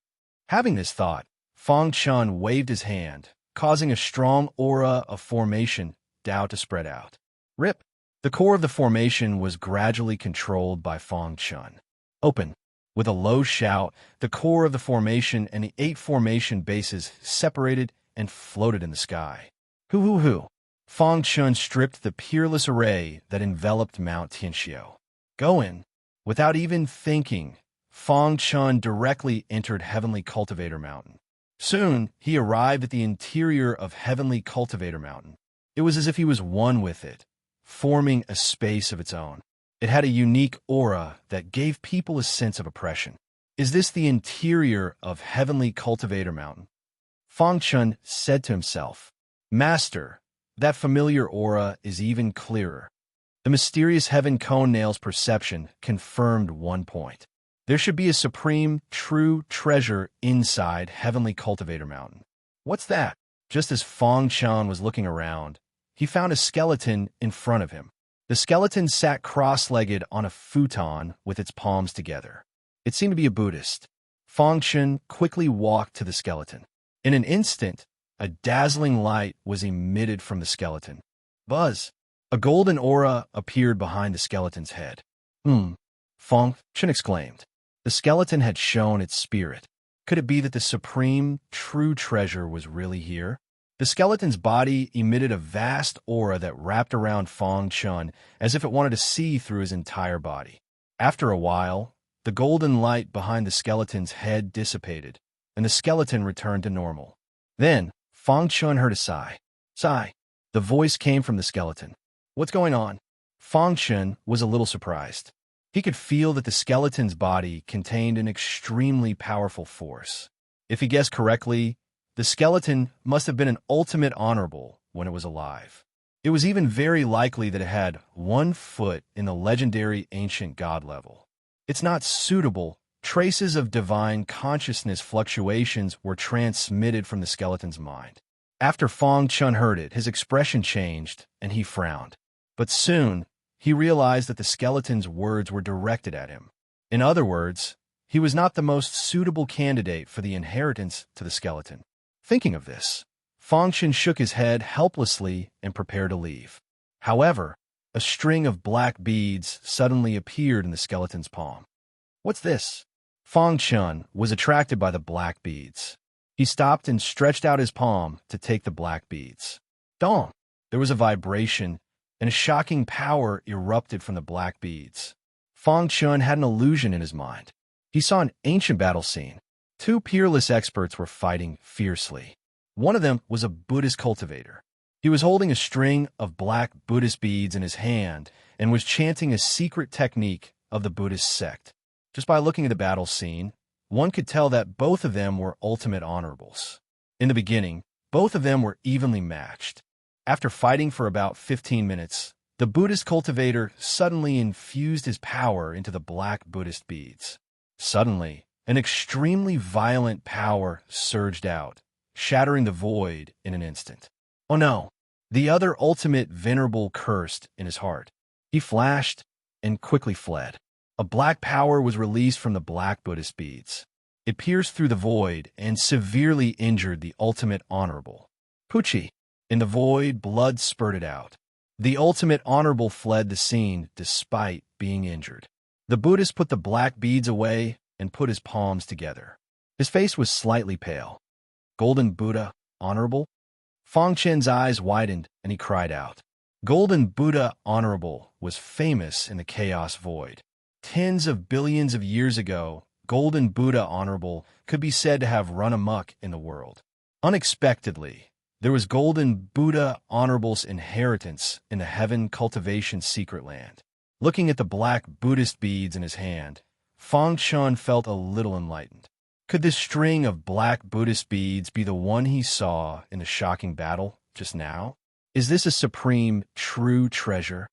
A: Having this thought, Fang Chun waved his hand, causing a strong aura of formation Dao to spread out. Rip! The core of the formation was gradually controlled by Fang Chun. Open. With a low shout, the core of the formation and the 8 formation bases separated and floated in the sky. Hoo hoo hoo! Fang Chun stripped the peerless array that enveloped Mount Tianxiu. Go in. Without even thinking, Fang Chun directly entered Heavenly Cultivator Mountain. Soon, he arrived at the interior of Heavenly Cultivator Mountain. It was as if he was one with it, forming a space of its own. It had a unique aura that gave people a sense of oppression. Is this the interior of Heavenly Cultivator Mountain? Fang Chun said to himself, Master, that familiar aura is even clearer. The mysterious heaven cone nail's perception confirmed one point. There should be a supreme, true treasure inside Heavenly Cultivator Mountain. What's that? Just as Fang Chun was looking around, he found a skeleton in front of him. The skeleton sat cross-legged on a futon with its palms together. It seemed to be a Buddhist. Fang Chun quickly walked to the skeleton. In an instant, a dazzling light was emitted from the skeleton. Buzz! A golden aura appeared behind the skeleton's head. Fang Chun exclaimed. The skeleton had shown its spirit. Could it be that the supreme, true treasure was really here? The skeleton's body emitted a vast aura that wrapped around Fang Chun as if it wanted to see through his entire body. After a while, the golden light behind the skeleton's head dissipated, and the skeleton returned to normal. Then, Fang Chun heard a sigh. Sigh. The voice came from the skeleton. What's going on? Fang Chun was a little surprised. He could feel that the skeleton's body contained an extremely powerful force. If he guessed correctly, the skeleton must have been an ultimate honorable when it was alive. It was even very likely that it had 1 foot in the legendary ancient god level. It's not suitable. Traces of divine consciousness fluctuations were transmitted from the skeleton's mind. After Fang Chun heard it, his expression changed, and he frowned. But soon, he realized that the skeleton's words were directed at him. In other words, he was not the most suitable candidate for the inheritance to the skeleton. Thinking of this, Fang Chun shook his head helplessly and prepared to leave. However, a string of black beads suddenly appeared in the skeleton's palm. What's this? Fang Chun was attracted by the black beads. He stopped and stretched out his palm to take the black beads. Dong! There was a vibration, and a shocking power erupted from the black beads. Fang Chun had an illusion in his mind. He saw an ancient battle scene. 2 peerless experts were fighting fiercely. One of them was a Buddhist cultivator. He was holding a string of black Buddhist beads in his hand and was chanting a secret technique of the Buddhist sect. Just by looking at the battle scene, one could tell that both of them were ultimate honorables. In the beginning, both of them were evenly matched. After fighting for about 15 minutes, the Buddhist cultivator suddenly infused his power into the black Buddhist beads. Suddenly, an extremely violent power surged out, shattering the void in an instant. Oh no! The other ultimate venerable cursed in his heart. He flashed and quickly fled. A black power was released from the black Buddhist beads. It pierced through the void and severely injured the ultimate honorable. Poochie! In the void, blood spurted out. The ultimate honorable fled the scene despite being injured. The Buddhist put the black beads away and put his palms together. His face was slightly pale. Golden Buddha, honorable? Fang Chun's eyes widened and he cried out. Golden Buddha honorable was famous in the chaos void. Tens of billions of years ago, Golden Buddha honorable could be said to have run amok in the world. Unexpectedly, there was Golden Buddha honorable's inheritance in the heaven cultivation secret land. Looking at the black Buddhist beads in his hand, Fang Chun felt a little enlightened. Could this string of black Buddhist beads be the one he saw in the shocking battle just now? Is this a supreme, true treasure?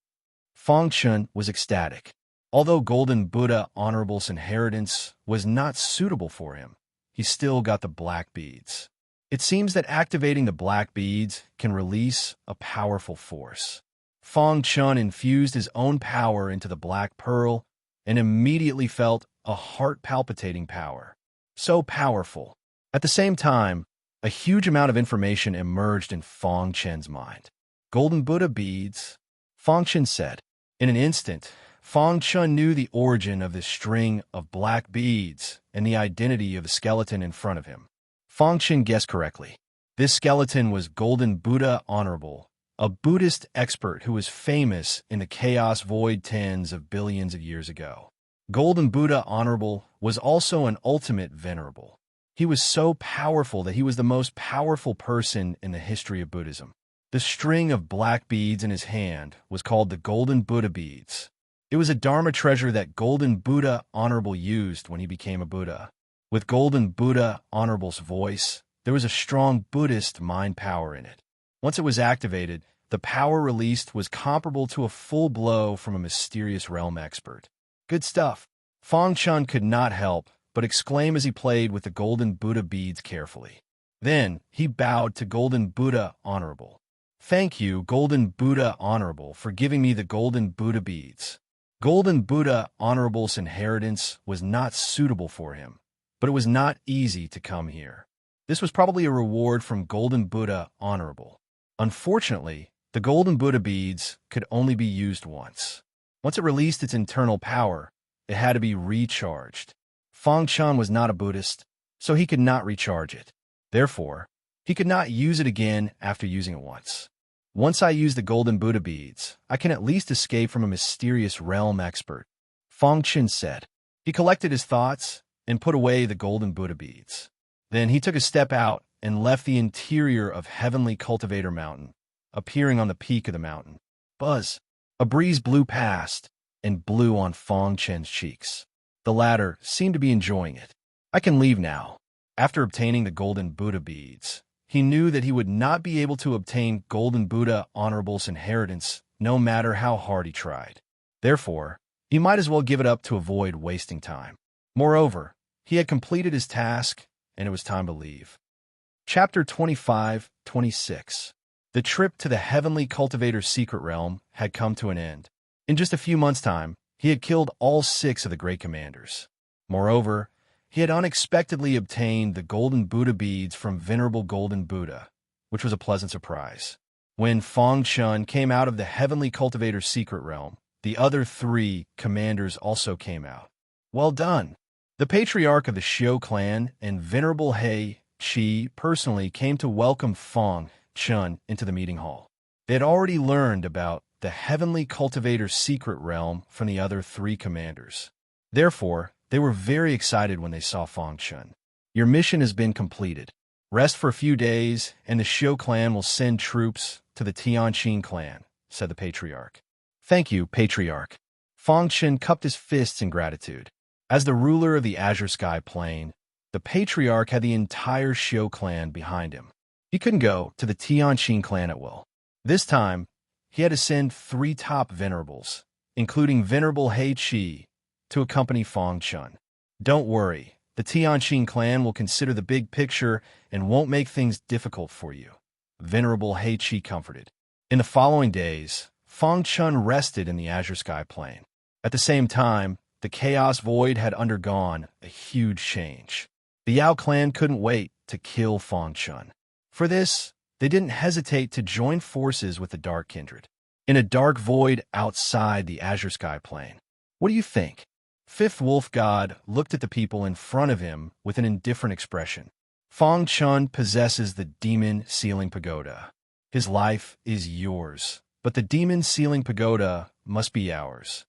A: Fang Chun was ecstatic. Although Golden Buddha honorable's inheritance was not suitable for him, he still got the black beads. It seems that activating the black beads can release a powerful force. Fang Chun infused his own power into the black pearl and immediately felt a heart-palpitating power. So powerful. At the same time, a huge amount of information emerged in Fang Chun's mind. Golden Buddha beads, Fang Chun said. In an instant, Fong Chun knew the origin of this string of black beads and the identity of the skeleton in front of him. Fong Chun guessed correctly. This skeleton was Golden Buddha Honorable, a Buddhist expert who was famous in the chaos void tens of billions of years ago. Golden Buddha Honorable was also an ultimate venerable. He was so powerful that he was the most powerful person in the history of Buddhism. The string of black beads in his hand was called the Golden Buddha beads. It was a Dharma treasure that Golden Buddha Honorable used when he became a Buddha. With Golden Buddha Honorable's voice, there was a strong Buddhist mind power in it. Once it was activated, the power released was comparable to a full blow from a mysterious realm expert. Good stuff. Fong Chun could not help but exclaim as he played with the Golden Buddha beads carefully. Then he bowed to Golden Buddha Honorable. Thank you, Golden Buddha Honorable, for giving me the Golden Buddha beads. Golden Buddha Honorable's inheritance was not suitable for him, but it was not easy to come here. This was probably a reward from Golden Buddha Honorable. Unfortunately, the Golden Buddha beads could only be used once. Once it released its internal power, it had to be recharged. Fong Chun was not a Buddhist, so he could not recharge it. Therefore, he could not use it again after using it once. Once I use the Golden Buddha beads, I can at least escape from a mysterious realm expert, Fong Chun said. He collected his thoughts and put away the Golden Buddha beads. Then he took a step out and left the interior of Heavenly Cultivator Mountain, appearing on the peak of the mountain. Buzz! A breeze blew past and blew on Fong Chun's cheeks. The latter seemed to be enjoying it. I can leave now. After obtaining the Golden Buddha beads, he knew that he would not be able to obtain Golden Buddha Honorable's inheritance no matter how hard he tried. Therefore, he might as well give it up to avoid wasting time. Moreover, he had completed his task, and it was time to leave. Chapter 25-26. The trip to the Heavenly Cultivator's secret realm had come to an end. In just a few months' time, he had killed all 6 of the great commanders. Moreover, he had unexpectedly obtained the Golden Buddha beads from Venerable Golden Buddha, which was a pleasant surprise. When Fong Chun came out of the Heavenly Cultivator's secret realm, the other 3 commanders also came out. Well done! The patriarch of the Xiao clan and Venerable He Chi personally came to welcome Fong Chun into the meeting hall. They had already learned about the Heavenly Cultivator's secret realm from the other 3 commanders. Therefore, they were very excited when they saw Fong Chun. Your mission has been completed. Rest for a few days, and the Xiao clan will send troops to the Tianqin clan, said the patriarch. Thank you, patriarch. Fong Chun cupped his fists in gratitude. As the ruler of the Azure Sky Plain, the patriarch had the entire Xiao clan behind him. He couldn't go to the Tianqin clan at will. This time, he had to send 3 top venerables, including Venerable He Chi, to accompany Fong Chun. Don't worry, the Tianqin clan will consider the big picture and won't make things difficult for you, Venerable He Chi comforted. In the following days, Fong Chun rested in the Azure Sky Plain. At the same time, the Chaos Void had undergone a huge change. The Yao clan couldn't wait to kill Fong Chun. For this, they didn't hesitate to join forces with the Dark Kindred. In a dark void outside the Azure Sky Plain. What do you think? Fifth Wolf God looked at the people in front of him with an indifferent expression. Fong Chun possesses the Demon Sealing Pagoda. His life is yours, but the Demon Sealing Pagoda must be ours.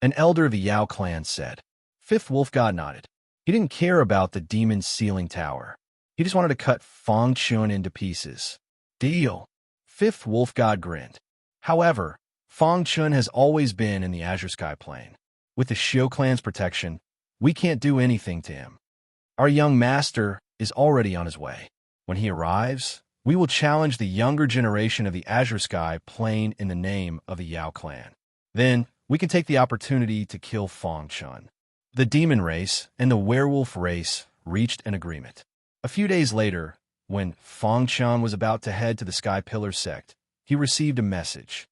A: An elder of the Yao clan said. Fifth Wolf God nodded. He didn't care about the Demon Sealing Tower. He just wanted to cut Fong Chun into pieces. Deal. Fifth Wolf God grinned. However, Fong Chun has always been in the Azure Sky Plain. With the Xiao clan's protection, we can't do anything to him. Our young master is already on his way. When he arrives, we will challenge the younger generation of the Azure Sky Plain in the name of the Yao clan. Then, we can take the opportunity to kill Fong Chun. The demon race and the werewolf race reached an agreement. A few days later, when Fong Chun was about to head to the Sky Pillar sect, he received a message.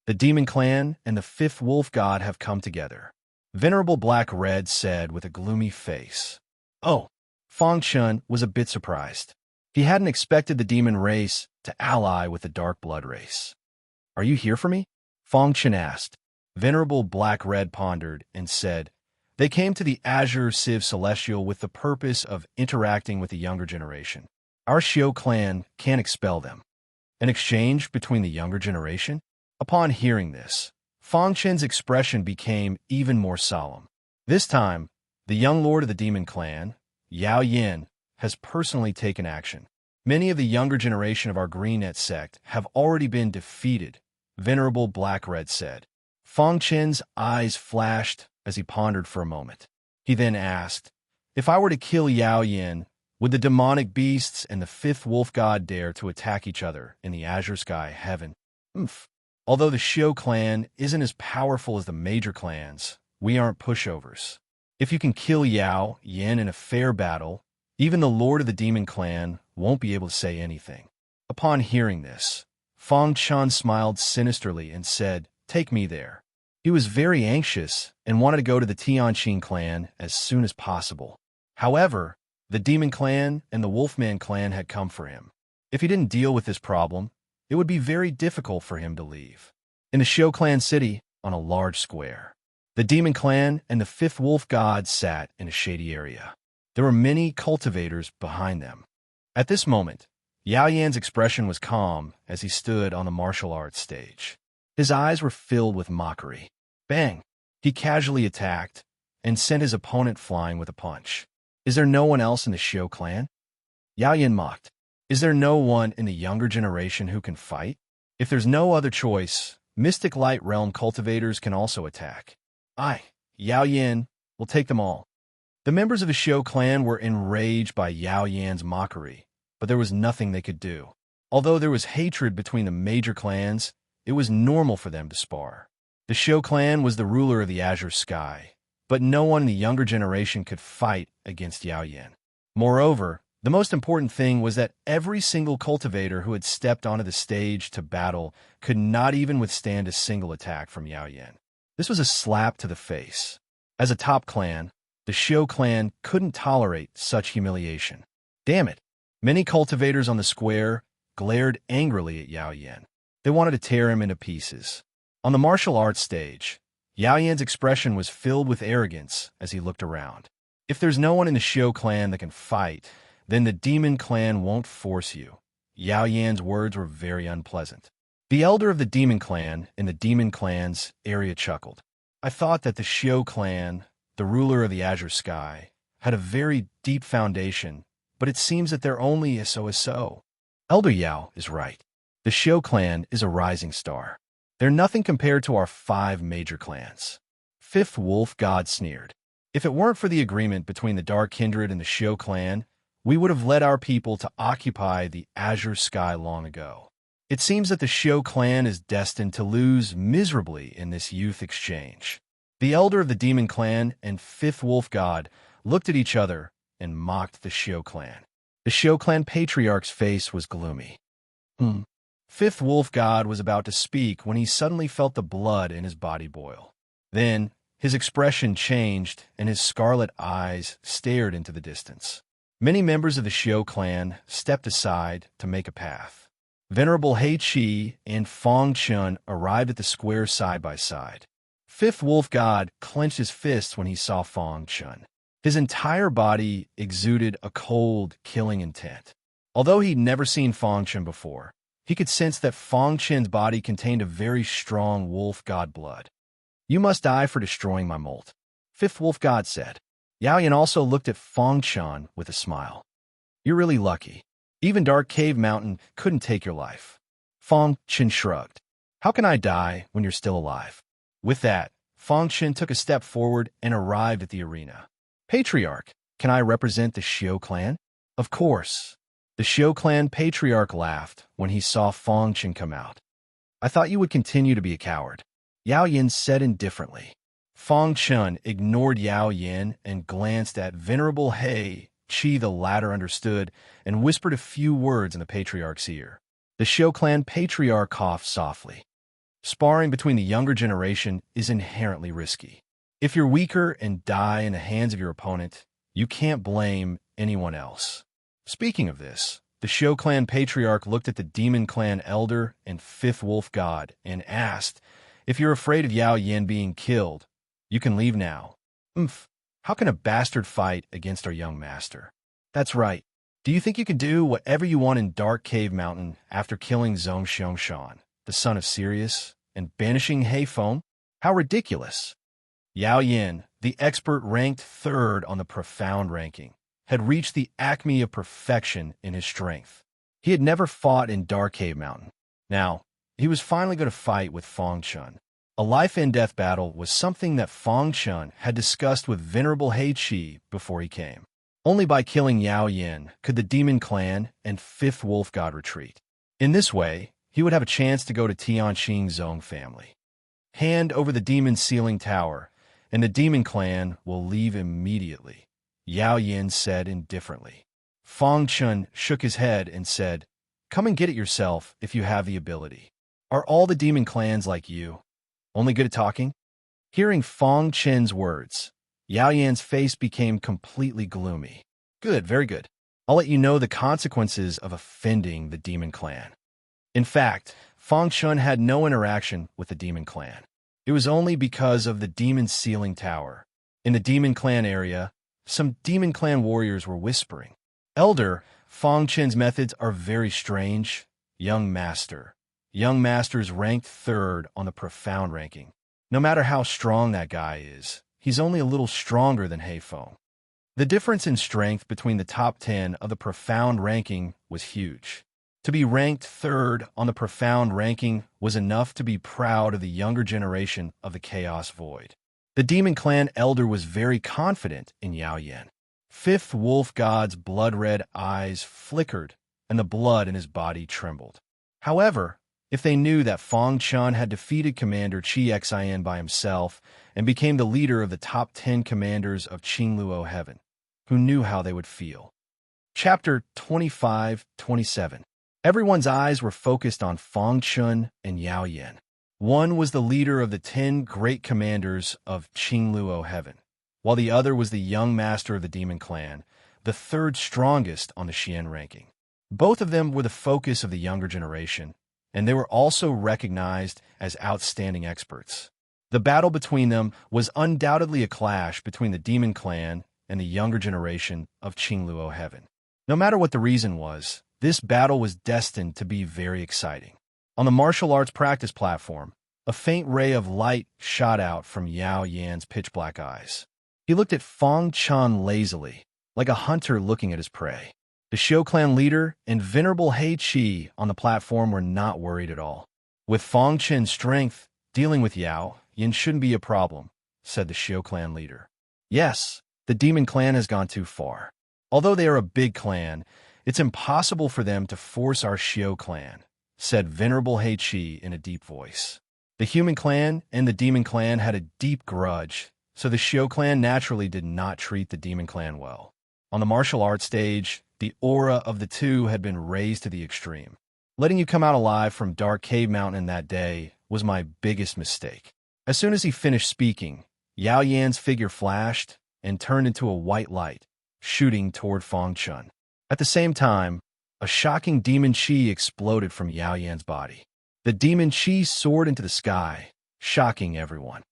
A: The demon clan and the Fifth Wolf God have come together. Venerable Black Red said with a gloomy face. Oh, Fong Chun was a bit surprised. He hadn't expected the demon race to ally with the dark blood race. Are you here for me? Fong Chun asked. Venerable Black-Red pondered and said, "They came to the Azure Civ Celestial with the purpose of interacting with the younger generation. Our Xiao clan can't expel them." An exchange between the younger generation? Upon hearing this, Fang Chen's expression became even more solemn. This time, the young lord of the demon clan, Yao Yin, has personally taken action. Many of the younger generation of our Greenet sect have already been defeated, Venerable Black-Red said. Fang Chen's eyes flashed as he pondered for a moment. He then asked, "If I were to kill Yao Yin, would the demonic beasts and the fifth wolf god dare to attack each other in the azure sky heaven?" Although the Xiao clan isn't as powerful as the major clans, we aren't pushovers. If you can kill Yao Yin in a fair battle, even the lord of the demon clan won't be able to say anything. Upon hearing this, Fang Chen smiled sinisterly and said, "Take me there." He was very anxious and wanted to go to the Tianqing clan as soon as possible. However, the demon clan and the wolfman clan had come for him. If he didn't deal with this problem, it would be very difficult for him to leave. In the Xiao clan city, on a large square, the demon clan and the fifth wolf god sat in a shady area. There were many cultivators behind them. At this moment, Yao Yan's expression was calm as he stood on the martial arts stage. His eyes were filled with mockery. Bang! He casually attacked and sent his opponent flying with a punch. "Is there no one else in the Xiao clan?" Yao Yan mocked. "Is there no one in the younger generation who can fight? If there's no other choice, Mystic Light Realm cultivators can also attack. Yao Yan, will take them all." The members of the Xiao clan were enraged by Yao Yan's mockery, but there was nothing they could do. Although there was hatred between the major clans, it was normal for them to spar. The Xiao clan was the ruler of the azure sky, but no one in the younger generation could fight against Yao Yan. Moreover, the most important thing was that every single cultivator who had stepped onto the stage to battle could not even withstand a single attack from Yao Yan. This was a slap to the face. As a top clan, the Xiao clan couldn't tolerate such humiliation. Damn it! Many cultivators on the square glared angrily at Yao Yan. They wanted to tear him into pieces. On the martial arts stage, Yao Yan's expression was filled with arrogance as he looked around. "If there's no one in the Xiao clan that can fight, then the demon clan won't force you." Yao Yan's words were very unpleasant. The elder of the demon clan in the demon clan's area chuckled. "I thought that the Xiao clan, the ruler of the azure sky, had a very deep foundation, but it seems that they're only so. Elder Yao is right. The Xiao clan is a rising star. They're nothing compared to our 5 major clans." Fifth Wolf God sneered. "If it weren't for the agreement between the Dark Kindred and the Xiao clan, we would have led our people to occupy the azure sky long ago. It seems that the Xiao clan is destined to lose miserably in this youth exchange." The elder of the demon clan and fifth wolf god looked at each other and mocked the Xiao clan. The Xiao clan patriarch's face was gloomy. Fifth wolf god was about to speak when he suddenly felt the blood in his body boil. Then, his expression changed and his scarlet eyes stared into the distance. Many members of the Xiao clan stepped aside to make a path. Venerable He Qi and Fang Chun arrived at the square side by side. Fifth wolf god clenched his fists when he saw Fang Chun. His entire body exuded a cold, killing intent. Although he'd never seen Fang Chun before, he could sense that Fang Chun's body contained a very strong wolf god blood. "You must die for destroying my molt," Fifth wolf god said. Yao Yan also looked at Fang Chun with a smile. "You're really lucky. Even Dark Cave Mountain couldn't take your life." Fang Chun shrugged. "How can I die when you're still alive?" With that, Fang Chun took a step forward and arrived at the arena. "Patriarch, can I represent the Xiao clan?" "Of course." The Xiao clan patriarch laughed when he saw Fang Chun come out. "I thought you would continue to be a coward," Yao Yan said indifferently. Fang Chun ignored Yao Yan and glanced at Venerable He Qi. The latter understood and whispered a few words in the patriarch's ear. The Xiao clan patriarch coughed softly. Sparring between the younger generation is inherently risky. If you're weaker and die in the hands of your opponent, you can't blame anyone else. Speaking of this, the Xiao clan patriarch looked at the demon clan elder and fifth wolf god and asked, If you're afraid of Yao Yin being killed, you can leave now. Umph. How can a bastard fight against our young master? That's right. Do you think you can do whatever you want in Dark Cave Mountain after killing Zhong Xiangshan, the son of Sirius, and banishing Heifeng? How ridiculous! Yao Yin, the expert ranked third on the profound ranking, had reached the acme of perfection in his strength. He had never fought in Dark Cave Mountain. Now, he was finally going to fight with Feng Chun. A life-and-death battle was something that Feng Chun had discussed with Venerable He Qi before he came. Only by killing Yao Yin could the Demon Clan and Fifth Wolf God retreat. In this way, he would have a chance to go to Tianqing Zhong family. Hand over the Demon Sealing Tower, and the Demon Clan will leave immediately, Yao Yin said indifferently. Feng Chun shook his head and said, "Come and get it yourself if you have the ability. Are all the Demon Clans like you? Only good at talking?" Hearing Feng Chen's words, Yao Yan's face became completely gloomy. "Good, very good. I'll let you know the consequences of offending the Demon Clan." In fact, Feng Chun had no interaction with the Demon Clan. It was only because of the Demon Sealing Tower. In the Demon Clan area, some Demon Clan warriors were whispering, "Elder, Feng Chen's methods are very strange. Young Master. Young Master's ranked third on the profound ranking. No matter how strong that guy is, he's only a little stronger than Heifeng." The difference in strength between the top 10 of the profound ranking was huge. To be ranked third on the profound ranking was enough to be proud of the younger generation of the Chaos Void. The Demon Clan elder was very confident in Yao Yin. Fifth Wolf God's blood-red eyes flickered, and the blood in his body trembled. However, if they knew that Feng Chun had defeated Commander Qi Xin by himself and became the leader of the top 10 commanders of Qingluo Heaven, who knew how they would feel? Chapter 25-27. Everyone's eyes were focused on Feng Chun and Yao Yin. One was the leader of the 10 great commanders of Qingluo Heaven, while the other was the young master of the Demon Clan, the third strongest on the Xian ranking. Both of them were the focus of the younger generation, and they were also recognized as outstanding experts. The battle between them was undoubtedly a clash between the Demon Clan and the younger generation of Qingluo Heaven. No matter what the reason was, this battle was destined to be very exciting. On the martial arts practice platform, a faint ray of light shot out from Yao Yan's pitch-black eyes. He looked at Feng Chun lazily, like a hunter looking at his prey. The Xiao clan leader and Venerable He Qi on the platform were not worried at all. With Feng Chen's strength, dealing with Yao Yin shouldn't be a problem, said the Xiao clan leader. Yes, the Demon Clan has gone too far. Although they are a big clan, it's impossible for them to force our Xiao clan, said Venerable He Qi in a deep voice. The Human Clan and the Demon Clan had a deep grudge, so the Xiao clan naturally did not treat the Demon Clan well. On the martial arts stage, the aura of the two had been raised to the extreme. Letting you come out alive from Dark Cave Mountain that day was my biggest mistake. As soon as he finished speaking, Yao Yan's figure flashed and turned into a white light, shooting toward Feng Chun. At the same time, a shocking demon chi exploded from Yao Yan's body. The demon chi soared into the sky, shocking everyone.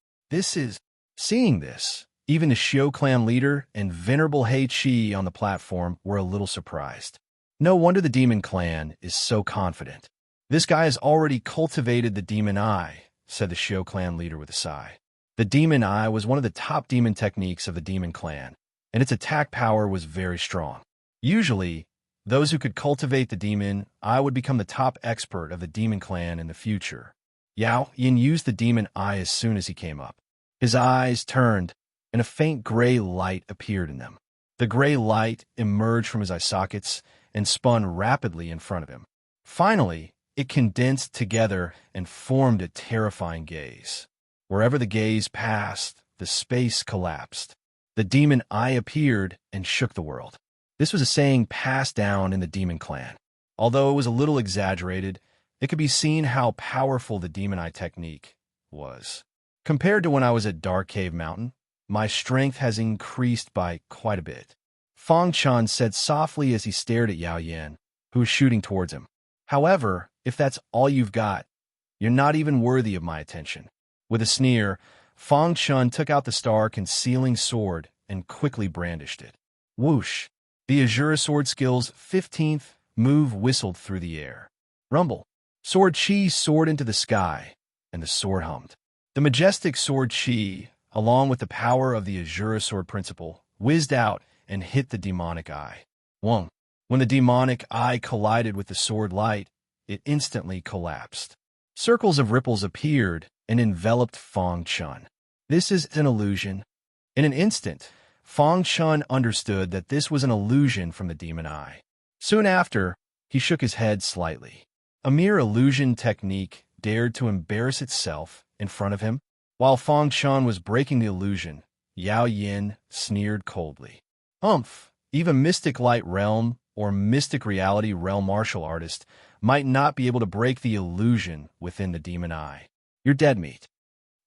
A: Seeing this, even the Xiao clan leader and Venerable He Qi on the platform were a little surprised. No wonder the Demon Clan is so confident. This guy has already cultivated the Demon Eye, said the Xiao clan leader with a sigh. The Demon Eye was one of the top demon techniques of the Demon Clan, and its attack power was very strong. Usually, those who could cultivate the Demon Eye would become the top expert of the Demon Clan in the future. Yao Yin used the Demon Eye as soon as he came up. His eyes turned, and a faint gray light appeared in them. The gray light emerged from his eye sockets and spun rapidly in front of him. Finally, it condensed together and formed a terrifying gaze. Wherever the gaze passed, the space collapsed. The Demon Eye appeared and shook the world. This was a saying passed down in the Demon Clan. Although it was a little exaggerated, it could be seen how powerful the Demon Eye technique was. Compared to when I was at Dark Cave Mountain, my strength has increased by quite a bit. Feng Chun said softly as he stared at Yao Yin, who was shooting towards him. However, if that's all you've got, you're not even worthy of my attention. With a sneer, Fang Chun took out the star-concealing sword and quickly brandished it. Whoosh! The Azura sword skill's 15th move whistled through the air. Rumble! Sword Chi soared into the sky, and the sword hummed. The majestic sword Chi, along with the power of the Azura sword principle, whizzed out and hit the demonic eye. Wong! When the demonic eye collided with the sword light, it instantly collapsed. Circles of ripples appeared and enveloped Fang Chun. This is an illusion. In an instant, Fang Chun understood that this was an illusion from the demon eye. Soon after, he shook his head slightly. A mere illusion technique dared to embarrass itself in front of him. While Fang Chun was breaking the illusion, Yao Yin sneered coldly. Even Mystic Light Realm or Mystic Reality Realm martial artist might not be able to break the illusion within the demon eye. You're dead meat.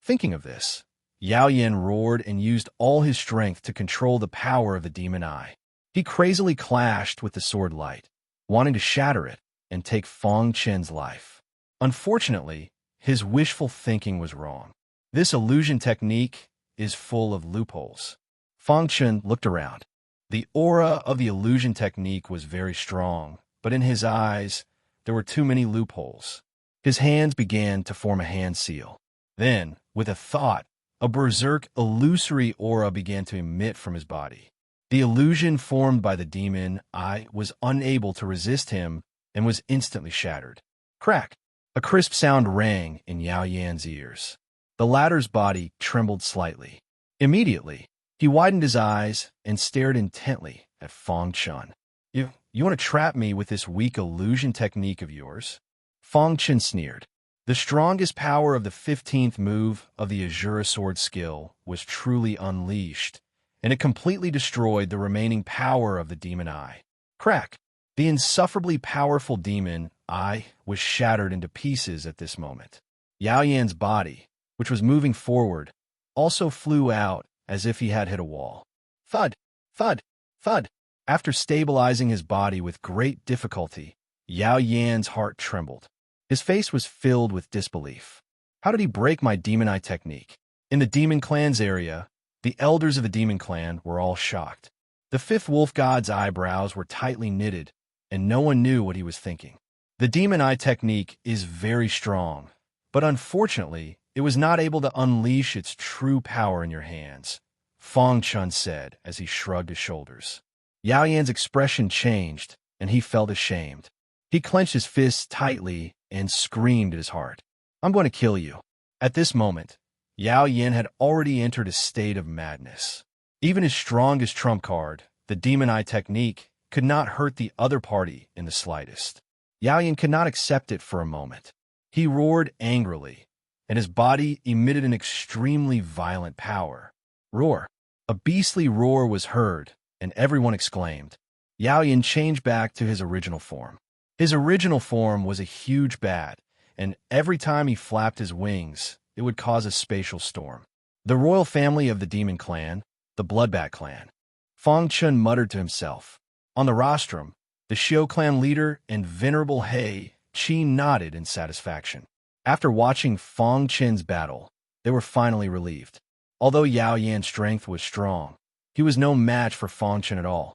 A: Thinking of this, Yao Yin roared and used all his strength to control the power of the demon eye. He crazily clashed with the sword light, wanting to shatter it and take Fang Chen's life. Unfortunately, his wishful thinking was wrong. This illusion technique is full of loopholes. Fang Chen looked around. The aura of the illusion technique was very strong, but in his eyes, there were too many loopholes. His hands began to form a hand seal. Then, with a thought, a berserk illusory aura began to emit from his body. The illusion formed by the demon eye was unable to resist him and was instantly shattered. Crack! A crisp sound rang in Yao Yan's ears. The latter's body trembled slightly. Immediately, he widened his eyes and stared intently at Fang Chun. You want to trap me with this weak illusion technique of yours? Fang Chun sneered. The strongest power of the 15th move of the Azura sword skill was truly unleashed, and it completely destroyed the remaining power of the demon eye. Crack! The insufferably powerful demon eye was shattered into pieces at this moment. Yao Yan's body, which was moving forward, also flew out as if he had hit a wall. Thud! Thud! Thud! After stabilizing his body with great difficulty, Yao Yan's heart trembled. His face was filled with disbelief. How did he break my demon eye technique? In the demon clan's area, the elders of the demon clan were all shocked. The fifth wolf god's eyebrows were tightly knitted, and no one knew what he was thinking. The demon eye technique is very strong, but unfortunately, it was not able to unleash its true power in your hands, Fang Chun said as he shrugged his shoulders. Yao Yan's expression changed, and he felt ashamed. He clenched his fists tightly and screamed at his heart. I'm going to kill you. At this moment, Yao Yan had already entered a state of madness. Even his strongest trump card, the demon eye technique, could not hurt the other party in the slightest. Yao Yan could not accept it for a moment. He roared angrily, and his body emitted an extremely violent power. Roar! A beastly roar was heard, and everyone exclaimed. Yao Yan changed back to his original form. His original form was a huge bat, and every time he flapped his wings, it would cause a spatial storm. The royal family of the demon clan, the Bloodbat clan. Fang Chun muttered to himself. On the rostrum, the Xiao clan leader and venerable He Qi nodded in satisfaction. After watching Fang Chen's battle, they were finally relieved. Although Yao Yan's strength was strong, he was no match for Fang Chen at all.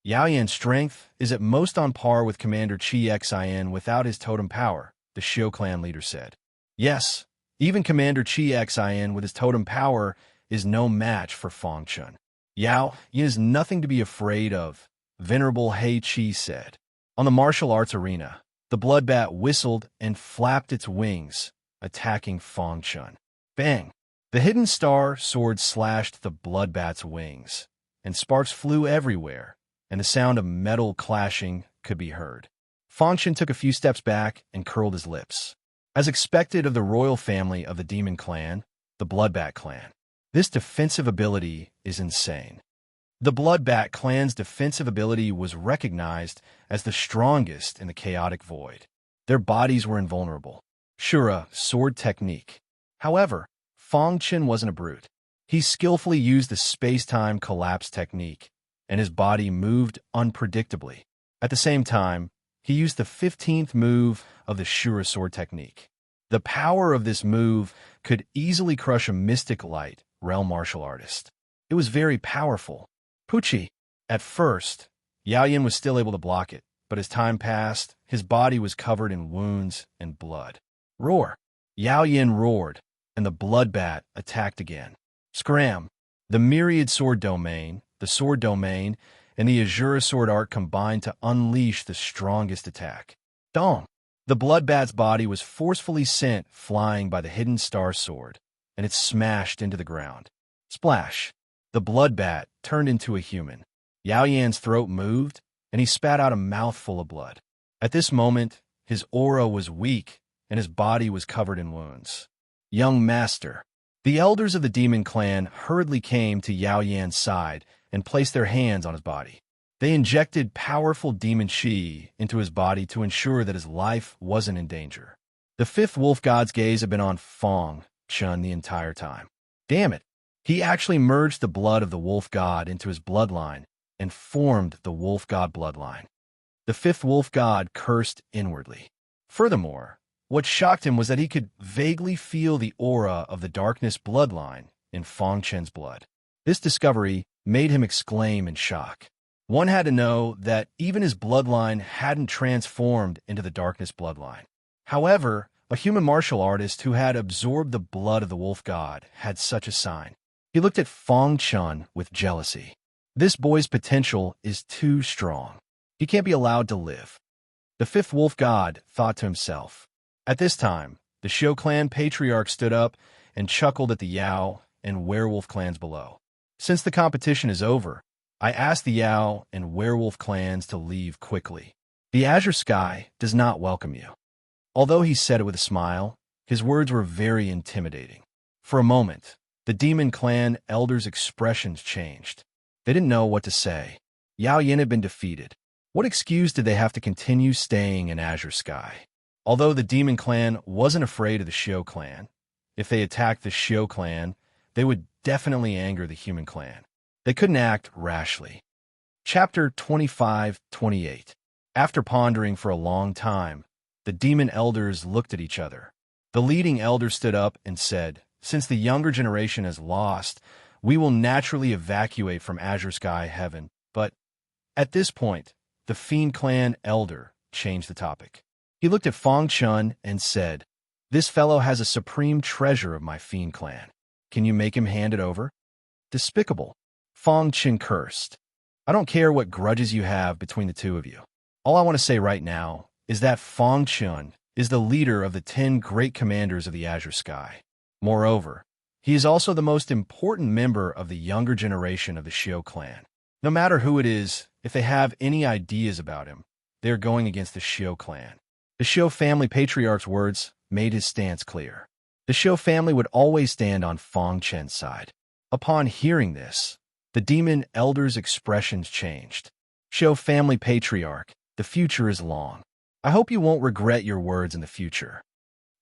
A: Yao Yan's strength is at most on par with Commander Qi Xin without his totem power, the Xiao clan leader said. Yes, even Commander Qi Xin with his totem power is no match for Fang Chun. Yao Yan is nothing to be afraid of, venerable He Qi said. On the martial arts arena, the bloodbat whistled and flapped its wings, attacking Fang Chun. Bang! The hidden star sword slashed the bloodbat's wings, and sparks flew everywhere, and the sound of metal clashing could be heard. Fang Chun took a few steps back and curled his lips. As expected of the royal family of the demon clan, the Bloodbat clan, this defensive ability is insane. The Bloodbat clan's defensive ability was recognized as the strongest in the chaotic void. Their bodies were invulnerable. Shura, sword technique. However, Fang Chun wasn't a brute. He skillfully used the space-time collapse technique, and his body moved unpredictably. At the same time, he used the 15th move of the Shura sword technique. The power of this move could easily crush a mystic light realm martial artist. It was very powerful. Pucci. At first, Yao Yin was still able to block it, but as time passed, his body was covered in wounds and blood. Roar. Yao Yin roared, and the blood bat attacked again. Scram. The myriad sword domain, the sword domain, and the Azura sword art combined to unleash the strongest attack. Dong. The bloodbat's body was forcefully sent flying by the hidden star sword, and it smashed into the ground. Splash. The bloodbat turned into a human. Yao Yan's throat moved, and he spat out a mouthful of blood. At this moment, his aura was weak, and his body was covered in wounds. Young master. The elders of the demon clan hurriedly came to Yao Yan's side and placed their hands on his body. They injected powerful demon chi into his body to ensure that his life wasn't in danger. The fifth wolf god's gaze had been on Fong Chun the entire time. Damn it! He actually merged the blood of the wolf god into his bloodline and formed the wolf god bloodline. The fifth wolf god cursed inwardly. Furthermore, what shocked him was that he could vaguely feel the aura of the darkness bloodline in Fong Chen's blood. This discovery made him exclaim in shock. One had to know that even his bloodline hadn't transformed into the darkness bloodline. However, a human martial artist who had absorbed the blood of the wolf god had such a sign. He looked at Fong Chun with jealousy. This boy's potential is too strong. He can't be allowed to live. The fifth wolf god thought to himself. At this time, the Shou clan patriarch stood up and chuckled at the Yao and werewolf clans below. Since the competition is over, I asked the Yao and werewolf clans to leave quickly. The azure sky does not welcome you. Although he said it with a smile, his words were very intimidating. For a moment, the demon clan elders' expressions changed. They didn't know what to say. Yao Yin had been defeated. What excuse did they have to continue staying in azure sky? Although the demon clan wasn't afraid of the Shou clan, if they attacked the Shou clan, they would definitely anger the human clan. They couldn't act rashly. Chapter 25-28. After pondering for a long time, the demon elders looked at each other. The leading elder stood up and said, "Since the younger generation has lost, we will naturally evacuate from Azure Sky Heaven." But at this point, the Fiend clan elder changed the topic. He looked at Fong Chun and said, "This fellow has a supreme treasure of my Fiend clan. Can you make him hand it over?" Despicable. Fong Chun cursed. "I don't care what grudges you have between the two of you. All I want to say right now is that Fong Chun is the leader of the 10 great commanders of the Azure Sky. Moreover, he is also the most important member of the younger generation of the Shou clan. No matter who it is, if they have any ideas about him, they are going against the Shou clan." The Shou family patriarch's words made his stance clear. The Shou family would always stand on Fong Chen's side. Upon hearing this, the demon elder's expressions changed. Shou family patriarch, the future is long. I hope you won't regret your words in the future.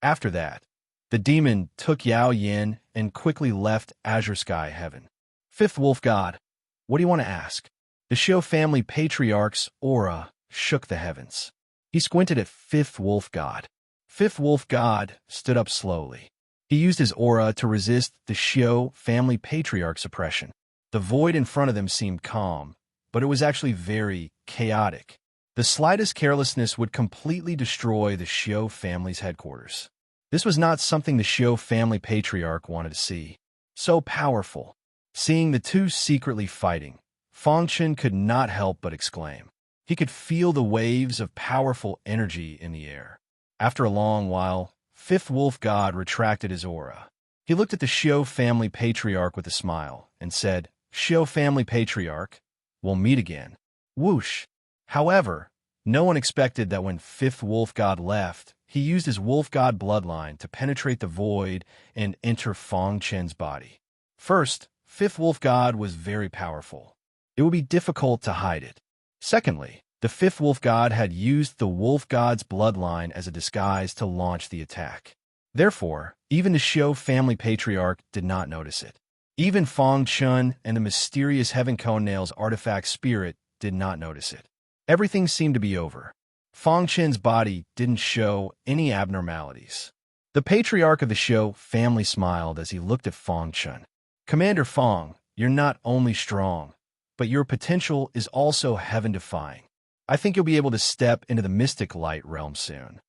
A: After that, the demon took Yao Yin and quickly left Azure Sky Heaven. Fifth wolf god, what do you want to ask? The Shou family patriarch's aura shook the heavens. He squinted at Fifth wolf god. Fifth wolf god stood up slowly. He used his aura to resist the Shou family patriarch's oppression. The void in front of them seemed calm, but it was actually very chaotic. The slightest carelessness would completely destroy the Shou family's headquarters. This was not something the Shou family patriarch wanted to see. So powerful. Seeing the two secretly fighting, Fong Chun could not help but exclaim. He could feel the waves of powerful energy in the air. After a long while, Fifth Wolf God retracted his aura. He looked at the Shou family patriarch with a smile and said, "Shou family patriarch, we'll meet again." Whoosh. However, no one expected that when Fifth Wolf God left, he used his Wolf God bloodline to penetrate the void and enter Fong Chen's body. First, Fifth Wolf God was very powerful. It would be difficult to hide it. Secondly, the Fifth Wolf God had used the Wolf God's bloodline as a disguise to launch the attack. Therefore, even the Shou family patriarch did not notice it. Even Fong Chun and the mysterious Heaven Cone Nail's artifact spirit did not notice it. Everything seemed to be over. Fong Chen's body didn't show any abnormalities. The patriarch of the show family smiled as he looked at Fong Chun. Commander Fong, you're not only strong, but your potential is also heaven-defying. I think you'll be able to step into the mystic light realm soon.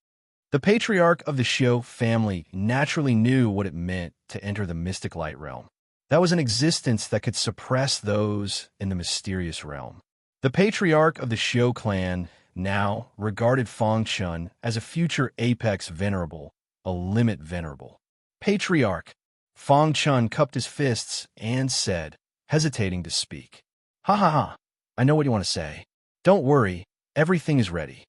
A: The patriarch of the show family naturally knew what it meant to enter the mystic light realm. That was an existence that could suppress those in the mysterious realm. The patriarch of the show clan now regarded Fong Chun as a future apex venerable, a limit venerable. Patriarch, Fong Chun cupped his fists and said, hesitating to speak. Ha ha ha, I know what you want to say. Don't worry, everything is ready.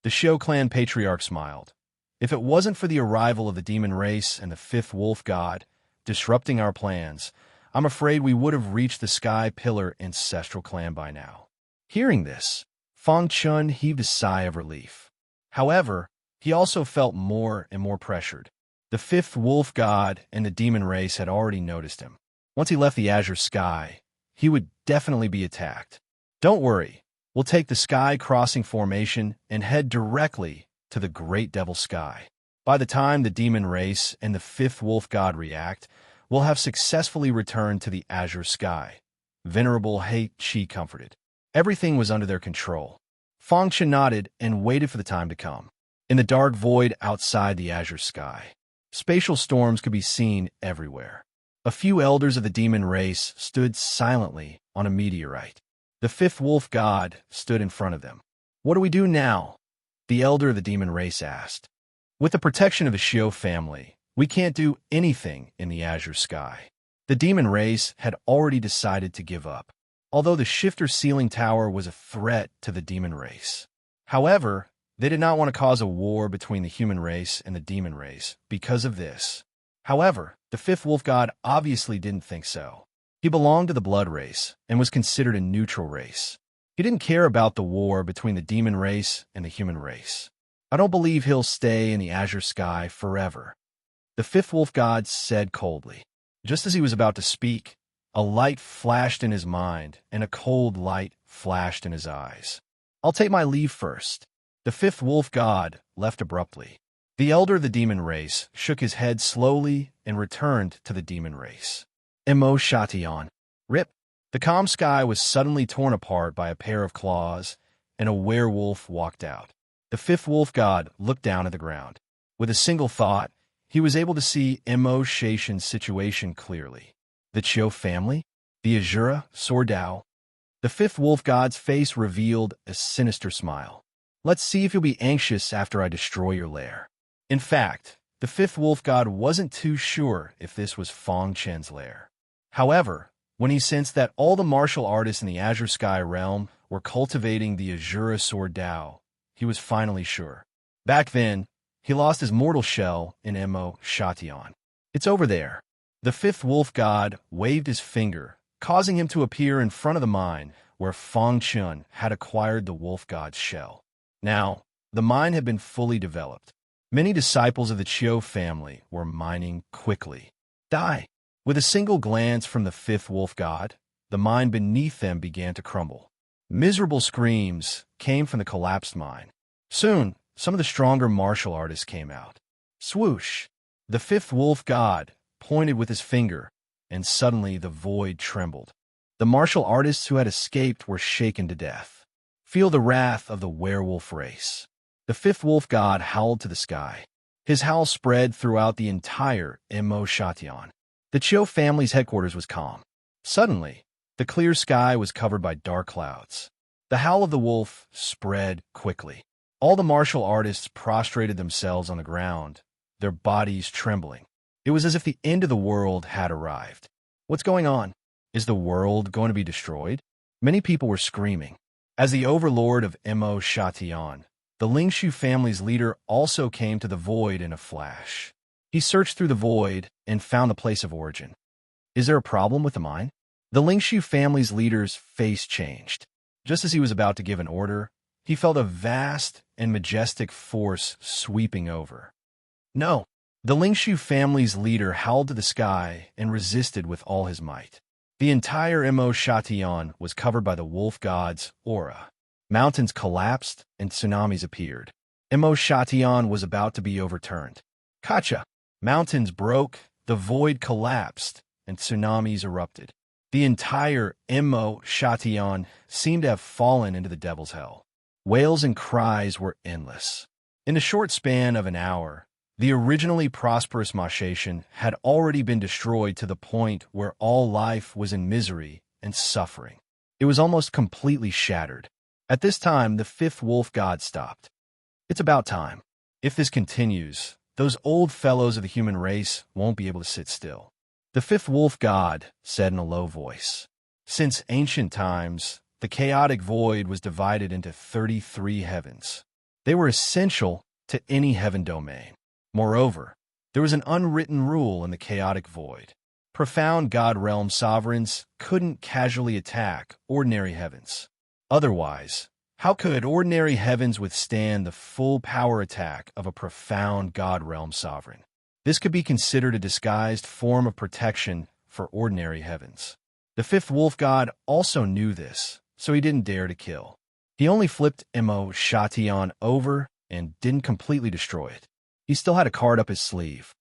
A: The show clan patriarch smiled. If it wasn't for the arrival of the demon race and the fifth wolf god disrupting our plans, I'm afraid we would have reached the Sky Pillar ancestral clan by now. Hearing this, Fong Chun heaved a sigh of relief. However, he also felt more and more pressured. The fifth wolf god and the demon race had already noticed him. Once he left the azure sky, he would definitely be attacked. Don't worry, we'll take the sky crossing formation and head directly to the great devil sky. By the time the demon race and the fifth wolf god react, we'll have successfully returned to the azure sky. Venerable Hei Chi comforted. Everything was under their control. Fong Chun nodded and waited for the time to come. In the dark void outside the azure sky, spatial storms could be seen everywhere. A few elders of the demon race stood silently on a meteorite. The fifth wolf god stood in front of them. What do we do now? The elder of the demon race asked. With the protection of the Shio family, we can't do anything in the azure sky. The demon race had already decided to give up, although the shifter ceiling tower was a threat to the demon race. However, they did not want to cause a war between the human race and the demon race because of this. However, the fifth wolf god obviously didn't think so. He belonged to the blood race and was considered a neutral race. He didn't care about the war between the demon race and the human race. I don't believe he'll stay in the azure sky forever, the fifth wolf god said coldly. Just as he was about to speak, a light flashed in his mind and a cold light flashed in his eyes. I'll take my leave first. The fifth wolf god left abruptly. The elder of the demon race shook his head slowly and returned to the demon race. Mo Shation. Rip. The calm sky was suddenly torn apart by a pair of claws, and a werewolf walked out. The fifth wolf god looked down at the ground. With a single thought, he was able to see Mo Shation's situation clearly. The Chiu family? The Azura, Sordao? The fifth wolf god's face revealed a sinister smile. Let's see if you'll be anxious after I destroy your lair. In fact, the fifth wolf god wasn't too sure if this was Fong Chen's lair. However, when he sensed that all the martial artists in the Azure Sky realm were cultivating the Azura Sword Dao, he was finally sure. Back then, he lost his mortal shell in Mo Shation. It's over there. The fifth wolf god waved his finger, causing him to appear in front of the mine where Fong Chun had acquired the wolf god's shell. Now, the mine had been fully developed. Many disciples of the Chiu family were mining quickly. Die! With a single glance from the fifth wolf god, the mine beneath them began to crumble. Miserable screams came from the collapsed mine. Soon, some of the stronger martial artists came out. Swoosh! The fifth wolf god pointed with his finger, and suddenly the void trembled. The martial artists who had escaped were shaken to death. Feel the wrath of the werewolf race. The fifth wolf god howled to the sky. His howl spread throughout the entire Mo Shation. The Chiu family's headquarters was calm. Suddenly, the clear sky was covered by dark clouds. The howl of the wolf spread quickly. All the martial artists prostrated themselves on the ground, their bodies trembling. It was as if the end of the world had arrived. What's going on? Is the world going to be destroyed? Many people were screaming. As the overlord of Mo Shation, the Lingshu family's leader also came to the void in a flash. He searched through the void and found the place of origin. Is there a problem with the mine? The Lingshu family's leader's face changed. Just as he was about to give an order, he felt a vast and majestic force sweeping over. No! The Lingshu family's leader howled to the sky and resisted with all his might. The entire Mo Shation was covered by the wolf god's aura. Mountains collapsed and tsunamis appeared. Mo Shation was about to be overturned. Kacha! Mountains broke, the void collapsed, and tsunamis erupted. The entire Imo Shation seemed to have fallen into the devil's hell. Wails and cries were endless. In a short span of an hour, the originally prosperous Mashation had already been destroyed to the point where all life was in misery and suffering. It was almost completely shattered. At this time, the fifth wolf god stopped. It's about time. If this continues, those old fellows of the human race won't be able to sit still. The fifth wolf god said in a low voice. Since ancient times, the chaotic void was divided into 33 heavens. They were essential to any heaven domain. Moreover, there was an unwritten rule in the chaotic void. Profound god realm sovereigns couldn't casually attack ordinary heavens. Otherwise, how could ordinary heavens withstand the full power attack of a profound god realm sovereign? This could be considered a disguised form of protection for ordinary heavens. The fifth wolf god also knew this, so he didn't dare to kill. He only flipped Imo Shation over and didn't completely destroy it. He still had a card up his sleeve.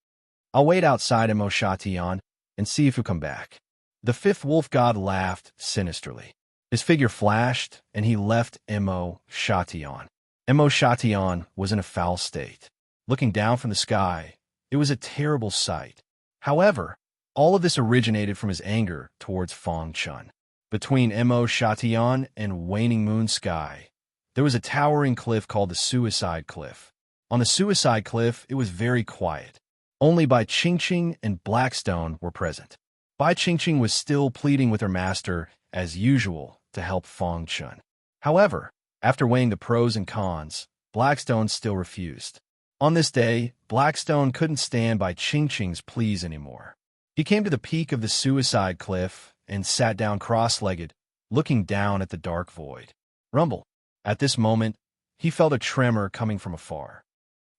A: I'll wait outside Imo Shation and see if he'll come back. The fifth wolf god laughed sinisterly. His figure flashed, and he left Imo Shation. Imo Shation was in a foul state. Looking down from the sky, it was a terrible sight. However, all of this originated from his anger towards Fong Chun. Between Imo Shation and waning moon sky, there was a towering cliff called the Suicide Cliff. On the Suicide Cliff, it was very quiet. Only Bai Qingqing and Blackstone were present. Bai Qingqing was still pleading with her master, as usual, to help Fong Chun. However, after weighing the pros and cons, Blackstone still refused. On this day, Blackstone couldn't stand Bai Qingqing's pleas anymore. He came to the peak of the Suicide Cliff and sat down cross-legged, looking down at the dark void. Rumble. At this moment, he felt a tremor coming from afar.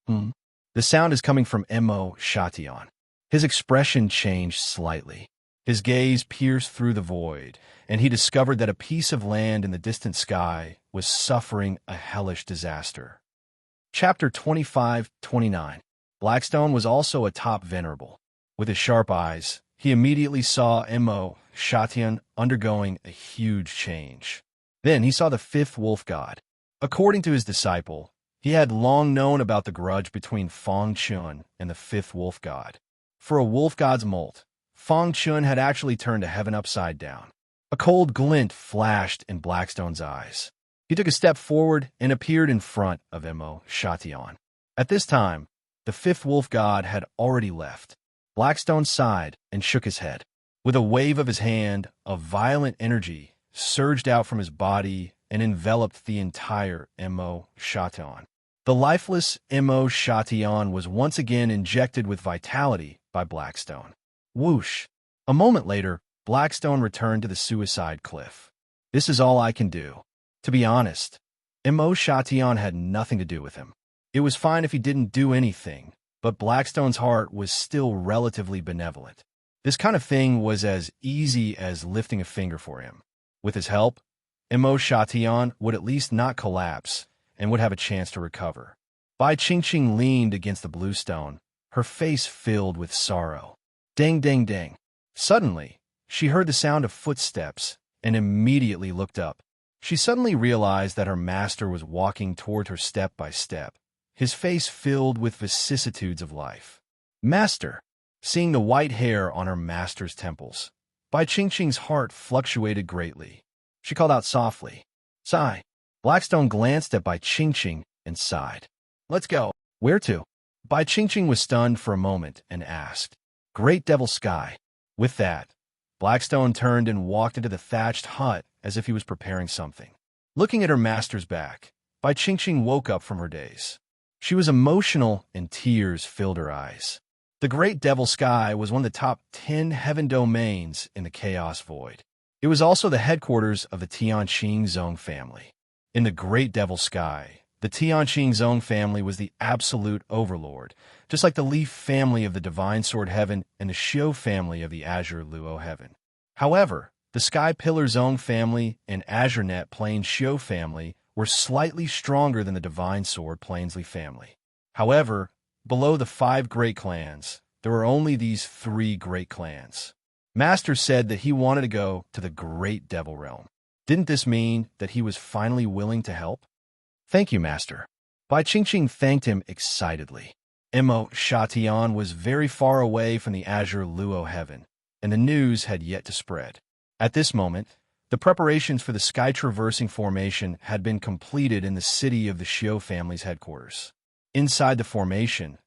A: The sound is coming from Imo Shation. His expression changed slightly. His gaze pierced through the void, and he discovered that a piece of land in the distant sky was suffering a hellish disaster. Chapter 25-29. Blackstone was also a top venerable. With his sharp eyes, he immediately saw Imo Shation undergoing a huge change. Then he saw the fifth wolf god. According to his disciple, he had long known about the grudge between Fong Chun and the fifth wolf god. For a wolf god's molt, Fong Chun had actually turned to heaven upside down. A cold glint flashed in Blackstone's eyes. He took a step forward and appeared in front of Imo Shation. At this time, the fifth wolf god had already left. Blackstone sighed and shook his head. With a wave of his hand, a violent energy surged out from his body and enveloped the entire Imo Shation. The lifeless Imo Shation was once again injected with vitality by Blackstone. Whoosh! A moment later, Blackstone returned to the Suicide Cliff. This is all I can do. To be honest, Imo Shation had nothing to do with him. It was fine if he didn't do anything, but Blackstone's heart was still relatively benevolent. This kind of thing was as easy as lifting a finger for him. With his help, Imo Shation would at least not collapse and would have a chance to recover. Bai Qingqing leaned against the blue stone, her face filled with sorrow. Ding, ding, ding. Suddenly, she heard the sound of footsteps and immediately looked up. She suddenly realized that her master was walking toward her step by step, his face filled with vicissitudes of life. Master! Seeing the white hair on her master's temples, Bai Qingqing's heart fluctuated greatly. She called out softly, "Sigh." Blackstone glanced at Bai Qingqing and sighed. "Let's go." "Where to?" Bai Qingqing was stunned for a moment and asked. "Great Devil Sky." With that, Blackstone turned and walked into the thatched hut as if he was preparing something. Looking at her master's back, Bai Qingqing woke up from her daze. She was emotional and tears filled her eyes. The Great Devil Sky was one of the top 10 heaven domains in the Chaos Void. It was also the headquarters of the Tianqing Zong family. In the Great Devil Sky, the Tianqing Zong family was the absolute overlord, just like the Leaf family of the Divine Sword Heaven and the Xiu family of the Azure Luo Heaven. However, the Sky Pillar Zong family and Azure Net Plains Xiu family were slightly stronger than the Divine Sword Plainsley family. However, below the 5 great clans, there were only these three great clans. Master said that he wanted to go to the great devil realm. Didn't this mean that he was finally willing to help? Thank you, Master. Bai Qingqing thanked him excitedly. Mo Shatian was very far away from the azure Luo heaven, and the news had yet to spread. At this moment, the preparations for the sky-traversing formation had been completed in the city of the Xiu family's headquarters. Inside the formation,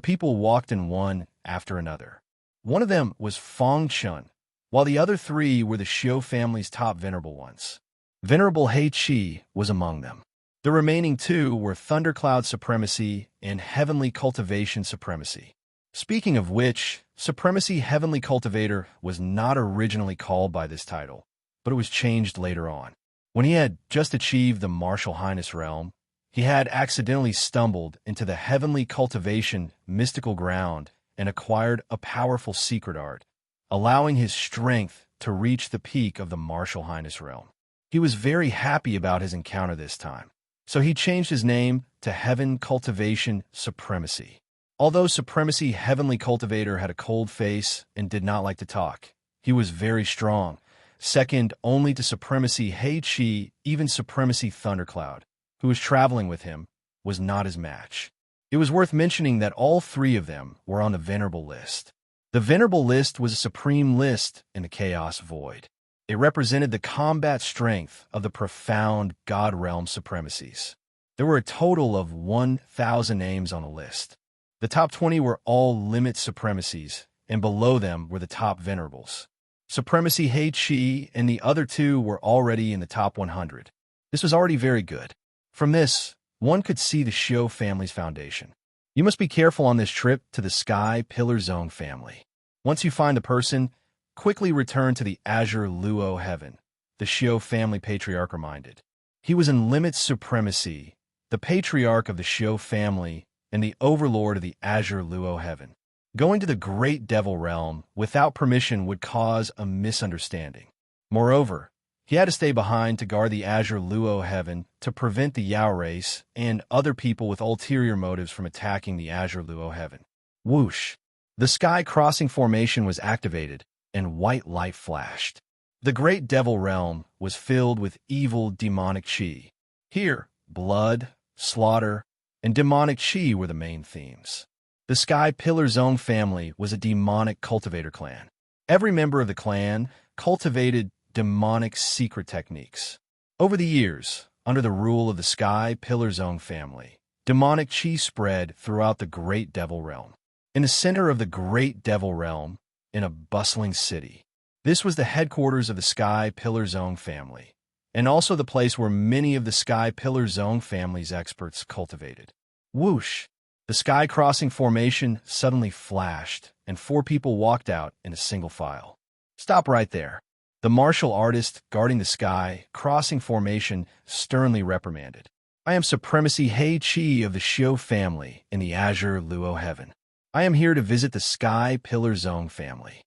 A: people walked in one after another. One of them was Feng Chun, while the other three were the Xiu family's top venerable ones. Venerable He Qi was among them. The remaining two were Thundercloud Supremacy and Heavenly Cultivation Supremacy. Speaking of which, Supremacy Heavenly Cultivator was not originally called by this title, but it was changed later on. When he had just achieved the Martial Highness realm, he had accidentally stumbled into the Heavenly Cultivation mystical ground and acquired a powerful secret art, allowing his strength to reach the peak of the Martial Highness realm. He was very happy about his encounter this time, so he changed his name to Heaven Cultivation Supremacy. Although Supremacy Heavenly Cultivator had a cold face and did not like to talk, he was very strong, second only to Supremacy He Qi. Even Supremacy Thundercloud, who was traveling with him, was not his match. It was worth mentioning that all three of them were on the Venerable list. The Venerable list was a supreme list in the Chaos Void. It represented the combat strength of the profound God Realm supremacies. There were a total of 1,000 names on the list. The top 20 were all limit supremacies, and below them were the top venerables. Supremacy He Qi and the other two were already in the top 100. This was already very good. From this, one could see the Xiu family's foundation. You must be careful on this trip to the Sky Pillar Zone family. Once you find the person, quickly return to the Azure Luo heaven, the Xiu family patriarch reminded. He was in limit supremacy, the patriarch of the Xiu family, and the overlord of the Azure Luo heaven. Going to the great devil realm without permission would cause a misunderstanding. Moreover, he had to stay behind to guard the Azure Luo heaven to prevent the Yao race and other people with ulterior motives from attacking the Azure Luo heaven. Whoosh! The sky crossing formation was activated, and white light flashed. The great devil realm was filled with evil demonic chi. Here, blood, slaughter, and demonic chi were the main themes. The Sky Pillar Zone family was a demonic cultivator clan. Every member of the clan cultivated demonic secret techniques. Over the years, under the rule of the Sky Pillar Zone family, demonic chi spread throughout the Great Devil Realm. In the center of the Great Devil Realm, in a bustling city, this was the headquarters of the Sky Pillar Zone family, and also the place where many of the Sky Pillar Zone family's experts cultivated. Whoosh! The sky crossing formation suddenly flashed, and 4 people walked out in a single file. Stop right there. The martial artist guarding the sky crossing formation sternly reprimanded. I am Supremacy He Qi of the Xiu family in the Azure Luo heaven. I am here to visit the Sky Pillar Zone family.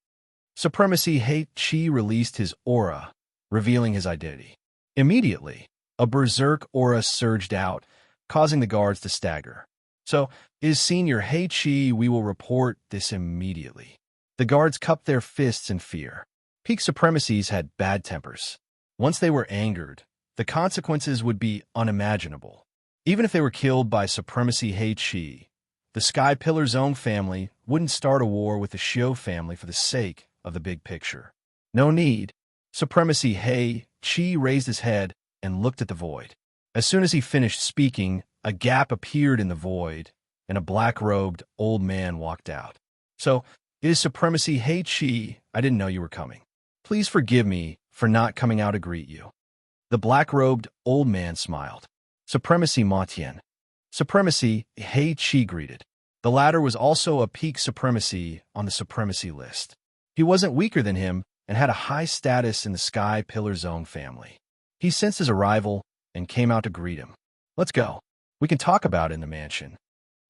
A: Supremacy He Qi released his aura, revealing his identity. Immediately, a berserk aura surged out, causing the guards to stagger. So, is Senior He Qi, we will report this immediately. The guards cupped their fists in fear. Peak supremacies had bad tempers. Once they were angered, the consequences would be unimaginable. Even if they were killed by Supremacy He Qi, the Sky Pillar Zone family wouldn't start a war with the Xiu family for the sake of the big picture. No need. Supremacy He Qi raised his head and looked at the void. As soon as he finished speaking, a gap appeared in the void, and a black-robed old man walked out. So, it is Supremacy He Qi. I didn't know you were coming. Please forgive me for not coming out to greet you. The black-robed old man smiled. Supremacy Ma Tian. Supremacy He Qi greeted. The latter was also a peak supremacy on the supremacy list. He wasn't weaker than him and had a high status in the Sky Pillar Zone family. He sensed his arrival and came out to greet him. Let's go. We can talk about it in the mansion.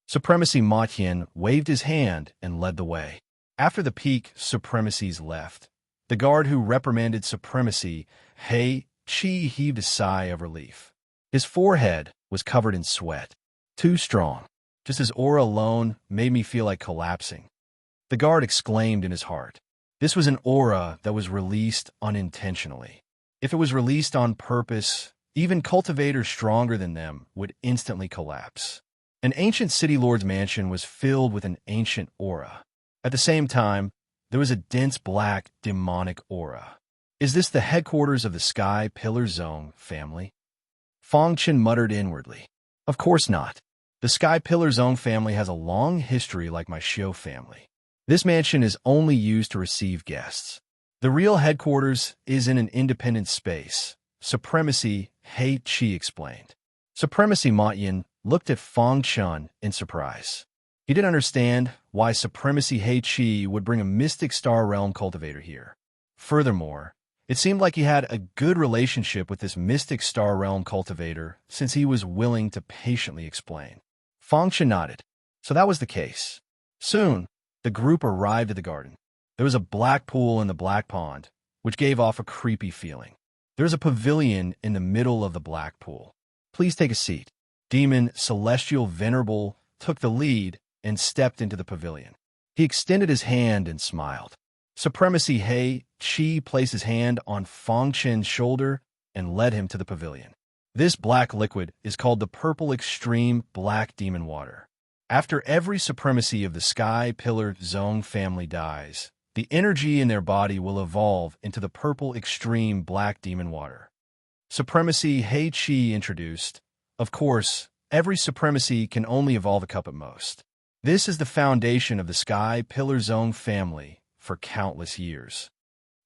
A: Supremacy Ma Tian waved his hand and led the way. After the peak supremacies left, the guard who reprimanded Supremacy He Qi heaved a sigh of relief. His forehead was covered in sweat. Too strong. Just his aura alone made me feel like collapsing. The guard exclaimed in his heart. This was an aura that was released unintentionally. If it was released on purpose, even cultivators stronger than them would instantly collapse. An ancient city lord's mansion was filled with an ancient aura. At the same time, there was a dense black, demonic aura. Is this the headquarters of the Sky Pillar Zone family? Fong Chen muttered inwardly. Of course not. The Sky Pillar Zone family has a long history like my Xiu family. This mansion is only used to receive guests. The real headquarters is in an independent space. Supremacy, He Qi explained. Supremacy Ma Yin looked at Fong Chen in surprise. He didn't understand why Supremacy He Qi would bring a mystic star realm cultivator here. Furthermore, it seemed like he had a good relationship with this mystic star realm cultivator since he was willing to patiently explain. Fong Chen nodded. So that was the case. Soon, the group arrived at the garden. There was a black pool in the black pond, which gave off a creepy feeling. There was a pavilion in the middle of the black pool. Please take a seat. Demon Celestial Venerable took the lead and stepped into the pavilion. He extended his hand and smiled. Supremacy He Qi placed his hand on Fong Chen's shoulder and led him to the pavilion. This black liquid is called the Purple Extreme Black Demon Water. After every supremacy of the Sky Pillar Zone family dies, the energy in their body will evolve into the Purple Extreme Black Demon Water. Supremacy He Qi introduced. Of course, every supremacy can only evolve a cup at most. This is the foundation of the Sky Pillar Zone family for countless years.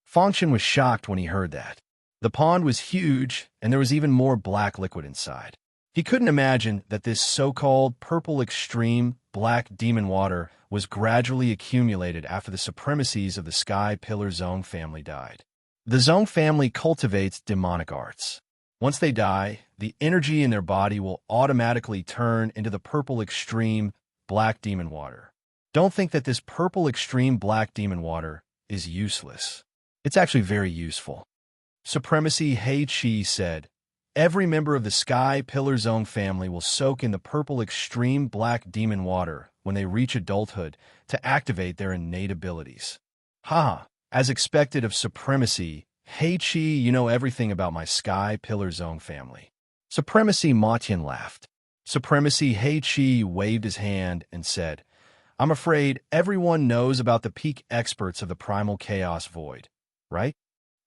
A: Fong Chen was shocked when he heard that. The pond was huge, and there was even more black liquid inside. He couldn't imagine that this so-called Purple Extreme Black Demon Water was gradually accumulated after the supremacies of the Sky Pillar Zone family died. The Zone family cultivates demonic arts. Once they die, the energy in their body will automatically turn into the Purple Extreme Black Demon Water. Don't think that this Purple Extreme Black Demon Water is useless. It's actually very useful. Supremacy He Qi said, every member of the Sky Pillar Zone family will soak in the Purple Extreme Black Demon Water when they reach adulthood to activate their innate abilities. Haha, as expected of Supremacy, He Qi, you know everything about my Sky Pillar Zone family. Supremacy Ma Tian laughed. Supremacy He Qi waved his hand and said, I'm afraid everyone knows about the peak experts of the Primal Chaos Void, right?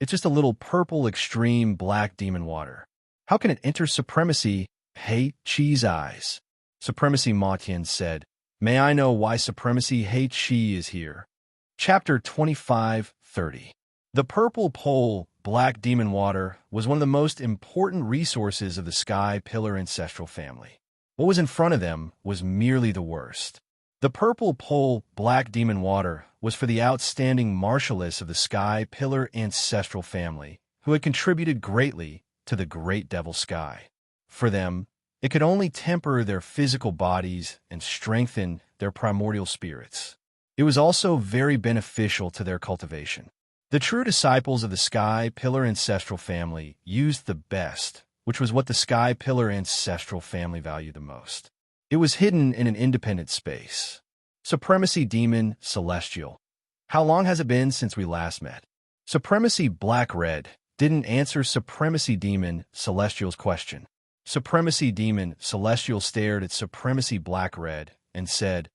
A: It's just a little Purple Extreme Black Demon Water. How can it enter Supremacy He Qi's eyes? Supremacy Ma Tian said, May I know why Supremacy He Qi is here? Chapter 25:30. The Purple Pole Black Demon Water was one of the most important resources of the Sky Pillar ancestral family. What was in front of them was merely the worst. The Purple Pole Black Demon Water was for the outstanding martialists of the Sky Pillar ancestral family, who had contributed greatly to the Great Devil Sky. For them, it could only temper their physical bodies and strengthen their primordial spirits. It was also very beneficial to their cultivation. The true disciples of the Sky Pillar ancestral family used the best, which was what the Sky Pillar ancestral family valued the most. It was hidden in an independent space. Supremacy Demon Celestial. How long has it been since we last met? Supremacy Black-Red didn't answer Supremacy Demon Celestial's question. Supremacy Demon Celestial stared at Supremacy Black-Red and said,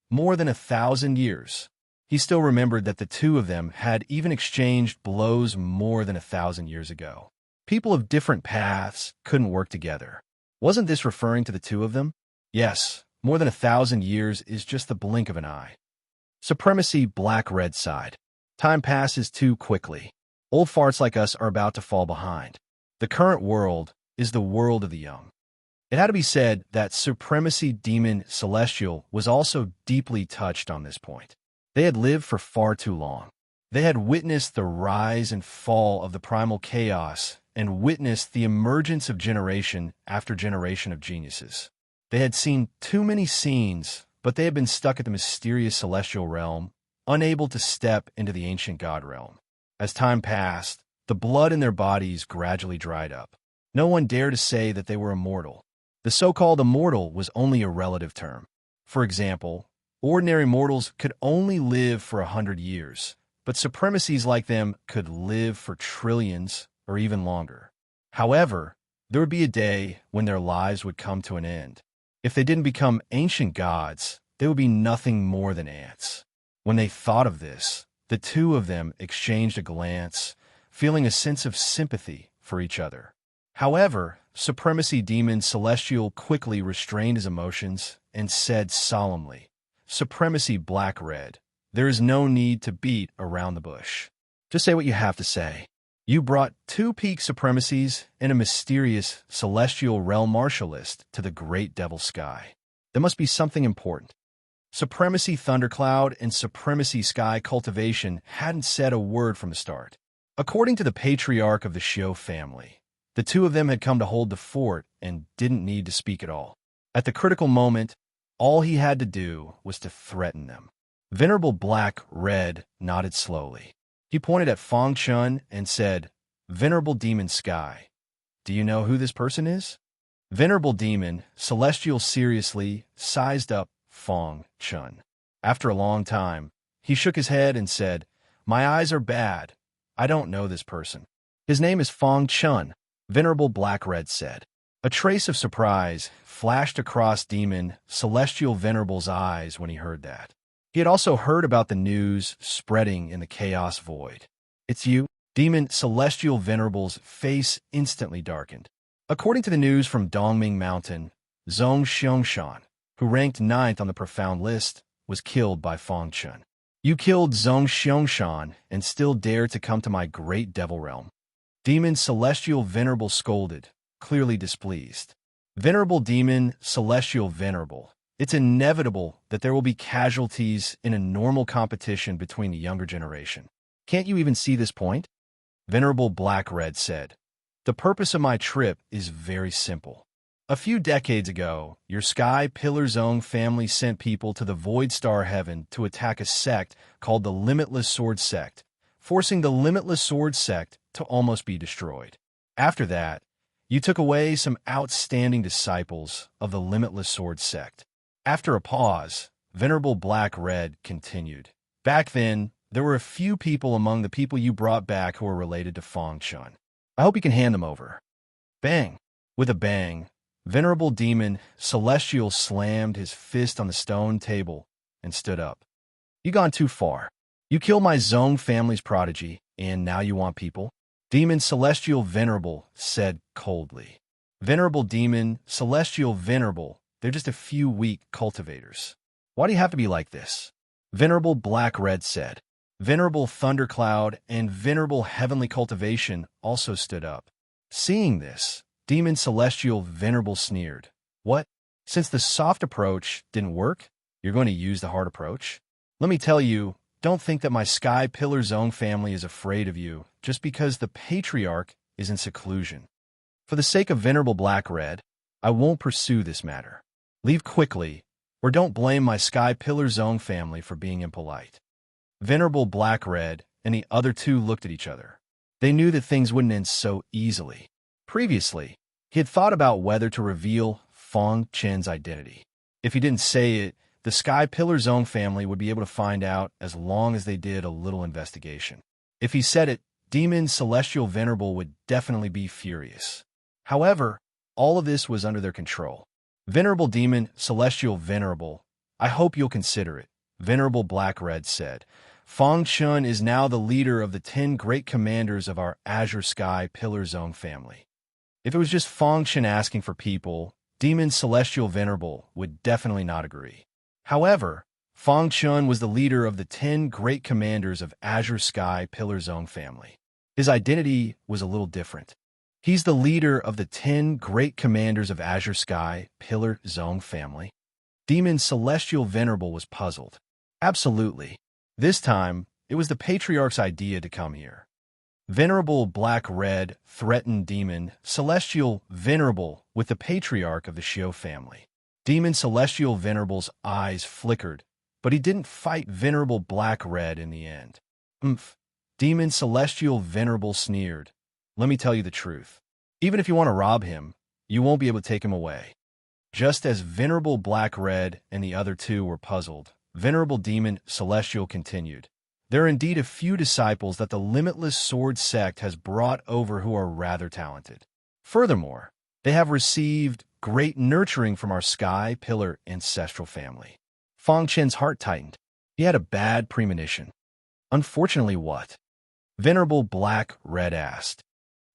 A: More than 1,000 years. He still remembered that the two of them had even exchanged blows more than 1,000 years ago. People of different paths couldn't work together. Wasn't this referring to the two of them? Yes, more than 1,000 years is just the blink of an eye. Supremacy Black-Red sighed. Time passes too quickly. Old farts like us are about to fall behind. The current world is the world of the young. It had to be said that Supremacy Demon Celestial was also deeply touched on this point. They had lived for far too long. They had witnessed the rise and fall of the primal chaos and witnessed the emergence of generation after generation of geniuses. They had seen too many scenes, but they had been stuck at the mysterious celestial realm, unable to step into the ancient god realm. As time passed, the blood in their bodies gradually dried up. No one dared to say that they were immortal. The so-called immortal was only a relative term. For example, Ordinary mortals could only live for 100 years, but supremacies like them could live for trillions or even longer. However, there would be a day when their lives would come to an end. If they didn't become ancient gods, they would be nothing more than ants. When they thought of this, the two of them exchanged a glance, feeling a sense of sympathy for each other. However, Supremacy Demon Celestial quickly restrained his emotions and said solemnly, "Supremacy Black-Red, there is no need to beat around the bush. Just say what you have to say. You brought two peak supremacies and a mysterious celestial realm martialist to the great devil sky. There must be something important." Supremacy Thundercloud and Supremacy Sky Cultivation hadn't said a word from the start. According to the patriarch of the Shio family, the two of them had come to hold the fort and didn't need to speak at all. At the critical moment, all he had to do was to threaten them. Venerable Black-Red nodded slowly. He pointed at Fong Chun and said, "Venerable Demon Sky, do you know who this person is?" Venerable Demon Celestial seriously sized up Fong Chun. After a long time, he shook his head and said, "My eyes are bad. I don't know this person." "His name is Fong Chun," Venerable Black-Red said. A trace of surprise flashed across Demon Celestial Venerable's eyes when he heard that. He had also heard about the news spreading in the chaos void. "It's you?" Demon Celestial Venerable's face instantly darkened. According to the news from Dongming Mountain, Zhong Xiangshan, who ranked 9th on the profound list, was killed by Fong Chun. "You killed Zhong Xiangshan and still dare to come to my great devil realm?" Demon Celestial Venerable scolded, clearly displeased. "Venerable Demon Celestial Venerable, it's inevitable that there will be casualties in a normal competition between the younger generation. Can't you even see this point?" Venerable Black-Red said, "The purpose of my trip is very simple. A few decades ago, your Sky Pillar Zone family sent people to the Void Star Heaven to attack a sect called the Limitless Sword Sect, forcing the Limitless Sword Sect to almost be destroyed. After that, you took away some outstanding disciples of the Limitless Sword Sect." After a pause, Venerable Black-Red continued, "Back then, there were a few people among the people you brought back who were related to Fong Chun. I hope you can hand them over." Bang! With a bang, Venerable Demon Celestial slammed his fist on the stone table and stood up. "You gone too far. You killed my Zong family's prodigy, and now you want people?" Demon Celestial Venerable said coldly. "Venerable Demon Celestial Venerable, they're just a few weak cultivators. Why do you have to be like this?" Venerable Black-Red said. Venerable Thundercloud and Venerable Heavenly Cultivation also stood up. Seeing this, Demon Celestial Venerable sneered. "What? Since the soft approach didn't work, you're going to use the hard approach? Let me tell you, don't think that my Sky Pillar Zone family is afraid of you just because the Patriarch is in seclusion. For the sake of Venerable Black-Red, I won't pursue this matter. Leave quickly, or don't blame my Sky Pillar Zone family for being impolite." Venerable Black-Red and the other two looked at each other. They knew that things wouldn't end so easily. Previously, he had thought about whether to reveal Fong Chen's identity. If he didn't say it, the Sky Pillar Zone family would be able to find out as long as they did a little investigation. If he said it, Demon Celestial Venerable would definitely be furious. However, all of this was under their control. "Venerable Demon Celestial Venerable, I hope you'll consider it," Venerable Black-Red said. "Fong Chun is now the leader of the 10 great commanders of our Azure Sky Pillar Zone family. If it was just Fong Chun asking for people, Demon Celestial Venerable would definitely not agree. However, Fong Chun was the leader of the 10 great commanders of Azure Sky Pillar Zone family. His identity was a little different. He's the leader of the 10 great commanders of Azure Sky Pillar Zone family." Demon Celestial Venerable was puzzled. Absolutely. This time, it was the Patriarch's idea to come here. Venerable Black-Red threatened Demon Celestial Venerable with the Patriarch of the Shio family. Demon Celestial Venerable's eyes flickered, but he didn't fight Venerable Black-Red in the end. Demon Celestial Venerable sneered. "Let me tell you the truth. Even if you want to rob him, you won't be able to take him away." Just as Venerable Black-Red and the other two were puzzled, Venerable Demon Celestial continued, there are indeed a few disciples that the limitless sword sect has brought over who are rather talented. Furthermore, they have received great nurturing from our Sky Pillar ancestral family. Fang Chen's heart tightened. He had a bad premonition. Unfortunately, what? Venerable Black Red asked.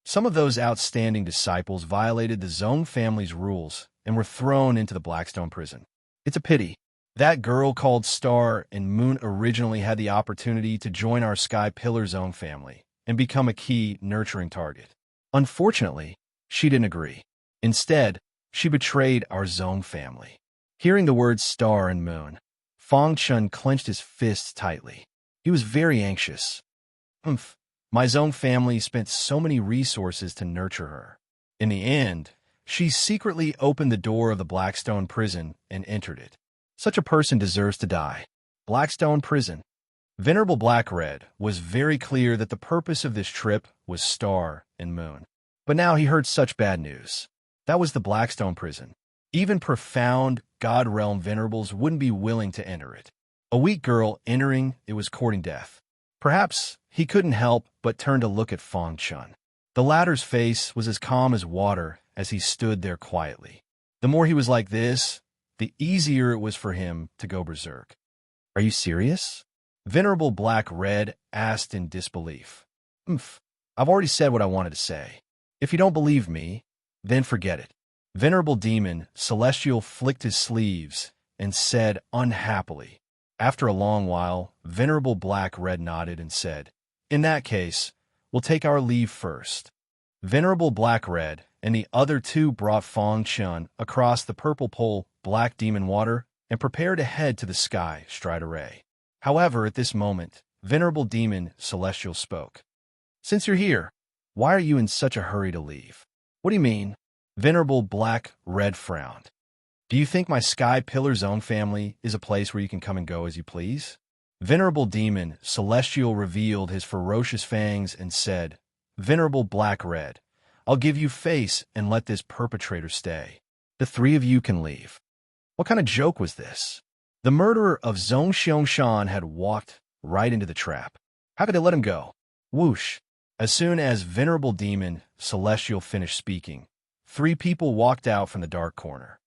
A: Some of those outstanding disciples violated the Zhong family's rules and were thrown into the Blackstone prison. It's a pity. That girl called Star and Moon originally had the opportunity to join our Sky Pillar Zhong family and become a key nurturing target. Unfortunately, she didn't agree. Instead, she betrayed our Zhong family. Hearing the words Star and Moon, Fang Chun clenched his fists tightly. He was very anxious. My Zhong family spent so many resources to nurture her. In the end, she secretly opened the door of the Blackstone prison and entered it. Such a person deserves to die. Blackstone prison. Venerable Black Red was very clear that the purpose of this trip was Star and Moon. But now he heard such bad news. That was the Blackstone prison. Even profound God Realm venerables wouldn't be willing to enter it. A weak girl entering it was courting death. Perhaps he couldn't help but turn to look at Fang Chun. The latter's face was as calm as water as he stood there quietly. The more he was like this, the easier it was for him to go berserk. Are you serious? Venerable Black Red asked in disbelief. I've already said what I wanted to say. If you don't believe me, then forget it. Venerable Demon Celestial flicked his sleeves and said unhappily. After a long while, Venerable Black Red nodded and said, in that case, we'll take our leave first. Venerable Black Red and the other two brought Fang Chun across the purple pole Black Demon Water and prepared to head to the Sky Stride Array. However, at this moment, Venerable Demon Celestial spoke. Since you're here, why are you in such a hurry to leave? What do you mean? Venerable Black Red frowned. Do you think my Sky Pillar Zone family is a place where you can come and go as you please? Venerable Demon Celestial revealed his ferocious fangs and said, Venerable Black Red, I'll give you face and let this perpetrator stay. The three of you can leave. What kind of joke was this? The murderer of Zhong Xiangshan had walked right into the trap. How could they let him go? Whoosh. As soon as Venerable Demon Celestial finished speaking, three people walked out from the dark corner.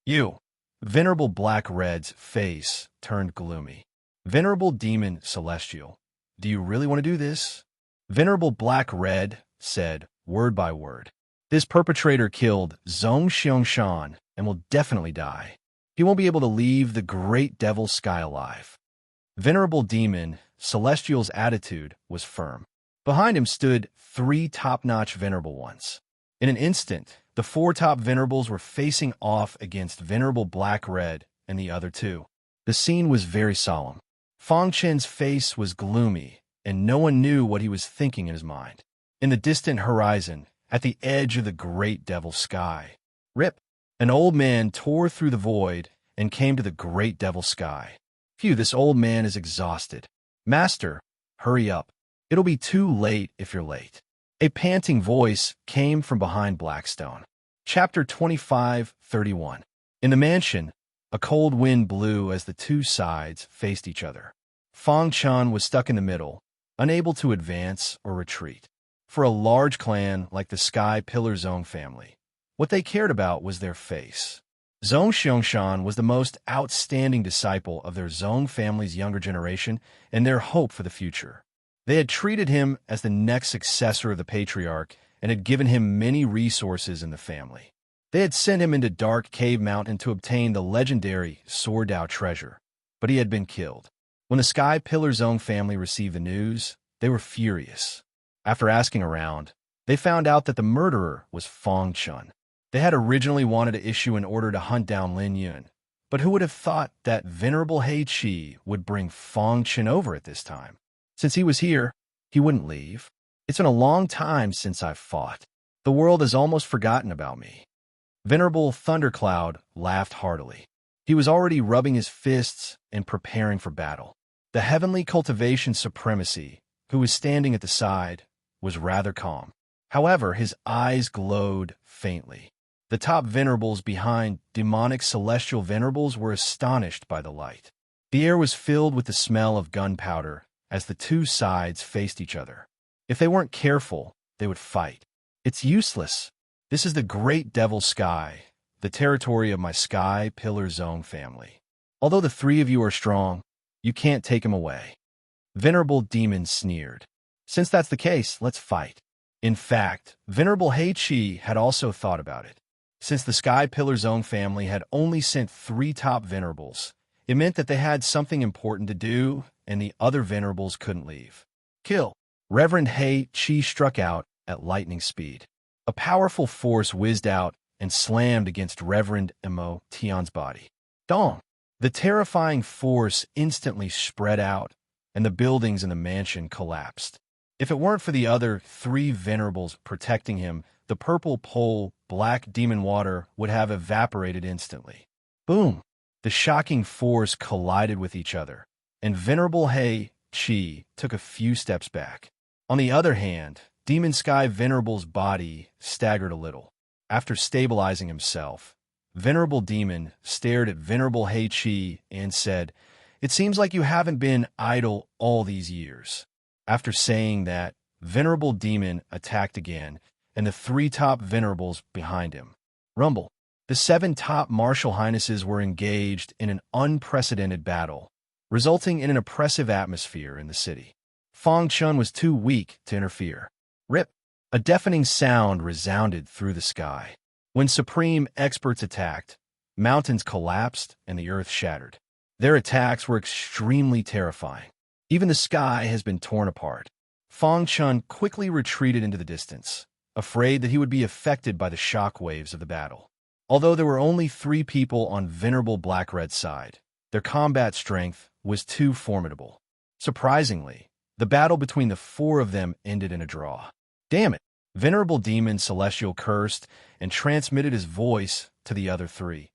A: You. Venerable Black Red's face turned gloomy. Venerable Demon Celestial, do you really want to do this? Venerable Black Red said, word by word. This perpetrator killed Zhong Xiangshan and will definitely die. He won't be able to leave the great devil sky alive. Venerable Demon Celestial's attitude was firm. Behind him stood three top-notch venerable ones. In an instant, the four top venerables were facing off against Venerable Black Red and the other two. The scene was very solemn. Fang Chen's face was gloomy, and no one knew what he was thinking in his mind. In the distant horizon, at the edge of the great devil sky, rip, an old man tore through the void and came to the great devil sky. Phew, this old man is exhausted. Master, hurry up. It'll be too late if you're late. A panting voice came from behind Blackstone. Chapter 25:31. In the mansion, a cold wind blew as the two sides faced each other. Fang Chun was stuck in the middle, unable to advance or retreat. For a large clan like the Sky Pillar Zone family, what they cared about was their face. Zhong Xiangshan was the most outstanding disciple of their Zhong family's younger generation and their hope for the future. They had treated him as the next successor of the patriarch and had given him many resources in the family. They had sent him into Dark Cave Mountain to obtain the legendary Sword Dao treasure, but he had been killed. When the Sky Pillar Zone family received the news, they were furious. After asking around, they found out that the murderer was Fang Chun. They had originally wanted to issue an order to hunt down Lin Yun, but who would have thought that Venerable Hei Qi would bring Fang Chun over at this time? Since he was here, he wouldn't leave. It's been a long time since I've fought. The world has almost forgotten about me. Venerable Thundercloud laughed heartily. He was already rubbing his fists and preparing for battle. The Heavenly Cultivation Supremacy, who was standing at the side, was rather calm. However, his eyes glowed faintly. The top venerables behind demonic celestial venerables were astonished by the light. The air was filled with the smell of gunpowder as the two sides faced each other. If they weren't careful, they would fight. It's useless. This is the great devil sky, the territory of my sky pillar zone family. Although the three of you are strong, you can't take him away. Venerable Demon sneered. Since that's the case, let's fight. In fact, Venerable Heichi had also thought about it. Since the Sky Pillar Zone family had only sent 3 top Venerables, it meant that they had something important to do, and the other Venerables couldn't leave. Kill! Reverend Heichi struck out at lightning speed. A powerful force whizzed out and slammed against Reverend Emo Tion's body. Dong! The terrifying force instantly spread out, and the buildings in the mansion collapsed. If it weren't for the other 3 Venerables protecting him, the purple pole, black demon water would have evaporated instantly. Boom! The shocking force collided with each other, and Venerable Heichi took a few steps back. On the other hand, Demon Sky Venerable's body staggered a little. After stabilizing himself, Venerable Demon stared at Venerable Heichi and said, "It seems like you haven't been idle all these years." After saying that, Venerable Demon attacked again, and the 3 top Venerables behind him. Rumble. The 7 top martial highnesses were engaged in an unprecedented battle, resulting in an oppressive atmosphere in the city. Fong Chun was too weak to interfere. Rip! A deafening sound resounded through the sky. When supreme experts attacked, mountains collapsed and the earth shattered. Their attacks were extremely terrifying. Even the sky has been torn apart. Fong Chun quickly retreated into the distance, afraid that he would be affected by the shock waves of the battle. Although there were only 3 people on Venerable Black-Red's side, their combat strength was too formidable. Surprisingly, the battle between the 4 of them ended in a draw. Damn it! Venerable Demon Celestial cursed and transmitted his voice to the other 3,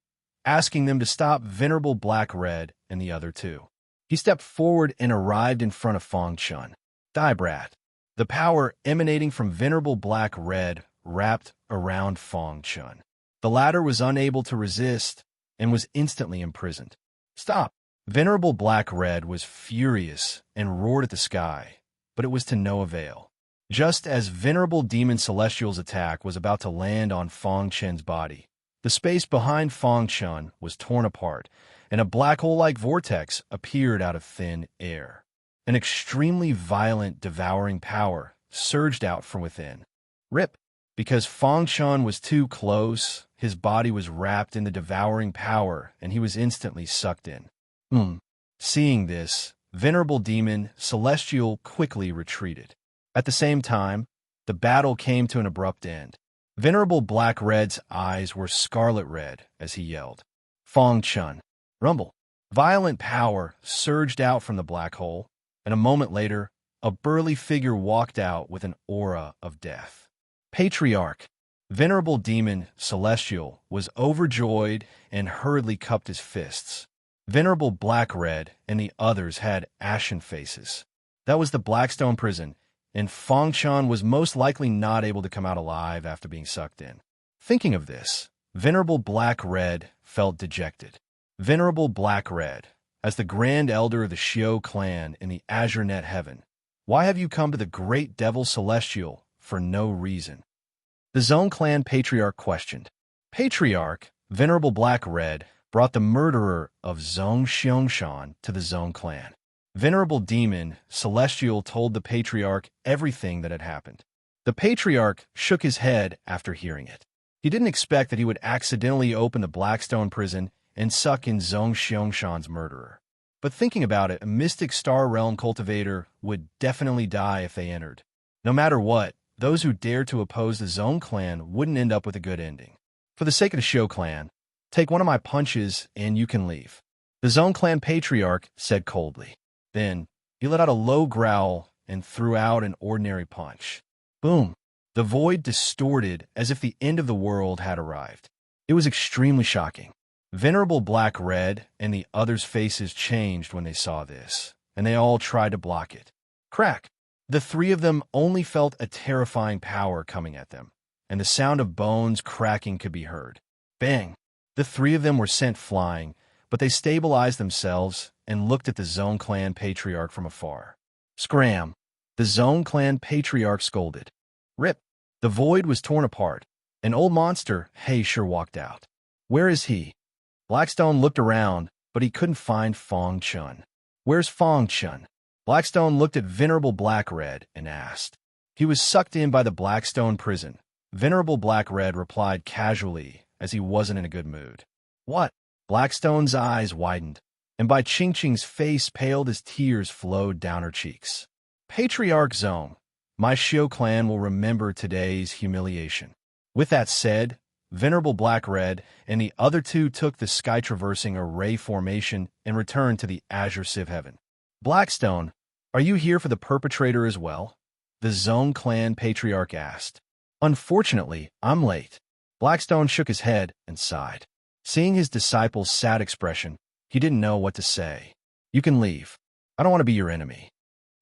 A: asking them to stop Venerable Black-Red and the other 2. He stepped forward and arrived in front of Fong Chun. Die, brat! The power emanating from Venerable Black-Red wrapped around Fong Chun. The latter was unable to resist and was instantly imprisoned. Stop! Venerable Black-Red was furious and roared at the sky, but it was to no avail. Just as Venerable Demon Celestial's attack was about to land on Fong Chun's body, the space behind Fong Chun was torn apart, and a black hole-like vortex appeared out of thin air. An extremely violent, devouring power surged out from within. Rip! Because Fong Chun was too close, his body was wrapped in the devouring power, and he was instantly sucked in. Seeing this, Venerable Demon Celestial quickly retreated. At the same time, the battle came to an abrupt end. Venerable Black-Red's eyes were scarlet red as he yelled, "Fong Chun!" Rumble. Violent power surged out from the black hole, and a moment later, a burly figure walked out with an aura of death. Patriarch. Venerable Demon Celestial was overjoyed and hurriedly cupped his fists. Venerable Black-Red and the others had ashen faces. That was the Blackstone prison, and Fong Chun was most likely not able to come out alive after being sucked in. Thinking of this, Venerable Black-Red felt dejected. Venerable Black-Red, as the Grand Elder of the Shio clan in the Azure Net Heaven, why have you come to the Great Devil Celestial for no reason? The Zone Clan Patriarch questioned. Patriarch, Venerable Black-Red, brought the murderer of Zong Xiangshan to the Zone Clan. Venerable Demon Celestial told the Patriarch everything that had happened. The Patriarch shook his head after hearing it. He didn't expect that he would accidentally open the Blackstone prison and suck in Zong Xiangshan's murderer. But thinking about it, a mystic Star Realm cultivator would definitely die if they entered. No matter what, those who dared to oppose the Zone Clan wouldn't end up with a good ending. For the sake of the Shio Clan, take one of my punches and you can leave. The Zone Clan Patriarch said coldly. Then, he let out a low growl and threw out an ordinary punch. Boom! The void distorted as if the end of the world had arrived. It was extremely shocking. Venerable Black-Red and the others' faces changed when they saw this, and they all tried to block it. Crack! The 3 of them only felt a terrifying power coming at them, and the sound of bones cracking could be heard. Bang! The 3 of them were sent flying, but they stabilized themselves and looked at the Zone clan patriarch from afar. Scram! The Zone clan patriarch scolded. Rip! The void was torn apart. An old monster, Hay, sure walked out. Where is he? Blackstone looked around, but he couldn't find Fong Chun. Where's Fong Chun? Blackstone looked at Venerable Black-Red and asked. He was sucked in by the Blackstone prison. Venerable Black-Red replied casually, as he wasn't in a good mood. What? Blackstone's eyes widened, and Bai Qingqing's face paled as tears flowed down her cheeks. Patriarch Zone, my Xiao clan will remember today's humiliation. With that said, Venerable Black-Red and the other two took the sky-traversing array formation and returned to the Azure Civ Heaven. Blackstone, are you here for the perpetrator as well? The Zone clan patriarch asked. Unfortunately, I'm late. Blackstone shook his head and sighed. Seeing his disciple's sad expression, he didn't know what to say. You can leave. I don't want to be your enemy.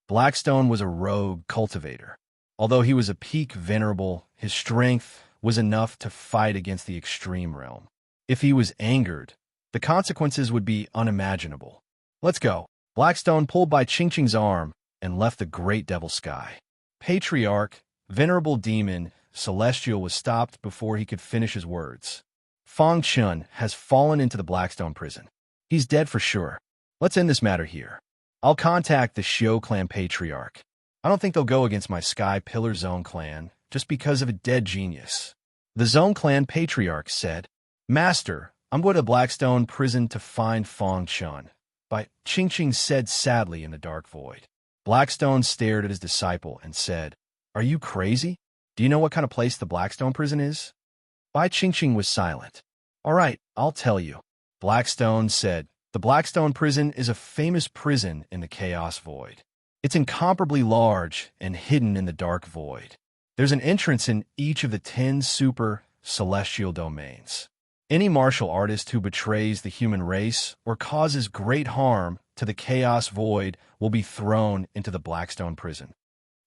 A: Blackstone was a rogue cultivator. Although he was a peak venerable, his strength was enough to fight against the extreme realm. If he was angered, the consequences would be unimaginable. Let's go. Blackstone pulled Bai Qingqing's arm and left the great devil sky. Patriarch, venerable demon, Celestial was stopped before he could finish his words. Fong Chun has fallen into the Blackstone prison. He's dead for sure. Let's end this matter here. I'll contact the Xiao clan patriarch. I don't think they'll go against my Sky Pillar Zone clan just because of a dead genius. The Zone clan patriarch said, Master, I'm going to Blackstone prison to find Fong Chun. Bai Qingqing said sadly in the dark void. Blackstone stared at his disciple and said, Are you crazy? Do you know what kind of place the Blackstone prison is? Bai Qingqing was silent. All right, I'll tell you. Blackstone said, The Blackstone prison is a famous prison in the Chaos Void. It's incomparably large and hidden in the dark void. There's an entrance in each of the 10 super celestial domains. Any martial artist who betrays the human race or causes great harm to the Chaos Void will be thrown into the Blackstone prison.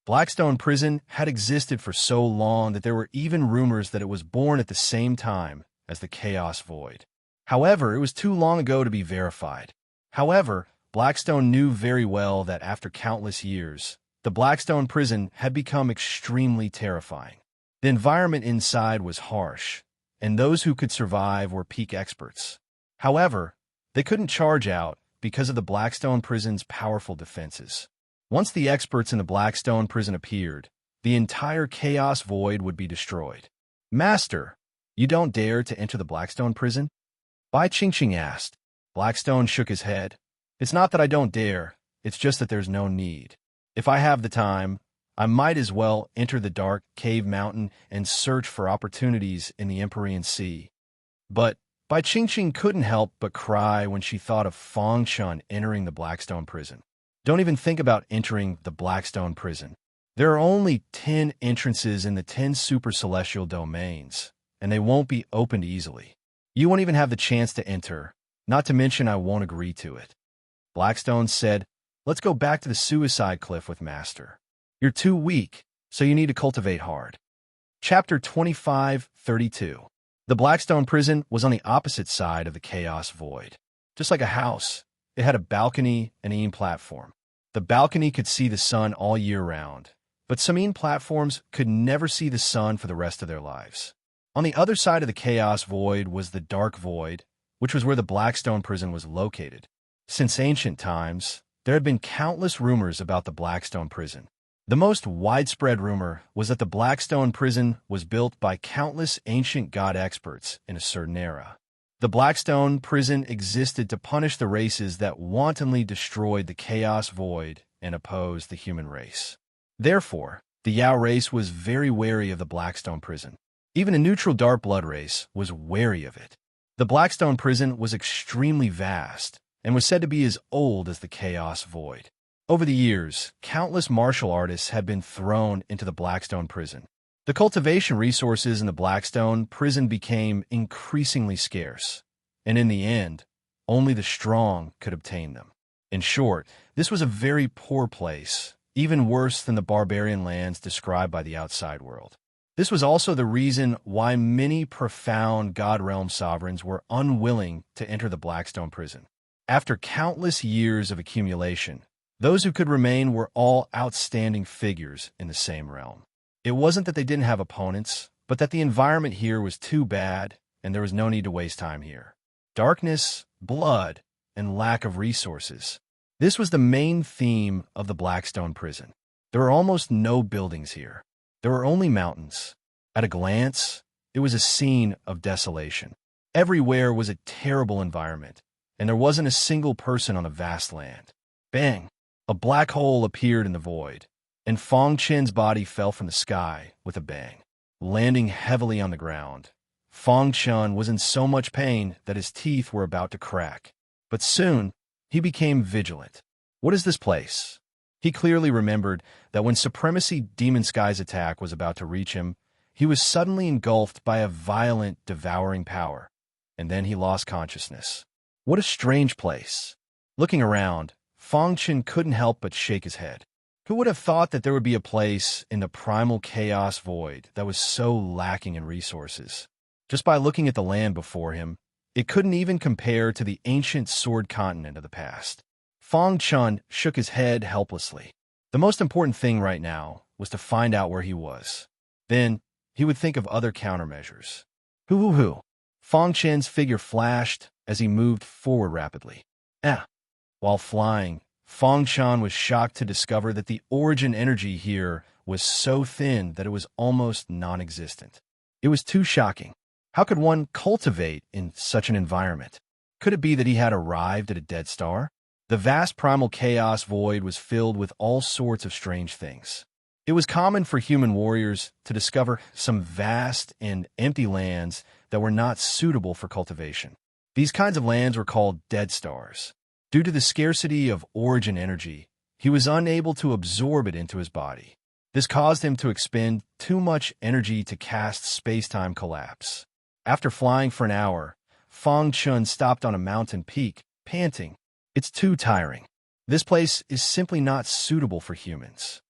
A: Blackstone prison had existed for so long that there were even rumors that it was born at the same time as the Chaos Void. However, it was too long ago to be verified. However, Blackstone knew very well that after countless years, the Blackstone prison had become extremely terrifying. The environment inside was harsh, and those who could survive were peak experts. However, they couldn't charge out because of the Blackstone prison's powerful defenses. Once the experts in the Blackstone prison appeared, the entire Chaos Void would be destroyed. Master, you don't dare to enter the Blackstone prison? Bai Qingqing asked. Blackstone shook his head. It's not that I don't dare, it's just that there's no need. If I have the time, I might as well enter the dark cave mountain and search for opportunities in the Empyrean Sea. But Bai Qingqing couldn't help but cry when she thought of Fong Chun entering the Blackstone prison. Don't even think about entering the Blackstone prison. There are only 10 entrances in the 10 super celestial domains, and they won't be opened easily. You won't even have the chance to enter, not to mention I won't agree to it. Blackstone said, Let's go back to the suicide cliff with Master. You're too weak, so you need to cultivate hard. Chapter 25:32. The Blackstone prison was on the opposite side of the Chaos Void. Just like a house, it had a balcony and an platform. The balcony could see the sun all year round, but some platforms could never see the sun for the rest of their lives. On the other side of the Chaos Void was the Dark Void, which was where the Blackstone prison was located. Since ancient times, there had been countless rumors about the Blackstone prison. The most widespread rumor was that the Blackstone prison was built by countless ancient god experts in a certain era. The Blackstone prison existed to punish the races that wantonly destroyed the Chaos Void and opposed the human race. Therefore, the Yao race was very wary of the Blackstone prison. Even a neutral dark blood race was wary of it. The Blackstone prison was extremely vast and was said to be as old as the Chaos Void. Over the years, countless martial artists had been thrown into the Blackstone prison. The cultivation resources in the Blackstone prison became increasingly scarce, and in the end, only the strong could obtain them. In short, this was a very poor place, even worse than the barbarian lands described by the outside world. This was also the reason why many profound God Realm sovereigns were unwilling to enter the Blackstone prison. After countless years of accumulation, those who could remain were all outstanding figures in the same realm. It wasn't that they didn't have opponents, but that the environment here was too bad, and there was no need to waste time here. Darkness, blood, and lack of resources. This was the main theme of the Blackstone prison. There were almost no buildings here. There were only mountains. At a glance, it was a scene of desolation. Everywhere was a terrible environment, and there wasn't a single person on a vast land. Bang! A black hole appeared in the void, and Fong Chen's body fell from the sky with a bang, landing heavily on the ground. Fong Chen was in so much pain that his teeth were about to crack. But soon, he became vigilant. What is this place? He clearly remembered that when Supremacy Demon Sky's attack was about to reach him, he was suddenly engulfed by a violent, devouring power, and then he lost consciousness. What a strange place. Looking around, Fong Chen couldn't help but shake his head. Who would have thought that there would be a place in the primal chaos void that was so lacking in resources? Just by looking at the land before him, it couldn't even compare to the ancient sword continent of the past. Fong Chen shook his head helplessly. The most important thing right now was to find out where he was. Then, he would think of other countermeasures. Hoo. Fong Chen's figure flashed as he moved forward rapidly. While flying, Fong Chen was shocked to discover that the origin energy here was so thin that it was almost non-existent. It was too shocking. How could one cultivate in such an environment? Could it be that he had arrived at a dead star? The vast primal chaos void was filled with all sorts of strange things. It was common for human warriors to discover some vast and empty lands that were not suitable for cultivation. These kinds of lands were called dead stars. Due to the scarcity of origin energy, he was unable to absorb it into his body. This caused him to expend too much energy to cast space-time collapse. After flying for an hour, Fong Chen stopped on a mountain peak, panting. It's too tiring. This place is simply not suitable for humans.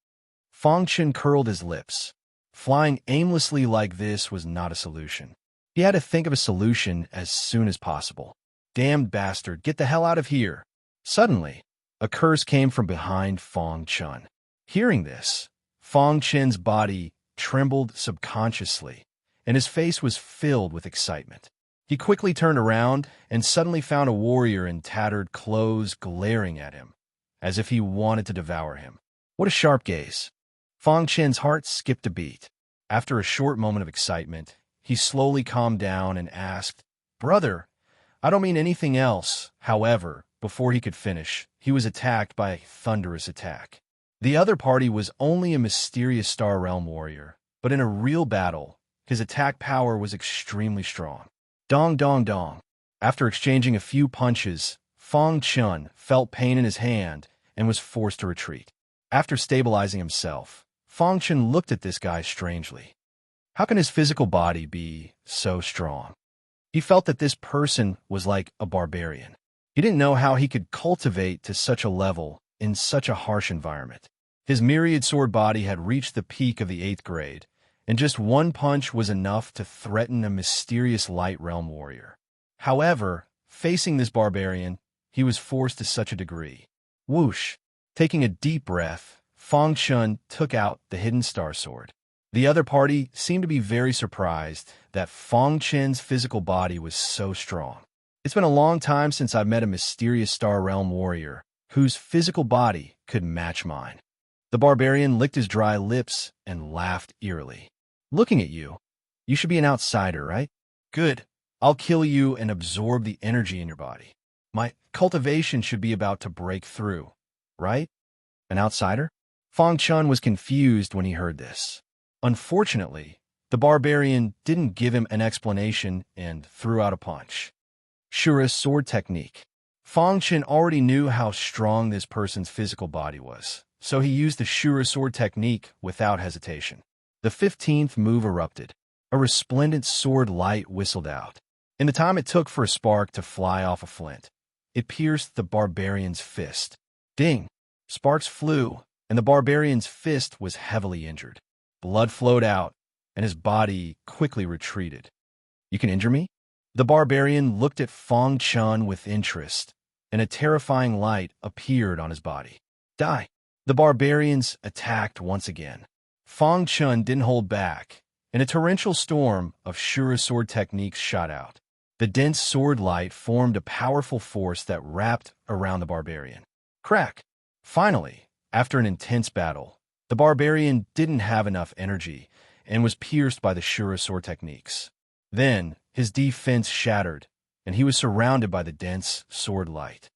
A: Fong Chen curled his lips. Flying aimlessly like this was not a solution. He had to think of a solution as soon as possible. Damned bastard, get the hell out of here. Suddenly, a curse came from behind Fong Chen. Hearing this, Fong Chen's body trembled subconsciously, and his face was filled with excitement. He quickly turned around and suddenly found a warrior in tattered clothes glaring at him, as if he wanted to devour him. What a sharp gaze. Fong Chen's heart skipped a beat. After a short moment of excitement, he slowly calmed down and asked, "Brother, I don't mean anything else." However, before he could finish, he was attacked by a thunderous attack. The other party was only a mysterious Star Realm warrior, but in a real battle, his attack power was extremely strong. Dong dong dong. After exchanging a few punches, Fong Chen felt pain in his hand and was forced to retreat. After stabilizing himself, Fong Chen looked at this guy strangely. How can his physical body be so strong? He felt that this person was like a barbarian. He didn't know how he could cultivate to such a level in such a harsh environment. His myriad sword body had reached the peak of the 8th grade, and just one punch was enough to threaten a mysterious light realm warrior. However, facing this barbarian, he was forced to such a degree. Whoosh! Taking a deep breath, Fong Chen took out the hidden star sword. The other party seemed to be very surprised that Fong Chen's physical body was so strong. It's been a long time since I've met a mysterious Star Realm warrior whose physical body could match mine. The barbarian licked his dry lips and laughed eerily. Looking at you, you should be an outsider, right? Good. I'll kill you and absorb the energy in your body. My cultivation should be about to break through, right? An outsider? Fong Chen was confused when he heard this. Unfortunately, the barbarian didn't give him an explanation and threw out a punch. Shura's sword technique. Fong Chen already knew how strong this person's physical body was, so he used the Shura sword technique without hesitation. The 15th move erupted. A resplendent sword light whistled out. In the time it took for a spark to fly off a flint, it pierced the barbarian's fist. Ding! Sparks flew, and the barbarian's fist was heavily injured. Blood flowed out, and his body quickly retreated. You can injure me? The barbarian looked at Fong Chen with interest, and a terrifying light appeared on his body. Die! The barbarians attacked once again. Fang Chun didn't hold back, and a torrential storm of Shura sword techniques shot out. The dense sword light formed a powerful force that wrapped around the barbarian. Crack! Finally, after an intense battle, the barbarian didn't have enough energy and was pierced by the Shura sword techniques. Then, his defense shattered, and he was surrounded by the dense sword light.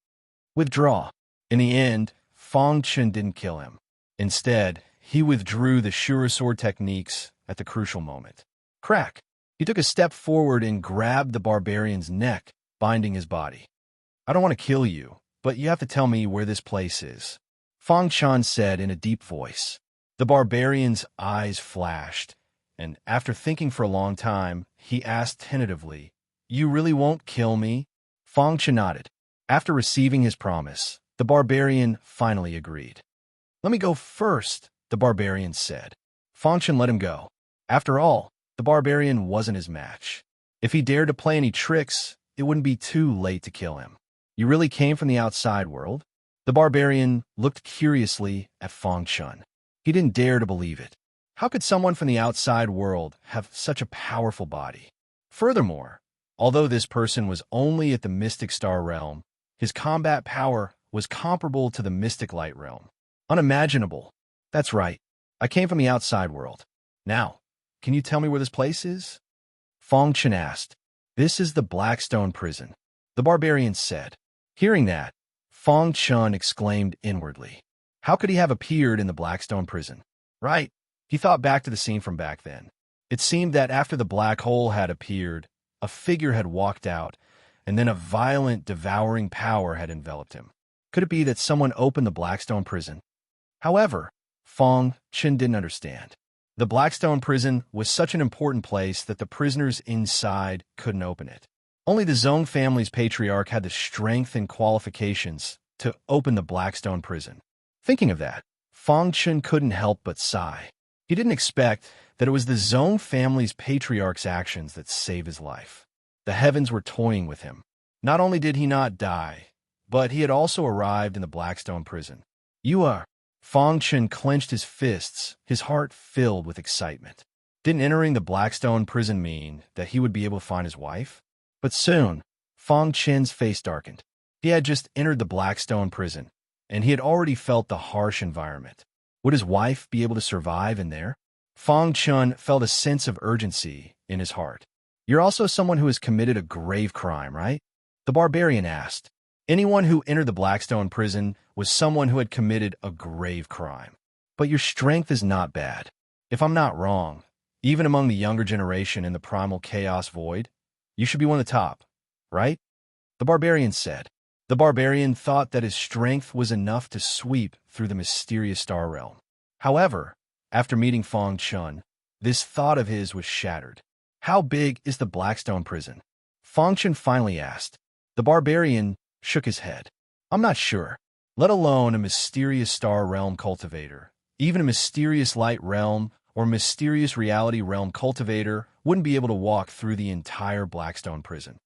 A: Withdraw. In the end, Fang Chun didn't kill him. Instead, he withdrew the Shura sword techniques at the crucial moment. Crack! He took a step forward and grabbed the barbarian's neck, binding his body. I don't want to kill you, but you have to tell me where this place is, Fang Chun said in a deep voice. The barbarian's eyes flashed, and after thinking for a long time, he asked tentatively, You really won't kill me? Fang Chun nodded. After receiving his promise, the barbarian finally agreed. Let me go first, the barbarian said. Fang Chun let him go. After all, the barbarian wasn't his match. If he dared to play any tricks, it wouldn't be too late to kill him. You really came from the outside world? The barbarian looked curiously at Fang Chun. He didn't dare to believe it. How could someone from the outside world have such a powerful body? Furthermore, although this person was only at the Mystic Star Realm, his combat power was comparable to the Mystic Light Realm. Unimaginable. That's right. I came from the outside world. Now, can you tell me where this place is? Fang Chun asked. This is the Blackstone Prison, the barbarian said. Hearing that, Fang Chun exclaimed inwardly. How could he have appeared in the Blackstone Prison? Right. He thought back to the scene from back then. It seemed that after the black hole had appeared, a figure had walked out, and then a violent, devouring power had enveloped him. Could it be that someone opened the Blackstone Prison? However, Fang Chun didn't understand. The Blackstone Prison was such an important place that the prisoners inside couldn't open it. Only the Zhong family's patriarch had the strength and qualifications to open the Blackstone Prison. Thinking of that, Fang Chun couldn't help but sigh. He didn't expect that it was the Zhong family's patriarch's actions that saved his life. The heavens were toying with him. Not only did he not die, but he had also arrived in the Blackstone Prison. You are... Fang Chun clenched his fists, his heart filled with excitement. Didn't entering the Blackstone Prison mean that he would be able to find his wife? But soon, Fang Chun's face darkened. He had just entered the Blackstone Prison, and he had already felt the harsh environment. Would his wife be able to survive in there? Fang Chun felt a sense of urgency in his heart. You're also someone who has committed a grave crime, right? The barbarian asked. Anyone who entered the Blackstone Prison was someone who had committed a grave crime. But your strength is not bad. If I'm not wrong, even among the younger generation in the primal chaos void, you should be one of the top, right? The barbarian said. The barbarian thought that his strength was enough to sweep through the mysterious star realm. However, after meeting Fang Chun, this thought of his was shattered. How big is the Blackstone Prison? Fang Chun finally asked. The barbarian shook his head. I'm not sure, let alone a mysterious star realm cultivator. Even a mysterious light realm or mysterious reality realm cultivator wouldn't be able to walk through the entire Blackstone Prison.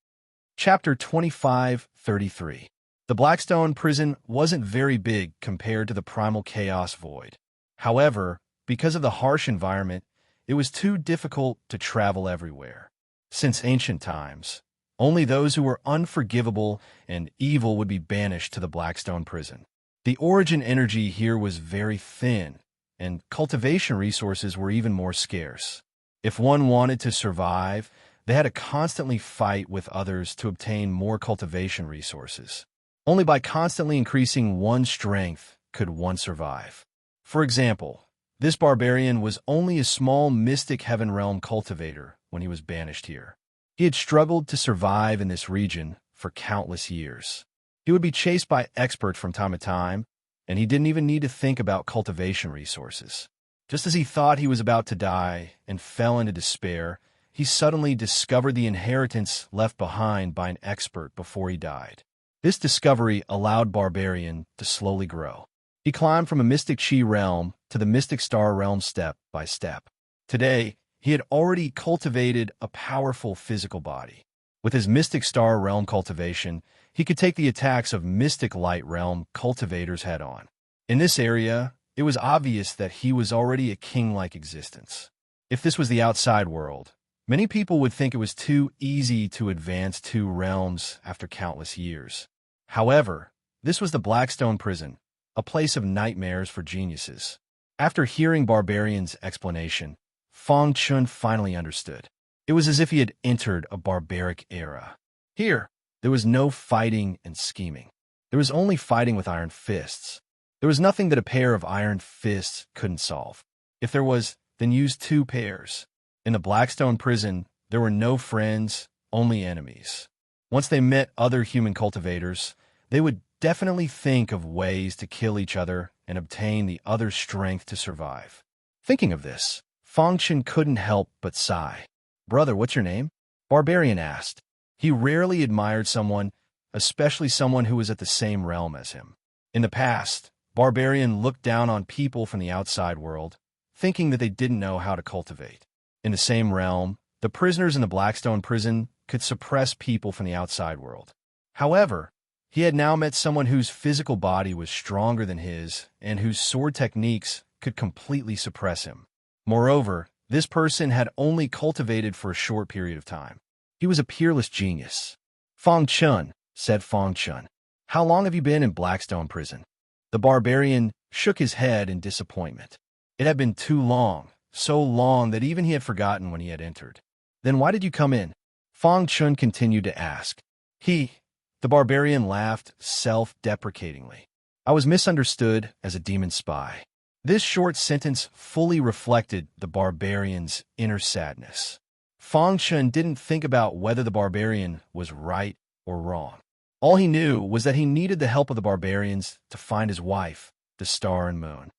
A: Chapter 25:33. The Blackstone Prison wasn't very big compared to the primal chaos void. However, because of the harsh environment, it was too difficult to travel everywhere. Since ancient times, only those who were unforgivable and evil would be banished to the Blackstone Prison. The origin energy here was very thin, and cultivation resources were even more scarce. If one wanted to survive, they had to constantly fight with others to obtain more cultivation resources. Only by constantly increasing one's strength could one survive. For example, this barbarian was only a small mystic heaven realm cultivator when he was banished here. He had struggled to survive in this region for countless years. He would be chased by experts from time to time, and he didn't even need to think about cultivation resources. Just as he thought he was about to die and fell into despair, he suddenly discovered the inheritance left behind by an expert before he died. This discovery allowed Barbarian to slowly grow. He climbed from a Mystic Chi realm to the Mystic Star realm step by step. Today, he had already cultivated a powerful physical body. With his Mystic Star Realm cultivation, he could take the attacks of Mystic Light Realm cultivators head-on. In this area, it was obvious that he was already a king-like existence. If this was the outside world, many people would think it was too easy to advance 2 realms after countless years. However, this was the Blackstone Prison, a place of nightmares for geniuses. After hearing Barbarian's explanation, Fang Chun finally understood. It was as if he had entered a barbaric era. Here, there was no fighting and scheming. There was only fighting with iron fists. There was nothing that a pair of iron fists couldn't solve. If there was, then use 2 pairs. In the Blackstone Prison, there were no friends, only enemies. Once they met other human cultivators, they would definitely think of ways to kill each other and obtain the other's strength to survive. Thinking of this, Fang Chun couldn't help but sigh. "Brother, what's your name?" Barbarian asked. He rarely admired someone, especially someone who was at the same realm as him. In the past, Barbarian looked down on people from the outside world, thinking that they didn't know how to cultivate. In the same realm, the prisoners in the Blackstone Prison could suppress people from the outside world. However, he had now met someone whose physical body was stronger than his and whose sword techniques could completely suppress him. Moreover, this person had only cultivated for a short period of time. He was a peerless genius. "Fang Chun," said Fang Chun. "How long have you been in Blackstone Prison?" The barbarian shook his head in disappointment. It had been too long, so long that even he had forgotten when he had entered. "Then why did you come in?" Fang Chun continued to ask. The barbarian laughed self-deprecatingly. "I was misunderstood as a demon spy." This short sentence fully reflected the barbarian's inner sadness. Fang Chun didn't think about whether the barbarian was right or wrong. All he knew was that he needed the help of the barbarians to find his wife, the Star and Moon.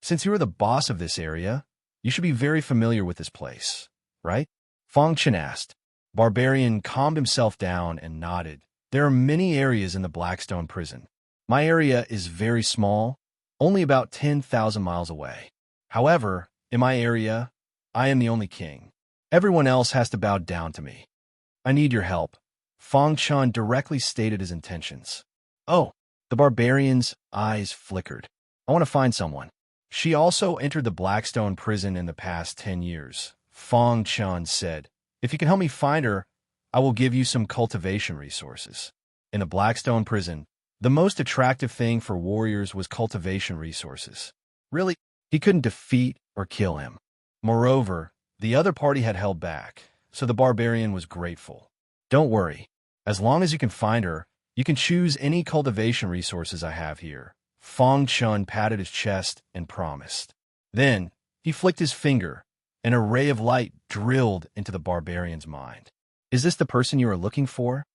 A: "Since you are the boss of this area, you should be very familiar with this place, right?" Fang Chun asked. Barbarian calmed himself down and nodded. "There are many areas in the Blackstone Prison. My area is very small, only about 10,000 miles away. However, in my area, I am the only king. Everyone else has to bow down to me. I need your help." Fang Chun directly stated his intentions. "Oh," the barbarian's eyes flickered. "I want to find someone." She also entered the Blackstone Prison in the past 10 years. Fang Chun said, "If you can help me find her, I will give you some cultivation resources." In the Blackstone Prison, the most attractive thing for warriors was cultivation resources. Really, he couldn't defeat or kill him. Moreover, the other party had held back, so the barbarian was grateful. "Don't worry. As long as you can find her, you can choose any cultivation resources I have here." Fang Chun patted his chest and promised. Then, he flicked his finger. An array of light drilled into the barbarian's mind. "Is this the person you are looking for?"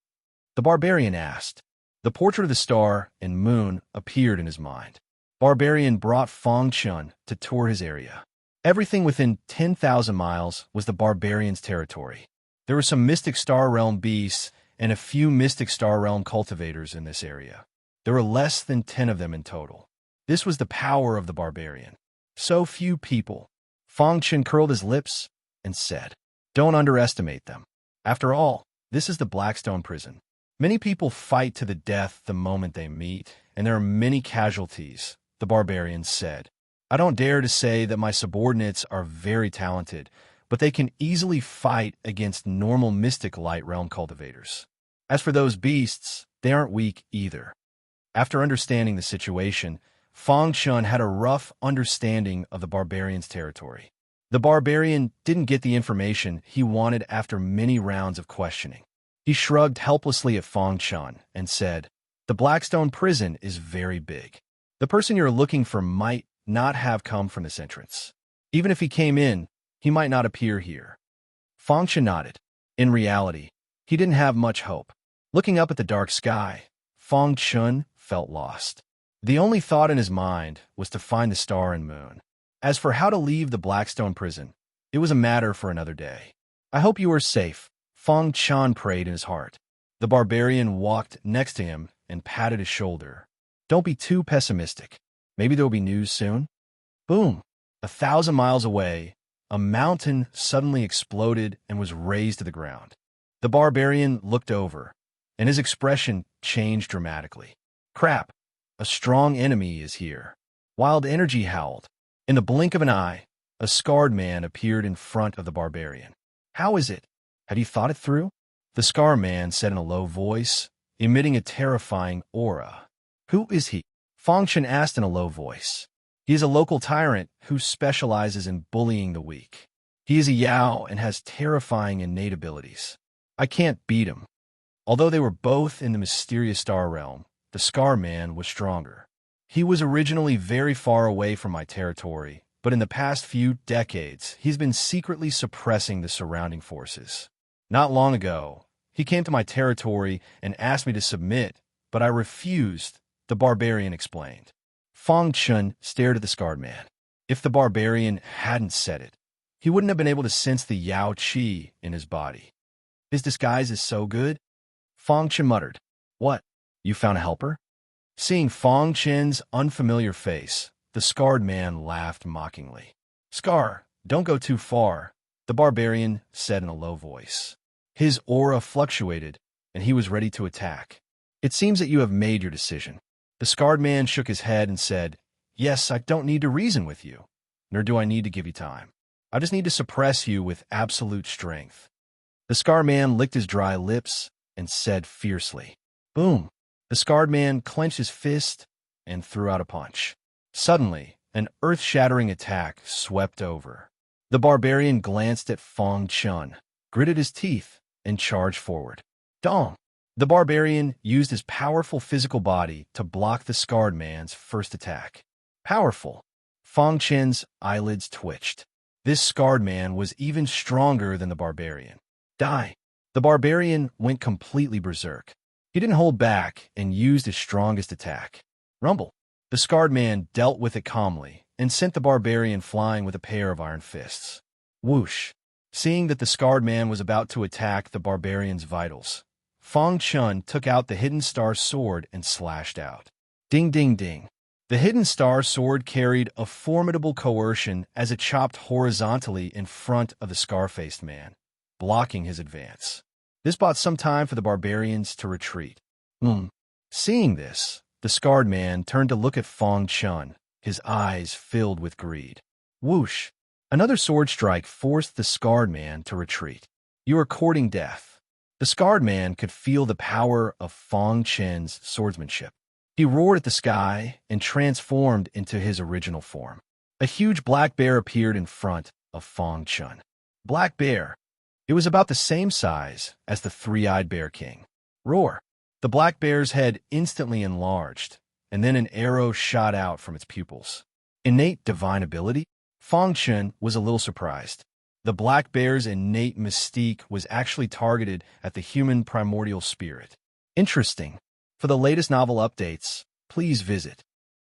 A: the barbarian asked. The portrait of the Star and Moon appeared in his mind. Barbarian brought Fang Chun to tour his area. Everything within 10,000 miles was the barbarian's territory. There were some Mystic Star Realm beasts and a few Mystic Star Realm cultivators in this area. There were less than 10 of them in total. This was the power of the barbarian. So few people. Fang Chun curled his lips and said, "Don't underestimate them. After all, this is the Blackstone Prison. Many people fight to the death the moment they meet, and there are many casualties," the barbarian said. "I don't dare to say that my subordinates are very talented, but they can easily fight against normal Mystic Light Realm cultivators. As for those beasts, they aren't weak either." After understanding the situation, Fang Chun had a rough understanding of the barbarian's territory. The barbarian didn't get the information he wanted after many rounds of questioning. He shrugged helplessly at Fang Chun and said, "The Blackstone Prison is very big. The person you're looking for might not have come from this entrance. Even if he came in, he might not appear here." Fang Chun nodded. In reality, he didn't have much hope. Looking up at the dark sky, Fang Chun felt lost. The only thought in his mind was to find the Star and Moon. As for how to leave the Blackstone Prison, it was a matter for another day. "I hope you are safe," Fang Chun prayed in his heart. The barbarian walked next to him and patted his shoulder. "Don't be too pessimistic. Maybe there will be news soon." Boom! 1,000 miles away, a mountain suddenly exploded and was razed to the ground. The barbarian looked over, and his expression changed dramatically. Crap, a strong enemy is here. Wild energy howled. In the blink of an eye, a scarred man appeared in front of the barbarian. How is it? Have you thought it through? The scarred man said in a low voice, emitting a terrifying aura. Who is he? Fang Chen asked in a low voice. He is a local tyrant who specializes in bullying the weak. He is a Yao and has terrifying innate abilities. I can't beat him. Although they were both in the mysterious star realm, the Scar Man was stronger. He was originally very far away from my territory, but in the past few decades, he's been secretly suppressing the surrounding forces. Not long ago, he came to my territory and asked me to submit, but I refused, the barbarian explained. Fang Chun stared at the scarred man. If the barbarian hadn't said it, he wouldn't have been able to sense the Yao Qi in his body. His disguise is so good? Fang Chen muttered. What? You found a helper? Seeing Fang Chen's unfamiliar face, the scarred man laughed mockingly. Scar, don't go too far, the barbarian said in a low voice. His aura fluctuated, and he was ready to attack. It seems that you have made your decision. The scarred man shook his head and said, Yes, I don't need to reason with you, nor do I need to give you time. I just need to suppress you with absolute strength. The scarred man licked his dry lips and said fiercely, Boom! The scarred man clenched his fist and threw out a punch. Suddenly, an earth-shattering attack swept over. The barbarian glanced at Fang Chun, gritted his teeth, and charged forward. Dong! The barbarian used his powerful physical body to block the scarred man's first attack. Powerful! Fang Chen's eyelids twitched. This scarred man was even stronger than the barbarian. Die! The barbarian went completely berserk. He didn't hold back and used his strongest attack. Rumble! The scarred man dealt with it calmly and sent the barbarian flying with a pair of iron fists. Whoosh! Seeing that the scarred man was about to attack the barbarian's vitals, Fang Chun took out the hidden star sword and slashed out. Ding ding ding! The hidden star sword carried a formidable coercion as it chopped horizontally in front of the scar-faced man, blocking his advance. This bought some time for the barbarians to retreat. Seeing this, the scarred man turned to look at Fang Chun, his eyes filled with greed. Whoosh! Another sword strike forced the scarred man to retreat. You are courting death. The scarred man could feel the power of Fang Chen's swordsmanship. He roared at the sky and transformed into his original form. A huge black bear appeared in front of Fang Chun. Black bear. It was about the same size as the three-eyed bear king. Roar! The black bear's head instantly enlarged, and then an arrow shot out from its pupils. Innate divine ability? Fang Chun was a little surprised. The black bear's innate mystique was actually targeted at the human primordial spirit. Interesting. For the latest novel updates, please visit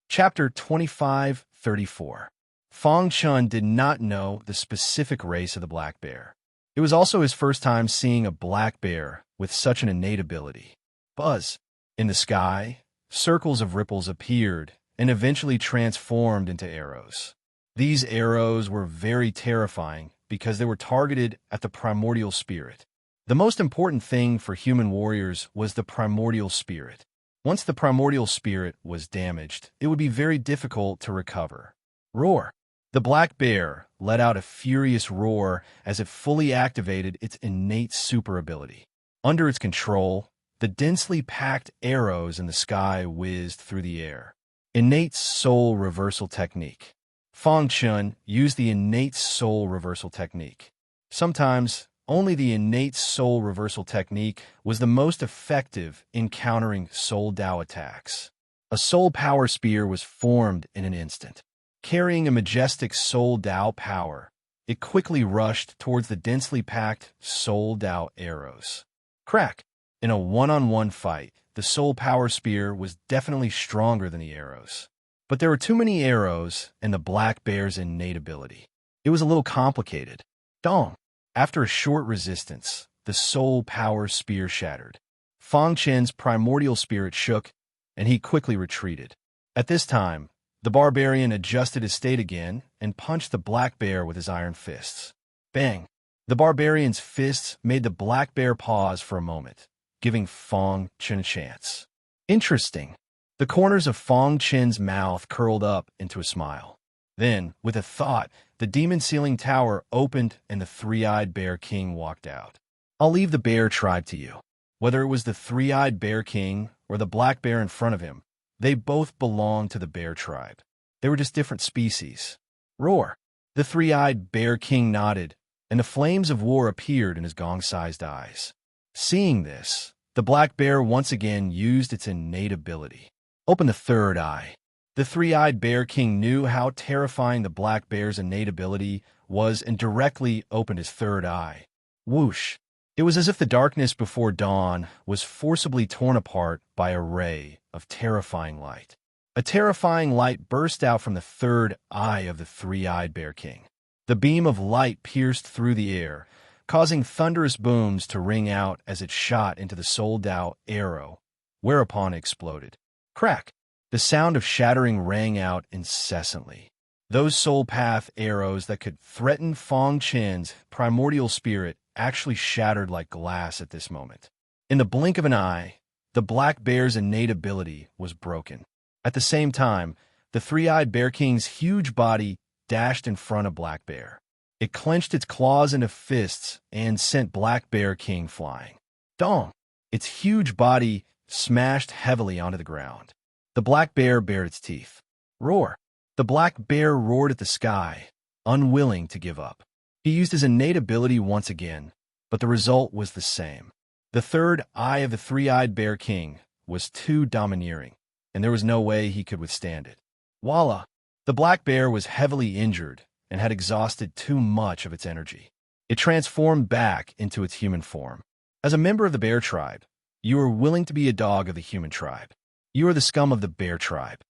A: Chapter 2534. Fang Chun did not know the specific race of the black bear. It was also his first time seeing a black bear with such an innate ability. Buzz. In the sky, circles of ripples appeared and eventually transformed into arrows. These arrows were very terrifying because they were targeted at the primordial spirit. The most important thing for human warriors was the primordial spirit. Once the primordial spirit was damaged, it would be very difficult to recover. Roar! The black bear let out a furious roar as it fully activated its innate super ability. Under its control, the densely packed arrows in the sky whizzed through the air. Innate soul reversal technique. Fang Chun used the innate soul reversal technique. Sometimes, only the innate soul reversal technique was the most effective in countering soul Dao attacks. A soul power spear was formed in an instant. Carrying a majestic soul Dao power, it quickly rushed towards the densely packed soul Dao arrows. Crack! In a one-on-one fight, the soul power spear was definitely stronger than the arrows. But there were too many arrows and the black bear's innate ability. It was a little complicated. Dong! After a short resistance, the soul power spear shattered. Fang Chen's primordial spirit shook, and he quickly retreated. At this time, the barbarian adjusted his state again and punched the black bear with his iron fists. Bang! The barbarian's fists made the black bear pause for a moment, giving Fong Chen a chance. Interesting. The corners of Fong Chen's mouth curled up into a smile. Then, with a thought, the demon ceiling tower opened and the three-eyed bear king walked out. I'll leave the bear tribe to you. Whether it was the three-eyed bear king or the black bear in front of him, they both belonged to the bear tribe. They were just different species. Roar! The three-eyed bear king nodded, and the flames of war appeared in his gong-sized eyes. Seeing this, the black bear once again used its innate ability. Open the third eye. The three-eyed bear king knew how terrifying the black bear's innate ability was and directly opened his third eye. Whoosh! It was as if the darkness before dawn was forcibly torn apart by a ray of terrifying light. A terrifying light burst out from the third eye of the three-eyed bear king. The beam of light pierced through the air, causing thunderous booms to ring out as it shot into the sold-out arrow, whereupon it exploded. Crack! The sound of shattering rang out incessantly. Those soul path arrows that could threaten Fong Chen's primordial spirit actually shattered like glass at this moment. In the blink of an eye, the black bear's innate ability was broken. At the same time, the three-eyed bear king's huge body dashed in front of Black Bear. It clenched its claws into fists and sent Black Bear King flying. Dong! Its huge body smashed heavily onto the ground. The black bear bared its teeth. Roar! The black bear roared at the sky, unwilling to give up. He used his innate ability once again, but the result was the same. The third eye of the three-eyed bear king was too domineering, and there was no way he could withstand it. Voila! The black bear was heavily injured and had exhausted too much of its energy. It transformed back into its human form. As a member of the bear tribe, you are willing to be a dog of the human tribe. You are the scum of the bear tribe.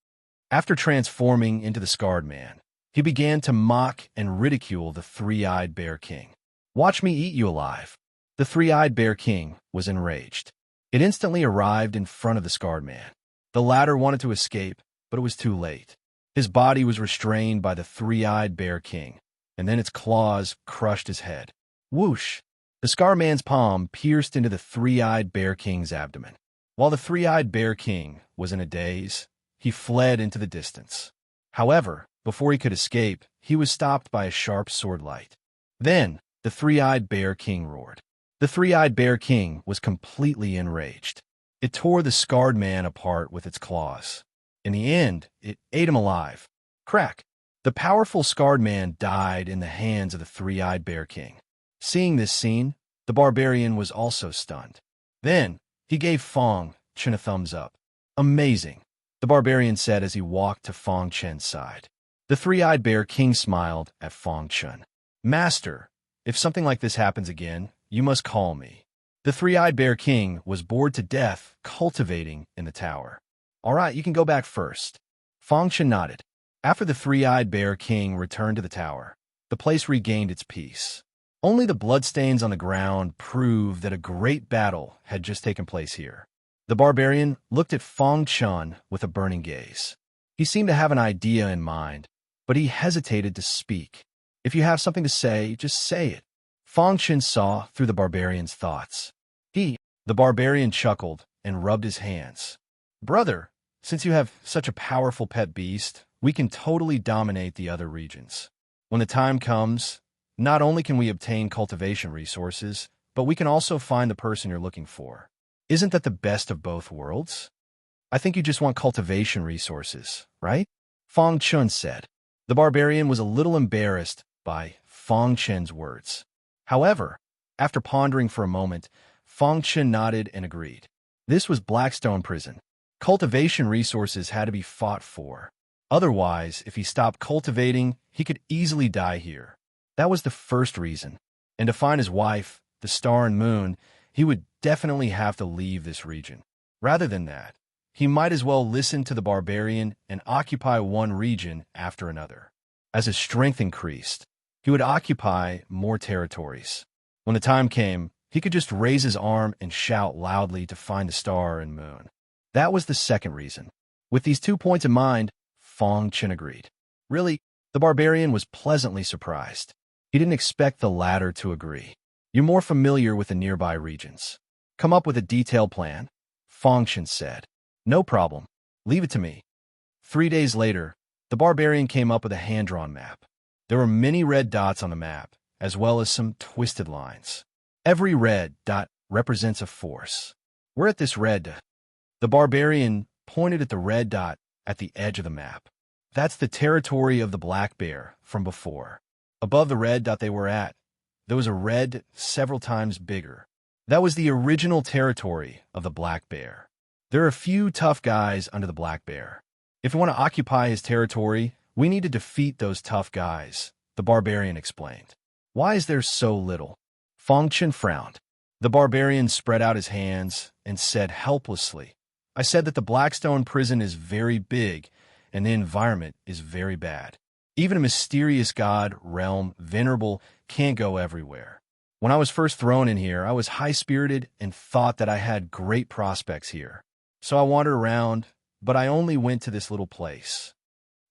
A: After transforming into the scarred man, he began to mock and ridicule the three-eyed bear king. Watch me eat you alive. The three-eyed bear king was enraged. It instantly arrived in front of the scarred man. The latter wanted to escape, but it was too late. His body was restrained by the three-eyed bear king, and then its claws crushed his head. Whoosh! The scar man's palm pierced into the three-eyed bear king's abdomen. While the three-eyed bear king was in a daze, he fled into the distance. However, before he could escape, he was stopped by a sharp sword light. Then, the three-eyed bear king roared. The three-eyed bear king was completely enraged. It tore the scarred man apart with its claws. In the end, it ate him alive. Crack! The powerful scarred man died in the hands of the three-eyed bear king. Seeing this scene, the barbarian was also stunned. Then, he gave Fong Chen a thumbs up. Amazing, the barbarian said as he walked to Fong Chen's side. The three-eyed bear king smiled at Fong Chen. Master, if something like this happens again, you must call me. The three-eyed bear king was bored to death cultivating in the tower. All right, you can go back first. Fong Chen nodded. After the three-eyed bear king returned to the tower, the place regained its peace. Only the bloodstains on the ground proved that a great battle had just taken place here. The barbarian looked at Fong Chen with a burning gaze. He seemed to have an idea in mind, but he hesitated to speak. If you have something to say, just say it. Fong Chen saw through the barbarian's thoughts. The barbarian chuckled and rubbed his hands. Brother, since you have such a powerful pet beast, we can totally dominate the other regions. When the time comes, not only can we obtain cultivation resources, but we can also find the person you're looking for. Isn't that the best of both worlds? I think you just want cultivation resources, right? Fong Chen said. The barbarian was a little embarrassed by Fong Chen's words. However, after pondering for a moment, Fong Chen nodded and agreed. This was Blackstone Prison. Cultivation resources had to be fought for. Otherwise, if he stopped cultivating, he could easily die here. That was the first reason. And to find his wife, the star and moon, he would definitely have to leave this region. Rather than that, he might as well listen to the barbarian and occupy one region after another. As his strength increased, he would occupy more territories. When the time came, he could just raise his arm and shout loudly to find the star and moon. That was the second reason. With these 2 points in mind, Fong Chen agreed. Really, the barbarian was pleasantly surprised. He didn't expect the latter to agree. "You're more familiar with the nearby regions. Come up with a detailed plan," Feng Shen said. "No problem. Leave it to me." 3 days later, the barbarian came up with a hand-drawn map. There were many red dots on the map, as well as some twisted lines. Every red dot represents a force. "We're at this red dot." The barbarian pointed at the red dot at the edge of the map. "That's the territory of the black bear from before." Above the red dot they were at, there was a red several times bigger. That was the original territory of the black bear. "There are a few tough guys under the black bear. If we want to occupy his territory, we need to defeat those tough guys," the barbarian explained. "Why is there so little?" Feng Shen frowned. The barbarian spread out his hands and said helplessly, "I said that the Blackstone prison is very big and the environment is very bad. Even a mysterious god realm, venerable, can't go everywhere. When I was first thrown in here, I was high-spirited and thought that I had great prospects here. So I wandered around, but I only went to this little place."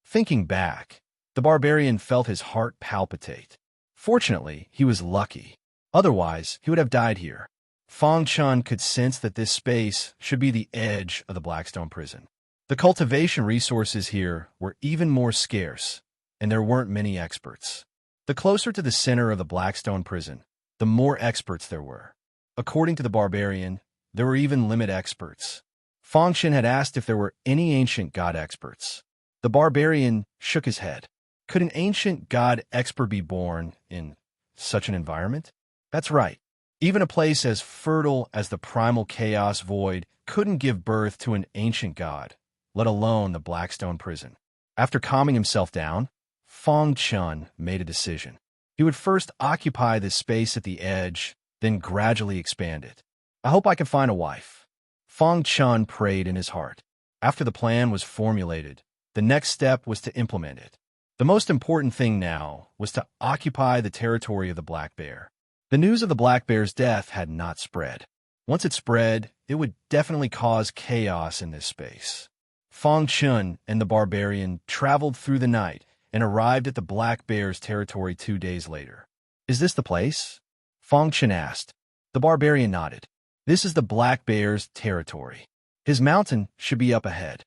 A: Thinking back, the barbarian felt his heart palpitate. Fortunately, he was lucky. Otherwise, he would have died here. Feng Shen could sense that this space should be the edge of the Blackstone prison. The cultivation resources here were even more scarce, and there weren't many experts. The closer to the center of the Blackstone prison, the more experts there were. According to the barbarian, there were even limit experts. Feng Shen had asked if there were any ancient god experts. The barbarian shook his head. Could an ancient god expert be born in such an environment? That's right. Even a place as fertile as the primal chaos void couldn't give birth to an ancient god, let alone the Blackstone prison. After calming himself down, Feng Shen made a decision. He would first occupy this space at the edge, then gradually expand it. "I hope I can find a wife." Feng Shen prayed in his heart. After the plan was formulated, the next step was to implement it. The most important thing now was to occupy the territory of the black bear. The news of the black bear's death had not spread. Once it spread, it would definitely cause chaos in this space. Feng Shen and the barbarian traveled through the night and arrived at the black bear's territory 2 days later. "Is this the place?" Feng Shen asked. The barbarian nodded. "This is the black bear's territory. His mountain should be up ahead."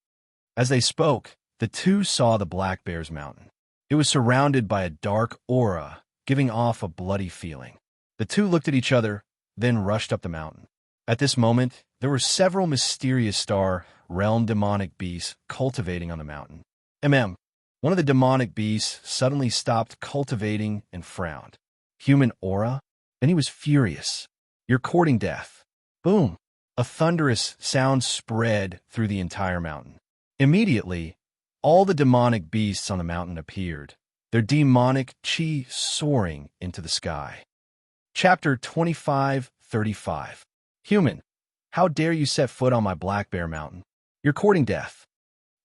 A: As they spoke, the two saw the black bear's mountain. It was surrounded by a dark aura, giving off a bloody feeling. The two looked at each other, then rushed up the mountain. At this moment, there were several mysterious star realm demonic beasts cultivating on the mountain. One of the demonic beasts suddenly stopped cultivating and frowned. "Human aura?" Then he was furious. "You're courting death." Boom! A thunderous sound spread through the entire mountain. Immediately, all the demonic beasts on the mountain appeared, their demonic chi soaring into the sky. Chapter 25:35. "Human, how dare you set foot on my black bear mountain? You're courting death."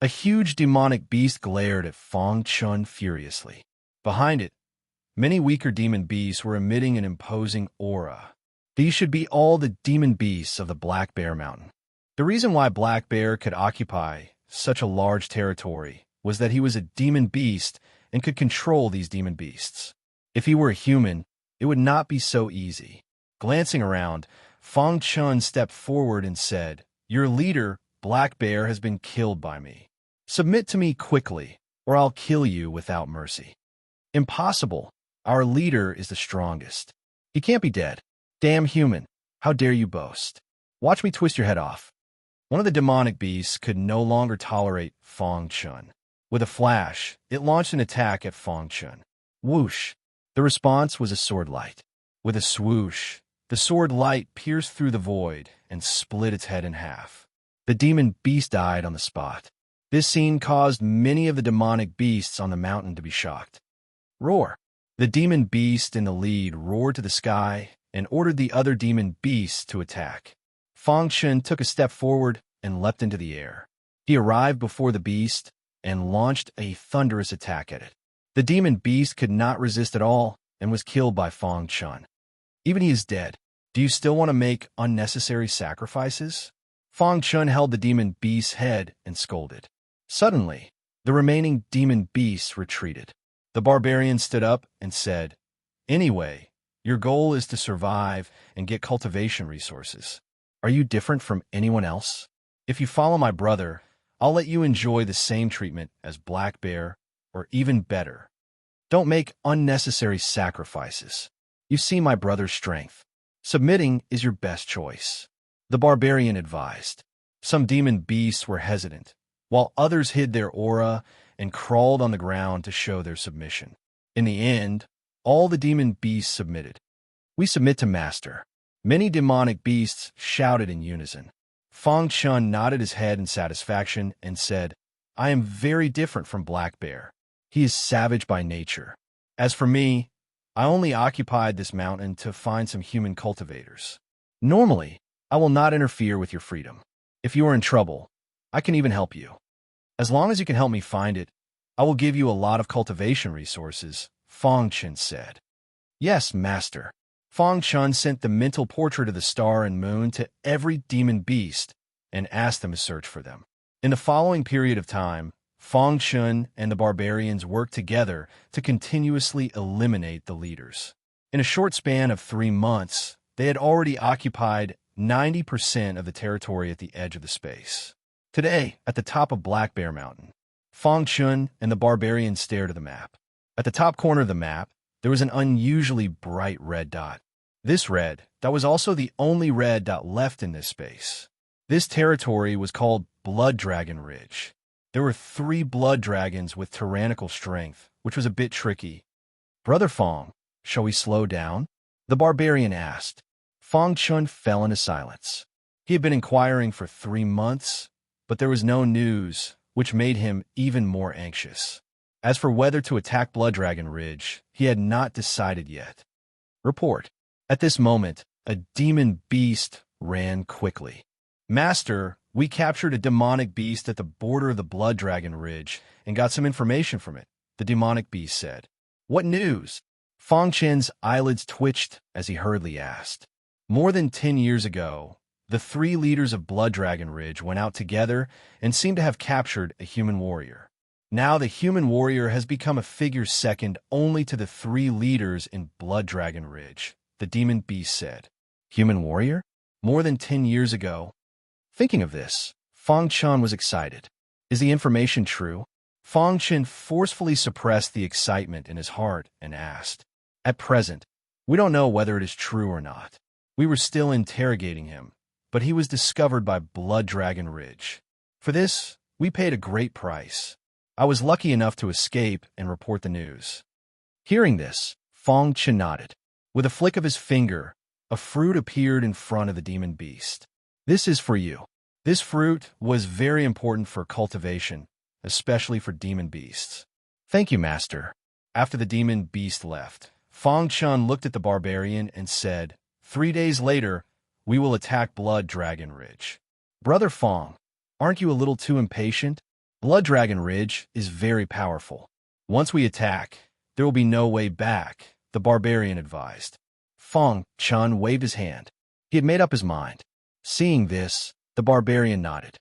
A: A huge demonic beast glared at Feng Shen furiously. Behind it, many weaker demon beasts were emitting an imposing aura. These should be all the demon beasts of the Black Bear Mountain. The reason why Black Bear could occupy such a large territory was that he was a demon beast and could control these demon beasts. If he were a human, it would not be so easy. Glancing around, Feng Shen stepped forward and said, "Your leader, Black Bear, has been killed by me. Submit to me quickly, or I'll kill you without mercy." "Impossible. Our leader is the strongest. He can't be dead." "Damn human, how dare you boast? Watch me twist your head off." One of the demonic beasts could no longer tolerate Feng Shen. With a flash, it launched an attack at Feng Shen. Whoosh! The response was a sword light. With a swoosh, the sword light pierced through the void and split its head in half. The demon beast died on the spot. This scene caused many of the demonic beasts on the mountain to be shocked. Roar! The demon beast in the lead roared to the sky and ordered the other demon beasts to attack. Feng Shen took a step forward and leapt into the air. He arrived before the beast and launched a thunderous attack at it. The demon beast could not resist at all and was killed by Feng Shen. "Even he is dead. Do you still want to make unnecessary sacrifices?" Feng Shen held the demon beast's head and scolded. Suddenly, the remaining demon beasts retreated. The barbarian stood up and said, Anyway, your goal is to survive and get cultivation resources. Are you different from anyone else? If you follow my brother, I'll let you enjoy the same treatment as Black Bear, or even better. Don't make unnecessary sacrifices. You see my brother's strength. Submitting is your best choice. The barbarian advised. Some demon beasts were hesitant, while others hid their aura and crawled on the ground to show their submission. In the end, all the demon beasts submitted. We submit to Master. Many demonic beasts shouted in unison. Fang Chun nodded his head in satisfaction and said, I am very different from Black Bear. He is savage by nature. As for me, I only occupied this mountain to find some human cultivators. Normally, I will not interfere with your freedom. If you are in trouble, I can even help you. As long as you can help me find it, I will give you a lot of cultivation resources, Fang Chun said. Yes, Master. Fang Chun sent the mental portrait of the star and moon to every demon beast and asked them to search for them. In the following period of time, Fang Chun and the barbarians worked together to continuously eliminate the leaders. In a short span of 3 months, they had already occupied 90% of the territory at the edge of the space. Today, at the top of Black Bear Mountain, Fang Chun and the barbarians stared at the map. At the top corner of the map, there was an unusually bright red dot. This red dot was also the only red dot left in this space. This territory was called Blood Dragon Ridge. There were 3 blood dragons with tyrannical strength, which was a bit tricky. Brother Fang, shall we slow down? The barbarian asked. Fang Chun fell into silence. He had been inquiring for 3 months, but there was no news, which made him even more anxious. As for whether to attack Blood Dragon Ridge, he had not decided yet. Report. At this moment, a demon beast ran quickly. Master, we captured a demonic beast at the border of the Blood Dragon Ridge and got some information from it, the demonic beast said. What news? Fang Chen's eyelids twitched as he hurriedly asked. More than 10 years ago, the 3 leaders of Blood Dragon Ridge went out together and seemed to have captured a human warrior. Now the human warrior has become a figure second only to the 3 leaders in Blood Dragon Ridge, the demon beast said. Human warrior? More than 10 years ago? Thinking of this, Fang Chun was excited. Is the information true? Fang Chun forcefully suppressed the excitement in his heart and asked. At present, we don't know whether it is true or not. We were still interrogating him, but he was discovered by Blood Dragon Ridge. For this, we paid a great price. I was lucky enough to escape and report the news. Hearing this, Fang Chun nodded. With a flick of his finger, a fruit appeared in front of the demon beast. This is for you. This fruit was very important for cultivation, especially for demon beasts. Thank you, Master. After the demon beast left, Fang Chun looked at the barbarian and said, 3 days later, we will attack Blood Dragon Ridge. Brother Fang, aren't you a little too impatient? Blood Dragon Ridge is very powerful. Once we attack, there will be no way back, the barbarian advised. Fang Chun waved his hand. He had made up his mind. Seeing this, the barbarian nodded.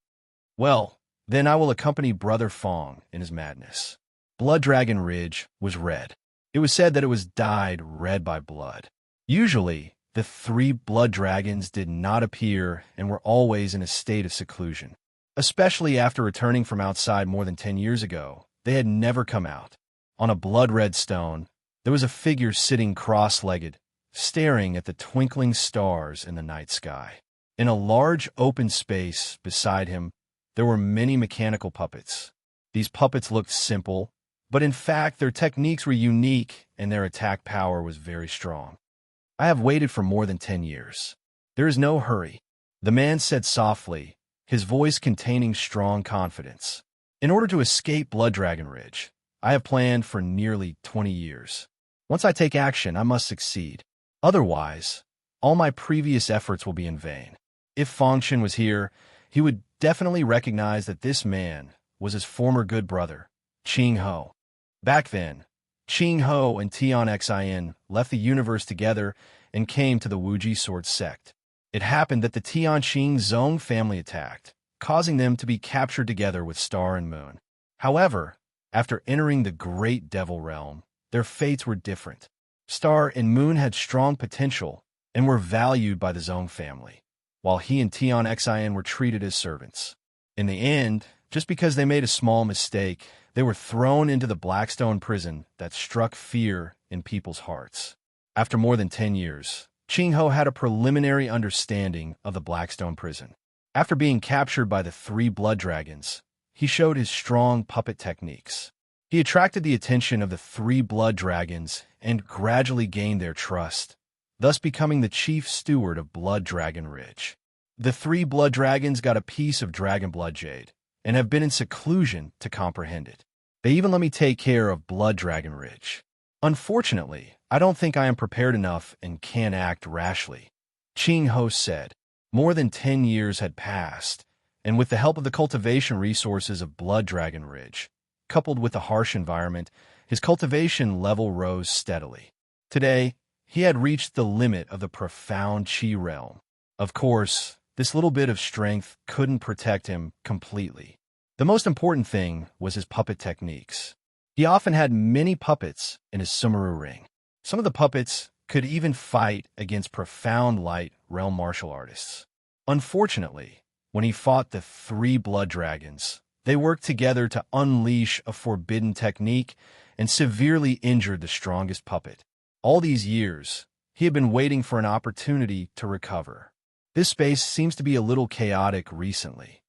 A: Well, then I will accompany Brother Fang in his madness. Blood Dragon Ridge was red. It was said that it was dyed red by blood. Usually, the 3 blood dragons did not appear and were always in a state of seclusion. Especially after returning from outside more than 10 years ago, they had never come out. On a blood-red stone, there was a figure sitting cross-legged, staring at the twinkling stars in the night sky. In a large open space beside him, there were many mechanical puppets. These puppets looked simple, but in fact their techniques were unique and their attack power was very strong. I have waited for more than 10 years. There is no hurry, the man said softly, his voice containing strong confidence. In order to escape Blood Dragon Ridge, I have planned for nearly 20 years. Once I take action, I must succeed. Otherwise, all my previous efforts will be in vain. If Fang Chun was here, he would definitely recognize that this man was his former good brother, Ching Ho. Back then, Ching Ho and Tian Xin left the universe together and came to the Wuji Sword sect. It happened that the Tianqing Zong family attacked, causing them to be captured together with Star and Moon. However, after entering the Great Devil Realm, their fates were different. Star and Moon had strong potential and were valued by the Zong family, while he and Tion Xin were treated as servants. In the end, just because they made a small mistake, they were thrown into the Blackstone prison that struck fear in people's hearts. After more than 10 years, Qingho had a preliminary understanding of the Blackstone prison. After being captured by the 3 blood dragons, he showed his strong puppet techniques. He attracted the attention of the 3 blood dragons and gradually gained their trust, thus becoming the chief steward of Blood Dragon Ridge. The 3 blood dragons got a piece of dragon blood jade and have been in seclusion to comprehend it. They even let me take care of Blood Dragon Ridge. Unfortunately, I don't think I am prepared enough and can act rashly, Qingho said. More than 10 years had passed, and with the help of the cultivation resources of Blood Dragon Ridge, coupled with the harsh environment, his cultivation level rose steadily. Today, he had reached the limit of the profound Qi realm. Of course, this little bit of strength couldn't protect him completely. The most important thing was his puppet techniques. He often had many puppets in his Sumeru ring. Some of the puppets could even fight against profound light realm martial artists. Unfortunately, when he fought the 3 blood dragons, they worked together to unleash a forbidden technique and severely injured the strongest puppet. All these years, he had been waiting for an opportunity to recover. This space seems to be a little chaotic recently,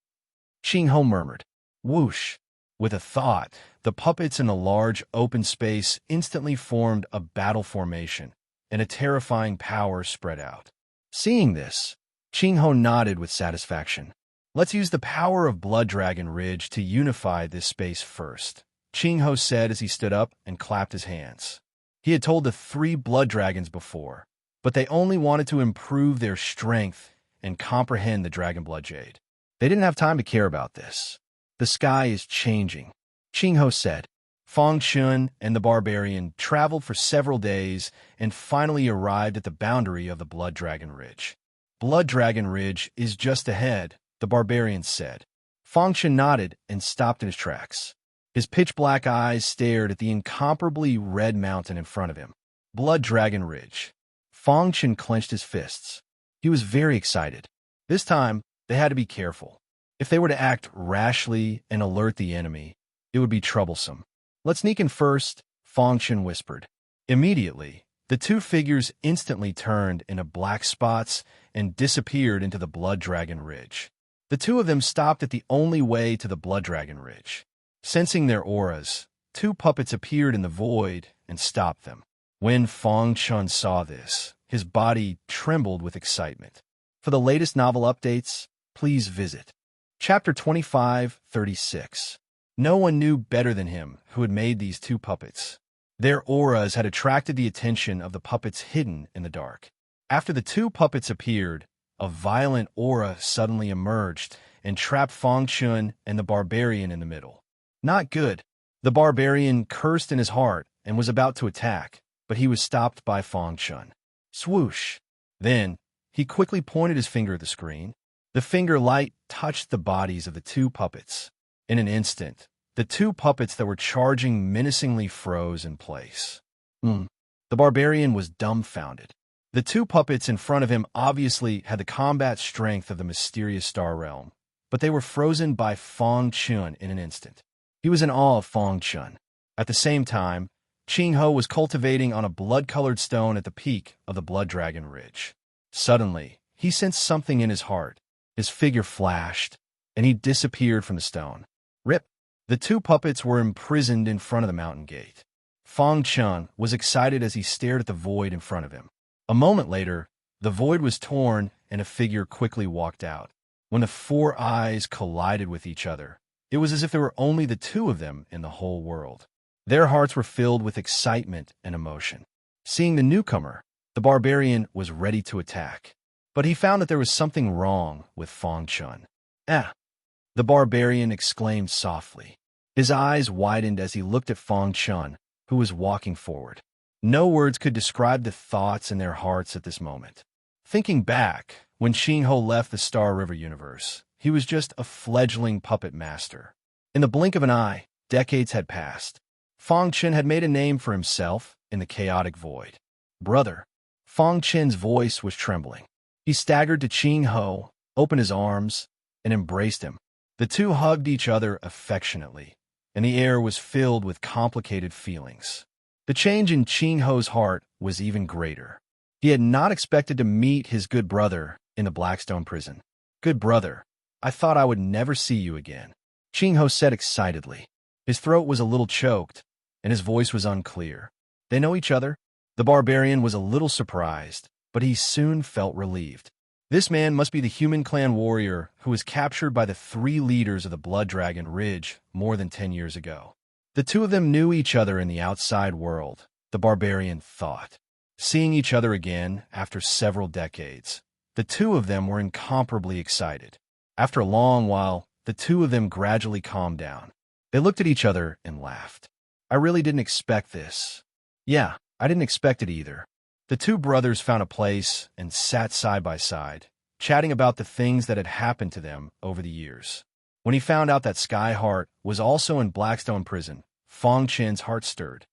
A: Qingho murmured. Whoosh! With a thought, the puppets in the large open space instantly formed a battle formation, and a terrifying power spread out. Seeing this, Qingho nodded with satisfaction. Let's use the power of Blood Dragon Ridge to unify this space first, Qingho said as he stood up and clapped his hands. He had told the 3 blood dragons before, but they only wanted to improve their strength and comprehend the Dragon Blood Jade. They didn't have time to care about this. The sky is changing, Qingho said. Fang Chun and the barbarian traveled for several days and finally arrived at the boundary of the Blood Dragon Ridge. Blood Dragon Ridge is just ahead, the barbarian said. Fang Chun nodded and stopped in his tracks. His pitch-black eyes stared at the incomparably red mountain in front of him. Blood Dragon Ridge. Fang Chun clenched his fists. He was very excited. This time, they had to be careful. If they were to act rashly and alert the enemy, it would be troublesome. Let's sneak in first, Fang Chun whispered. Immediately, the 2 figures instantly turned into black spots and disappeared into the Blood Dragon Ridge. The 2 of them stopped at the only way to the Blood Dragon Ridge. Sensing their auras, 2 puppets appeared in the void and stopped them. When Fang Chun saw this, his body trembled with excitement. For the latest novel updates, please visit Chapter 2536. No one knew better than him who had made these 2 puppets. Their auras had attracted the attention of the puppets hidden in the dark. After the 2 puppets appeared, a violent aura suddenly emerged and trapped Fang Chun and the barbarian in the middle. Not good. The barbarian cursed in his heart and was about to attack, but he was stopped by Fang Chun. Swoosh! Then, he quickly pointed his finger at the screen. The finger light touched the bodies of the 2 puppets. In an instant, the 2 puppets that were charging menacingly froze in place. The barbarian was dumbfounded. The 2 puppets in front of him obviously had the combat strength of the mysterious Star Realm, but they were frozen by Fang Chun in an instant. He was in awe of Fang Chun. At the same time, Qingho was cultivating on a blood-colored stone at the peak of the Blood Dragon Ridge. Suddenly, he sensed something in his heart. His figure flashed, and he disappeared from the stone. Rip! The 2 puppets were imprisoned in front of the mountain gate. Fang Chun was excited as he stared at the void in front of him. A moment later, the void was torn and a figure quickly walked out. When the 4 eyes collided with each other, it was as if there were only the 2 of them in the whole world. Their hearts were filled with excitement and emotion. Seeing the newcomer, the barbarian was ready to attack. But he found that there was something wrong with Fang Chun. The barbarian exclaimed softly. His eyes widened as he looked at Fang Chun, who was walking forward. No words could describe the thoughts in their hearts at this moment. Thinking back, when Qingho left the Star River universe, he was just a fledgling puppet master. In the blink of an eye, decades had passed. Fang Chun had made a name for himself in the chaotic void. Brother. Fong Chen's voice was trembling. He staggered to Qing Ho, opened his arms, and embraced him. The two hugged each other affectionately, and the air was filled with complicated feelings. The change in Qing Ho's heart was even greater. He had not expected to meet his good brother in the Blackstone prison. Good brother, I thought I would never see you again, Qing Ho said excitedly. His throat was a little choked, and his voice was unclear. They know each other? The barbarian was a little surprised, but he soon felt relieved. This man must be the human clan warrior who was captured by the 3 leaders of the Blood Dragon Ridge more than 10 years ago. The two of them knew each other in the outside world, the barbarian thought. Seeing each other again after several decades, the two of them were incomparably excited. After a long while, the two of them gradually calmed down. They looked at each other and laughed. I really didn't expect this. Yeah, I didn't expect it either. The two brothers found a place and sat side by side, chatting about the things that had happened to them over the years. When he found out that Skyheart was also in Blackstone prison, Fong Chen's heart stirred.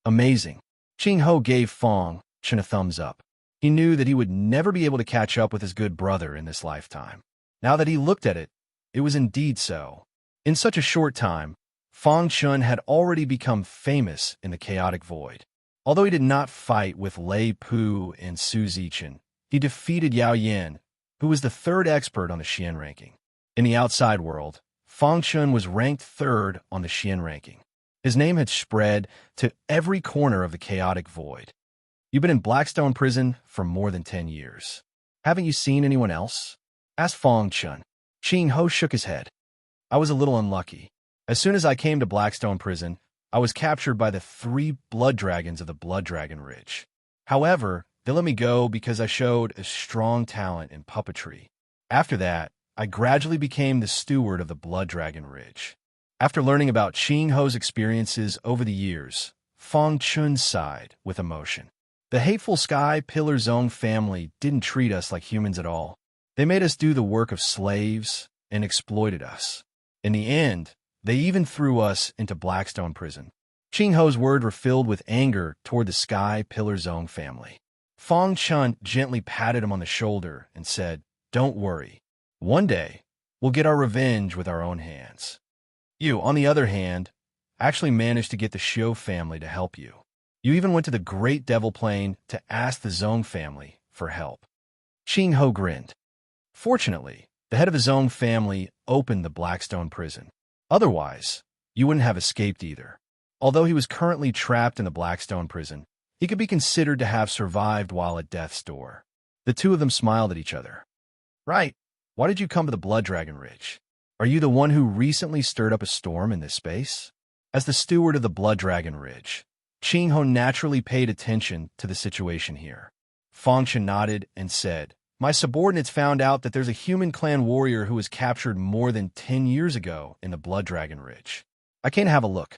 A: Amazing. Qing Ho gave Fong Chen a thumbs up. He knew that he would never be able to catch up with his good brother in this lifetime. Now that he looked at it, it was indeed so. In such a short time, Fong Chen had already become famous in the chaotic void. Although he did not fight with Lei Pu and Su Zichen, he defeated Yao Yan, who was the 3rd expert on the Xian ranking. In the outside world, Fong Chen was ranked 3rd on the Xian ranking. His name had spread to every corner of the chaotic void. You've been in Blackstone prison for more than 10 years. Haven't you seen anyone else? Asked Fong Chen. Qing Ho shook his head. I was a little unlucky. As soon as I came to Blackstone prison, I was captured by the 3 blood dragons of the Blood Dragon Ridge. However, they let me go because I showed a strong talent in puppetry. After that, I gradually became the steward of the Blood Dragon Ridge. After learning about Qing Ho's experiences over the years, Fong Chen sighed with emotion. The hateful Sky Pillar Zone family didn't treat us like humans at all. They made us do the work of slaves and exploited us. In the end, they even threw us into Blackstone prison. Qing Ho's words were filled with anger toward the Sky Pillar Zone family. Fong Chen gently patted him on the shoulder and said, Don't worry. One day, we'll get our revenge with our own hands. You, on the other hand, actually managed to get the Xiu family to help you. You even went to the Great Devil Plain to ask the Zong family for help. Qing Ho grinned. Fortunately, the head of his own family opened the Blackstone prison. Otherwise, you wouldn't have escaped either. Although he was currently trapped in the Blackstone prison, he could be considered to have survived while at death's door. The two of them smiled at each other. Right. Why did you come to the Blood Dragon Ridge? Are you the one who recently stirred up a storm in this space? As the steward of the Blood Dragon Ridge, Qing Ho naturally paid attention to the situation here. Fong Chen nodded and said, My subordinates found out that there's a human clan warrior who was captured more than 10 years ago in the Blood Dragon Ridge. I came to have a look.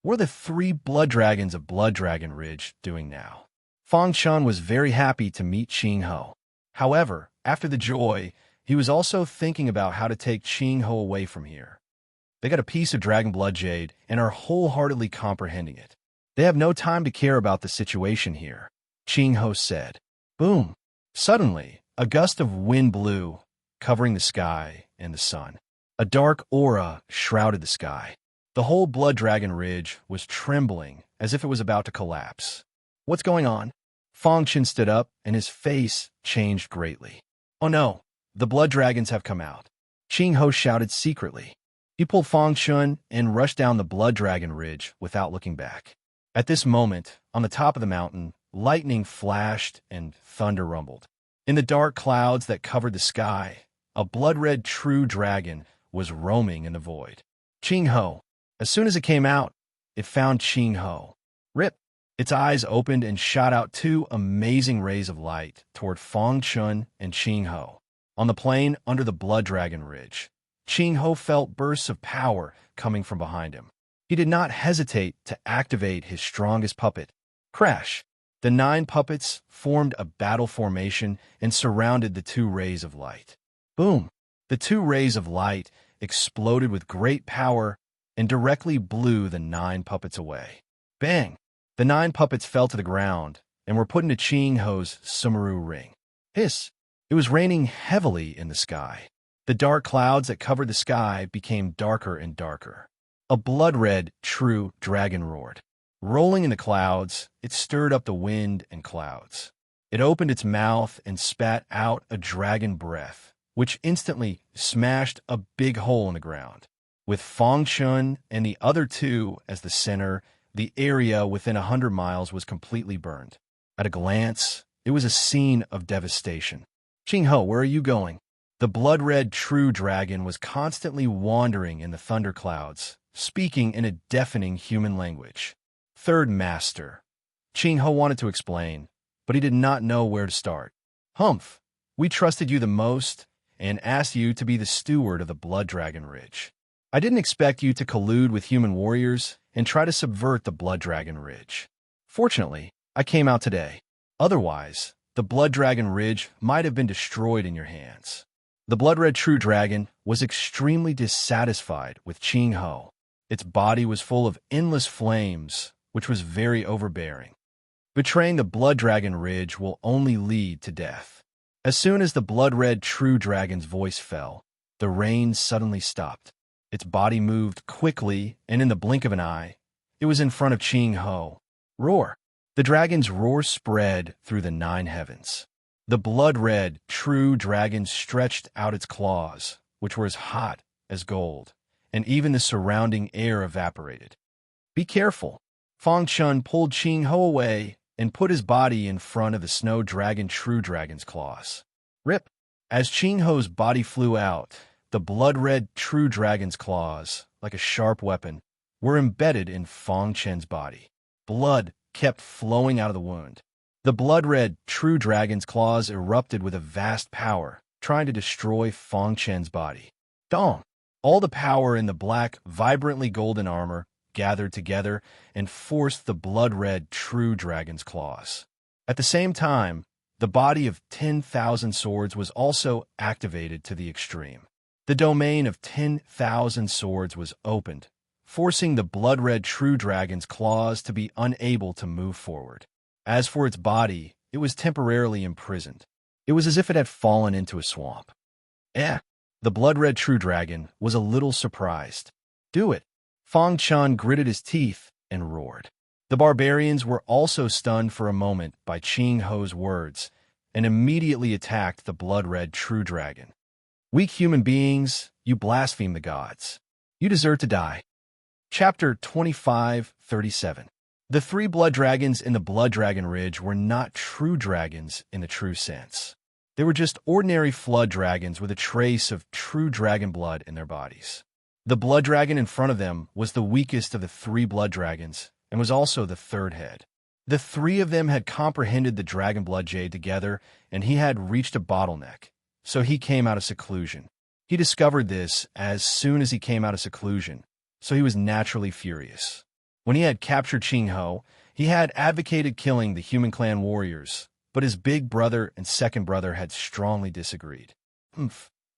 A: What are the 3 blood dragons of Blood Dragon Ridge doing now? Fong Chen was very happy to meet Qing Ho. However, after the joy, he was also thinking about how to take Qing Ho away from here. They got a piece of dragon blood jade and are wholeheartedly comprehending it. They have no time to care about the situation here, Qing Ho said. Boom! Suddenly, a gust of wind blew, covering the sky and the sun. A dark aura shrouded the sky. The whole Blood Dragon Ridge was trembling as if it was about to collapse. What's going on? Fong Chen stood up and his face changed greatly. Oh no, the blood dragons have come out. Qing Ho shouted secretly. He pulled Fong Chen and rushed down the Blood Dragon Ridge without looking back. At this moment, on the top of the mountain, lightning flashed and thunder rumbled. In the dark clouds that covered the sky, a blood-red true dragon was roaming in the void. Qing Ho. As soon as it came out, it found Qing Ho. Rip! Its eyes opened and shot out 2 amazing rays of light toward Fong Chen and Qing Ho. On the plain under the Blood Dragon Ridge, Qing Ho felt bursts of power coming from behind him. He did not hesitate to activate his strongest puppet. Crash! The 9 puppets formed a battle formation and surrounded the 2 rays of light. Boom! The 2 rays of light exploded with great power and directly blew the 9 puppets away. Bang! The 9 puppets fell to the ground and were put into Ching Ho's Sumeru ring. Hiss! It was raining heavily in the sky. The dark clouds that covered the sky became darker and darker. A blood-red, true dragon roared. Rolling in the clouds, it stirred up the wind and clouds. It opened its mouth and spat out a dragon breath, which instantly smashed a big hole in the ground. With Fang Chun and the other two as the center, the area within 100 miles was completely burned. At a glance, it was a scene of devastation. Ching Ho, where are you going? The blood-red true dragon was constantly wandering in the thunderclouds, speaking in a deafening human language. Third Master. Ching Ho wanted to explain, but he did not know where to start. Humph, we trusted you the most and asked you to be the steward of the Blood Dragon Ridge. I didn't expect you to collude with human warriors and try to subvert the Blood Dragon Ridge. Fortunately, I came out today. Otherwise, the Blood Dragon Ridge might have been destroyed in your hands. The blood-red true dragon was extremely dissatisfied with Ching Ho. Its body was full of endless flames, which was very overbearing. Betraying the Blood Dragon Ridge will only lead to death. As soon as the blood-red true dragon's voice fell, the rain suddenly stopped. Its body moved quickly, and in the blink of an eye, it was in front of Ching Ho. Roar! The dragon's roar spread through the 9 heavens. The blood-red, true dragon stretched out its claws, which were as hot as gold, and even the surrounding air evaporated. Be careful! Fang Chun pulled Ching Ho away and put his body in front of the snow dragon true dragon's claws. Rip! As Ching Ho's body flew out, the blood-red true dragon's claws, like a sharp weapon, were embedded in Fang Chen's body. Blood kept flowing out of the wound. The blood-red true dragon's claws erupted with a vast power, trying to destroy Fang Chen's body. Dong! All the power in the black, vibrantly golden armor gathered together and forced the blood-red true dragon's claws. At the same time, the body of 10,000 swords was also activated to the extreme. The domain of 10,000 swords was opened, forcing the blood-red true dragon's claws to be unable to move forward. As for its body, it was temporarily imprisoned. It was as if it had fallen into a swamp. The blood-red true dragon was a little surprised. Do it! Fang Chun gritted his teeth and roared. The barbarians were also stunned for a moment by Ching Ho's words and immediately attacked the blood-red true dragon. Weak human beings, you blaspheme the gods. You deserve to die. Chapter 25:37. The 3 blood dragons in the Blood Dragon Ridge were not true dragons in the true sense. They were just ordinary flood dragons with a trace of true dragon blood in their bodies. The blood dragon in front of them was the weakest of the 3 blood dragons and was also the 3rd head. The 3 of them had comprehended the dragon blood jade together, and he had reached a bottleneck, so he came out of seclusion. He discovered this as soon as he came out of seclusion, so he was naturally furious. When he had captured Ching Ho, he had advocated killing the human clan warriors, but his big brother and second brother had strongly disagreed.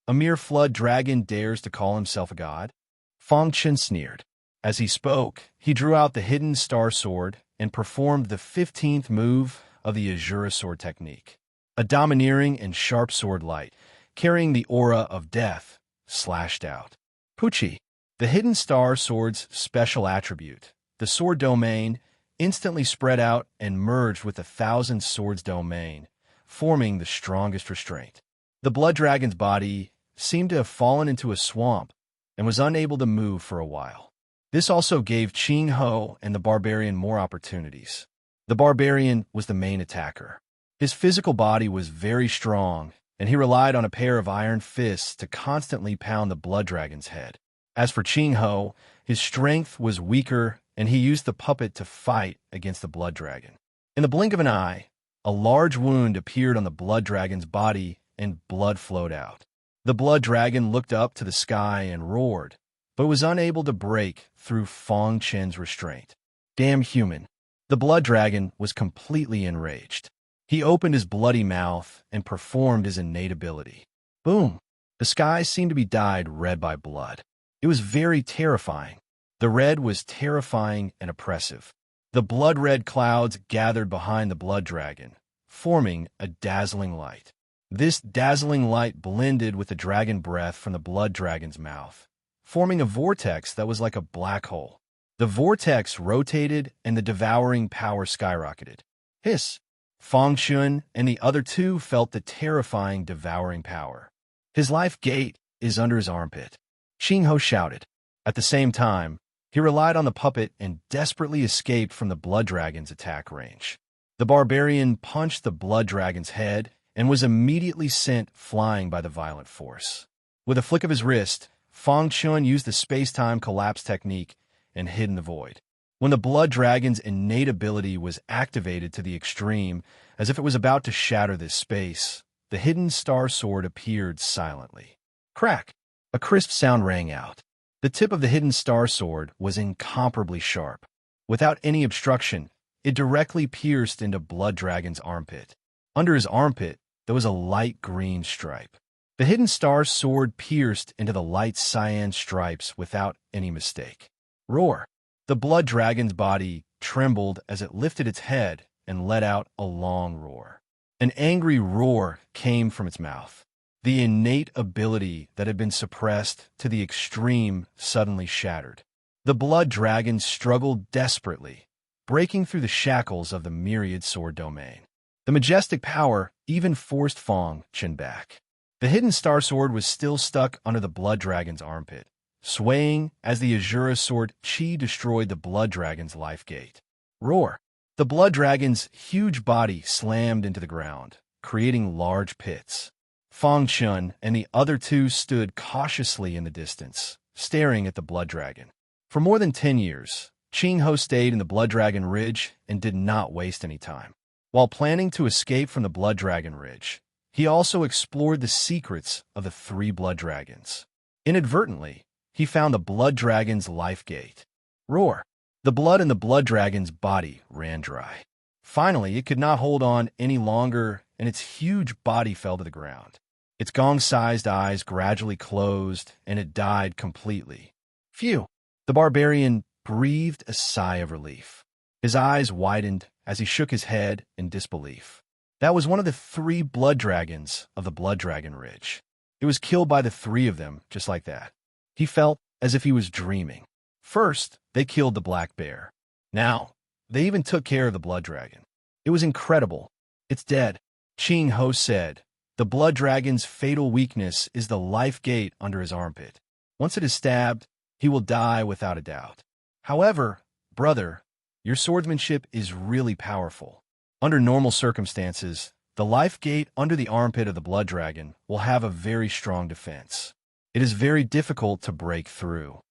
A: A mere flood dragon dares to call himself a god? Fang Chun sneered. As he spoke, he drew out the hidden star sword and performed the 15th move of the Azura sword technique. A domineering and sharp sword light, carrying the aura of death, slashed out. Puchi, the hidden star sword's special attribute, the sword domain, instantly spread out and merged with the 1,000 swords domain, forming the strongest restraint. The blood dragon's body seemed to have fallen into a swamp and was unable to move for a while. This also gave Ching Ho and the barbarian more opportunities. The barbarian was the main attacker. His physical body was very strong, and he relied on a pair of iron fists to constantly pound the blood dragon's head. As for Ching Ho, his strength was weaker, and he used the puppet to fight against the blood dragon. In the blink of an eye, a large wound appeared on the blood dragon's body, and blood flowed out. The blood dragon looked up to the sky and roared, but was unable to break through Fang Chen's restraint. Damn human! The blood dragon was completely enraged. He opened his bloody mouth and performed his innate ability. Boom! The sky seemed to be dyed red by blood. It was very terrifying. The red was terrifying and oppressive. The blood-red clouds gathered behind the blood dragon, forming a dazzling light. This dazzling light blended with the dragon breath from the blood dragon's mouth, forming a vortex that was like a black hole. The vortex rotated and the devouring power skyrocketed. Hiss! Fang Chun and the other two felt the terrifying devouring power. His life gate is under his armpit, Qing Ho shouted. At the same time, he relied on the puppet and desperately escaped from the blood dragon's attack range. The barbarian punched the blood dragon's head and was immediately sent flying by the violent force. With a flick of his wrist, Fang Chun used the space-time collapse technique and hid in the void. When the blood dragon's innate ability was activated to the extreme, as if it was about to shatter this space, the hidden star sword appeared silently. Crack! A crisp sound rang out. The tip of the hidden star sword was incomparably sharp. Without any obstruction, it directly pierced into blood dragon's armpit. Under his armpit, there was a light green stripe. The hidden star sword pierced into the light cyan stripes without any mistake. Roar! The blood dragon's body trembled as it lifted its head and let out a long roar. An angry roar came from its mouth. The innate ability that had been suppressed to the extreme suddenly shattered. The blood dragon struggled desperately, breaking through the shackles of the myriad sword domain. The majestic power even forced Fang Chun back. The hidden star sword was still stuck under the blood dragon's armpit, swaying as the Azura sword Qi destroyed the blood dragon's life gate. Roar! The blood dragon's huge body slammed into the ground, creating large pits. Fang Chun and the other two stood cautiously in the distance, staring at the blood dragon. For more than 10 years, Qing Ho stayed in the Blood Dragon Ridge and did not waste any time. While planning to escape from the Blood Dragon Ridge, he also explored the secrets of the 3 blood dragons. Inadvertently, he found the blood dragon's life gate. Roar! The blood in the blood dragon's body ran dry. Finally, it could not hold on any longer, and its huge body fell to the ground. Its gong-sized eyes gradually closed, and it died completely. Phew! The barbarian breathed a sigh of relief. His eyes widened as he shook his head in disbelief. That was one of the 3 blood dragons of the Blood Dragon Ridge. It was killed by the 3 of them, just like that. He felt as if he was dreaming. First, they killed the black bear. Now, they even took care of the blood dragon. It was incredible. It's dead, Qing Ho said. The blood dragon's fatal weakness is the life gate under his armpit. Once it is stabbed, he will die without a doubt. However, brother, your swordsmanship is really powerful. Under normal circumstances, the life gate under the armpit of the blood dragon will have a very strong defense. It is very difficult to break through.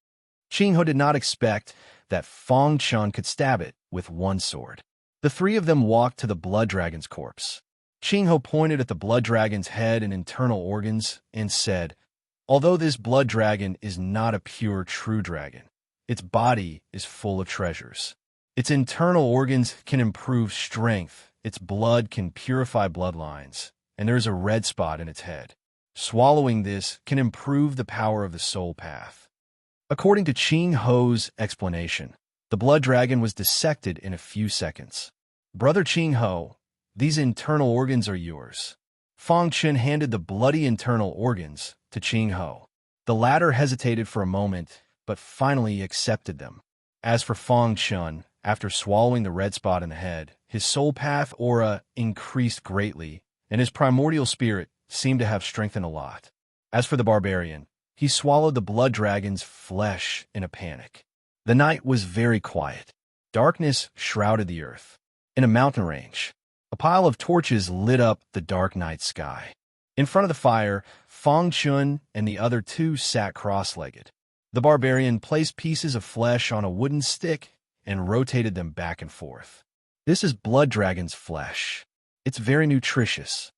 A: Qing Ho did not expect that Fang Chun could stab it with one sword. The 3 of them walked to the blood dragon's corpse. Qing Ho pointed at the blood dragon's head and internal organs and said, "Although this blood dragon is not a pure true dragon, its body is full of treasures. Its internal organs can improve strength, its blood can purify bloodlines, and there is a red spot in its head. Swallowing this can improve the power of the soul path." According to Qing Ho's explanation, the blood dragon was dissected in a few seconds. "Brother Qing Ho, these internal organs are yours." Fang Chun handed the bloody internal organs to Qing Ho. The latter hesitated for a moment, but finally accepted them. As for Fang Chun, after swallowing the red spot in the head, his soul path aura increased greatly, and his primordial spirit seemed to have strengthened a lot. As for the barbarian, he swallowed the blood dragon's flesh in a panic. The night was very quiet. Darkness shrouded the earth. In a mountain range, a pile of torches lit up the dark night sky. In front of the fire, Fang Chun and the other 2 sat cross-legged. The barbarian placed pieces of flesh on a wooden stick and rotated them back and forth. "This is blood dragon's flesh. It's very nutritious."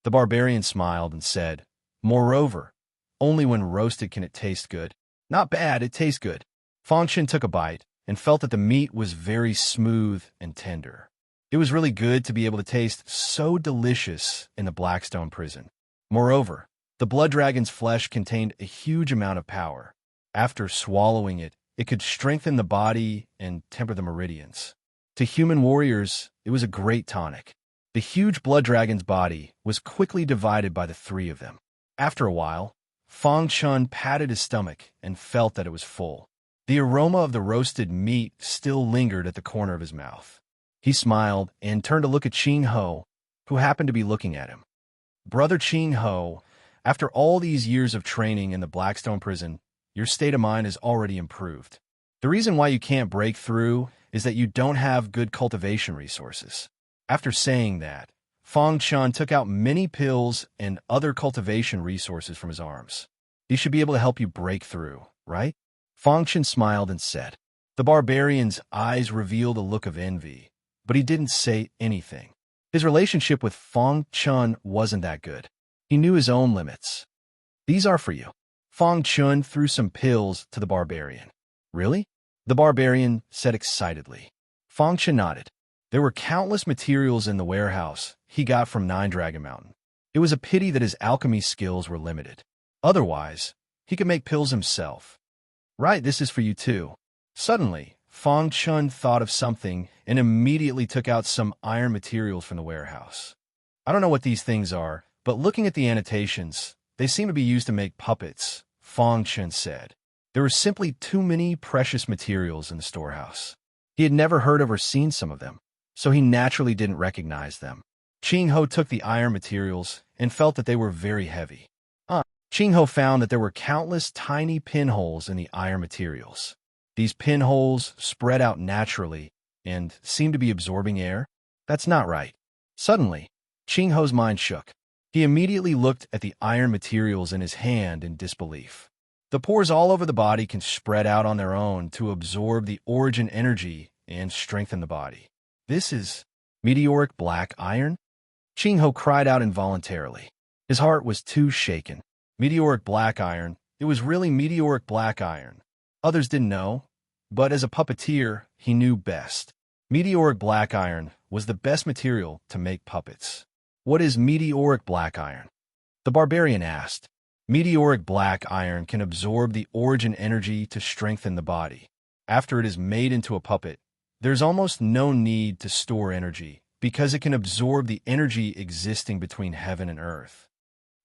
A: The barbarian smiled and said, "Moreover, only when roasted can it taste good." "Not bad, it tastes good." Fang Chun took a bite and felt that the meat was very smooth and tender. It was really good to be able to taste so delicious in the Blackstone prison. Moreover, the blood dragon's flesh contained a huge amount of power. After swallowing it, it could strengthen the body and temper the meridians. To human warriors, it was a great tonic. The huge blood dragon's body was quickly divided by the three of them. After a while, Fang Chun patted his stomach and felt that it was full. The aroma of the roasted meat still lingered at the corner of his mouth. He smiled and turned to look at Qing Ho, who happened to be looking at him. Brother Qing Ho, after all these years of training in the Blackstone prison, your state of mind has already improved. The reason why you can't break through is that you don't have good cultivation resources. After saying that, Fang Chun took out many pills and other cultivation resources from his arms. These should be able to help you break through, right? Fang Chun smiled and said. The barbarian's eyes revealed a look of envy, but he didn't say anything. His relationship with Fang Chun wasn't that good. He knew his own limits. These are for you. Fang Chun threw some pills to the barbarian. Really? The barbarian said excitedly. Fang Chun nodded. There were countless materials in the warehouse he got from Nine Dragon Mountain. It was a pity that his alchemy skills were limited. Otherwise, he could make pills himself. Right, this is for you too. Suddenly, Fang Chun thought of something and immediately took out some iron materials from the warehouse. I don't know what these things are, but looking at the annotations, they seem to be used to make puppets, Fang Chun said. There were simply too many precious materials in the storehouse. He had never heard of or seen some of them, so he naturally didn't recognize them. Qing Ho took the iron materials and felt that they were very heavy. Qing Ho found that there were countless tiny pinholes in the iron materials. These pinholes spread out naturally and seemed to be absorbing air. That's not right. Suddenly, Qing Ho's mind shook. He immediately looked at the iron materials in his hand in disbelief. The pores all over the body can spread out on their own to absorb the origin energy and strengthen the body. This is meteoric black iron? Qing Ho cried out involuntarily. His heart was too shaken. Meteoric black iron. It was really meteoric black iron. Others didn't know, but as a puppeteer, he knew best. Meteoric black iron was the best material to make puppets. What is meteoric black iron? The barbarian asked. Meteoric black iron can absorb the origin energy to strengthen the body. After it is made into a puppet, there's almost no need to store energy because it can absorb the energy existing between heaven and earth.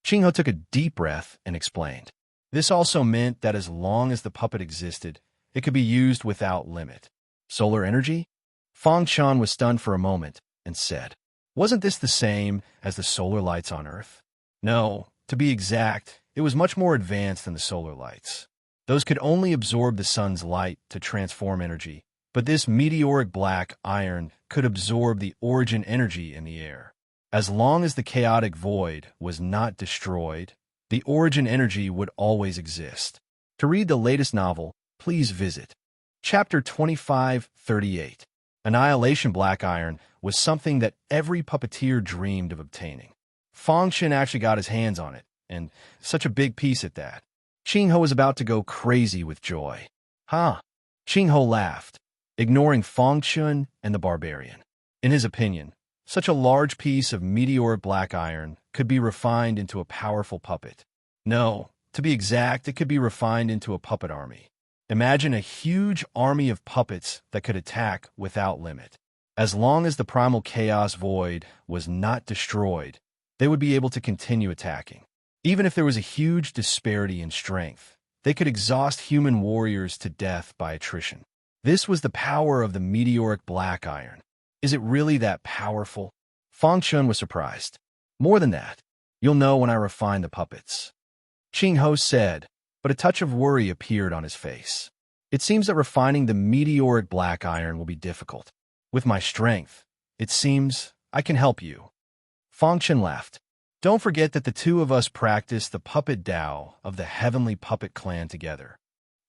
A: Qing Ho took a deep breath and explained. This also meant that as long as the puppet existed, it could be used without limit. Solar energy? Fang Chun was stunned for a moment and said, Wasn't this the same as the solar lights on Earth? No, to be exact, it was much more advanced than the solar lights. Those could only absorb the sun's light to transform energy, but this meteoric black iron could absorb the origin energy in the air. As long as the chaotic void was not destroyed, the origin energy would always exist. To read the latest novel, please visit Chapter 2538. Annihilation Black Iron was something that every puppeteer dreamed of obtaining. Fang Chun actually got his hands on it, and such a big piece at that. Qing Ho was about to go crazy with joy. Ha! Qing Ho laughed, ignoring Fang Chun and the barbarian. In his opinion, such a large piece of meteoric black iron could be refined into a powerful puppet. No, to be exact, it could be refined into a puppet army. Imagine a huge army of puppets that could attack without limit. As long as the primal chaos void was not destroyed, they would be able to continue attacking. Even if there was a huge disparity in strength, they could exhaust human warriors to death by attrition. This was the power of the meteoric black iron. Is it really that powerful? Fang Chun was surprised. More than that, you'll know when I refine the puppets. Qing Ho said, but a touch of worry appeared on his face. It seems that refining the meteoric black iron will be difficult. With my strength, it seems I can help you. Fang Chun laughed. Don't forget that the two of us practice the puppet Tao of the heavenly puppet clan together.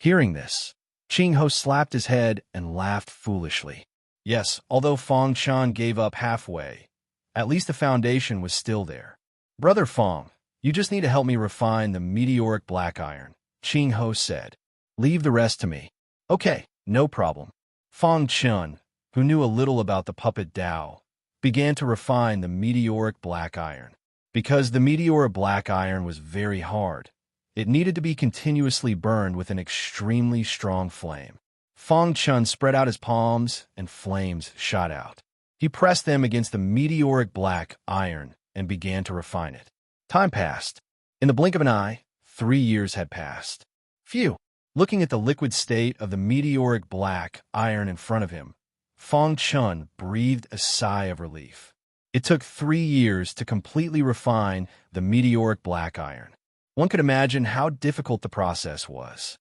A: Hearing this, Qing Ho slapped his head and laughed foolishly. Yes, although Fang Chun gave up halfway, at least the foundation was still there. Brother Fang, you just need to help me refine the meteoric black iron, Qing Ho said. Leave the rest to me. Okay, no problem. Fang Chun, who knew a little about the puppet Tao, began to refine the meteoric black iron. Because the meteoric black iron was very hard, it needed to be continuously burned with an extremely strong flame. Fong Chun spread out his palms, and flames shot out. He pressed them against the meteoric black iron and began to refine it. Time passed. In the blink of an eye, 3 years had passed. Phew! Looking at the liquid state of the meteoric black iron in front of him, Fong Chun breathed a sigh of relief. It took 3 years to completely refine the meteoric black iron. One could imagine how difficult the process was.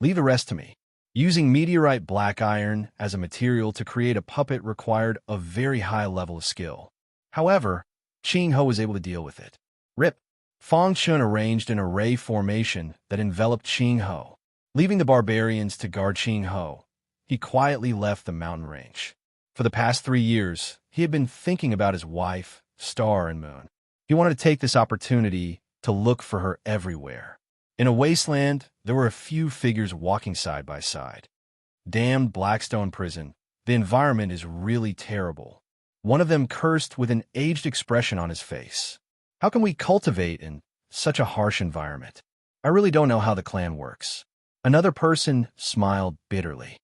A: Leave the rest to me. Using meteorite black iron as a material to create a puppet required a very high level of skill. However, Ching Ho was able to deal with it. Rip! Fong Chun arranged an array formation that enveloped Ching Ho. Leaving the barbarians to guard Ching Ho, he quietly left the mountain range. For the past 3 years, he had been thinking about his wife, Star and Moon. He wanted to take this opportunity to look for her everywhere. In a wasteland, there were a few figures walking side by side. Damned Blackstone prison. The environment is really terrible. One of them cursed with an aged expression on his face. How can we cultivate in such a harsh environment? I really don't know how the clan works. Another person smiled bitterly.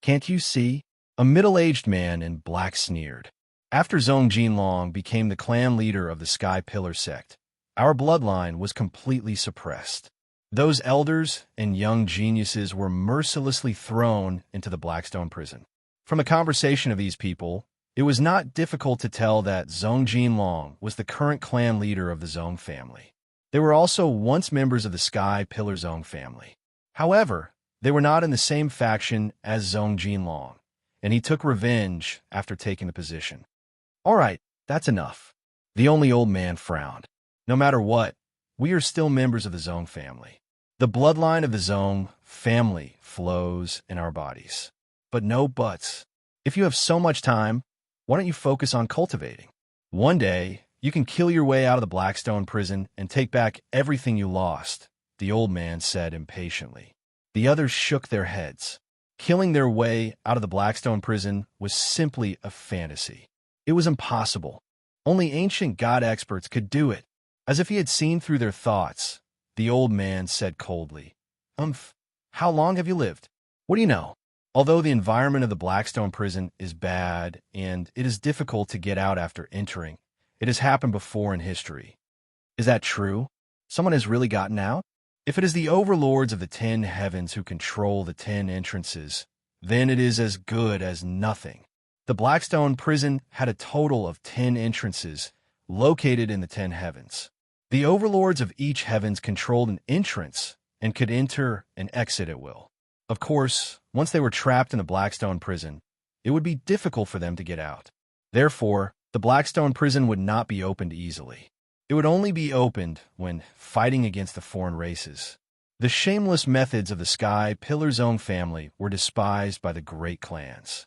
A: Can't you see? A middle-aged man in black sneered. After Zhong Jinlong became the clan leader of the Sky Pillar sect, our bloodline was completely suppressed. Those elders and young geniuses were mercilessly thrown into the Blackstone prison. From a conversation of these people, it was not difficult to tell that Zhong Jinlong was the current clan leader of the Zhong family. They were also once members of the Sky Pillar Zhong family. However, they were not in the same faction as Zhong Jinlong, and he took revenge after taking the position. All right, that's enough. The only old man frowned. No matter what, we are still members of the Zhong family. The bloodline of the Zhong family flows in our bodies. But no buts. If you have so much time, why don't you focus on cultivating? One day, you can kill your way out of the Blackstone prison and take back everything you lost, the old man said impatiently. The others shook their heads. Killing their way out of the Blackstone prison was simply a fantasy. It was impossible. Only ancient god experts could do it. As if he had seen through their thoughts, the old man said coldly, How long have you lived? What do you know? Although the environment of the Blackstone prison is bad and it is difficult to get out after entering, it has happened before in history. Is that true? Someone has really gotten out? If it is the overlords of the 10 heavens who control the 10 entrances, then it is as good as nothing. The Blackstone prison had a total of 10 entrances located in the 10 heavens. The overlords of each heavens controlled an entrance and could enter and exit at will. Of course, once they were trapped in the Blackstone prison, it would be difficult for them to get out. Therefore, the Blackstone prison would not be opened easily. It would only be opened when fighting against the foreign races. The shameless methods of the Sky Pillar Zone family were despised by the great clans.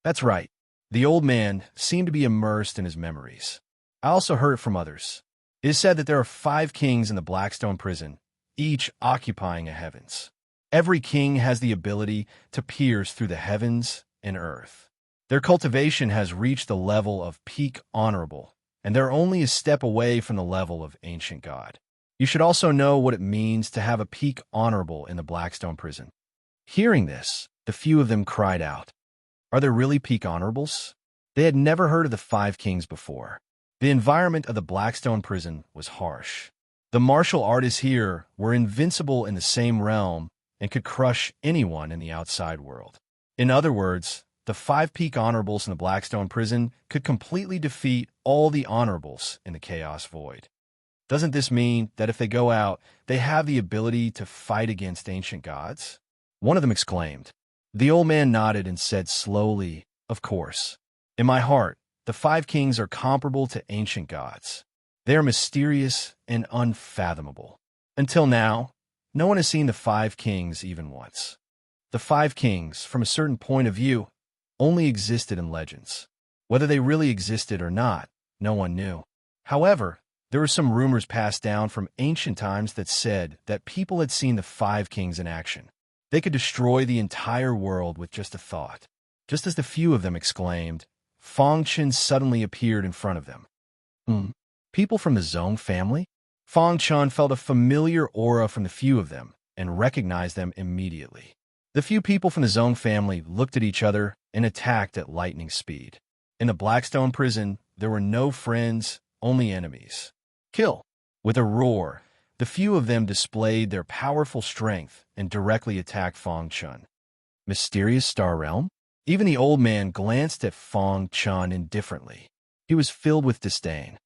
A: That's right. The old man seemed to be immersed in his memories. I also heard it from others. It is said that there are 5 kings in the Blackstone prison, each occupying a heavens. Every king has the ability to pierce through the heavens and earth. Their cultivation has reached the level of peak honorable, and they're only a step away from the level of ancient god. You should also know what it means to have a peak honorable in the Blackstone prison. Hearing this, the few of them cried out, Are there really peak honorables? They had never heard of the 5 kings before. The environment of the Blackstone prison was harsh. The martial artists here were invincible in the same realm and could crush anyone in the outside world. In other words, the 5 peak honorables in the Blackstone prison could completely defeat all the honorables in the Chaos Void. Doesn't this mean that if they go out, they have the ability to fight against ancient gods? One of them exclaimed. The old man nodded and said slowly, Of course. In my heart, the 5 kings are comparable to ancient gods. They are mysterious and unfathomable. Until now, no one has seen the 5 kings even once. The 5 kings, from a certain point of view, only existed in legends. Whether they really existed or not, no one knew. However, there were some rumors passed down from ancient times that said that people had seen the 5 kings in action. They could destroy the entire world with just a thought. Just as the few of them exclaimed, Fong Chun suddenly appeared in front of them. People from the Zhong family? Fong Chun felt a familiar aura from the few of them and recognized them immediately. The few people from the Zong family looked at each other and attacked at lightning speed. In the Blackstone prison, there were no friends, only enemies. Kill! With a roar, the few of them displayed their powerful strength and directly attacked Fang Chun. Mysterious Star Realm? Even the old man glanced at Fang Chun indifferently. He was filled with disdain.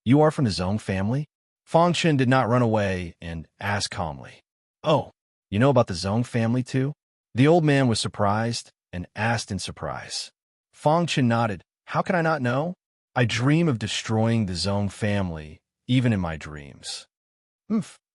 A: You are from the Zong family? Fang Chun did not run away and asked calmly. Oh, you know about the Zong family too? The old man was surprised and asked in surprise. Fang Chun nodded. How can I not know? I dream of destroying the Zong family, even in my dreams.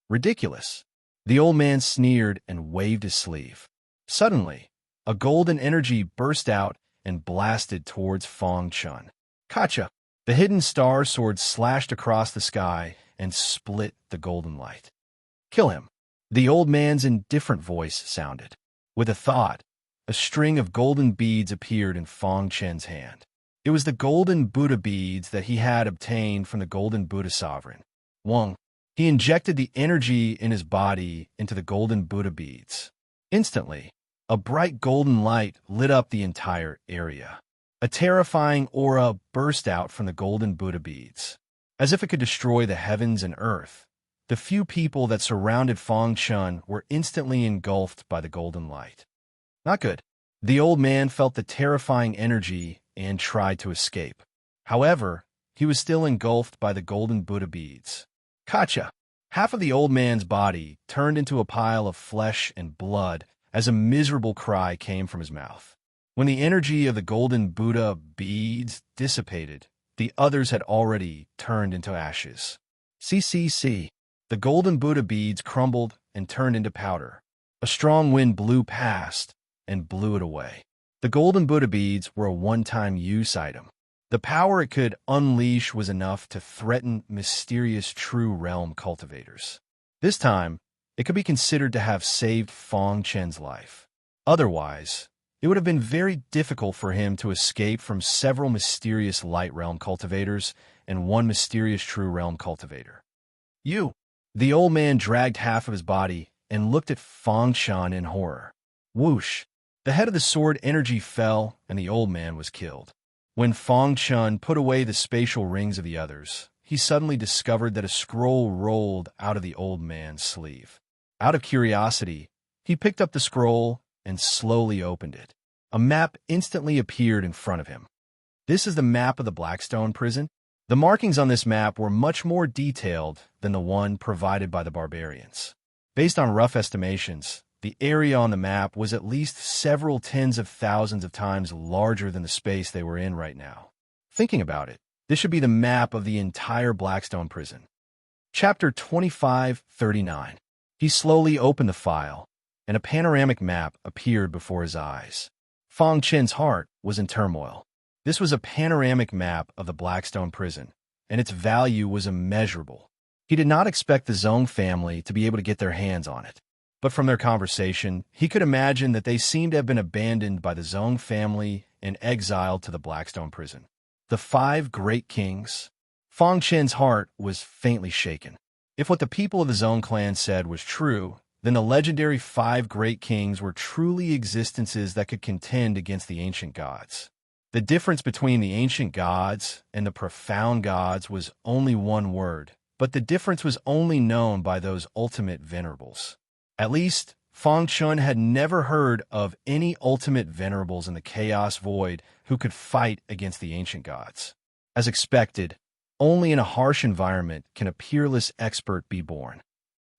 A: Ridiculous. The old man sneered and waved his sleeve. Suddenly, a golden energy burst out and blasted towards Fang Chun. Kacha! The hidden star sword slashed across the sky and split the golden light. Kill him. The old man's indifferent voice sounded. With a thought, a string of golden beads appeared in Fang Chun's hand. It was the golden Buddha beads that he had obtained from the golden Buddha sovereign. Wang. He injected the energy in his body into the golden Buddha beads. Instantly, a bright golden light lit up the entire area. A terrifying aura burst out from the golden Buddha beads. As if it could destroy the heavens and earth, the few people that surrounded Fang Chun were instantly engulfed by the golden light. Not good. The old man felt the terrifying energy and tried to escape. However, he was still engulfed by the golden Buddha beads. Kacha! Half of the old man's body turned into a pile of flesh and blood as a miserable cry came from his mouth. When the energy of the golden Buddha beads dissipated, the others had already turned into ashes. CCC. The golden Buddha beads crumbled and turned into powder. A strong wind blew past and blew it away. The golden Buddha beads were a one-time use item. The power it could unleash was enough to threaten mysterious true realm cultivators. This time, it could be considered to have saved Fang Chun's life. Otherwise, it would have been very difficult for him to escape from several mysterious light realm cultivators and one mysterious true realm cultivator. You! The old man dragged half of his body and looked at Fang Chun in horror. Whoosh! The head of the sword energy fell and the old man was killed. When Fang Chun put away the spatial rings of the others, he suddenly discovered that a scroll rolled out of the old man's sleeve. Out of curiosity, he picked up the scroll and slowly opened it. A map instantly appeared in front of him. This is the map of the Blackstone prison. The markings on this map were much more detailed than the one provided by the barbarians. Based on rough estimations, the area on the map was at least several tens of thousands of times larger than the space they were in right now. Thinking about it, this should be the map of the entire Blackstone prison. Chapter 2539. He slowly opened the file, and a panoramic map appeared before his eyes. Fang Chun's heart was in turmoil. This was a panoramic map of the Blackstone prison, and its value was immeasurable. He did not expect the Zong family to be able to get their hands on it. But from their conversation, he could imagine that they seemed to have been abandoned by the Zong family and exiled to the Blackstone prison. The 5 Great Kings. Fang Chun's heart was faintly shaken. If what the people of the Zong clan said was true, then the legendary 5 Great Kings were truly existences that could contend against the ancient gods. The difference between the ancient gods and the profound gods was only one word, but the difference was only known by those ultimate venerables. At least, Fang Chun had never heard of any ultimate venerables in the Chaos Void who could fight against the ancient gods. As expected, only in a harsh environment can a peerless expert be born.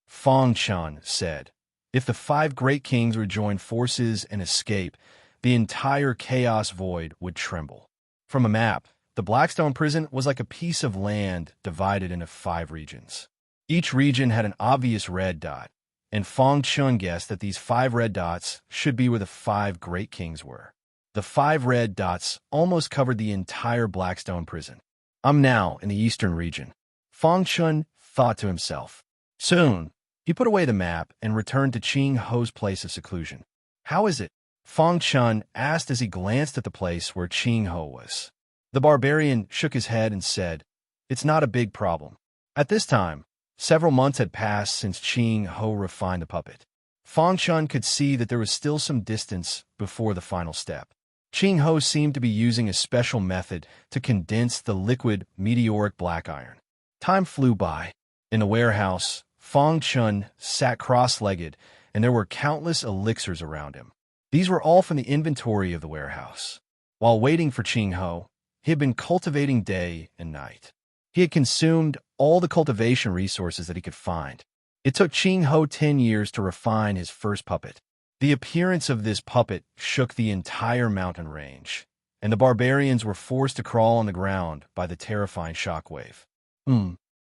A: Fang Chun said, if the 5 Great Kings would join forces and escape, the entire Chaos Void would tremble. From a map, the Blackstone prison was like a piece of land divided into 5 regions. Each region had an obvious red dot, and Fang Chun guessed that these 5 red dots should be where the 5 Great Kings were. The 5 red dots almost covered the entire Blackstone prison. I'm now in the eastern region. Fang Chun thought to himself. Soon, he put away the map and returned to Ching Ho's place of seclusion. How is it? Fang Chun asked as he glanced at the place where Ching Ho was. The barbarian shook his head and said, it's not a big problem. At this time, several months had passed since Ching Ho refined the puppet. Fang Chun could see that there was still some distance before the final step. Ching Ho seemed to be using a special method to condense the liquid meteoric black iron. Time flew by. In the warehouse, Fang Chun sat cross-legged, and there were countless elixirs around him. These were all from the inventory of the warehouse. While waiting for Ching Ho, he had been cultivating day and night. He had consumed all the cultivation resources that he could find. It took Ching Ho 10 years to refine his first puppet. The appearance of this puppet shook the entire mountain range, and the barbarians were forced to crawl on the ground by the terrifying shockwave.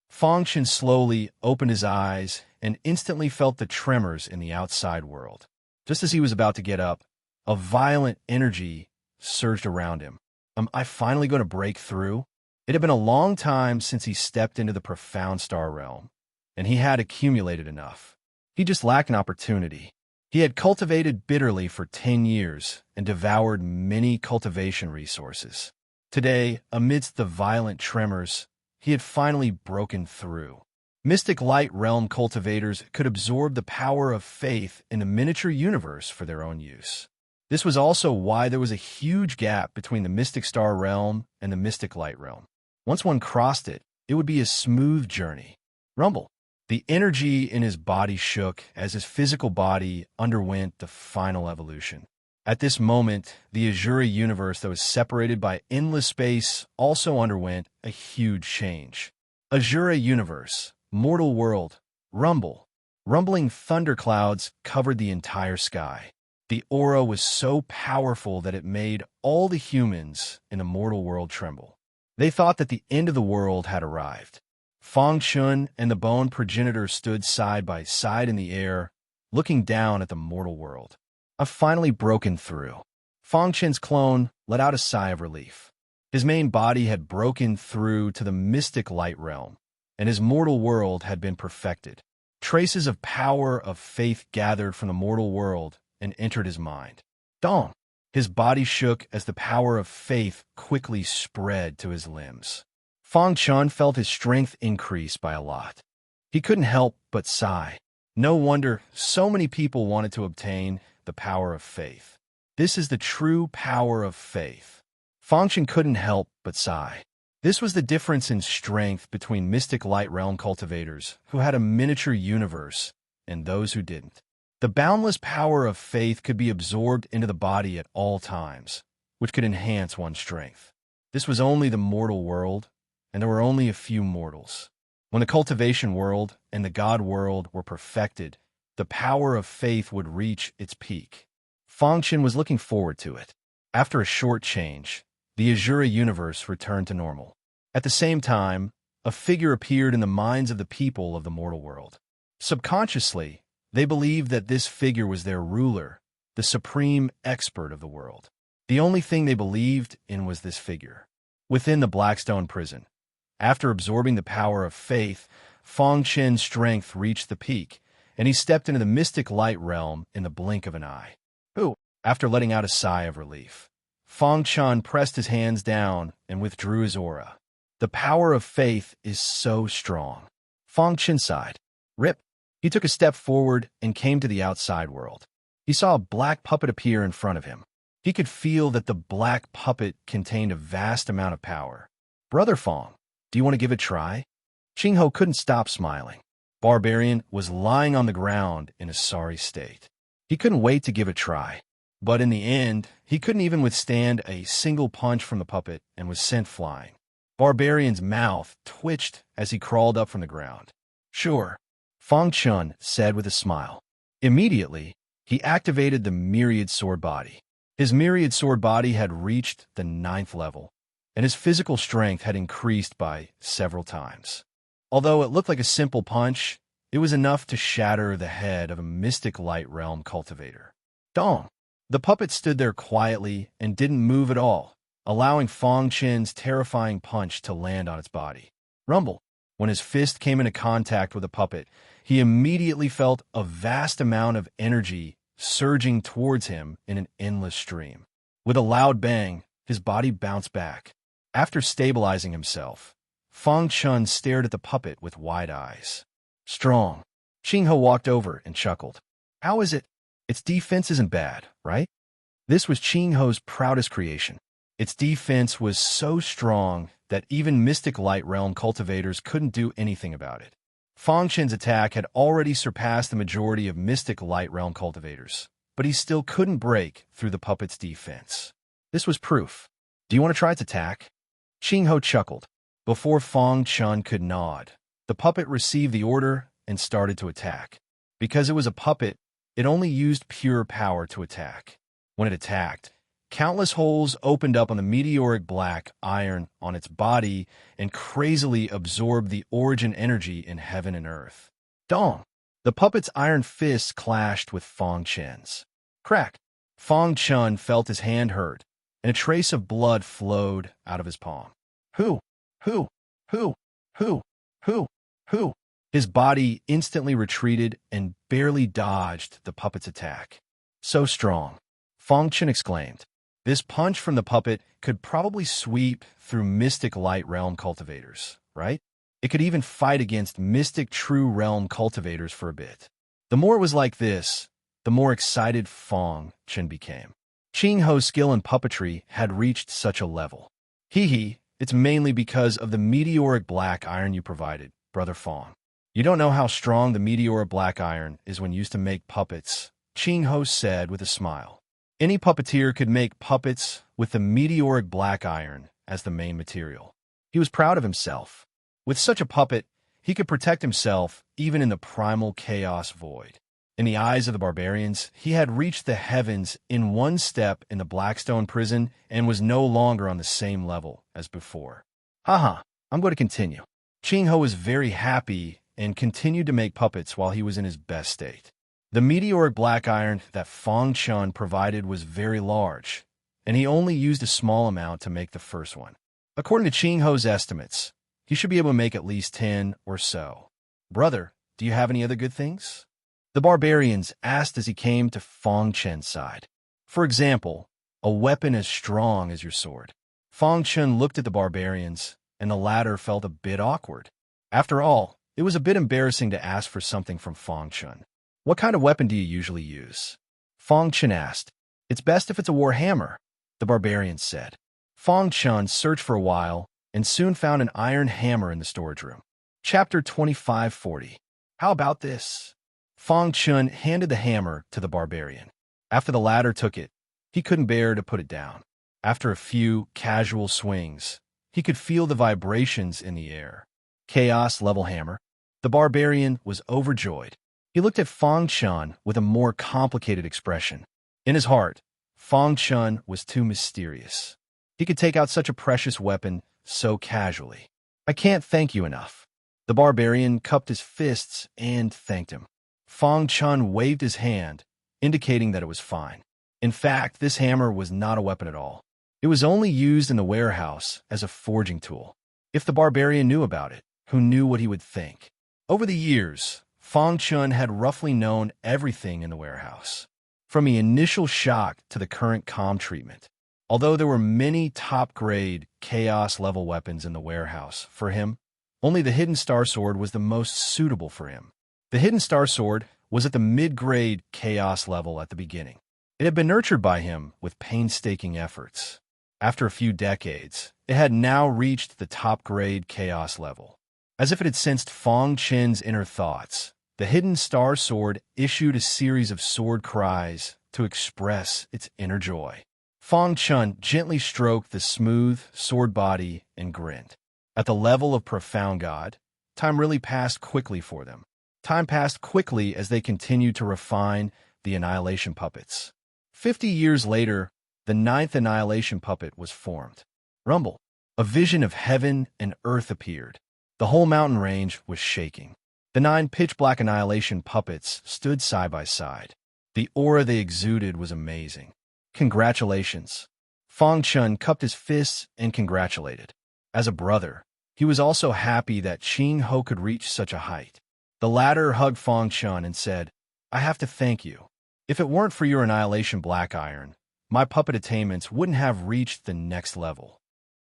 A: Fang Chun slowly opened his eyes and instantly felt the tremors in the outside world. Just as he was about to get up, a violent energy surged around him. Am I finally going to break through? It had been a long time since he stepped into the profound star realm, and he had accumulated enough. He just lacked an opportunity. He had cultivated bitterly for 10 years and devoured many cultivation resources. Today, amidst the violent tremors, he had finally broken through. Mystic light realm cultivators could absorb the power of faith in the miniature universe for their own use. This was also why there was a huge gap between the mystic star realm and the mystic light realm. Once one crossed it, it would be a smooth journey. Rumble. The energy in his body shook as his physical body underwent the final evolution. At this moment, the Azura universe that was separated by endless space also underwent a huge change. Azura universe, mortal world, rumble. Rumbling thunderclouds covered the entire sky. The aura was so powerful that it made all the humans in the mortal world tremble. They thought that the end of the world had arrived. Fang Chun and the bone progenitor stood side by side in the air, looking down at the mortal world. I've finally broken through. Fang Chun's clone let out a sigh of relief. His main body had broken through to the mystic light realm, and his mortal world had been perfected. Traces of power of faith gathered from the mortal world and entered his mind. Dong! His body shook as the power of faith quickly spread to his limbs. Fang Chun felt his strength increase by a lot. He couldn't help but sigh. No wonder so many people wanted to obtain the power of faith. This is the true power of faith. Fang Chun couldn't help but sigh. This was the difference in strength between mystic light realm cultivators who had a miniature universe and those who didn't. The boundless power of faith could be absorbed into the body at all times, which could enhance one's strength. This was only the mortal world, and there were only a few mortals. When the cultivation world and the God world were perfected, the power of faith would reach its peak. Fang Chun was looking forward to it. After a short change, the Azura universe returned to normal. At the same time, a figure appeared in the minds of the people of the mortal world. Subconsciously, they believed that this figure was their ruler, the supreme expert of the world. The only thing they believed in was this figure. Within the Blackstone prison, after absorbing the power of faith, Fang Chun's strength reached the peak, and he stepped into the mystic light realm in the blink of an eye. Ooh! After letting out a sigh of relief, Fang Chun pressed his hands down and withdrew his aura. The power of faith is so strong. Fang Chun sighed. Rip! He took a step forward and came to the outside world. He saw a black puppet appear in front of him. He could feel that the black puppet contained a vast amount of power. Brother Fang, do you want to give it a try? Ching Ho couldn't stop smiling. Barbarian was lying on the ground in a sorry state. He couldn't wait to give it a try. But in the end, he couldn't even withstand a single punch from the puppet and was sent flying. Barbarian's mouth twitched as he crawled up from the ground. Sure, Fang Chun said with a smile. Immediately, he activated the myriad sword body. His myriad sword body had reached the 9th level, and his physical strength had increased by several times. Although it looked like a simple punch, it was enough to shatter the head of a mystic light realm cultivator. Dong! The puppet stood there quietly and didn't move at all, allowing Fang Chun's terrifying punch to land on its body. Rumble! When his fist came into contact with the puppet, he immediately felt a vast amount of energy surging towards him in an endless stream. With a loud bang, his body bounced back. After stabilizing himself, Fang Chun stared at the puppet with wide eyes. Strong. Ching Ho walked over and chuckled. How is it? Its defense isn't bad, right? This was Ching Ho's proudest creation. Its defense was so strong that even Mystic Light Realm cultivators couldn't do anything about it. Fang Chen's attack had already surpassed the majority of Mystic Light Realm cultivators, but he still couldn't break through the puppet's defense. This was proof. Do you want to try its attack? Ching Ho chuckled. Before Fang Chen could nod, the puppet received the order and started to attack. Because it was a puppet, it only used pure power to attack. When it attacked, countless holes opened up on the meteoric black iron on its body and crazily absorbed the origin energy in heaven and earth. Dong! The puppet's iron fists clashed with Fang Chen's. Crack! Fang Chen felt his hand hurt, and a trace of blood flowed out of his palm. Who? His body instantly retreated and barely dodged the puppet's attack. So strong, Fang Chen exclaimed. This punch from the puppet could probably sweep through Mystic Light Realm cultivators, right? It could even fight against Mystic True Realm cultivators for a bit. The more it was like this, the more excited Fang Chen became. Ching Ho's skill in puppetry had reached such a level. It's mainly because of the meteoric black iron you provided, Brother Fang. You don't know how strong the meteoric black iron is when used to make puppets, Ching Ho said with a smile. Any puppeteer could make puppets with the meteoric black iron as the main material. He was proud of himself. With such a puppet, he could protect himself even in the primal chaos void. In the eyes of the barbarians, he had reached the heavens in one step in the Blackstone prison and was no longer on the same level as before. I'm going to continue. Ching Ho was very happy and continued to make puppets while he was in his best state. The meteoric black iron that Fang Chen provided was very large, and he only used a small amount to make the first one. According to Ching Ho's estimates, he should be able to make at least 10 or so. Brother, do you have any other good things? The barbarians asked as he came to Fang Chen's side. For example, a weapon as strong as your sword. Fang Chen looked at the barbarians, and the latter felt a bit awkward. After all, it was a bit embarrassing to ask for something from Fang Chen. What kind of weapon do you usually use? Fang Chen asked. It's best if it's a war hammer, the barbarians said. Fang Chen searched for a while and soon found an iron hammer in the storage room. Chapter 2540. How about this? Fang Chen handed the hammer to the barbarian. After the latter took it, he couldn't bear to put it down. After a few casual swings, he could feel the vibrations in the air. Chaos level hammer. The barbarian was overjoyed. He looked at Fang Chen with a more complicated expression. In his heart, Fang Chen was too mysterious. He could take out such a precious weapon so casually. I can't thank you enough. The barbarian cupped his fists and thanked him. Fang Chen waved his hand, indicating that it was fine. In fact, this hammer was not a weapon at all. It was only used in the warehouse as a forging tool. If the barbarian knew about it, who knew what he would think? Over the years, Fang Chen had roughly known everything in the warehouse, from the initial shock to the current calm treatment. Although there were many top-grade, chaos-level weapons in the warehouse, for him, only the Hidden Star Sword was the most suitable for him. The Hidden Star Sword was at the mid-grade chaos level at the beginning. It had been nurtured by him with painstaking efforts. After a few decades, it had now reached the top-grade chaos level. As if it had sensed Fang Chen's inner thoughts, the Hidden Star Sword issued a series of sword cries to express its inner joy. Fang Chen gently stroked the smooth sword body and grinned. At the level of profound God, time really passed quickly for them. Time passed quickly as they continued to refine the Annihilation Puppets. 50 years later, the 9th Annihilation Puppet was formed. Rumble. A vision of heaven and earth appeared. The whole mountain range was shaking. The 9 pitch-black Annihilation Puppets stood side by side. The aura they exuded was amazing. Congratulations. Fang Chen cupped his fists and congratulated. As a brother, he was also happy that Ching Ho could reach such a height. The latter hugged Fang Chen and said, I have to thank you. If it weren't for your Annihilation Black Iron, my puppet attainments wouldn't have reached the next level.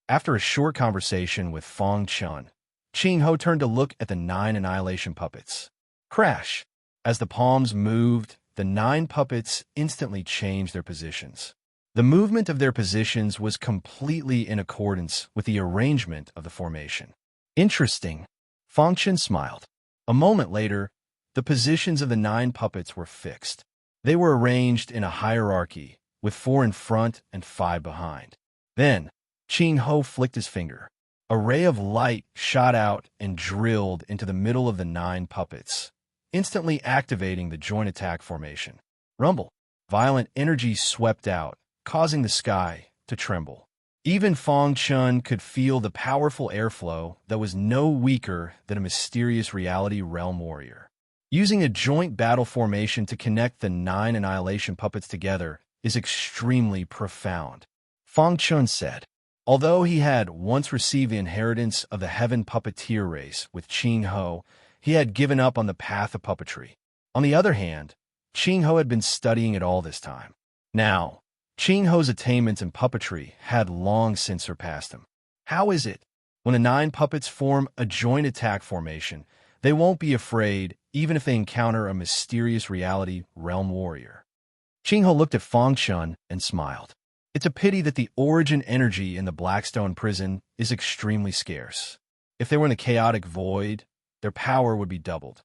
A: After a short conversation with Fang Chen, Ching Ho turned to look at the 9 Annihilation Puppets. Crash! As the palms moved the 9 puppets instantly changed their positions. The movement of their positions was completely in accordance with the arrangement of the formation. Interesting. Fang Chen smiled. A moment later, the positions of the 9 puppets were fixed. They were arranged in a hierarchy, with 4 in front and 5 behind. Then, Qing Ho flicked his finger. A ray of light shot out and drilled into the middle of the 9 puppets, instantly activating the joint attack formation. Rumble. Violent energy swept out, causing the sky to tremble. Even Fang Chen could feel the powerful airflow that was no weaker than a mysterious reality realm warrior. Using a joint battle formation to connect the 9 annihilation puppets together is extremely profound, Fang Chen said. Although he had once received the inheritance of the heaven puppeteer race with Qing Ho, he had given up on the path of puppetry. On the other hand, Qing Ho had been studying it all this time. Now, Qing Ho's attainments in puppetry had long since surpassed him. How is it? When the 9 puppets form a joint attack formation, they won't be afraid even if they encounter a mysterious reality realm warrior. Qing Ho looked at Fang Chen and smiled. It's a pity that the origin energy in the Blackstone prison is extremely scarce. If they were in the chaotic void, their power would be doubled.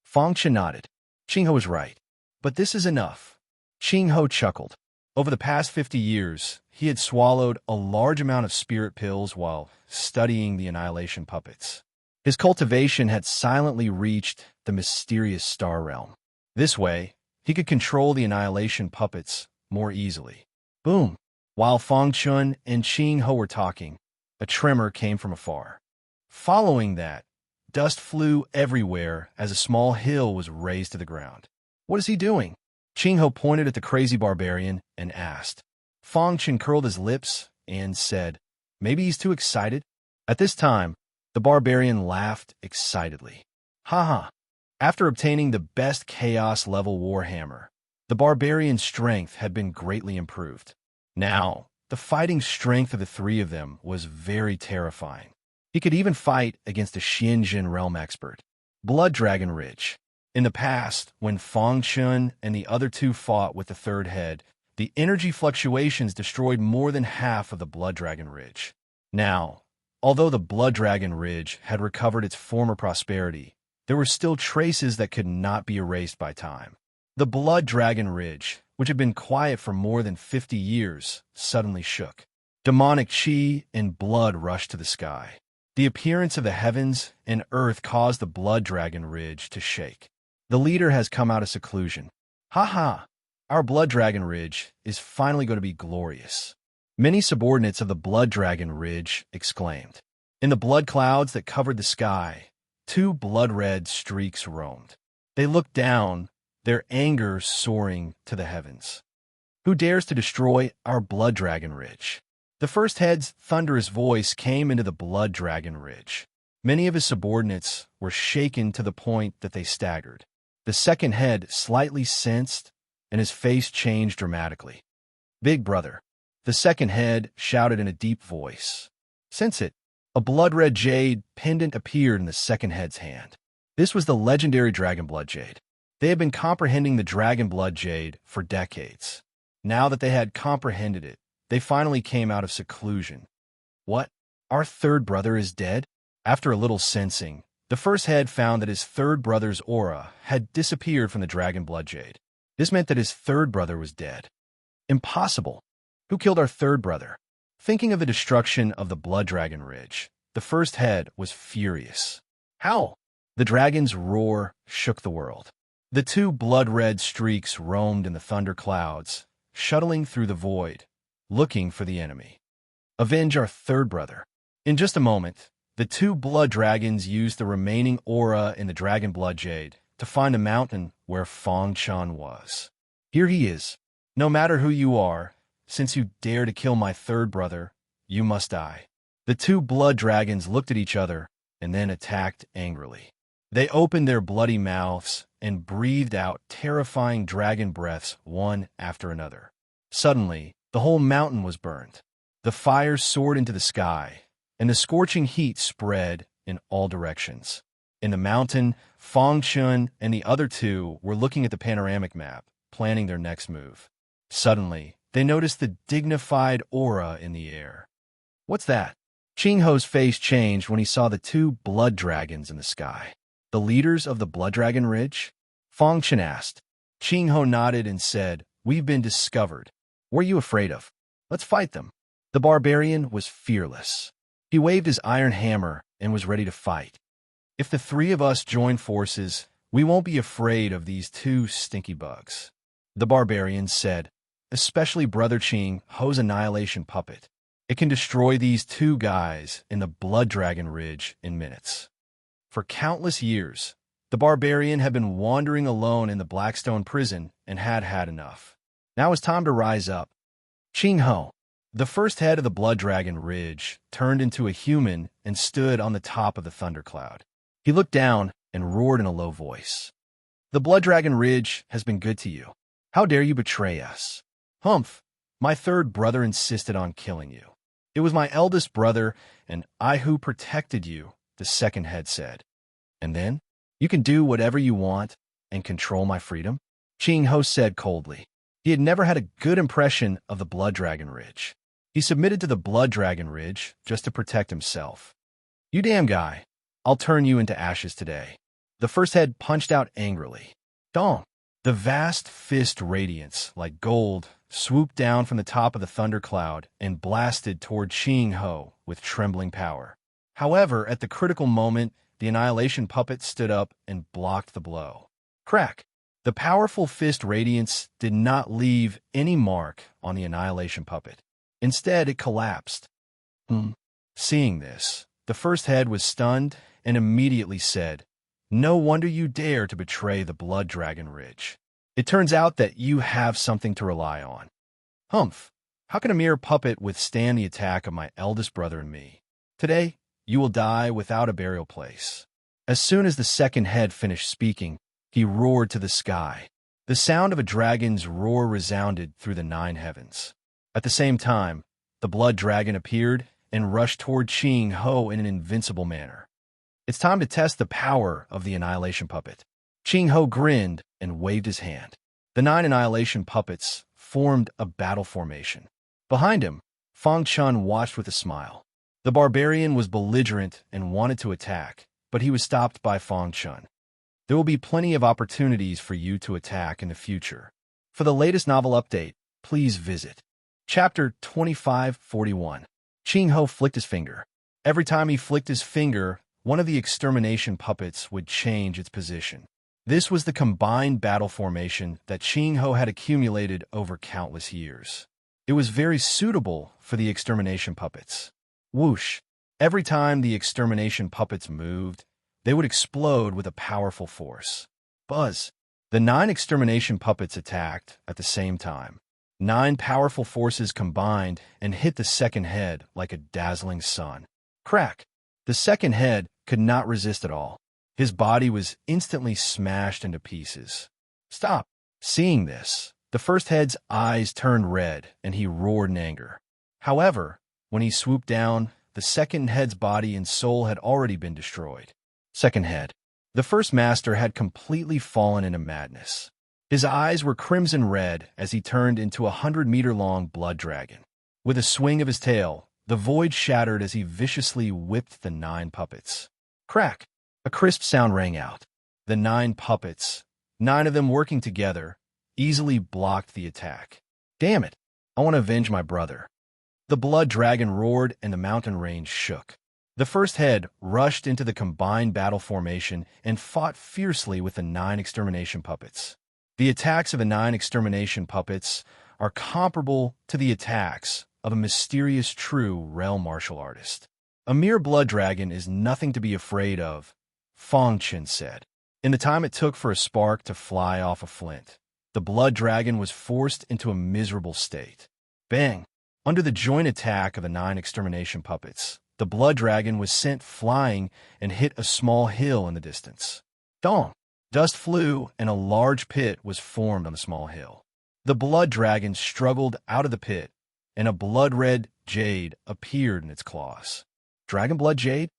A: Fang Chen nodded. Qing Ho was right. But this is enough. Qing Ho chuckled. Over the past 50 years, he had swallowed a large amount of spirit pills while studying the annihilation puppets. His cultivation had silently reached the mysterious star realm. This way, he could control the annihilation puppets more easily. Boom! While Fang Chen and Qing Ho were talking, a tremor came from afar. Following that, dust flew everywhere as a small hill was raised to the ground. What is he doing? Qing Ho pointed at the crazy barbarian and asked. Fang Chen curled his lips and said, "Maybe he's too excited." At this time, the barbarian laughed excitedly. Haha. After obtaining the best chaos-level warhammer, the barbarian's strength had been greatly improved. Now, the fighting strength of the 3 of them was very terrifying. He could even fight against a Xianjin realm expert. Blood Dragon Ridge. In the past, when Fang Chen and the other 2 fought with the 3rd head, the energy fluctuations destroyed more than half of the Blood Dragon Ridge. Now, although the Blood Dragon Ridge had recovered its former prosperity, there were still traces that could not be erased by time. The Blood Dragon Ridge, which had been quiet for more than 50 years, suddenly shook. Demonic chi and blood rushed to the sky. The appearance of the heavens and earth caused the Blood Dragon Ridge to shake. The leader has come out of seclusion. Ha! Our Blood Dragon Ridge is finally going to be glorious. Many subordinates of the Blood Dragon Ridge exclaimed. In the blood clouds that covered the sky, 2 blood-red streaks roamed. They looked down, their anger soaring to the heavens. Who dares to destroy our Blood Dragon Ridge? The first head's thunderous voice came into the Blood Dragon Ridge. Many of his subordinates were shaken to the point that they staggered. The second head slightly sensed, and his face changed dramatically. Big brother, the second head shouted in a deep voice. Sense it. A blood-red jade pendant appeared in the second head's hand. This was the legendary Dragon Blood Jade. They had been comprehending the Dragon Blood Jade for decades. Now that they had comprehended it, they finally came out of seclusion. What? Our 3rd brother is dead? After a little sensing, the first head found that his 3rd brother's aura had disappeared from the Dragon Blood Jade. This meant that his 3rd brother was dead. Impossible. Who killed our 3rd brother? Thinking of the destruction of the Blood Dragon Ridge, the first head was furious. How? The dragon's roar shook the world. The 2 blood-red streaks roamed in the thunder clouds, shuttling through the void, looking for the enemy. Avenge our 3rd brother. In just a moment, the 2 blood dragons used the remaining aura in the Dragon Blood Jade to find a mountain where Fang Chen was. Here he is. No matter who you are, since you dare to kill my 3rd brother, you must die. The 2 blood dragons looked at each other and then attacked angrily. They opened their bloody mouths and breathed out terrifying dragon breaths one after another. Suddenly, the whole mountain was burned. The fire soared into the sky, and the scorching heat spread in all directions. In the mountain, Fong Chun and the other two were looking at the panoramic map, planning their next move. Suddenly, they noticed the dignified aura in the air. What's that? Ching Ho's face changed when he saw the two blood dragons in the sky. The leaders of the Blood Dragon Ridge? Fong Chun asked. Ching Ho nodded and said, "We've been discovered. What are you afraid of? Let's fight them." The barbarian was fearless. He waved his iron hammer and was ready to fight. "If the three of us join forces, we won't be afraid of these two stinky bugs," the barbarian said, "especially Brother Ching Ho's annihilation puppet. It can destroy these two guys in the Blood Dragon Ridge in minutes." For countless years, the barbarian had been wandering alone in the Blackstone prison and had had enough. Now it was time to rise up. Ching Ho, the first head of the Blood Dragon Ridge, turned into a human and stood on the top of the thundercloud. He looked down and roared in a low voice. "The Blood Dragon Ridge has been good to you. How dare you betray us?" "Humph, my third brother insisted on killing you. It was my eldest brother and I who protected you," the second head said. "And then? You can do whatever you want and control my freedom?" Ching Ho said coldly. He had never had a good impression of the Blood Dragon Ridge. He submitted to the Blood Dragon Ridge just to protect himself. "You damn guy, I'll turn you into ashes today." The first head punched out angrily. Dong! The vast fist radiance, like gold, swooped down from the top of the thundercloud and blasted toward Ching Ho with trembling power. However, at the critical moment, the annihilation puppet stood up and blocked the blow. Crack! The powerful fist radiance did not leave any mark on the annihilation puppet. Instead, it collapsed. Seeing this, the first head was stunned and immediately said, "No wonder you dare to betray the Blood Dragon Ridge. It turns out that you have something to rely on." "Humph! How can a mere puppet withstand the attack of my eldest brother and me? Today, you will die without a burial place." As soon as the second head finished speaking, he roared to the sky. The sound of a dragon's roar resounded through the 9 heavens. At the same time, the blood dragon appeared and rushed toward Ching Ho in an invincible manner. "It's time to test the power of the annihilation puppet." Ching Ho grinned and waved his hand. The 9 annihilation puppets formed a battle formation. Behind him, Fong Chun watched with a smile. The barbarian was belligerent and wanted to attack, but he was stopped by Fong Chun. "There will be plenty of opportunities for you to attack in the future. For the latest novel update, please visit Chapter 2541. Ching Ho flicked his finger. Every time he flicked his finger, one of the extermination puppets would change its position. This was the combined battle formation that Ching Ho had accumulated over countless years. It was very suitable for the extermination puppets. Whoosh! Every time the extermination puppets moved, they would explode with a powerful force. Buzz! The 9 extermination puppets attacked at the same time. 9 powerful forces combined and hit the second head like a dazzling sun. Crack! The second head could not resist at all. His body was instantly smashed into pieces. "Stop!" Seeing this, the first head's eyes turned red and he roared in anger. However, when he swooped down, the second head's body and soul had already been destroyed. Second head. The first master had completely fallen into madness. His eyes were crimson red as he turned into a 100-meter-long blood dragon. With a swing of his tail, the void shattered as he viciously whipped the 9 puppets. Crack! A crisp sound rang out. The 9 puppets, 9 of them working together, easily blocked the attack. "Damn it! I want to avenge my brother." The blood dragon roared and the mountain range shook. The first head rushed into the combined battle formation and fought fiercely with the 9 extermination puppets. The attacks of the 9 extermination puppets are comparable to the attacks of a mysterious true realm martial artist. "A mere blood dragon is nothing to be afraid of," Fong Chun said. In the time it took for a spark to fly off a flint, the blood dragon was forced into a miserable state. Bang! Under the joint attack of the 9 extermination puppets, the blood dragon was sent flying and hit a small hill in the distance. Dong! Dust flew and a large pit was formed on the small hill. The blood dragon struggled out of the pit, and a blood-red jade appeared in its claws. "Dragon blood jade?"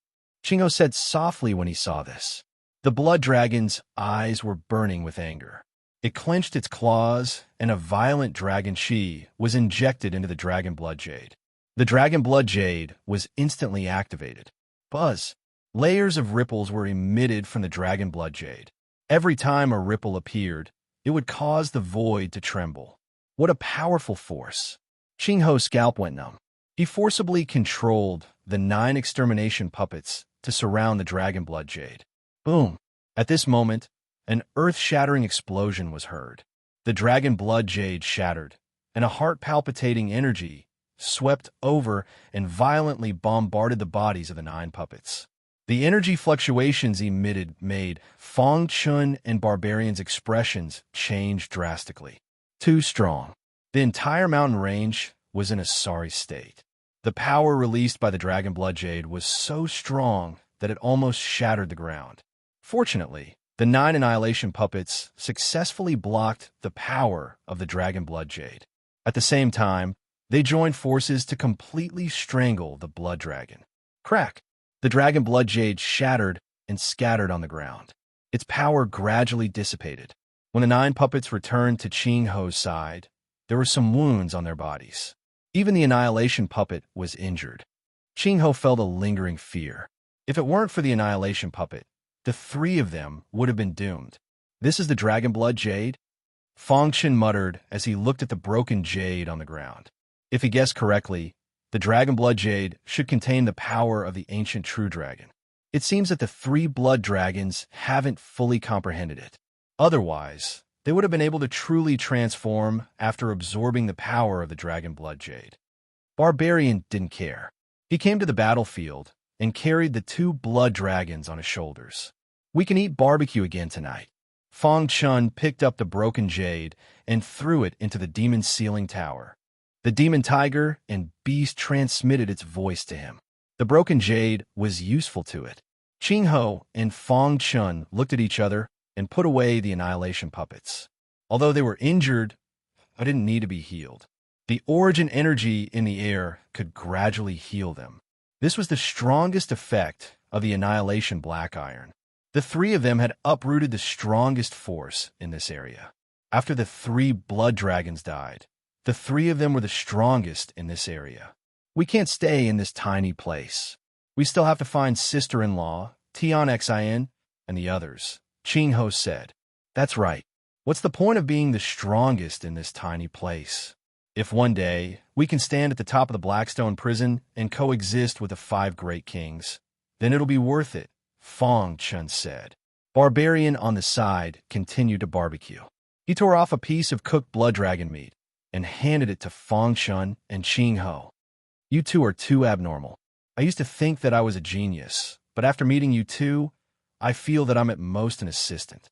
A: Ching Ho said softly when he saw this. The blood dragon's eyes were burning with anger. It clenched its claws, and a violent dragon chi was injected into the dragon blood jade. The dragon blood jade was instantly activated. Buzz. Layers of ripples were emitted from the dragon blood jade. Every time a ripple appeared, it would cause the void to tremble. What a powerful force! Qingho's scalp went numb. He forcibly controlled the 9 extermination puppets to surround the dragon blood jade. Boom! At this moment, an earth-shattering explosion was heard. The dragon blood jade shattered, and a heart-palpitating energy swept over and violently bombarded the bodies of the 9 puppets. The energy fluctuations emitted made Fong Chun and Barbarian's expressions change drastically. Too strong. The entire mountain range was in a sorry state. The power released by the dragon blood jade was so strong that it almost shattered the ground. Fortunately, the 9 annihilation puppets successfully blocked the power of the dragon blood jade. At the same time, they joined forces to completely strangle the blood dragon. Crack! The dragon blood jade shattered and scattered on the ground. Its power gradually dissipated. When the 9 puppets returned to Qingho's side, there were some wounds on their bodies. Even the annihilation puppet was injured. Qingho felt a lingering fear. If it weren't for the annihilation puppet, the 3 of them would have been doomed. This is the dragon blood jade? Fong Chun muttered as he looked at the broken jade on the ground. If he guessed correctly, the dragon blood jade should contain the power of the ancient true dragon. It seems that the 3 blood dragons haven't fully comprehended it. Otherwise, they would have been able to truly transform after absorbing the power of the dragon blood jade. Barbarian didn't care. He came to the battlefield and carried the 2 blood dragons on his shoulders. We can eat barbecue again tonight. Fong Chun picked up the broken jade and threw it into the demon's ceiling tower. The demon tiger and beast transmitted its voice to him. The broken jade was useful to it. Qingho and Fong Chun looked at each other and put away the annihilation puppets. Although they were injured, they didn't need to be healed. The origin energy in the air could gradually heal them. This was the strongest effect of the annihilation black iron. The 3 of them had uprooted the strongest force in this area. After the 3 blood dragons died, the 3 of them were the strongest in this area. We can't stay in this tiny place. We still have to find sister-in-law, Tian Xin, and the others. Qingho said. That's right. What's the point of being the strongest in this tiny place? If one day we can stand at the top of the Blackstone prison and coexist with the 5 great kings, then it'll be worth it, Fong Chun said. Barbarian on the side continued to barbecue. He tore off a piece of cooked blood dragon meat and handed it to Fong Chun and Qingho. You 2 are too abnormal. I used to think that I was a genius, but after meeting you 2, I feel that I'm at most an assistant.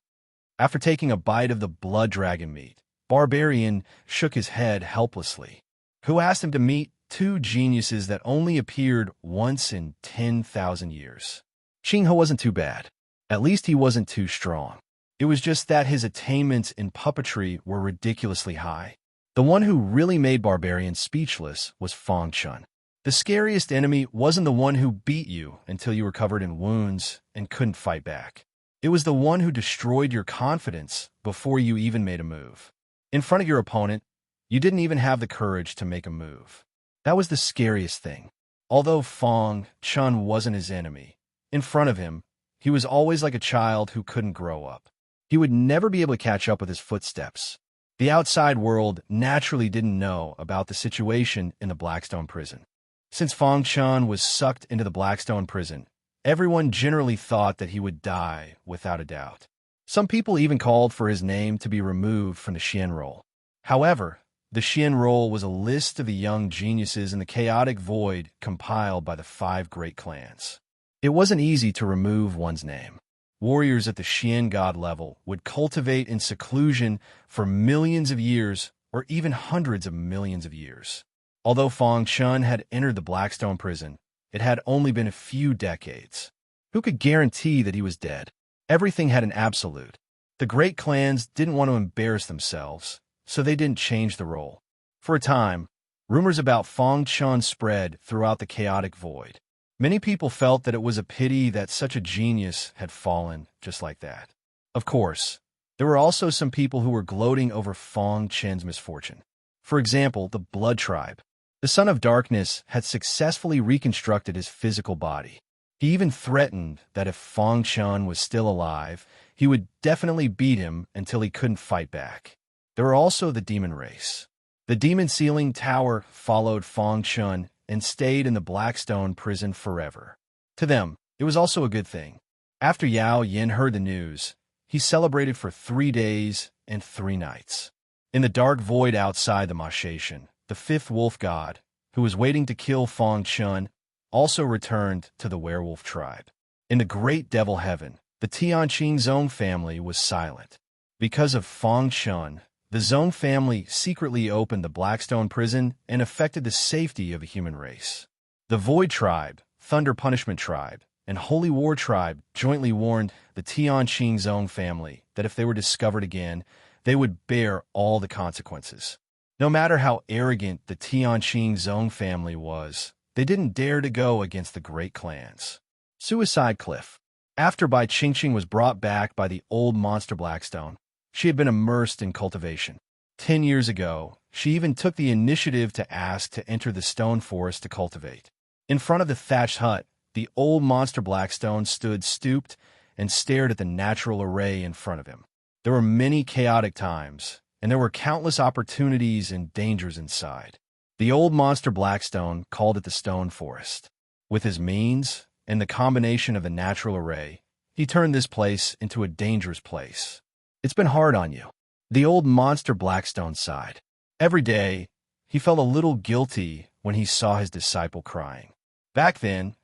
A: After taking a bite of the blood dragon meat, Barbarian shook his head helplessly. Who asked him to meet 2 geniuses that only appeared once in 10,000 years? Qingho wasn't too bad. At least he wasn't too strong. It was just that his attainments in puppetry were ridiculously high. The one who really made Barbarian speechless was Fong Chun. The scariest enemy wasn't the one who beat you until you were covered in wounds and couldn't fight back. It was the one who destroyed your confidence before you even made a move. In front of your opponent, you didn't even have the courage to make a move. That was the scariest thing. Although Fong Chun wasn't his enemy, in front of him, he was always like a child who couldn't grow up. He would never be able to catch up with his footsteps. The outside world naturally didn't know about the situation in the Blackstone prison. Since Fong Chun was sucked into the Blackstone prison, everyone generally thought that he would die without a doubt. Some people even called for his name to be removed from the Xian roll. However, the Xian roll was a list of the young geniuses in the chaotic void compiled by the 5 great clans. It wasn't easy to remove one's name. Warriors at the Xian god level would cultivate in seclusion for millions of years or even hundreds of millions of years. Although Fong Chun had entered the Blackstone prison, it had only been a few decades. Who could guarantee that he was dead? Everything had an absolute. The great clans didn't want to embarrass themselves, so they didn't change the role. For a time, rumors about Fong Chun spread throughout the chaotic void. Many people felt that it was a pity that such a genius had fallen just like that. Of course, there were also some people who were gloating over Fong Chen's misfortune. For example, the Blood Tribe. The Son of Darkness had successfully reconstructed his physical body. He even threatened that if Fong Chen was still alive, he would definitely beat him until he couldn't fight back. There were also the Demon Race. The Demon Sealing Tower followed Fong Chen and stayed in the Blackstone prison forever. To them, it was also a good thing. After Yao Yin heard the news, he celebrated for 3 days and 3 nights. In the dark void outside the Mashation, the fifth wolf god, who was waiting to kill Fong Chen, also returned to the werewolf tribe. In the great devil heaven, the Tianqing Zong family was silent. Because of Fong Chen, the Zong family secretly opened the Blackstone prison and affected the safety of the human race. The Void Tribe, Thunder Punishment Tribe, and Holy War Tribe jointly warned the Tianqing Zong family that if they were discovered again, they would bear all the consequences. No matter how arrogant the Tianqing Zong family was, they didn't dare to go against the great clans. Suicide Cliff. After Bai Qingqing was brought back by the old monster Blackstone, she had been immersed in cultivation. 10 years ago, she even took the initiative to ask to enter the stone forest to cultivate. In front of the thatched hut, the old monster Blackstone stood stooped and stared at the natural array in front of him. There were many chaotic times, and there were countless opportunities and dangers inside. The old monster Blackstone called it the stone forest. With his means and the combination of the natural array, he turned this place into a dangerous place. It's been hard on you. The old monster Blackstone sighed. Every day, he felt a little guilty when he saw his disciple crying. Back then,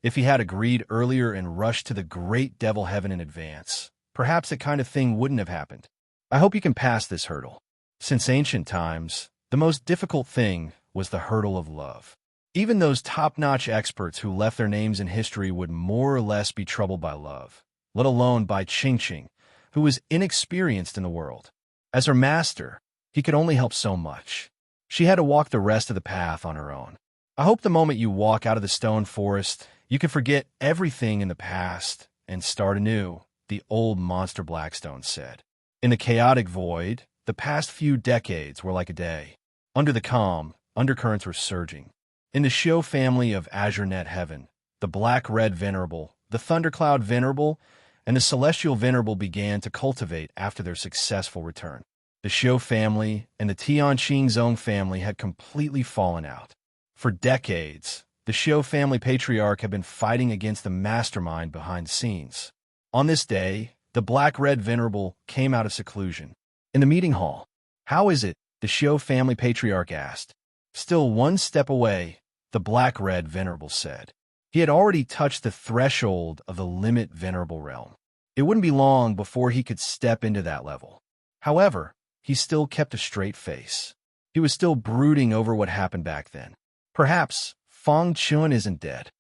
A: if he had agreed earlier and rushed to the great devil heaven in advance, perhaps that kind of thing wouldn't have happened. I hope you can pass this hurdle. Since ancient times, the most difficult thing was the hurdle of love. Even those top-notch experts who left their names in history would more or less be troubled by love, let alone by Qingqing, who was inexperienced in the world. As her master, he could only help so much. She had to walk the rest of the path on her own. I hope the moment you walk out of the stone forest, you can forget everything in the past and start anew, the old monster Blackstone said. In the chaotic void, the past few decades were like a day. Under the calm, undercurrents were surging. In the Shou family of AzureNet Heaven, the Black-Red Venerable, the Thundercloud Venerable, and the Celestial Venerable began to cultivate after their successful return. The Shou family and the Tianqing Zong family had completely fallen out. For decades, the Shou family patriarch had been fighting against the mastermind behind the scenes. On this day, the Black-Red Venerable came out of seclusion. In the meeting hall, "How is it?" the Shou family patriarch asked. "Still one step away," the Black-Red Venerable said. He had already touched the threshold of the limit venerable realm. It wouldn't be long before he could step into that level. However, he still kept a straight face. He was still brooding over what happened back then. Perhaps Fong Chen isn't dead.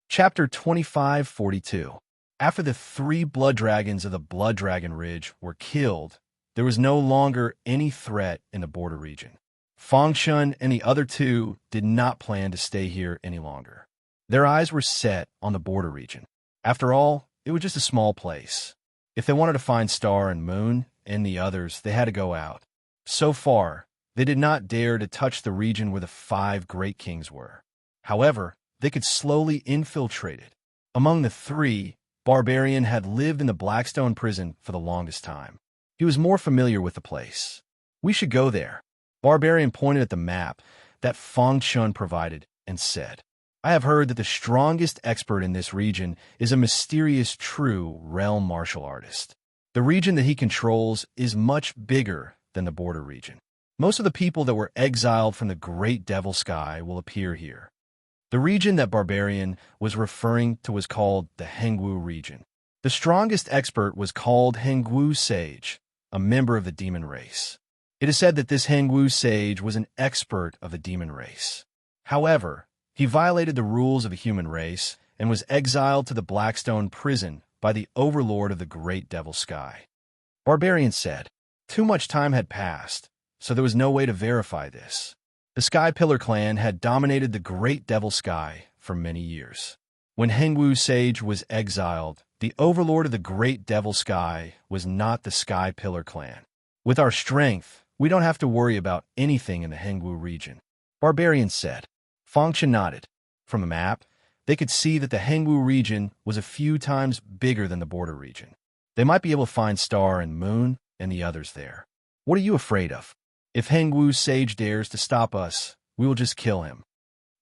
A: Chapter 2542. After the 3 blood dragons of the Blood Dragon Ridge were killed, there was no longer any threat in the border region. Fong Chen and the other 2 did not plan to stay here any longer. Their eyes were set on the border region. After all, it was just a small place. If they wanted to find Star and Moon and the others, they had to go out. So far, they did not dare to touch the region where the 5 great kings were. However, they could slowly infiltrate it. Among the 3, Barbarian had lived in the Blackstone prison for the longest time. He was more familiar with the place. "We should go there." Barbarian pointed at the map that Fong Chen provided and said, "I have heard that the strongest expert in this region is a mysterious true realm martial artist. The region that he controls is much bigger than the border region. Most of the people that were exiled from the great devil sky will appear here." The region that Barbarian was referring to was called the Hengwu region. The strongest expert was called Hengwu Sage, a member of the demon race. It is said that this Hengwu Sage was an expert of the demon race. However, he violated the rules of the human race and was exiled to the Blackstone prison by the overlord of the great devil sky. Barbarian said, "Too much time had passed, so there was no way to verify this. The Sky Pillar clan had dominated the great devil sky for many years. When Hengwu Sage was exiled, the overlord of the Great Devil Sky was not the Sky Pillar clan. With our strength, we don't have to worry about anything in the Hengwu region, Barbarian said. Fangchen nodded. From a map, they could see that the Hengwu region was a few times bigger than the border region. They might be able to find Star and Moon and the others there. What are you afraid of? If Hengwu Sage dares to stop us, we will just kill him,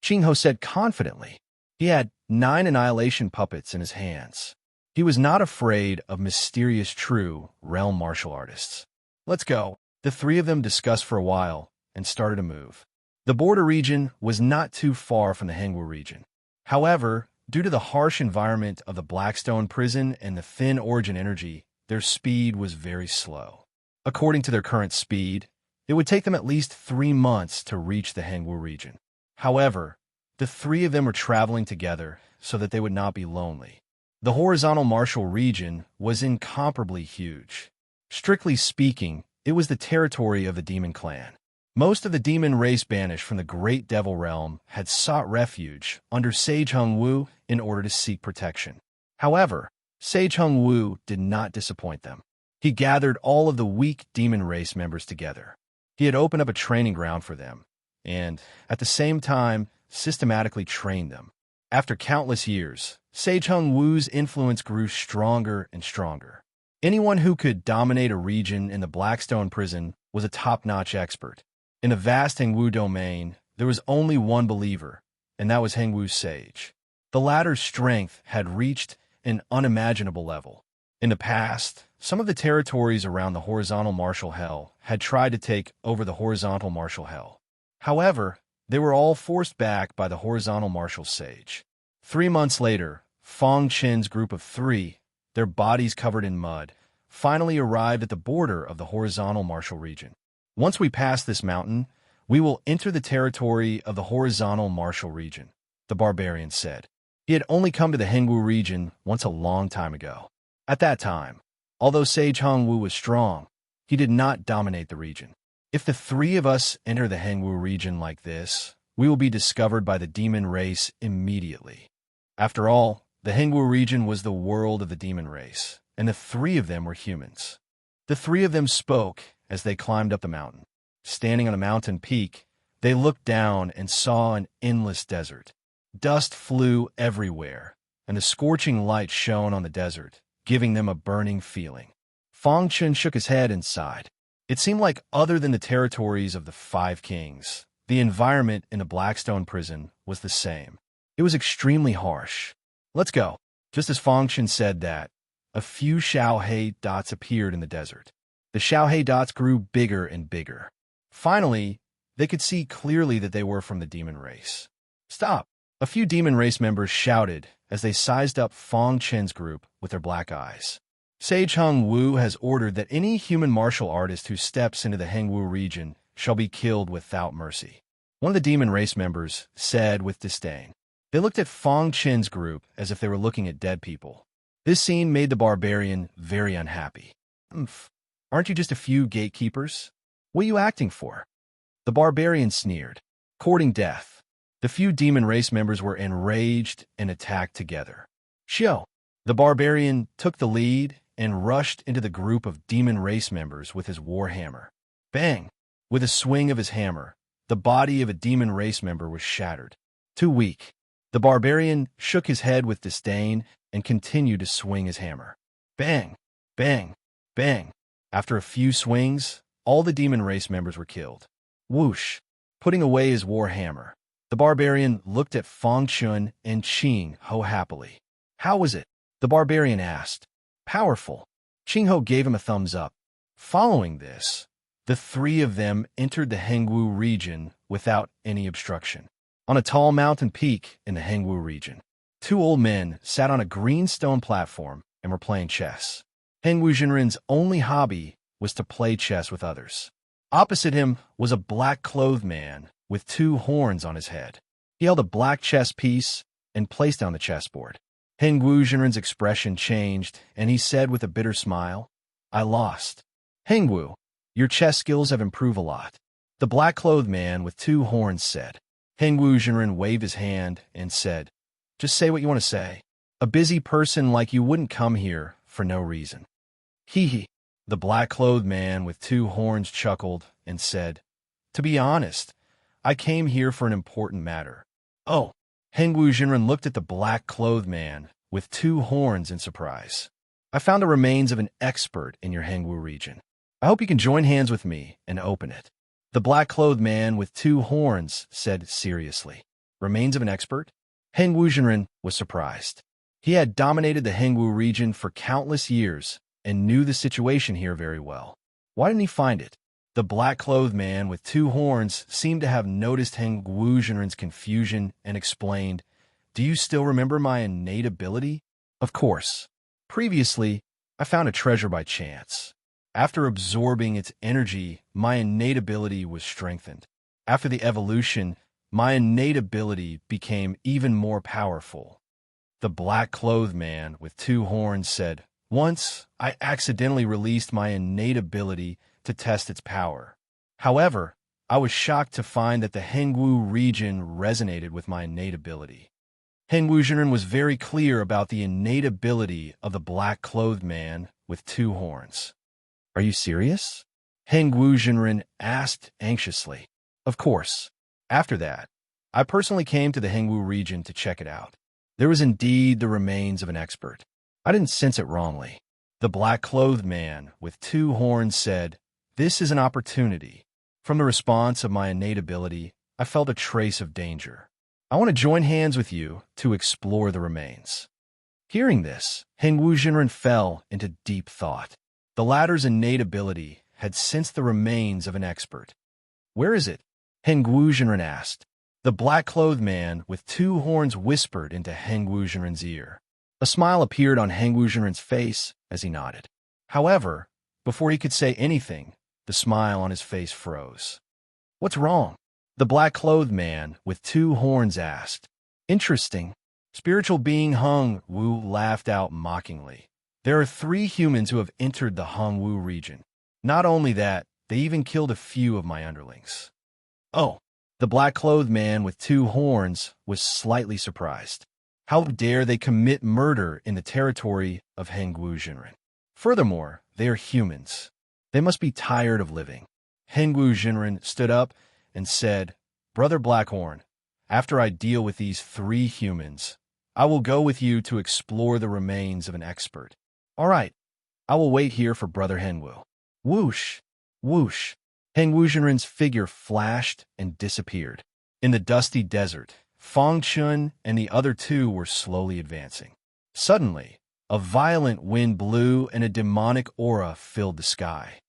A: Qingho said confidently. He had 9 annihilation puppets in his hands. He was not afraid of mysterious true realm martial artists. Let's go. The 3 of them discussed for a while and started to move. The border region was not too far from the Hengwu region. However, due to the harsh environment of the Blackstone prison and the thin origin energy, their speed was very slow. According to their current speed, it would take them at least 3 months to reach the Hengwu region. However, the 3 of them were traveling together so that they would not be lonely. The horizontal martial region was incomparably huge. Strictly speaking, it was the territory of the Demon Clan. Most of the demon race banished from the Great Devil Realm had sought refuge under Sage Hengwu in order to seek protection. However, Sage Hengwu did not disappoint them. He gathered all of the weak demon race members together. He had opened up a training ground for them, and, at the same time, systematically trained them. After countless years, Sage Hengwu's influence grew stronger and stronger. Anyone who could dominate a region in the Blackstone prison was a top-notch expert. In the vast Hengwu domain, there was only one believer, and that was Hengwu Sage. The latter's strength had reached an unimaginable level. In the past, some of the territories around the horizontal martial hell had tried to take over the horizontal martial hell. However, they were all forced back by the horizontal martial sage. 3 months later, Fang Chen's group of 3, their bodies covered in mud, finally arrived at the border of the horizontal martial region. Once we pass this mountain, we will enter the territory of the horizontal martial region, the barbarian said. He had only come to the Hengwu region once a long time ago. At that time, although Sage Hengwu was strong, he did not dominate the region. If the 3 of us enter the Hengwu region like this, we will be discovered by the demon race immediately. After all, the Hengwu region was the world of the demon race, and the 3 of them were humans. The 3 of them spoke as they climbed up the mountain. Standing on a mountain peak, they looked down and saw an endless desert. Dust flew everywhere, and the scorching light shone on the desert, giving them a burning feeling. Fang Chen shook his head and sighed. It seemed like other than the territories of the 5 kings, the environment in the Blackstone prison was the same. It was extremely harsh. Let's go. Just as Fang Chen said that, a few Xiaohei dots appeared in the desert. The Xiaohei dots grew bigger and bigger. Finally, they could see clearly that they were from the demon race. Stop! A few demon race members shouted as they sized up Fang Chen's group with their black eyes. Sage Hengwu has ordered that any human martial artist who steps into the Hengwu region shall be killed without mercy. One of the demon race members said with disdain. They looked at Fang Chen's group as if they were looking at dead people. This scene made the barbarian very unhappy. Aren't you just a few gatekeepers? What are you acting for? The barbarian sneered. Courting death. The few demon race members were enraged and attacked together. Xiao, the barbarian, took the lead and rushed into the group of demon race members with his war hammer. Bang! With a swing of his hammer, the body of a demon race member was shattered. Too weak. The barbarian shook his head with disdain and continued to swing his hammer. Bang! Bang! Bang! After a few swings, all the demon race members were killed. Whoosh! Putting away his war hammer, the barbarian looked at Fang Chun and Qing Ho happily. How was it? The barbarian asked. Powerful. Qing Ho gave him a thumbs up. Following this, the 3 of them entered the Hengwu region without any obstruction. On a tall mountain peak in the Hengwu region, 2 old men sat on a green stone platform and were playing chess. Hengwu Jinren's only hobby was to play chess with others. Opposite him was a black-clothed man with 2 horns on his head. He held a black chess piece and placed it on the chessboard. Hengwu Jinren's expression changed, and he said with a bitter smile, I lost. Hengwu, your chess skills have improved a lot. The black-clothed man with 2 horns said. Hengwu Jinren waved his hand and said, Just say what you want to say. A busy person like you wouldn't come here for no reason. Hee hee. The black-clothed man with two horns chuckled and said, To be honest, I came here for an important matter. Oh. Hengwu Jinren looked at the black-clothed man with two horns in surprise. I found the remains of an expert in your Hengwu region. I hope you can join hands with me and open it. The black-clothed man with two horns said seriously. Remains of an expert? Hengwu Jinren was surprised. He had dominated the Hengwu region for countless years and knew the situation here very well. Why didn't he find it? The black-clothed man with two horns seemed to have noticed Hengwu Jinren's confusion and explained, Do you still remember my innate ability? Of course. Previously, I found a treasure by chance. After absorbing its energy, my innate ability was strengthened. After the evolution, my innate ability became even more powerful. The black-clothed man with two horns said, Once, I accidentally released my innate ability to test its power. However, I was shocked to find that the Hengwu region resonated with my innate ability. Hengwu Jinren was very clear about the innate ability of the black-clothed man with two horns. Are you serious? Hengwu Jinren asked anxiously. Of course. After that, I personally came to the Hengwu region to check it out. There was indeed the remains of an expert. I didn't sense it wrongly. The black-clothed man with two horns said, This is an opportunity. From the response of my innate ability, I felt a trace of danger. I want to join hands with you to explore the remains. Hearing this, Hengwu Jinren fell into deep thought. The latter's innate ability had sensed the remains of an expert. Where is it? Hengwu Jinren asked. The black-clothed man with two horns whispered into Hengwu Jinren's ear. A smile appeared on Hengwu Jinren's face as he nodded. However, before he could say anything, the smile on his face froze. What's wrong? The black-clothed man with two horns asked. Interesting. Spiritual being Heng Wu laughed out mockingly. There are 3 humans who have entered the Heng Wu region. Not only that, they even killed a few of my underlings. Oh. The black-clothed man with two horns was slightly surprised. How dare they commit murder in the territory of Hengwu Jinren? Furthermore, they are humans. They must be tired of living. Hengwu Jinren stood up and said, Brother Blackhorn, after I deal with these 3 humans, I will go with you to explore the remains of an expert. All right, I will wait here for Brother Hengwu. Whoosh, whoosh. Hengwu Jinren's figure flashed and disappeared. In the dusty desert, Fang Chun and the other 2 were slowly advancing. Suddenly, a violent wind blew and a demonic aura filled the sky.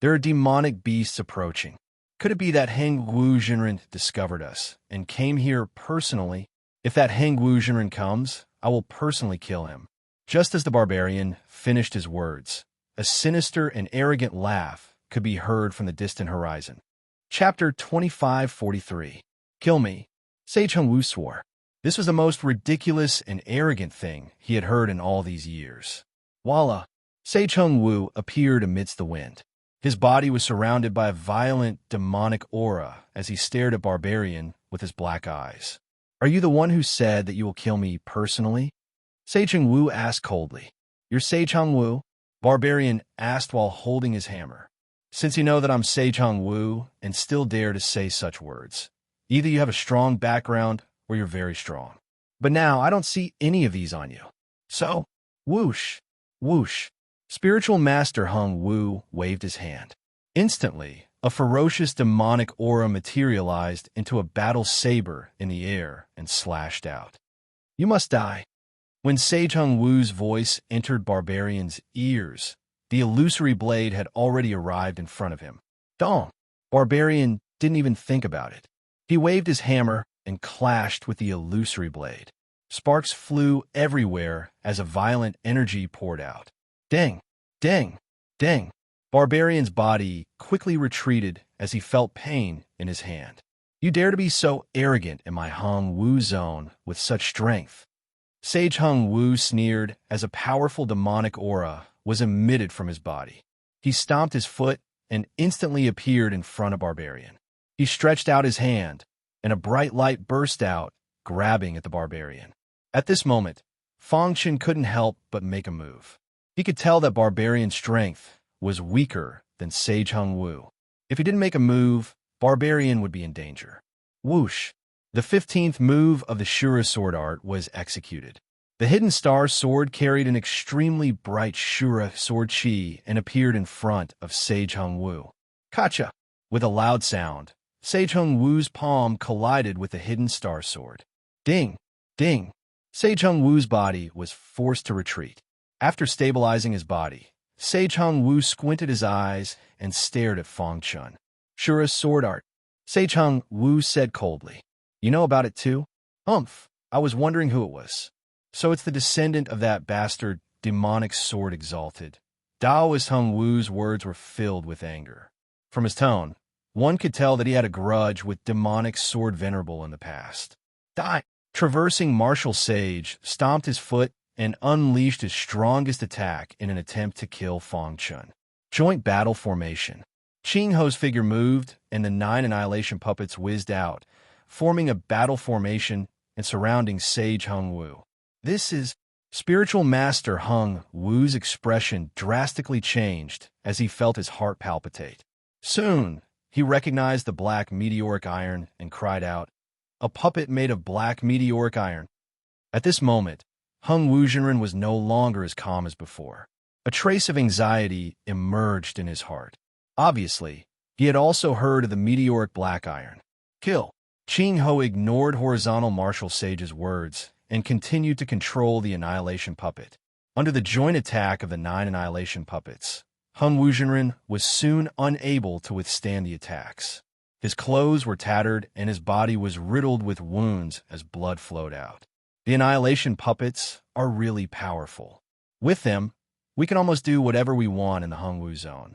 A: There are demonic beasts approaching. Could it be that Hengwu Jinren discovered us and came here personally? If that Hengwu Jinren comes, I will personally kill him. Just as the barbarian finished his words, a sinister and arrogant laugh could be heard from the distant horizon. Chapter 2543. Kill me, Sage Hengwu swore. This was the most ridiculous and arrogant thing he had heard in all these years. Voila! Sage Hengwu appeared amidst the wind. His body was surrounded by a violent, demonic aura as he stared at Barbarian with his black eyes. Are you the one who said that you will kill me personally? Sage Hengwu asked coldly. You're Sage Hengwu? Barbarian asked while holding his hammer. Since you know that I'm Sage Hengwu and still dare to say such words, either you have a strong background or you're very strong. But now I don't see any of these on you. So, whoosh, whoosh. Spiritual Master Hengwu waved his hand. Instantly, a ferocious demonic aura materialized into a battle saber in the air and slashed out. You must die. When Sage Hengwu's voice entered Barbarian's ears, the illusory blade had already arrived in front of him. Dong! Barbarian didn't even think about it. He waved his hammer and clashed with the illusory blade. Sparks flew everywhere as a violent energy poured out. Ding! Ding! Ding! Barbarian's body quickly retreated as he felt pain in his hand. You dare to be so arrogant in my Hengwu zone with such strength. Sage Hengwu sneered as a powerful demonic aura was emitted from his body. He stomped his foot and instantly appeared in front of Barbarian. He stretched out his hand, and a bright light burst out, grabbing at the Barbarian. At this moment, Fang Chen couldn't help but make a move. He could tell that Barbarian's strength was weaker than Sage Hung Wu. If he didn't make a move, Barbarian would be in danger. Whoosh! The 15th move of the Shura sword art was executed. The hidden star sword carried an extremely bright Shura sword chi and appeared in front of Sage Hung Wu. Kacha! With a loud sound, Sage Hung Wu's palm collided with the hidden star sword. Ding! Ding! Sage Hung Wu's body was forced to retreat. After stabilizing his body, Sage Hung Wu squinted his eyes and stared at Fang Chen. Shura's sword art. Sage Hung Wu said coldly. You know about it too? Humph, I was wondering who it was. So it's the descendant of that bastard demonic sword exalted. Daoist Hung Wu's words were filled with anger. From his tone, one could tell that he had a grudge with demonic sword venerable in the past. Die! Traversing martial sage stomped his foot and unleashed his strongest attack in an attempt to kill Fang Chen. Joint battle formation. Qing Ho's figure moved, and the 9 annihilation puppets whizzed out, forming a battle formation and surrounding Sage Hung Wu. This is... Spiritual Master Hung Wu's expression drastically changed as he felt his heart palpitate. Soon, he recognized the black meteoric iron and cried out, "A puppet made of black meteoric iron." At this moment, Hung Wu Jinren was no longer as calm as before. A trace of anxiety emerged in his heart. Obviously, he had also heard of the meteoric black iron. Kill. Qing Ho ignored horizontal martial sage's words and continued to control the annihilation puppet. Under the joint attack of the 9 annihilation puppets, Hung Wu Jinren was soon unable to withstand the attacks. His clothes were tattered and his body was riddled with wounds as blood flowed out. The annihilation puppets are really powerful. With them, we can almost do whatever we want in the Hung Wu zone.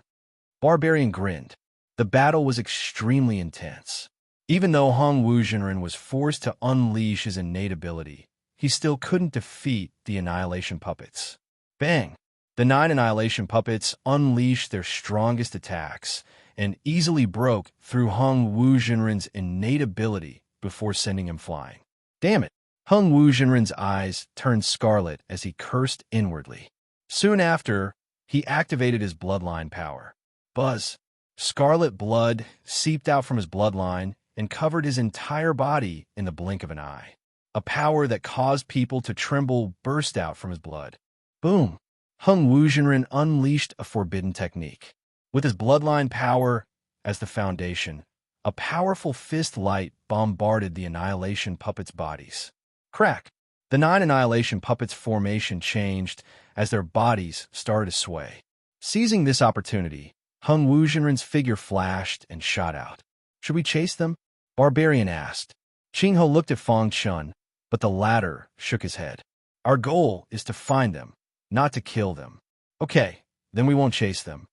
A: Barbarian grinned. The battle was extremely intense. Even though Hung Wu Jinren was forced to unleash his innate ability, he still couldn't defeat the annihilation puppets. Bang! The 9 annihilation puppets unleashed their strongest attacks and easily broke through Hung Wu Jinren's innate ability before sending him flying. Damn it! Hung Wu Jinren's eyes turned scarlet as he cursed inwardly. Soon after, he activated his bloodline power. Buzz! Scarlet blood seeped out from his bloodline and covered his entire body in the blink of an eye. A power that caused people to tremble burst out from his blood. Boom! Hung Wu Jinren unleashed a forbidden technique. With his bloodline power as the foundation, a powerful fist light bombarded the annihilation puppets' bodies. Crack! The 9 annihilation puppets' formation changed as their bodies started to sway. Seizing this opportunity, Hung Wu Jinren's figure flashed and shot out. Should we chase them? Barbarian asked. Qing Ho looked at Fang Chen, but the latter shook his head. Our goal is to find them, not to kill them. Okay, then we won't chase them.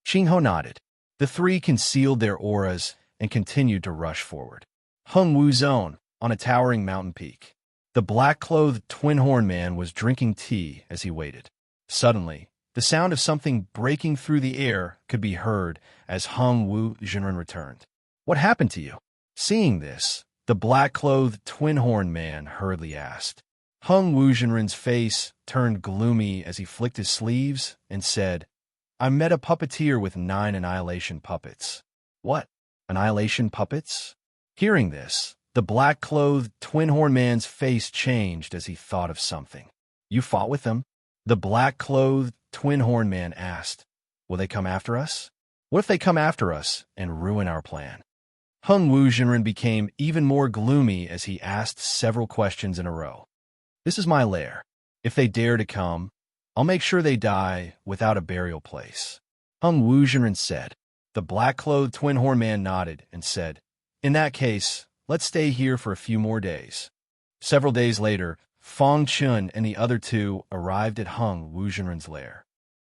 A: Qing Ho nodded. The 3 concealed their auras and continued to rush forward. Hung Wu Zone, on a towering mountain peak. The black-clothed twin-horn man was drinking tea as he waited. Suddenly, the sound of something breaking through the air could be heard as Hung Wu Jinren returned. What happened to you? Seeing this, the black-clothed twin-horn man hurriedly asked. Hung Wu Jinren's face turned gloomy as he flicked his sleeves and said, I met a puppeteer with 9 annihilation puppets. What? Annihilation puppets? Hearing this, the black-clothed twin-horn man's face changed as he thought of something. You fought with them? The black-clothed twin-horn man asked. Will they come after us? What if they come after us and ruin our plan? Hung Wu Jinren became even more gloomy as he asked several questions in a row. This is my lair. If they dare to come, I'll make sure they die without a burial place. Hung Wu Jinren said. The black-clothed twin-horn man nodded and said, In that case, let's stay here for a few more days. Several days later, Fang Chen and the other 2 arrived at Hung Wu Jinren's lair.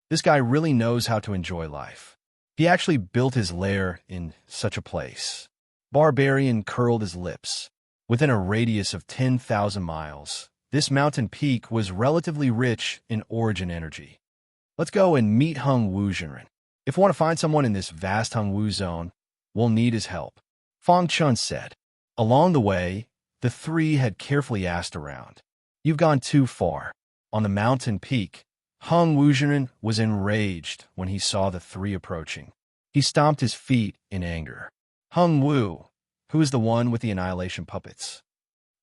A: This guy really knows how to enjoy life. He actually built his lair in such a place. Barbarian curled his lips. Within a radius of 10,000 miles, this mountain peak was relatively rich in origin energy. Let's go and meet Hung Wu Jinren. If we want to find someone in this vast Hung Wu zone, we'll need his help. Fang Chen said. Along the way, the 3 had carefully asked around. You've gone too far. On the mountain peak, Hung Wuzhen was enraged when he saw the three approaching. He stomped his feet in anger. Hung Wu, who is the one with the annihilation puppets?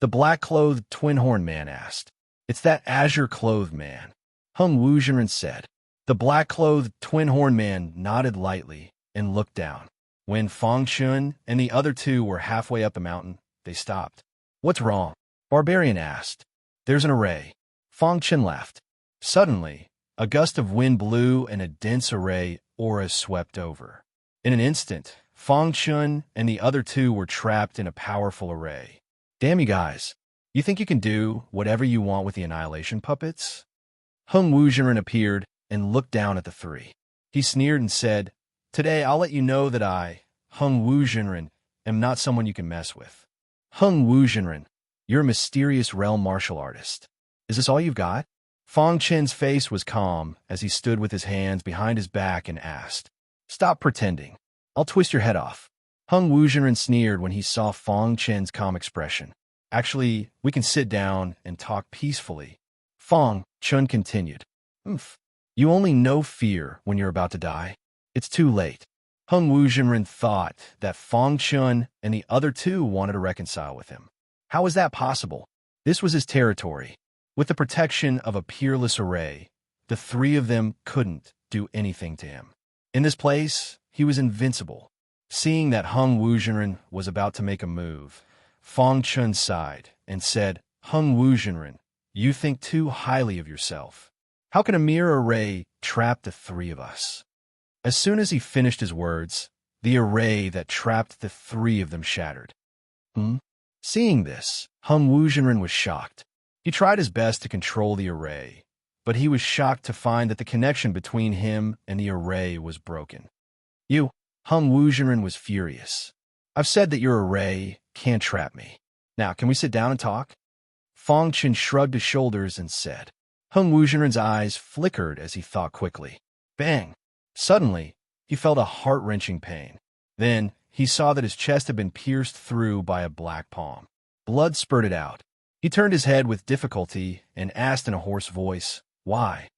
A: The black-clothed twin-horn man asked. It's that azure-clothed man, Hung Wuzhen said. The black-clothed twin-horn man nodded lightly and looked down. When Fang Chun and the other two were halfway up the mountain, they stopped. What's wrong? Barbarian asked. There's an array. Fang Chun laughed. Suddenly, a gust of wind blew and a dense array aura swept over. In an instant, Fang Chun and the other two were trapped in a powerful array. Damn you guys. You think you can do whatever you want with the annihilation puppets? Hung Wuzhen appeared and looked down at the three. He sneered and said, Today I'll let you know that I, Hung Wuzhen, am not someone you can mess with. Hung Wuzhen, you're a mysterious realm martial artist. Is this all you've got? Fang Chen's face was calm as he stood with his hands behind his back and asked, Stop pretending. I'll twist your head off. Hung Wuzhen sneered when he saw Fang Chen's calm expression. Actually, we can sit down and talk peacefully. Fang Chun continued. You only know fear when you're about to die. It's too late. Hung Wuzhen thought that Fang Chun and the other two wanted to reconcile with him. How was that possible? This was his territory. With the protection of a peerless array, the three of them couldn't do anything to him. In this place, he was invincible. Seeing that Hung Wuzhen was about to make a move, Fang Chun sighed and said, Hung Wuzhen, you think too highly of yourself. How can a mere array trap the three of us? As soon as he finished his words, the array that trapped the three of them shattered. Seeing this, Hung Wuzhen was shocked. He tried his best to control the array, but he was shocked to find that the connection between him and the array was broken. Hung Wuzhen was furious. I've said that your array can't trap me. Now, can we sit down and talk? Fang Chun shrugged his shoulders and said. Hung Wuzhen's eyes flickered as he thought quickly. Bang! Suddenly, he felt a heart-wrenching pain. Then, he saw that his chest had been pierced through by a black palm. Blood spurted out. He turned his head with difficulty and asked in a hoarse voice, Why?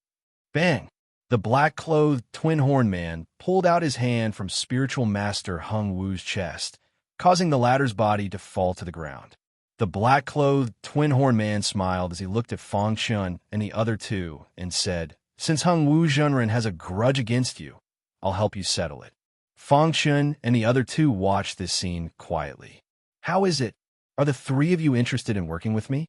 A: Bang! The black-clothed twin-horn man pulled out his hand from spiritual master Hung Wu's chest, causing the latter's body to fall to the ground. The black-clothed twin-horn man smiled as he looked at Fang Chun and the other two and said, Since Hung Wuzhen has a grudge against you, I'll help you settle it. Fang Chun and the other two watched this scene quietly. How is it? Are the three of you interested in working with me?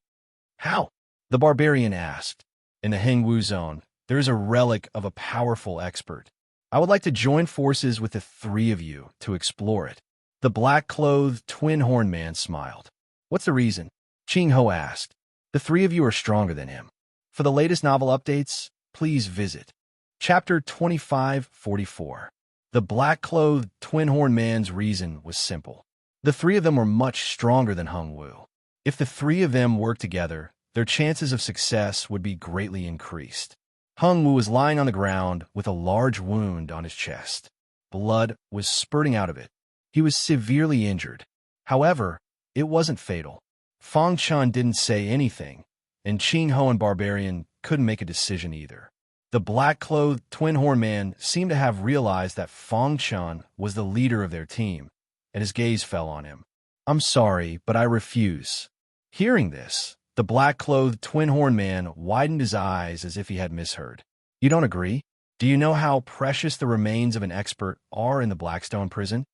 A: How? The barbarian asked. In the Hengwu zone, there is a relic of a powerful expert. I would like to join forces with the three of you to explore it. The black-clothed twin-horn man smiled. What's the reason? Ching Ho asked. The three of you are stronger than him. For the latest novel updates, please visit Chapter 2544. The black-clothed twin-horn man's reason was simple. The three of them were much stronger than Hung Wu. If the three of them worked together, their chances of success would be greatly increased. Hung Wu was lying on the ground with a large wound on his chest. Blood was spurting out of it. He was severely injured. However, it wasn't fatal. Fang Chun didn't say anything, and Ching Ho and Barbarian couldn't make a decision either. The black-clothed twin-horn man seemed to have realized that Fang Chun was the leader of their team, and his gaze fell on him. I'm sorry, but I refuse. Hearing this, the black-clothed twin-horn man widened his eyes as if he had misheard. You don't agree? Do you know how precious the remains of an expert are in the Blackstone prison?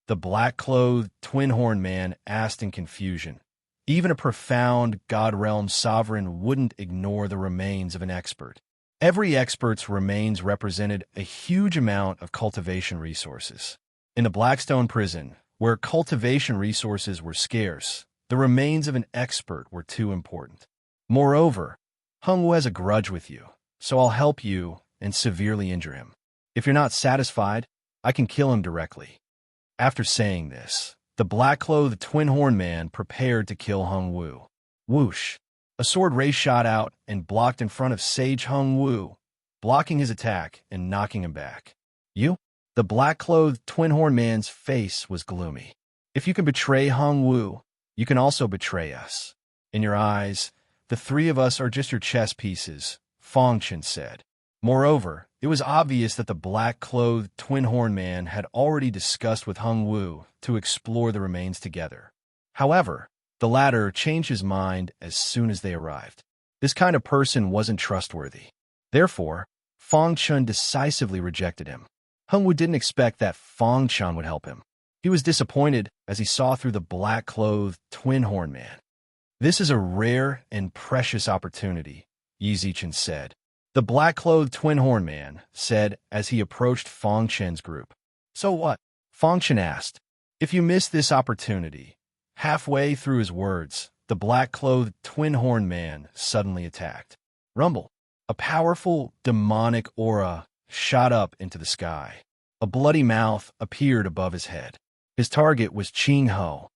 A: The black-clothed twin-horn man asked in confusion. Even a profound God-realm sovereign wouldn't ignore the remains of an expert. Every expert's remains represented a huge amount of cultivation resources. In the Blackstone prison, where cultivation resources were scarce, the remains of an expert were too important. Moreover, Hung Wu has a grudge with you, so I'll help you and severely injure him. If you're not satisfied, I can kill him directly. After saying this, the black-clothed twin-horn man prepared to kill Hung Wu. Whoosh! A sword ray shot out and blocked in front of Sage Hung Wu, blocking his attack and knocking him back. You? The black-clothed twin-horn man's face was gloomy. If you can betray Hung Wu, you can also betray us. In your eyes, The three of us are just your chess pieces, Fong Chen said. Moreover, it was obvious that the black-clothed twin-horn man had already discussed with Hung Wu to explore the remains together. However, the latter changed his mind as soon as they arrived. This kind of person wasn't trustworthy. Therefore, Fong Chen decisively rejected him. Hung Wu didn't expect that Fong Chen would help him. He was disappointed as he saw through the black-clothed twin-horn man. "This is a rare and precious opportunity," Yi Zichen said. The black-clothed twin-horn man said as he approached Fong Chen's group. "So what?" Fong Chen asked. "If you miss this opportunity..." Halfway through his words, the black-clothed twin-horn man suddenly attacked. Rumble. A powerful, demonic aura shot up into the sky. A bloody mouth appeared above his head. His target was Qing Ho,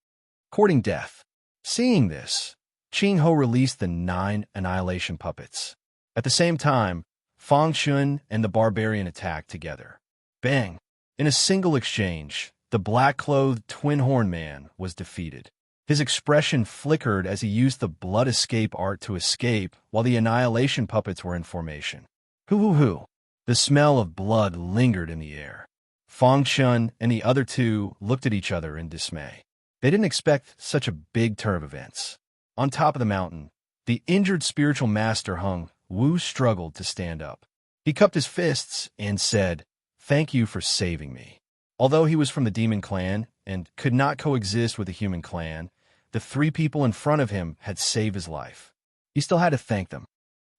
A: courting death. Seeing this, Qing Ho released the 9 annihilation puppets. At the same time, Fong Chen and the barbarian attacked together. Bang! In a single exchange, the black-clothed twin-horn man was defeated. His expression flickered as he used the blood escape art to escape while the annihilation puppets were in formation. Hoo-hoo-hoo! The smell of blood lingered in the air. Fong Chen and the other two looked at each other in dismay. They didn't expect such a big turn of events. On top of the mountain, the injured spiritual master Hung Wu struggled to stand up. He cupped his fists and said, "Thank you for saving me." Although he was from the demon clan and could not coexist with the human clan, the 3 people in front of him had saved his life. He still had to thank them.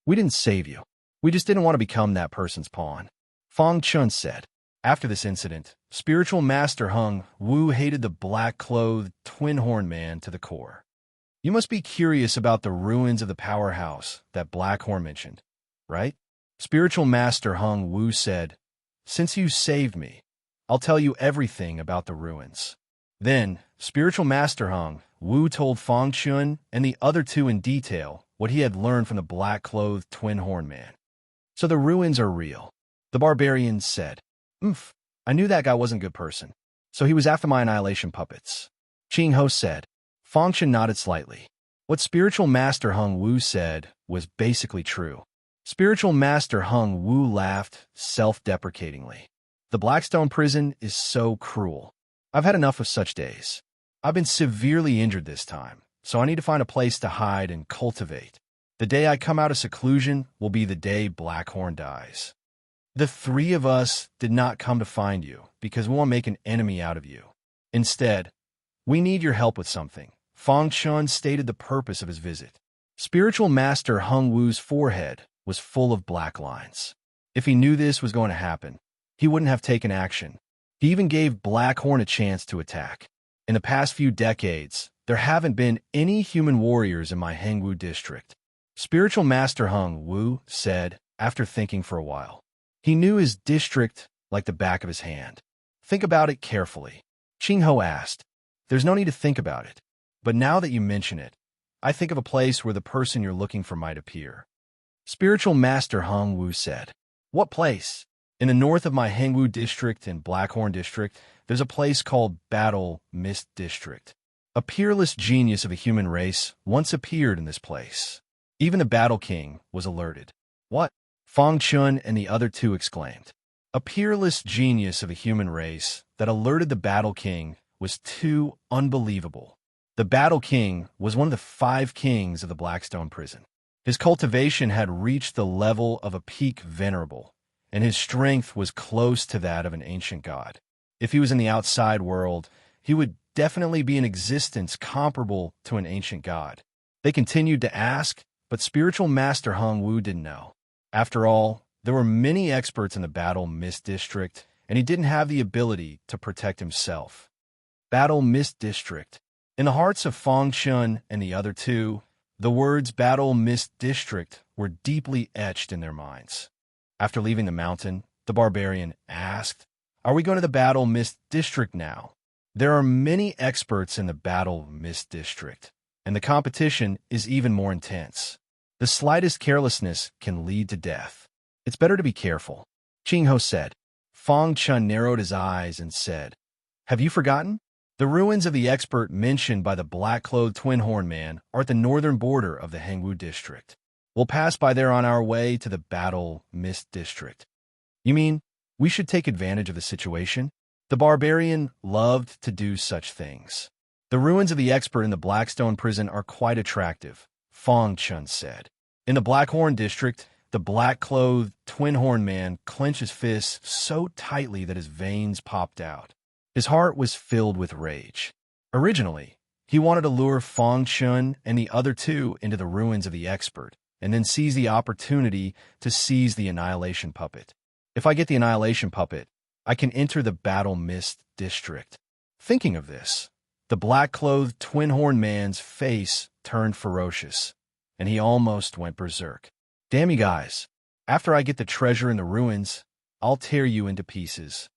A: "We didn't save you. We just didn't want to become that person's pawn," Fong Chen said. After this incident, spiritual master Hung Wu hated the black-clothed twin-horn man to the core. "You must be curious about the ruins of the powerhouse that Blackhorn mentioned, right?" Spiritual master Hung Wu said, "Since you saved me, I'll tell you everything about the ruins." Then, spiritual master Hung Wu told Fong Chen and the other 2 in detail what he had learned from the black-clothed twin-horn man. "So the ruins are real," the barbarian said. I knew that guy wasn't a good person, so he was after my annihilation puppets," Qing Ho said. Fong Chen nodded slightly. What spiritual master Hung Wu said was basically true. Spiritual master Hung Wu laughed self-deprecatingly. "The Blackstone prison is so cruel. I've had enough of such days. I've been severely injured this time, so I need to find a place to hide and cultivate. The day I come out of seclusion will be the day Blackhorn dies. The 3 of us did not come to find you because we want to make an enemy out of you. Instead, we need your help with something." Fong Chen stated the purpose of his visit. Spiritual master Hung Wu's forehead was full of black lines. If he knew this was going to happen, he wouldn't have taken action. He even gave Blackhorn a chance to attack. "In the past few decades, there haven't been any human warriors in my Hengwu district," spiritual master Hung Wu said after thinking for a while. He knew his district like the back of his hand. "Think about it carefully," Qing Ho asked. "There's no need to think about it. But now that you mention it, I think of a place where the person you're looking for might appear." Spiritual master Hung Wu said. "What place?" "In the north of my Hengwu district and Blackhorn district, there's a place called Battle Mist District. A peerless genius of a human race once appeared in this place. Even the Battle King was alerted." "What?" Fong Chen and the other 2 exclaimed. A peerless genius of a human race that alerted the Battle King was too unbelievable. The Battle King was one of the 5 kings of the Blackstone prison. His cultivation had reached the level of a peak venerable, and his strength was close to that of an ancient god. If he was in the outside world, he would definitely be in existence comparable to an ancient god. They continued to ask, but spiritual master Hung Wu didn't know. After all, there were many experts in the Battle Mist District, and he didn't have the ability to protect himself. Battle Mist District. In the hearts of Fong Chen and the other 2, the words Battle Mist District were deeply etched in their minds. After leaving the mountain, the barbarian asked, "Are we going to the Battle Mist District now?" "There are many experts in the Battle Mist District, and the competition is even more intense. The slightest carelessness can lead to death. It's better to be careful," Qing Ho said. Fong Chen narrowed his eyes and said, "Have you forgotten? The ruins of the expert mentioned by the black-clothed twin-horn man are at the northern border of the Hengwu district. We'll pass by there on our way to the Battle Mist district. You mean we should take advantage of the situation? The barbarian loved to do such things. The ruins of the expert in the Blackstone prison are quite attractive, Fong Chun said. In the Blackhorn district, the black-clothed twin-horn man clenched his fists so tightly that his veins popped out. His heart was filled with rage. Originally, he wanted to lure Fong Chun and the other two into the ruins of the expert, and then seize the opportunity to seize the Annihilation Puppet. If I get the Annihilation Puppet, I can enter the Battle Mist district. Thinking of this, the black-clothed twin-horn man's face turned ferocious, and he almost went berserk. Damn you guys, after I get the treasure in the ruins, I'll tear you into pieces.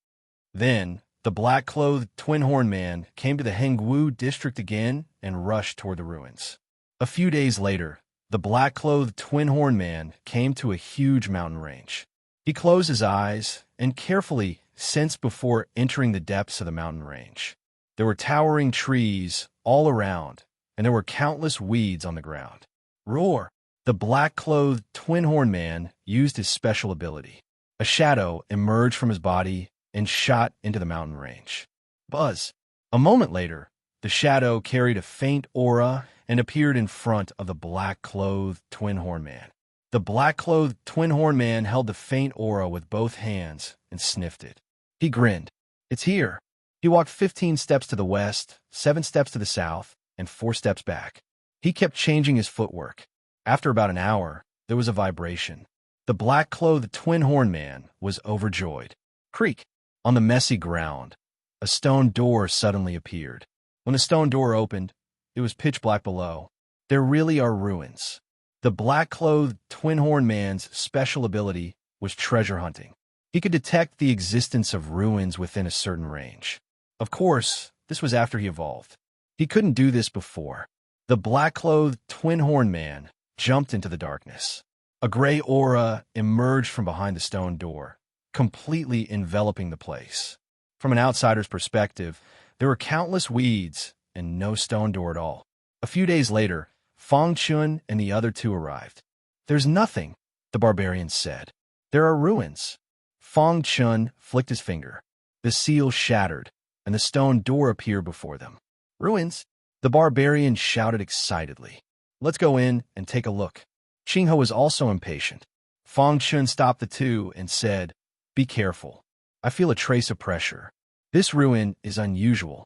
A: Then, the black-clothed twin-horn man came to the Hengwu district again and rushed toward the ruins. A few days later, the black-clothed twin-horn man came to a huge mountain range. He closed his eyes and carefully sensed before entering the depths of the mountain range. There were towering trees all around, and there were countless weeds on the ground. Roar! The black-clothed twin-horn man used his special ability. A shadow emerged from his body and shot into the mountain range. Buzz! A moment later, the shadow carried a faint aura and appeared in front of the black-clothed twin-horn man. The black-clothed twin-horn man held the faint aura with both hands and sniffed it. He grinned. It's here. He walked 15 steps to the west, 7 steps to the south, and 4 steps back. He kept changing his footwork. After about an hour, there was a vibration. The black-clothed twin-horn man was overjoyed. Creak! On the messy ground, a stone door suddenly appeared. When the stone door opened, it was pitch black below. There really are ruins. The black-clothed twin-horn man's special ability was treasure hunting. He could detect the existence of ruins within a certain range. Of course, this was after he evolved. He couldn't do this before. The black-clothed twin-horn man jumped into the darkness. A gray aura emerged from behind the stone door, completely enveloping the place. From an outsider's perspective, there were countless weeds and no stone door at all. A few days later, Fong Chun and the other two arrived. There's nothing, the barbarian said. There are ruins. Fong Chun flicked his finger. The seal shattered, and the stone door appeared before them. Ruins? The barbarian shouted excitedly. Let's go in and take a look. Qinghe was also impatient. Fong Chun stopped the two and said, Be careful. I feel a trace of pressure. This ruin is unusual.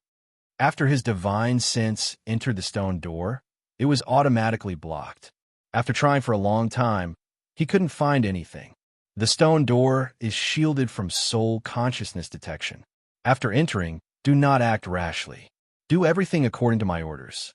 A: After his divine sense entered the stone door, it was automatically blocked. After trying for a long time, he couldn't find anything. The stone door is shielded from soul consciousness detection. After entering, do not act rashly. Do everything according to my orders.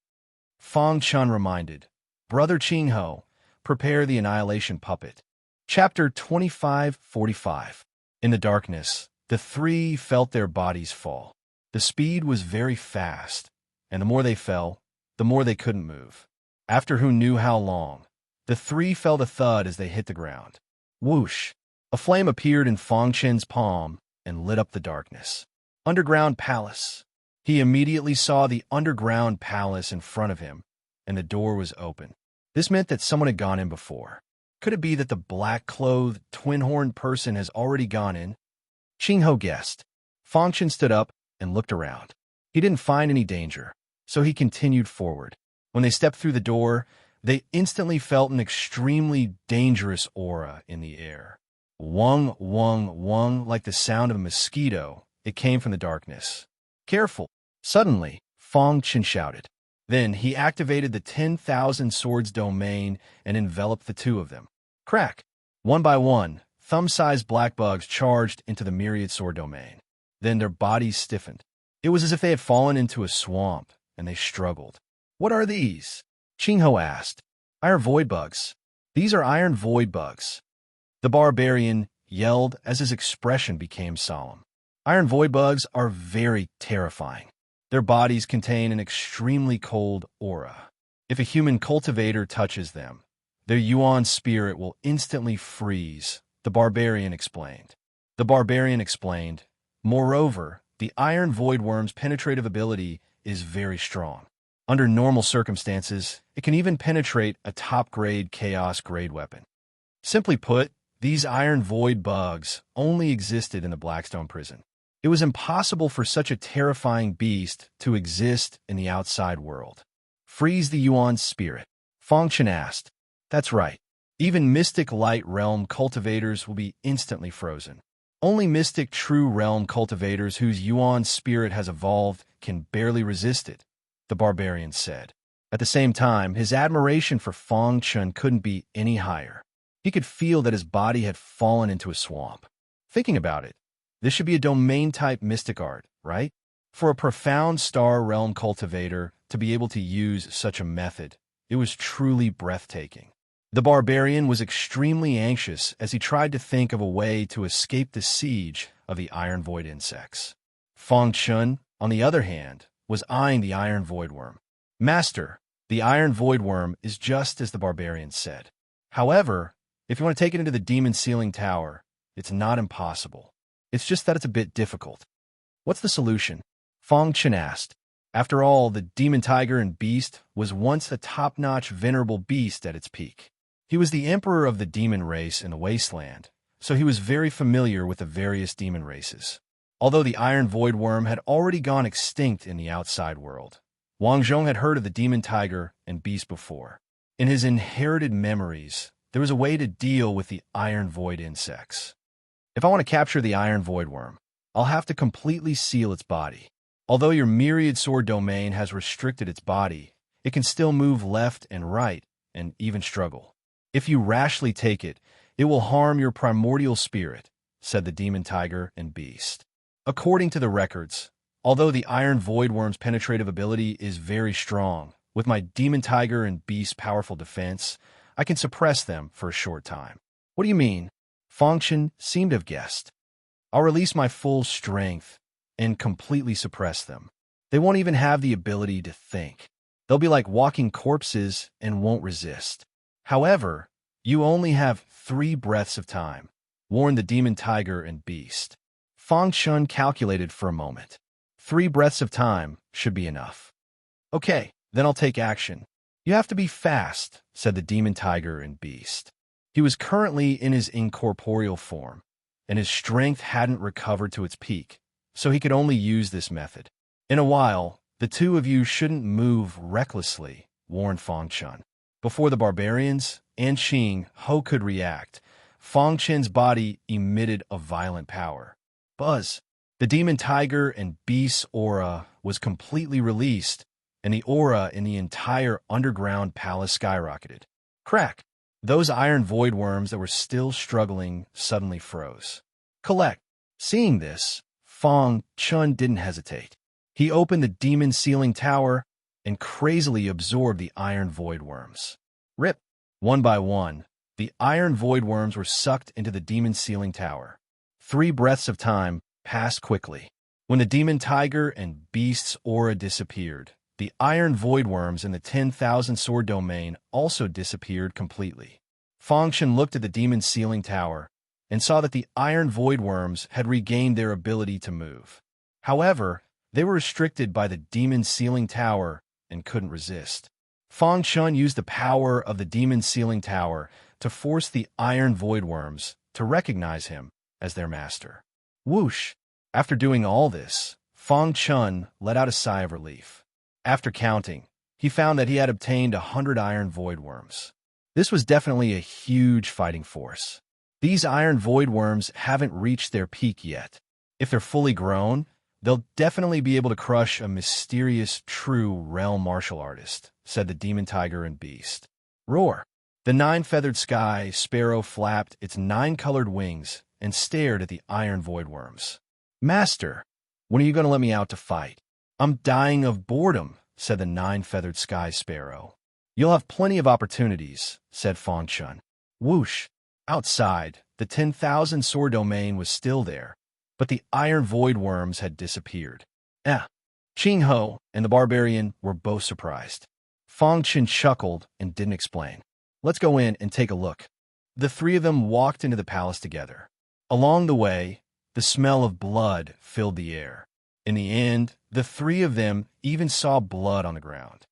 A: Fong Chun reminded, Brother Qinghe, prepare the Annihilation Puppet. Chapter 25:45. In the darkness, the three felt their bodies fall. The speed was very fast, and the more they fell, the more they couldn't move. After who knew how long, the three felt a thud as they hit the ground. Whoosh! A flame appeared in Fong Chun's palm and lit up the darkness. Underground Palace. He immediately saw the underground palace in front of him, and the door was open. This meant that someone had gone in before. Could it be that the black-clothed, twin-horned person has already gone in? Qinghe guessed. Fong Chun stood up and looked around. He didn't find any danger, so he continued forward. When they stepped through the door, they instantly felt an extremely dangerous aura in the air. Wung, wung, wung, like the sound of a mosquito, it came from the darkness. Careful! Suddenly, Fong Chun shouted. Then he activated the 10,000 swords domain and enveloped the two of them. Crack! One by one, thumb-sized black bugs charged into the myriad sword domain. Then their bodies stiffened. It was as if they had fallen into a swamp, and they struggled. What are these? Qinghe asked. Iron void bugs. These are iron void bugs. The barbarian yelled as his expression became solemn. Iron void bugs are very terrifying. Their bodies contain an extremely cold aura. If a human cultivator touches them, their Yuan spirit will instantly freeze, the barbarian explained. The barbarian explained, moreover, the iron voidworm's penetrative ability is very strong. Under normal circumstances, it can even penetrate a top-grade chaos-grade weapon. Simply put, these iron void bugs only existed in the Blackstone prison. It was impossible for such a terrifying beast to exist in the outside world. Freeze the Yuan's spirit. Feng Chen asked. That's right. Even mystic light realm cultivators will be instantly frozen. Only mystic true realm cultivators whose Yuan spirit has evolved can barely resist it, the barbarian said. At the same time, his admiration for Feng Chen couldn't be any higher. He could feel that his body had fallen into a swamp. Thinking about it, this should be a domain-type mystic art, right? For a profound star realm cultivator to be able to use such a method, it was truly breathtaking. The barbarian was extremely anxious as he tried to think of a way to escape the siege of the iron void insects. Feng Chen, on the other hand, was eyeing the iron voidworm. Master, the iron voidworm is just as the barbarian said. However, if you want to take it into the demon ceiling tower, it's not impossible. It's just that it's a bit difficult. What's the solution? Feng Chen asked. After all, the demon tiger and beast was once a top-notch venerable beast at its peak. He was the emperor of the demon race in the wasteland, so he was very familiar with the various demon races. Although the iron voidworm had already gone extinct in the outside world, Wang Zhong had heard of the demon tiger and beast before. In his inherited memories, there was a way to deal with the iron void insects. If I want to capture the iron voidworm, I'll have to completely seal its body. Although your myriad sword domain has restricted its body, it can still move left and right and even struggle. If you rashly take it, it will harm your primordial spirit, said the demon tiger and beast. According to the records, although the iron voidworm's penetrative ability is very strong, with my demon tiger and beast's powerful defense, I can suppress them for a short time. What do you mean? Feng Chen seemed to have guessed. I'll release my full strength and completely suppress them. They won't even have the ability to think. They'll be like walking corpses and won't resist. However, you only have 3 breaths of time, warned the demon tiger and beast. Feng Chen calculated for a moment. 3 breaths of time should be enough. Okay, then I'll take action. You have to be fast, said the demon tiger and beast. He was currently in his incorporeal form, and his strength hadn't recovered to its peak, so he could only use this method. In a while, the two of you shouldn't move recklessly, warned Feng Chen. Before the barbarians and Qing Ho could react, Feng Chen's body emitted a violent power. Buzz! The demon tiger and beast's aura was completely released, and the aura in the entire underground palace skyrocketed. Crack! Those iron voidworms that were still struggling suddenly froze. Collect! Seeing this, Feng Chen didn't hesitate. He opened the demon ceiling tower and crazily absorbed the iron voidworms. Rip! One by one, the iron voidworms were sucked into the demon ceiling tower. 3 breaths of time passed quickly. When the demon tiger and beast's aura disappeared, the iron voidworms in the 10,000 sword domain also disappeared completely. Feng Chen looked at the demon ceiling tower and saw that the iron voidworms had regained their ability to move. However, they were restricted by the demon ceiling tower and couldn't resist. Feng Chen used the power of the demon ceiling tower to force the iron voidworms to recognize him as their master. Whoosh! After doing all this, Feng Chen let out a sigh of relief. After counting, he found that he had obtained 100 iron voidworms. This was definitely a huge fighting force. These iron voidworms haven't reached their peak yet. If they're fully grown, they'll definitely be able to crush a mysterious, true realm martial artist, said the demon tiger and beast. Roar! The 9-feathered sky sparrow flapped its 9-colored wings and stared at the iron voidworms. Master, when are you going to let me out to fight? I'm dying of boredom, said the 9-feathered sky sparrow. You'll have plenty of opportunities, said Feng Chen. Whoosh! Outside, the 10,000 sword domain was still there, but the iron voidworms had disappeared. Qing Ho and the barbarian were both surprised. Feng Chen chuckled and didn't explain. Let's go in and take a look. The 3 of them walked into the palace together. Along the way, the smell of blood filled the air. In the end, the three of them even saw blood on the ground.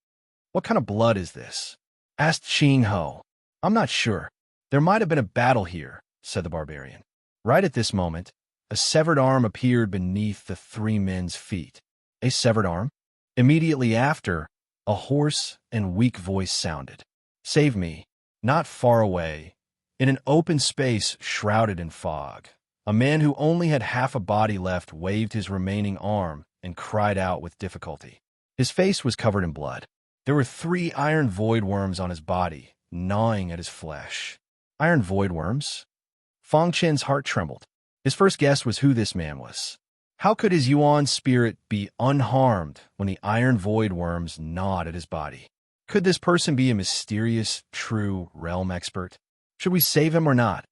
A: "What kind of blood is this?" asked Ching Ho. "I'm not sure. There might have been a battle here," said the barbarian. Right at this moment, a severed arm appeared beneath the three men's feet. A severed arm? Immediately after, a hoarse and weak voice sounded. "Save me." Not far away, in an open space shrouded in fog, a man who only had half a body left waved his remaining arm and cried out with difficulty. His face was covered in blood. There were 3 iron void worms on his body, gnawing at his flesh. Iron void worms? Fong Chen's heart trembled. His first guess was who this man was. How could his Yuan spirit be unharmed when the iron void worms gnawed at his body? Could this person be a mysterious, true realm expert? "Should we save him or not?"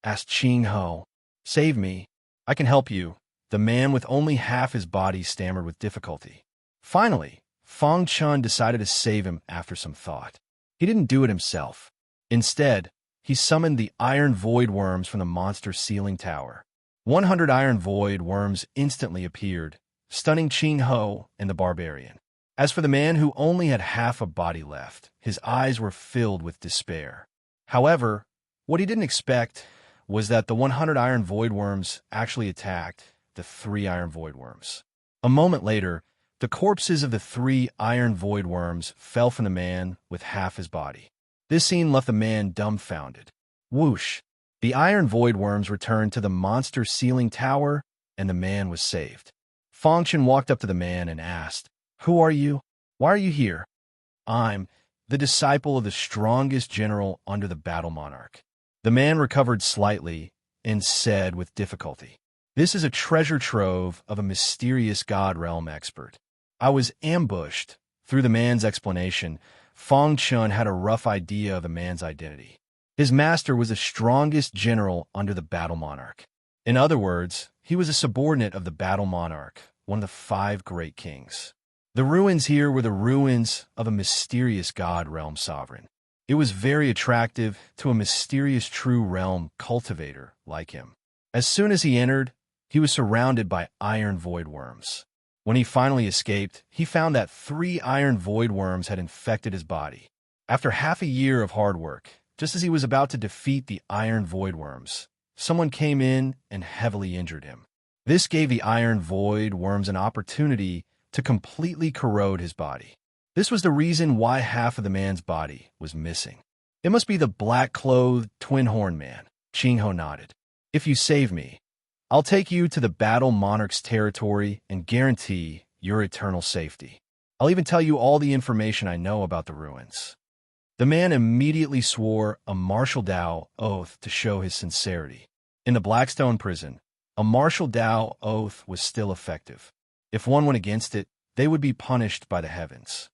A: asked Ching Ho. "Save me. I can help you," the man with only half his body stammered with difficulty. Finally, Fong Chun decided to save him after some thought. He didn't do it himself. Instead, he summoned the iron void worms from the monster ceiling tower. 100 iron void worms instantly appeared, stunning Ching Ho and the barbarian. As for the man who only had half a body left, his eyes were filled with despair. However, what he didn't expect was that the 100 iron void worms actually attacked the 3 iron void worms. A moment later, the corpses of the 3 iron void worms fell from the man with half his body. This scene left the man dumbfounded. Whoosh! The iron void worms returned to the monster ceiling tower, and the man was saved. Fong Chen walked up to the man and asked, "Who are you? Why are you here?" "I'm the disciple of the strongest general under the battle monarch." The man recovered slightly and said with difficulty, "This is a treasure trove of a mysterious god realm expert. I was ambushed." Through the man's explanation, Fong Chun had a rough idea of the man's identity. His master was the strongest general under the battle monarch. In other words, he was a subordinate of the battle monarch, one of the 5 great kings. The ruins here were the ruins of a mysterious god realm sovereign. It was very attractive to a mysterious true realm cultivator like him. As soon as he entered, he was surrounded by iron void worms. When he finally escaped, he found that 3 iron void worms had infected his body. After half a year of hard work, just as he was about to defeat the iron void worms, someone came in and heavily injured him. This gave the iron void worms an opportunity to completely corrode his body. This was the reason why half of the man's body was missing. "It must be the black-clothed twin-horn man," Ching Ho nodded. "If you save me, I'll take you to the battle monarch's territory and guarantee your eternal safety. I'll even tell you all the information I know about the ruins." The man immediately swore a martial Dao oath to show his sincerity. In the Blackstone prison, a martial Dao oath was still effective. If one went against it, they would be punished by the heavens.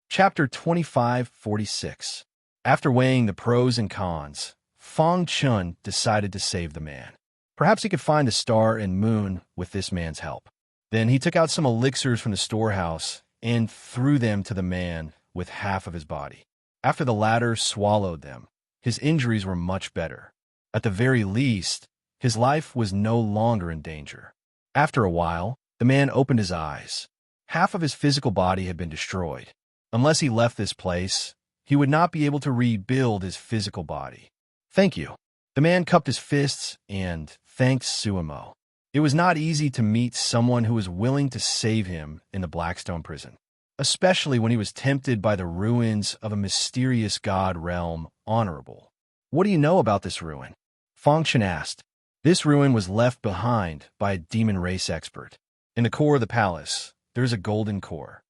A: Chapter 2546. After weighing the pros and cons, Fong Chun decided to save the man. Perhaps he could find the star and moon with this man's help. Then he took out some elixirs from the storehouse and threw them to the man with half of his body. After the latter swallowed them, his injuries were much better. At the very least, his life was no longer in danger. After a while, the man opened his eyes. Half of his physical body had been destroyed. Unless he left this place, he would not be able to rebuild his physical body. "Thank you." The man cupped his fists and thanked Suimo. It was not easy to meet someone who was willing to save him in the Blackstone prison, especially when he was tempted by the ruins of a mysterious god realm, Honorable. "What do you know about this ruin?" Fong Chen asked. "This ruin was left behind by a demon race expert. In the core of the palace, there is a golden core."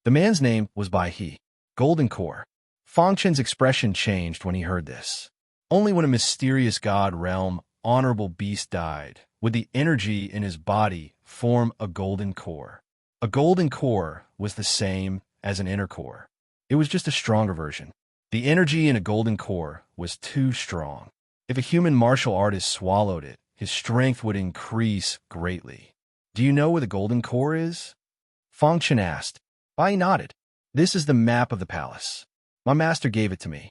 A: The man's name was Bai He. Golden core. Fong Chen's expression changed when he heard this. Only when a mysterious god realm, honorable beast died would the energy in his body form a golden core. A golden core was the same as an inner core. It was just a stronger version. The energy in a golden core was too strong. If a human martial artist swallowed it, his strength would increase greatly. "Do you know where the golden core is?" Fong Chen asked. Bai nodded. "This is the map of the palace. My master gave it to me."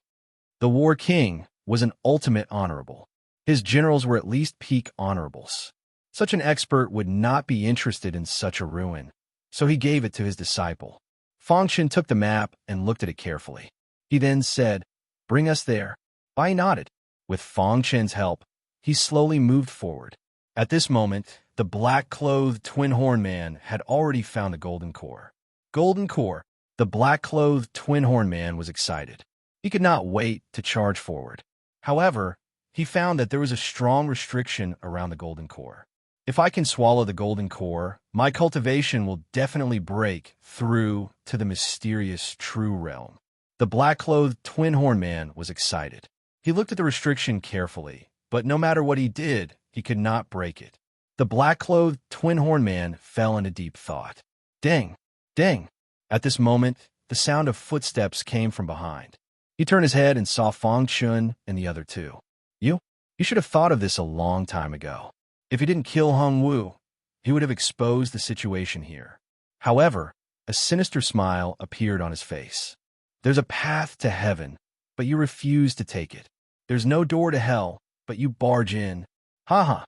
A: The War King was an ultimate honorable. His generals were at least peak honorables. Such an expert would not be interested in such a ruin, so he gave it to his disciple. Fangchen took the map and looked at it carefully. He then said, "Bring us there." Bai nodded. With Fangchen's help, he slowly moved forward. At this moment, the black-clothed twin-horn man had already found the golden core. Golden core! The black-clothed twin-horn man was excited. He could not wait to charge forward. However, he found that there was a strong restriction around the golden core. If I can swallow the golden core, my cultivation will definitely break through to the mysterious true realm. The black-clothed twin-horn man was excited. He looked at the restriction carefully, but no matter what he did, he could not break it. The black-clothed twin-horn man fell into deep thought. Ding! Ding! At this moment, the sound of footsteps came from behind. He turned his head and saw Fangchen and the other two. You should have thought of this a long time ago. If he didn't kill Hung Wu, he would have exposed the situation here. However, a sinister smile appeared on his face. There's a path to heaven, but you refuse to take it. There's no door to hell, but you barge in. Ha ha.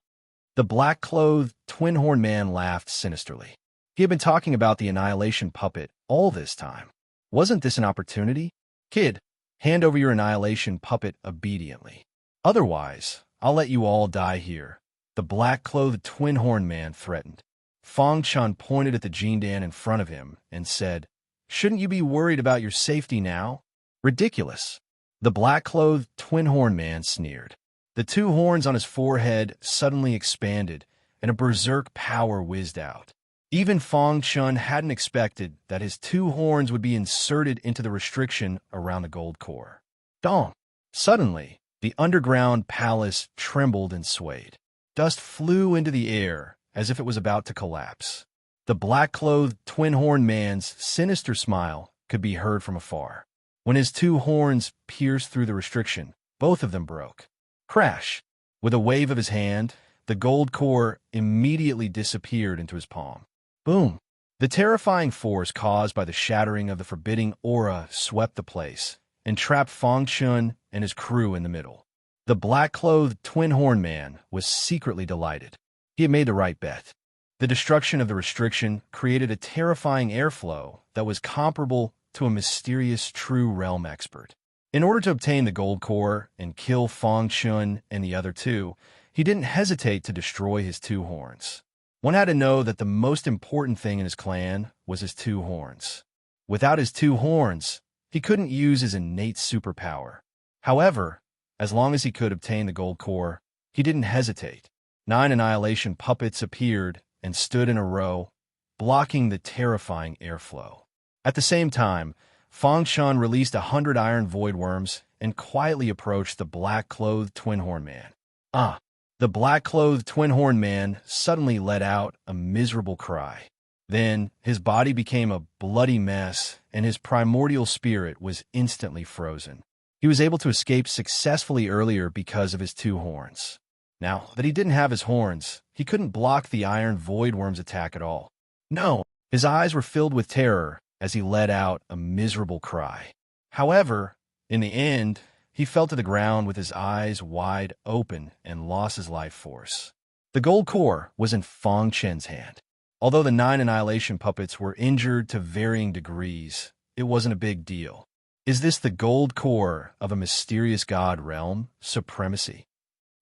A: The black-clothed twin-horn man laughed sinisterly. He had been talking about the annihilation puppet all this time. Wasn't this an opportunity? Kid, hand over your annihilation puppet obediently. Otherwise, I'll let you all die here. The black-clothed twin-horn man threatened. Fangchen pointed at the Jindan in front of him and said, "Shouldn't you be worried about your safety now?" Ridiculous. The black-clothed twin-horn man sneered. The two horns on his forehead suddenly expanded, and a berserk power whizzed out. Even Fangchen hadn't expected that his two horns would be inserted into the restriction around the gold core. Dong! Suddenly, the underground palace trembled and swayed. Dust flew into the air as if it was about to collapse. The black-clothed twin-horn man's sinister smile could be heard from afar. When his two horns pierced through the restriction, both of them broke. Crash! With a wave of his hand, the gold core immediately disappeared into his palm. Boom! The terrifying force caused by the shattering of the forbidding aura swept the place and trapped Fangchen and his crew in the middle. The black-clothed twin-horn man was secretly delighted. He had made the right bet. The destruction of the restriction created a terrifying airflow that was comparable to a mysterious true realm expert. In order to obtain the gold core and kill Fangchen and the other two, he didn't hesitate to destroy his two horns. One had to know that the most important thing in his clan was his two horns. Without his two horns, he couldn't use his innate superpower. However, as long as he could obtain the gold core, he didn't hesitate. 9 annihilation puppets appeared and stood in a row, blocking the terrifying airflow. At the same time, Fangchen released 100 iron void worms and quietly approached the black-clothed twin-horn man. The black-clothed twin-horn man suddenly let out a miserable cry. Then, his body became a bloody mess, and his primordial spirit was instantly frozen. He was able to escape successfully earlier because of his two horns. Now that he didn't have his horns, he couldn't block the iron void worm's attack at all. No! His eyes were filled with terror as he let out a miserable cry. However, in the end, he fell to the ground with his eyes wide open and lost his life force. The gold core was in Fangchen's hand. Although the 9 annihilation puppets were injured to varying degrees, it wasn't a big deal. Is this the gold core of a mysterious god realm supremacy?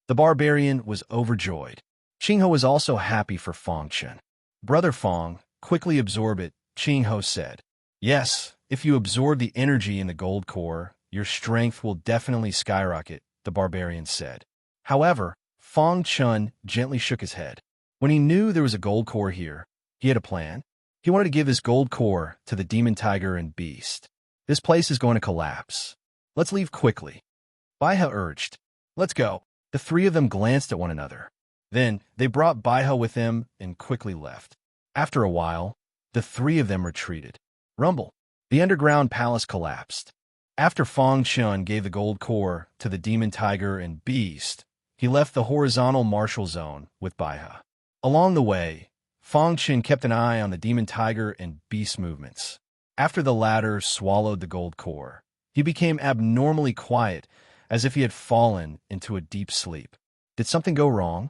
A: The barbarian was overjoyed. Qinghe was also happy for Fangchen. Brother Fang, quickly absorb it, Qinghe said. Yes, if you absorb the energy in the gold core, your strength will definitely skyrocket, the barbarian said. However, Fangchen gently shook his head. When he knew there was a gold core here, he had a plan. He wanted to give his gold core to the demon tiger and beast. This place is going to collapse. Let's leave quickly. Baihe urged. Let's go. The three of them glanced at one another. Then they brought Baihe with them and quickly left. After a while, the three of them retreated. Rumble. The underground palace collapsed. After Fangchen gave the gold core to the demon tiger and beast, he left the horizontal martial zone with Baihe. Along the way, Fangchen kept an eye on the demon tiger and beast movements. After the latter swallowed the gold core, he became abnormally quiet, as if he had fallen into a deep sleep. Did something go wrong?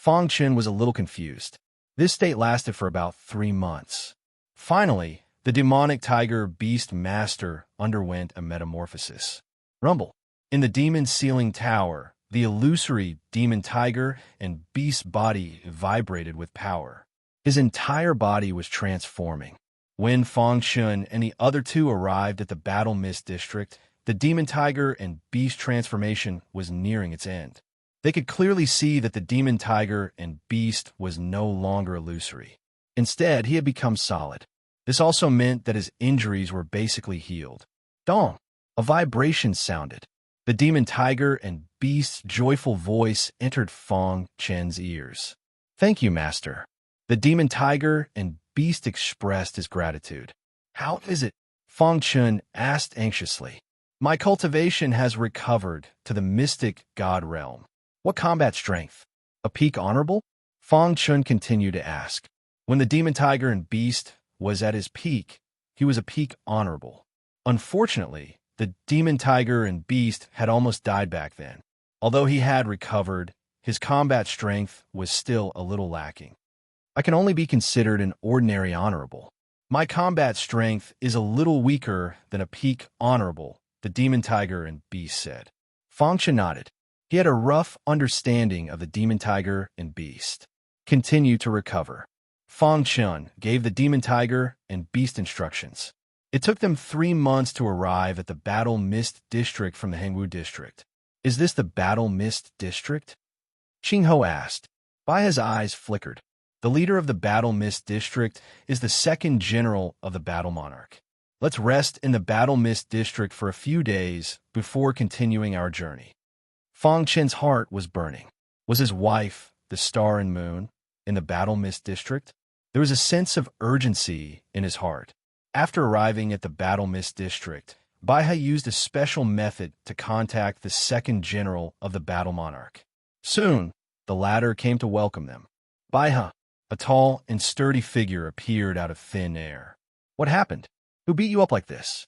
A: Fang Chen was a little confused. This state lasted for about 3 months. Finally, the demonic tiger beast master underwent a metamorphosis. Rumble. In the demon ceiling tower, the illusory demon tiger and beast body vibrated with power. His entire body was transforming. When Fang Chen and the other two arrived at the Battle Mist District, the demon tiger and beast transformation was nearing its end. They could clearly see that the demon tiger and beast was no longer illusory. Instead, he had become solid. This also meant that his injuries were basically healed. Dong! A vibration sounded. The demon tiger and beast's joyful voice entered Fang Chen's ears. "Thank you, Master." The demon tiger and beast expressed his gratitude. "How is it?" Fang Chen asked anxiously. "My cultivation has recovered to the mystic god realm." "What combat strength? A peak honorable?" Fang Chen continued to ask. When the demon tiger and beast was at his peak, he was a peak honorable. Unfortunately, the demon tiger and beast had almost died back then. Although he had recovered, his combat strength was still a little lacking. "I can only be considered an ordinary honorable. My combat strength is a little weaker than a peak honorable," the demon tiger and beast said. Fang Chen nodded. He had a rough understanding of the demon tiger and beast. "Continue to recover." Fang Chen gave the demon tiger and beast instructions. It took them 3 months to arrive at the Battle Mist District from the Hengwu District. "Is this the Battle Mist District?" Qing Ho asked. Baihe's eyes flickered. "The leader of the Battle Mist District is the second general of the Battle Monarch. Let's rest in the Battle Mist District for a few days before continuing our journey." Fang Chen's heart was burning. Was his wife, the Star and Moon, in the Battle Mist District? There was a sense of urgency in his heart. After arriving at the Battle Mist District, Baihe used a special method to contact the second general of the Battle Monarch. Soon, the latter came to welcome them. Baihe, a tall and sturdy figure, appeared out of thin air. "What happened? Who beat you up like this?"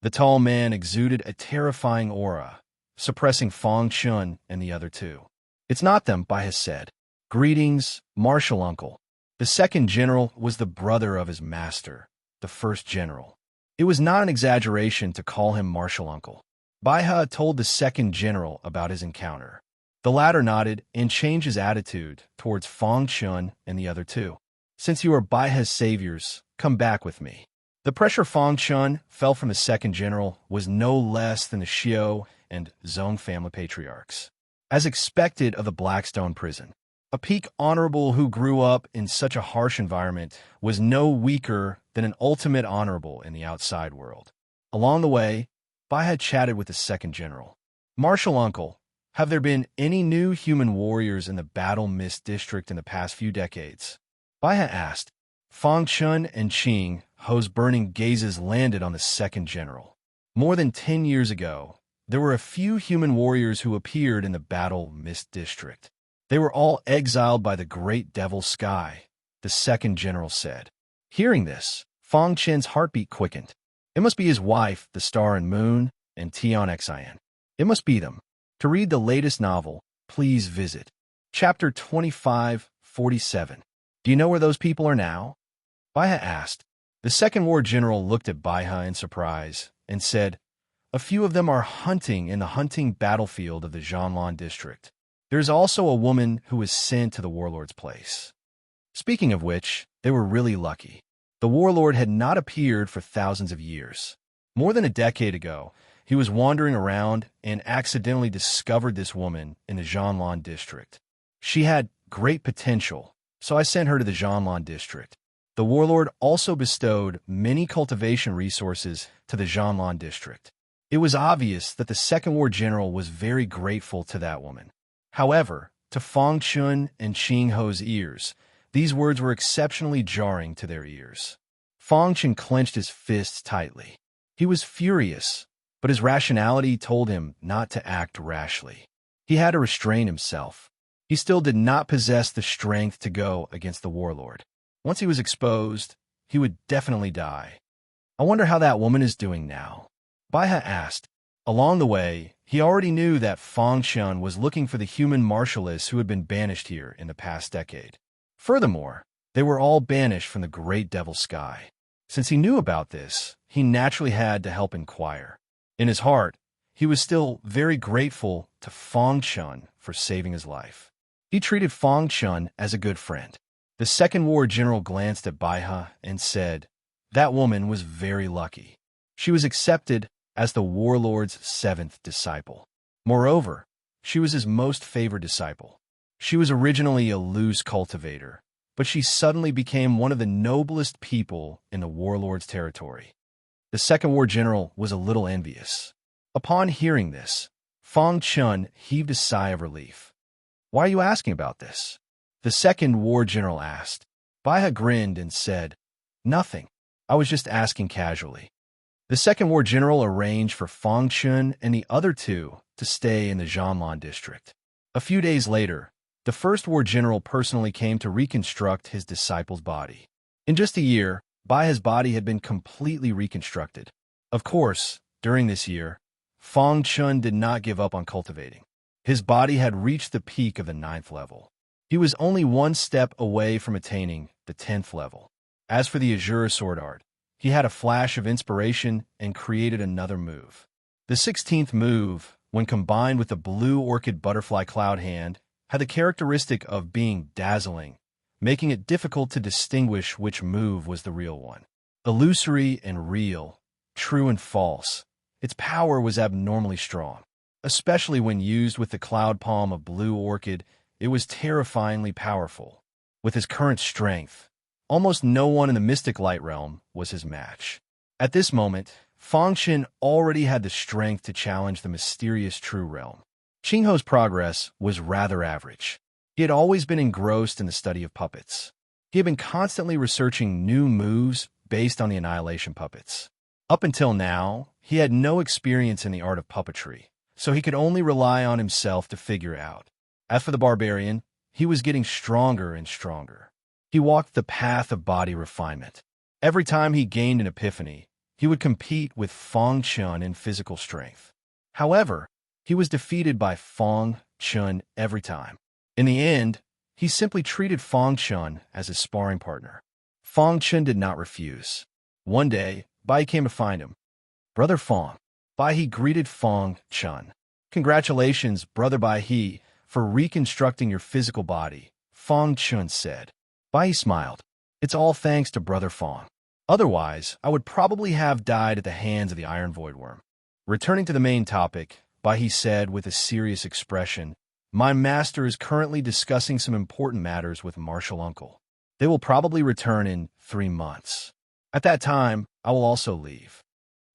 A: The tall man exuded a terrifying aura, suppressing Fang Chen and the other two. "It's not them," Baihe said. "Greetings, Martial Uncle." The second general was the brother of his master, the first general. It was not an exaggeration to call him Martial Uncle. Baihe told the second general about his encounter. The latter nodded and changed his attitude towards Fang Chen and the other two. "Since you are Baihe's saviors, come back with me." The pressure Fang Chen felt from the second general was no less than the Xiao and Zhong family patriarchs. As expected of the Blackstone prison, a peak honorable who grew up in such a harsh environment was no weaker than an ultimate honorable in the outside world. Along the way, Baihe chatted with the second general. "Martial Uncle, have there been any new human warriors in the Battle Mist District in the past few decades?" Baihe asked. Fang Chen and Qing Ho's burning gazes landed on the second general. More than 10 years ago, there were a few human warriors who appeared in the Battle Mist District. They were all exiled by the Great Devil Sky, the second general said. Hearing this, Fang Chen's heartbeat quickened. It must be his wife, the Star and Moon, and Tian Xin. It must be them. To read the latest novel, please visit Chapter 2547. Do you know where those people are now? Baihe asked. The second war general looked at Baihe in surprise and said, "A few of them are hunting in the hunting battlefield of the Zhanlan district. There is also a woman who was sent to the warlord's place." Speaking of which, they were really lucky. The warlord had not appeared for thousands of years. More than a decade ago, he was wandering around and accidentally discovered this woman in the Zhanlan district. She had great potential, so I sent her to the Zhanlan district. The warlord also bestowed many cultivation resources to the Zhanlan district. It was obvious that the second war general was very grateful to that woman. However, to Fang Chen and Qing Ho's ears, these words were exceptionally jarring to their ears. Fang Chen clenched his fists tightly. He was furious, but his rationality told him not to act rashly. He had to restrain himself. He still did not possess the strength to go against the warlord. Once he was exposed, he would definitely die. I wonder how that woman is doing now. Baihe asked. Along the way, he already knew that Fang Chun was looking for the human martialists who had been banished here in the past decade. Furthermore, they were all banished from the great devil sky. Since he knew about this, he naturally had to help inquire. In his heart, he was still very grateful to Fang Chun for saving his life. He treated Fang Chun as a good friend. The Second War General glanced at Baihe and said, "That woman was very lucky. She was accepted as the warlord's 7th disciple. Moreover, she was his most favored disciple. She was originally a loose cultivator, but she suddenly became one of the noblest people in the warlord's territory." The Second War General was a little envious. Upon hearing this, Fang Chun heaved a sigh of relief. "Why are you asking about this?" the Second War General asked. Baihe grinned and said, "Nothing. I was just asking casually." The Second War General arranged for Fang Chun and the other two to stay in the Jianlan district. A few days later, the First War General personally came to reconstruct his disciple's body. In just a year, Baihe's body had been completely reconstructed. Of course, during this year, Fang Chun did not give up on cultivating. His body had reached the peak of the 9th level. He was only one step away from attaining the 10th level. As for the Azure sword art, he had a flash of inspiration and created another move. The 16th move, when combined with the blue orchid butterfly cloud hand, had the characteristic of being dazzling, making it difficult to distinguish which move was the real one. Illusory and real, true and false, its power was abnormally strong. Especially when used with the cloud palm of blue orchid, it was terrifyingly powerful. With his current strength, almost no one in the mystic light realm was his match. At this moment, Fang Chun already had the strength to challenge the mysterious true realm. Qingho's progress was rather average. He had always been engrossed in the study of puppets. He had been constantly researching new moves based on the annihilation puppets. Up until now, he had no experience in the art of puppetry, so he could only rely on himself to figure it out. As for the barbarian, he was getting stronger and stronger. He walked the path of body refinement. Every time he gained an epiphany, he would compete with Fang Chun in physical strength. However, he was defeated by Fang Chun every time. In the end, he simply treated Fang Chun as his sparring partner. Fang Chun did not refuse. One day, Bai came to find him. "Brother Fang." Bai greeted Fang Chun. "Congratulations, Brother Bai, for reconstructing your physical body," Fang Chun said. Bai smiled. "It's all thanks to Brother Fang. Otherwise, I would probably have died at the hands of the Iron Void Worm." Returning to the main topic, Bai said with a serious expression, "My master is currently discussing some important matters with Martial Uncle. They will probably return in 3 months. At that time, I will also leave.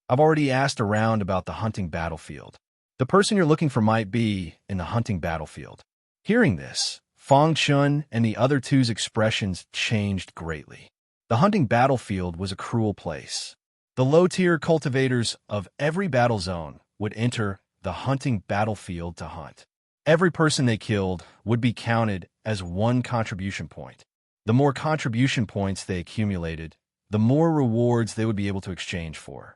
A: I've already asked around about the hunting battlefield. The person you're looking for might be in the hunting battlefield." Hearing this, Fang Chun and the other two's expressions changed greatly. The hunting battlefield was a cruel place. The low-tier cultivators of every battle zone would enter the hunting battlefield to hunt. Every person they killed would be counted as 1 contribution point. The more contribution points they accumulated, the more rewards they would be able to exchange for.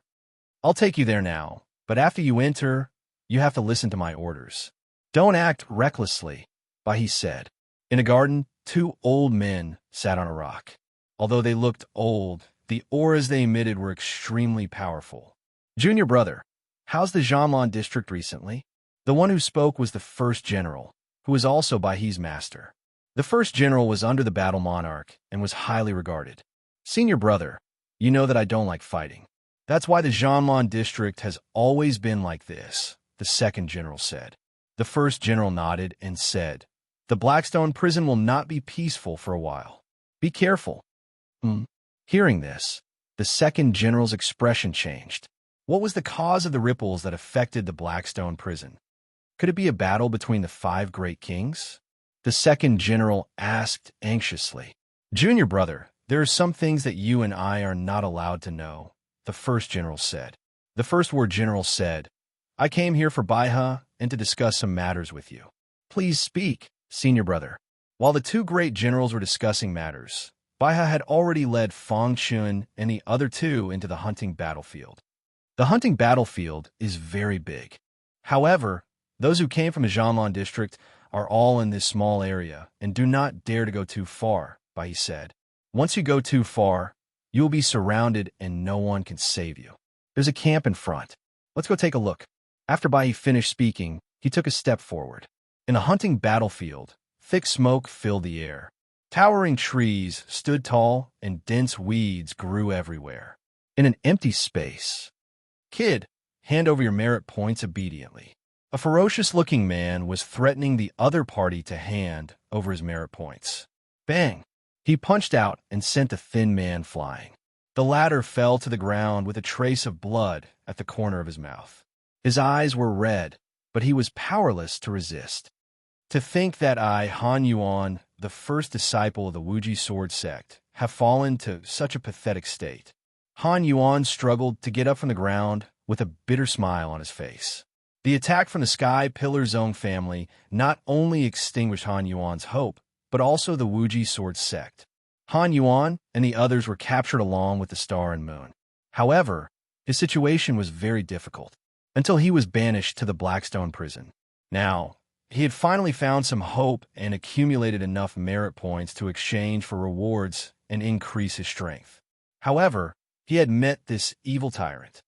A: "I'll take you there now, but after you enter, you have to listen to my orders. Don't act recklessly," Bai said. In a garden, 2 old men sat on a rock. Although they looked old, the auras they emitted were extremely powerful. "Junior brother, how's the Jianlan district recently?" The one who spoke was the first general, who was also Baihe's master. The first general was under the battle monarch and was highly regarded. "Senior brother, you know that I don't like fighting. That's why the Jianlan district has always been like this," the second general said. The first general nodded and said, "The Blackstone prison will not be peaceful for a while. Be careful." Hearing this, the second general's expression changed. What was the cause of the ripples that affected the Blackstone prison? Could it be a battle between the 5 great kings? The second general asked anxiously. "Junior brother, there are some things that you and I are not allowed to know," the first general said. The first war general said, "I came here for Baihe and to discuss some matters with you." "Please speak, senior brother." While the 2 great generals were discussing matters, Baihe had already led Fang Chun and the other 2 into the hunting battlefield. The hunting battlefield is very big. However, those who came from the Jianlan district are all in this small area and do not dare to go too far, Bai said. Once you go too far, you will be surrounded and no one can save you. There's a camp in front. Let's go take a look. After Bai finished speaking, he took a step forward. In the hunting battlefield, thick smoke filled the air. Towering trees stood tall and dense weeds grew everywhere. In an empty space, "Kid, hand over your merit points obediently." A ferocious-looking man was threatening the other party to hand over his merit points. Bang! He punched out and sent the thin man flying. The latter fell to the ground with a trace of blood at the corner of his mouth. His eyes were red, but he was powerless to resist. To think that I, Han Yuan, the first disciple of the Wuji sword sect, have fallen to such a pathetic state. Han Yuan struggled to get up from the ground with a bitter smile on his face. The attack from the Sky Pillar Zone family not only extinguished Han Yuan's hope, but also the Wuji sword sect. Han Yuan and the others were captured along with the Star and Moon. However, his situation was very difficult, until he was banished to the Blackstone prison. Now, he had finally found some hope and accumulated enough merit points to exchange for rewards and increase his strength. However, he had met this evil tyrant.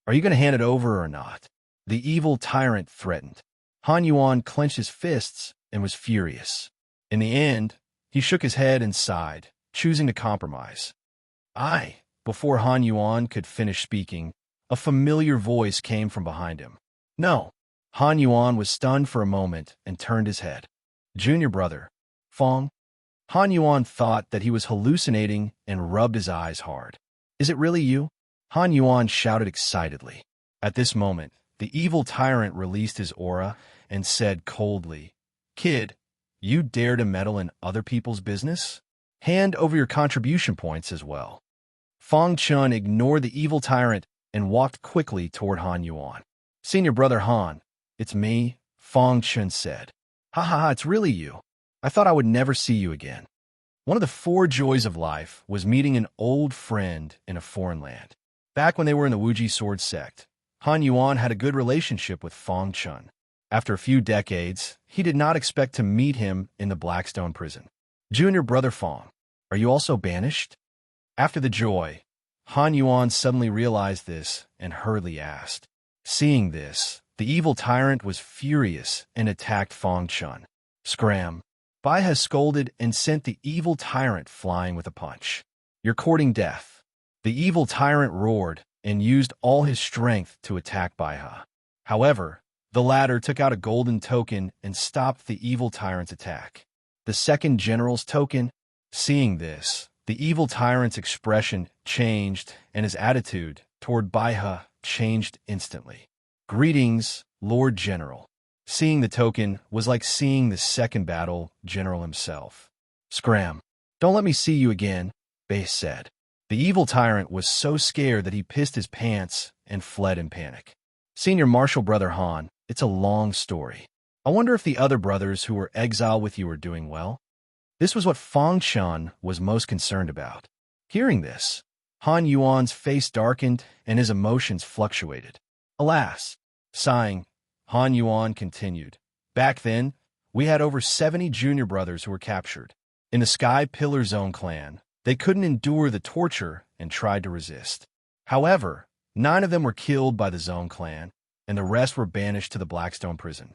A: "Are you going to hand it over or not?" The evil tyrant threatened. Han Yuan clenched his fists and was furious. In the end, he shook his head and sighed, choosing to compromise. Before Han Yuan could finish speaking, a familiar voice came from behind him. "No." Han Yuan was stunned for a moment and turned his head. "Junior brother, Fong?" Han Yuan thought that he was hallucinating and rubbed his eyes hard. "Is it really you?" Han Yuan shouted excitedly. At this moment, the evil tyrant released his aura and said coldly, "Kid, you dare to meddle in other people's business? Hand over your contribution points as well." Fong Chun ignored the evil tyrant and walked quickly toward Han Yuan. "Senior brother Han, it's me," Fong Chun said. "Ha ha ha, it's really you. I thought I would never see you again." One of the 4 joys of life was meeting an old friend in a foreign land. Back when they were in the Wuji sword sect, Han Yuan had a good relationship with Fong Chun. After a few decades, he did not expect to meet him in the Blackstone prison. "Junior brother Fong, are you also banished?" After the joy, Han Yuan suddenly realized this and hurriedly asked. Seeing this, the evil tyrant was furious and attacked Fong Chun. Scram! Bai has scolded and sent the evil tyrant flying with a punch. "You're courting death." The evil tyrant roared and used all his strength to attack Baiha. However, the latter took out a golden token and stopped the evil tyrant's attack. The second general's token. Seeing this, the evil tyrant's expression changed and his attitude toward Baiha changed instantly. "Greetings, Lord General." Seeing the token was like seeing the second battle general himself. "Scram! Don't let me see you again," Bai said. The evil tyrant was so scared that he pissed his pants and fled in panic. "Senior Marshal Brother Han, it's a long story. I wonder if the other brothers who were exiled with you are doing well?" This was what Fong Chun was most concerned about. Hearing this, Han Yuan's face darkened and his emotions fluctuated. "Alas!" Sighing, Han Yuan continued. "Back then, we had over 70 junior brothers who were captured. In the Sky Pillar Zone clan, they couldn't endure the torture and tried to resist. However, 9 of them were killed by the Zone clan, and the rest were banished to the Blackstone prison.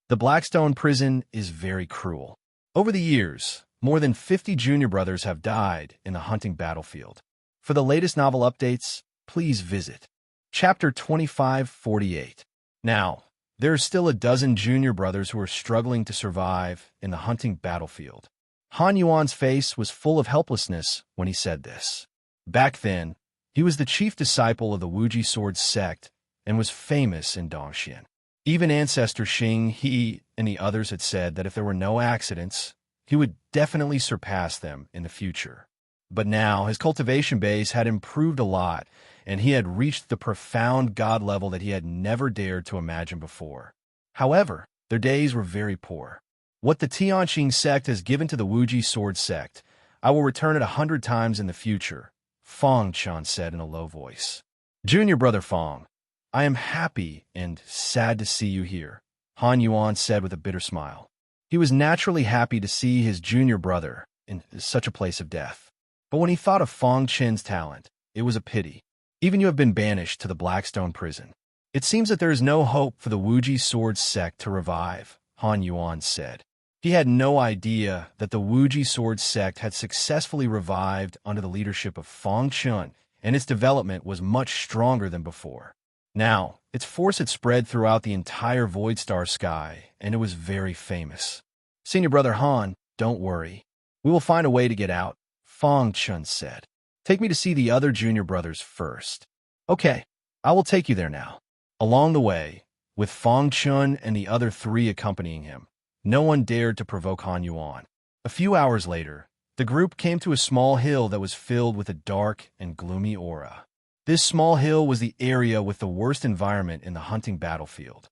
A: The Blackstone prison is very cruel. Over the years, more than 50 junior brothers have died in the hunting battlefield. For the latest novel updates, please visit Chapter 2548. Now, there are still a dozen junior brothers who are struggling to survive in the hunting battlefield. Han Yuan's face was full of helplessness when he said this. Back then, he was the chief disciple of the Wuji sword sect and was famous in Dongxian. Even ancestor Xing He and the others had said that if there were no accidents, he would definitely surpass them in the future. But now, his cultivation base had improved a lot, and he had reached the profound god level that he had never dared to imagine before. However, their days were very poor. What the Tianqing sect has given to the Wuji sword sect, I will return it 100 times in the future, Fong Chun said in a low voice. Junior brother Fong, I am happy and sad to see you here, Han Yuan said with a bitter smile. He was naturally happy to see his junior brother in such a place of death. But when he thought of Fong Chen's talent, it was a pity. Even you have been banished to the Blackstone prison. It seems that there is no hope for the Wuji sword sect to revive, Han Yuan said. He had no idea that the Wuji sword sect had successfully revived under the leadership of Fong Chun, and its development was much stronger than before. Now, its force had spread throughout the entire Void Star sky, and it was very famous. Senior brother Han, don't worry. We will find a way to get out, Fong Chun said. Take me to see the other junior brothers first. Okay, I will take you there now. Along the way, with Fong Chun and the other three accompanying him, no one dared to provoke Han Yuan. A few hours later, the group came to a small hill that was filled with a dark and gloomy aura. This small hill was the area with the worst environment in the hunting battlefield.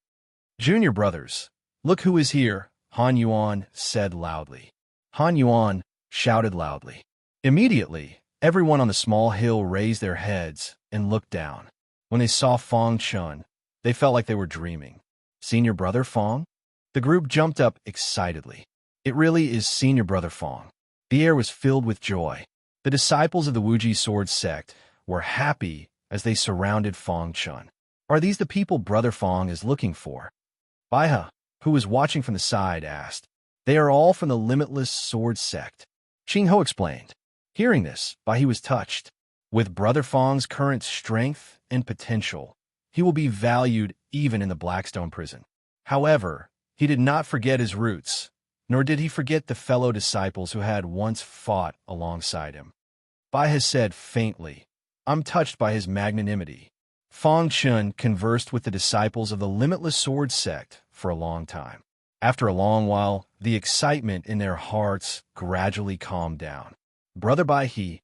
A: Junior brothers, look who is here, Han Yuan said loudly. Han Yuan shouted loudly. Immediately, everyone on the small hill raised their heads and looked down. When they saw Fong Chun, they felt like they were dreaming. Senior brother Fong? The group jumped up excitedly. It really is Senior brother Fong. The air was filled with joy. The disciples of the Wuji sword sect were happy as they surrounded Fong Chun. Are these the people Brother Fong is looking for? Baihe, who was watching from the side, asked. They are all from the Limitless Sword Sect. Qingho explained. Hearing this, Baihe was touched. With Brother Fong's current strength and potential, he will be valued even in the Blackstone prison. However, he did not forget his roots, nor did he forget the fellow disciples who had once fought alongside him. Baihe said faintly, I'm touched by his magnanimity. Fong Chun conversed with the disciples of the Limitless Sword Sect for a long time. After a long while, the excitement in their hearts gradually calmed down. Brother Baihe,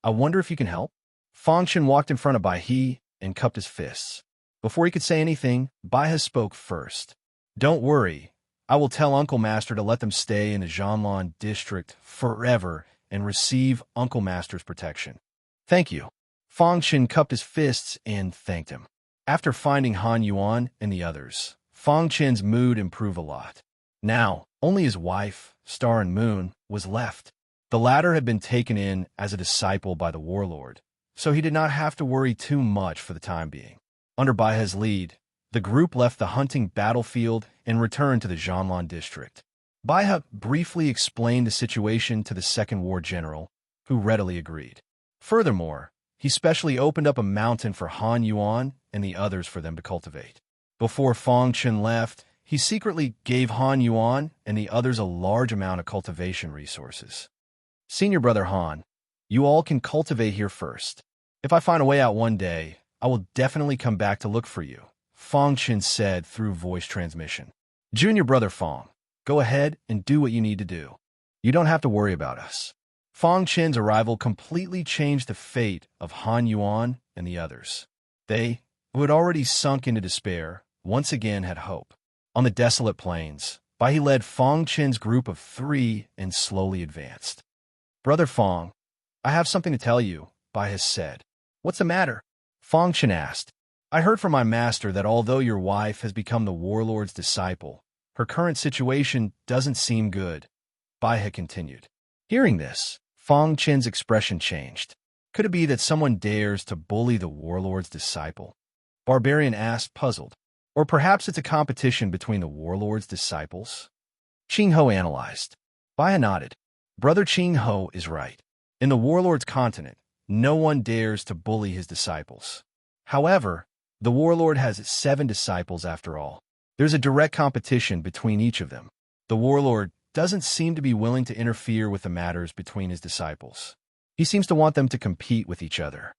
A: I wonder if you can help? Fong Chun walked in front of Baihe and cupped his fists. Before he could say anything, Baihe spoke first. Don't worry, I will tell Uncle Master to let them stay in the Zhanlan district forever and receive Uncle Master's protection. Thank you. Fong Chun cupped his fists and thanked him. After finding Han Yuan and the others, Fong Chun's mood improved a lot. Now, only his wife, Star and Moon, was left. The latter had been taken in as a disciple by the warlord, so he did not have to worry too much for the time being. Under Baihe's lead, the group left the hunting battlefield and returned to the Zhanlan district. Baihe briefly explained the situation to the second war general, who readily agreed. Furthermore, he specially opened up a mountain for Han Yuan and the others for them to cultivate. Before Fong Chun left, he secretly gave Han Yuan and the others a large amount of cultivation resources. Senior brother Han, you all can cultivate here first. If I find a way out one day, I will definitely come back to look for you, Fong Chun said through voice transmission. Junior brother Fong, go ahead and do what you need to do. You don't have to worry about us. Fong Chun's arrival completely changed the fate of Han Yuan and the others. They, who had already sunk into despair, once again had hope. On the desolate plains, Baihe led Fong Chun's group of three and slowly advanced. Brother Fong, I have something to tell you, Baihe said. What's the matter? Fong Chun asked. I heard from my master that although your wife has become the warlord's disciple, her current situation doesn't seem good, Baihe continued. Hearing this, Fong Chun's expression changed. Could it be that someone dares to bully the warlord's disciple? Barbarian asked, puzzled. Or perhaps it's a competition between the warlord's disciples? Qingho analyzed. Baihe nodded. Brother Qingho is right. In the warlord's continent, no one dares to bully his disciples. However, the warlord has 7 disciples after all. There's a direct competition between each of them. The warlord doesn't seem to be willing to interfere with the matters between his disciples. He seems to want them to compete with each other.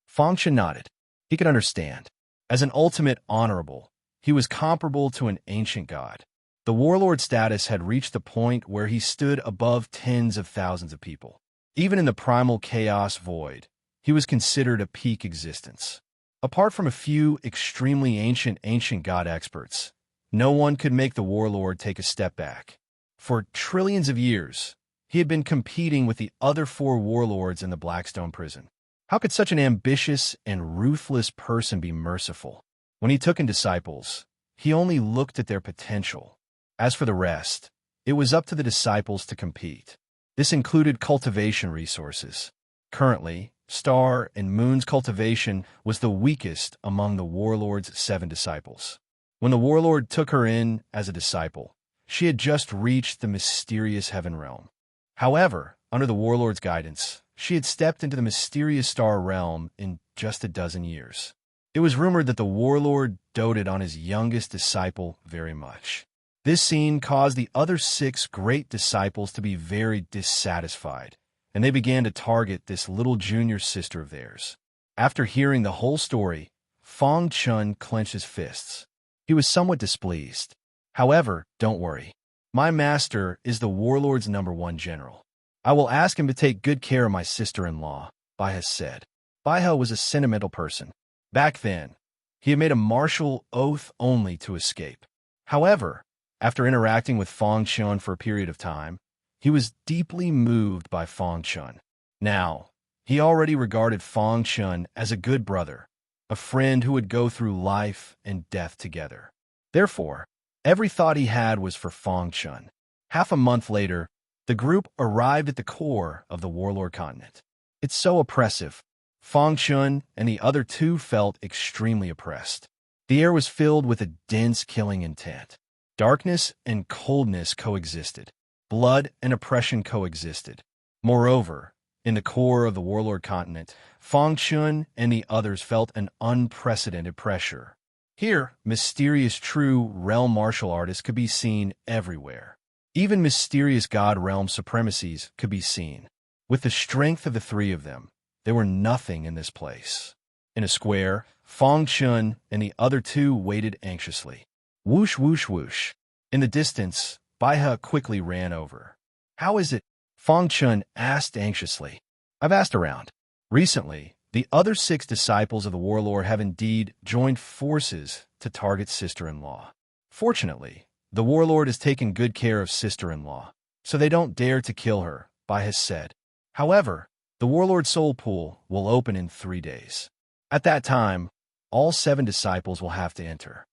A: Fong Chun nodded. He could understand. As an ultimate honorable, he was comparable to an ancient god. The warlord status had reached the point where he stood above tens of thousands of people. Even in the primal chaos void, he was considered a peak existence. Apart from a few extremely ancient god experts, no one could make the warlord take a step back. For trillions of years, he had been competing with the other 4 warlords in the Blackstone prison. How could such an ambitious and ruthless person be merciful? When he took in disciples, he only looked at their potential. As for the rest, it was up to the disciples to compete. This included cultivation resources. Currently, Star and Moon's cultivation was the weakest among the warlord's 7 disciples. When the warlord took her in as a disciple, she had just reached the mysterious heaven realm. However, under the warlord's guidance, she had stepped into the mysterious star realm in just a dozen years. It was rumored that the warlord doted on his youngest disciple very much. This scene caused the other 6 great disciples to be very dissatisfied, and they began to target this little junior sister of theirs. After hearing the whole story, Fong Chun clenched his fists. He was somewhat displeased. However, don't worry. My master is the warlord's #1 general. I will ask him to take good care of my sister-in-law, Baiha said. Baiha was a sentimental person. Back then, he had made a martial oath only to escape. However, after interacting with Fong Chun for a period of time, he was deeply moved by Fong Chun. Now, he already regarded Fong Chun as a good brother, a friend who would go through life and death together. Therefore, every thought he had was for Fong Chun. Half a month later, the group arrived at the core of the warlord continent. It's so oppressive. Fong Chun and the other 2 felt extremely oppressed. The air was filled with a dense killing intent. Darkness and coldness coexisted. Blood and oppression coexisted. Moreover, in the core of the warlord continent, Fong Chun and the others felt an unprecedented pressure. Here, mysterious true realm martial artists could be seen everywhere. Even mysterious god realm supremacies could be seen. With the strength of the 3 of them, there were nothing in this place. In a square, Fong Chun and the other 2 waited anxiously. Whoosh, whoosh, whoosh. In the distance, Baiha quickly ran over. How is it? Fong Chun asked anxiously. I've asked around. Recently, the other 6 disciples of the warlord have indeed joined forces to target sister-in-law. Fortunately, the warlord has taken good care of sister-in-law, so they don't dare to kill her, Baiha said. However, the warlord's soul pool will open in 3 days. At that time, all 7 disciples will have to enter.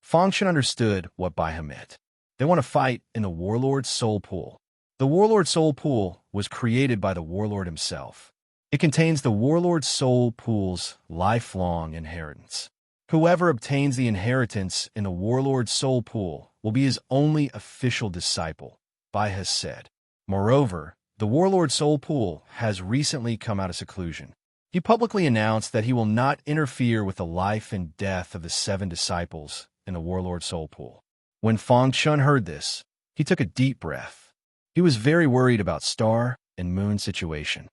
A: Fong Chun understood what Baiha meant. They want to fight in the warlord's soul pool. The warlord's soul pool was created by the warlord himself. It contains the warlord's soul pool's lifelong inheritance. Whoever obtains the inheritance in the warlord's soul pool will be his only official disciple, Baiha said. Moreover, the warlord's soul pool has recently come out of seclusion. He publicly announced that he will not interfere with the life and death of the 7 disciples in the warlord's soul pool. When Fong Chun heard this, he took a deep breath. He was very worried about Star and Moon's situation.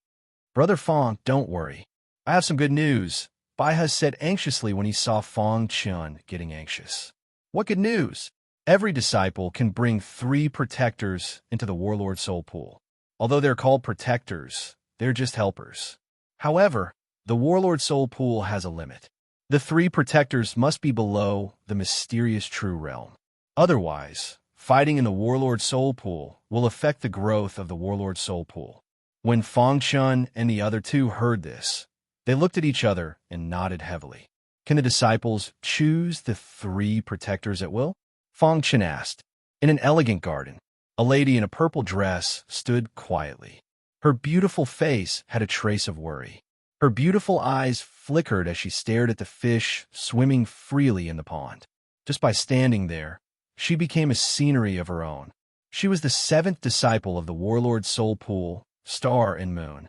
A: Brother Fong, don't worry. I have some good news, Baiha said anxiously when he saw Fong Chun getting anxious. What good news? Every disciple can bring 3 protectors into the warlord's soul pool. Although they're called protectors, they're just helpers. However, the warlord's soul pool has a limit. The 3 protectors must be below the mysterious true realm. Otherwise, fighting in the warlord's soul pool will affect the growth of the warlord's soul pool. When Fong Chun and the other 2 heard this, they looked at each other and nodded heavily. Can the disciples choose the 3 protectors at will? Fong Chun asked. In an elegant garden, a lady in a purple dress stood quietly. Her beautiful face had a trace of worry. Her beautiful eyes flickered as she stared at the fish swimming freely in the pond. Just by standing there, she became a scenery of her own. She was the 7th disciple of the warlord's soul pool, Star and Moon.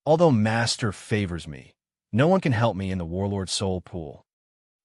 A: Although Master favors me, no one can help me in the warlord's soul pool.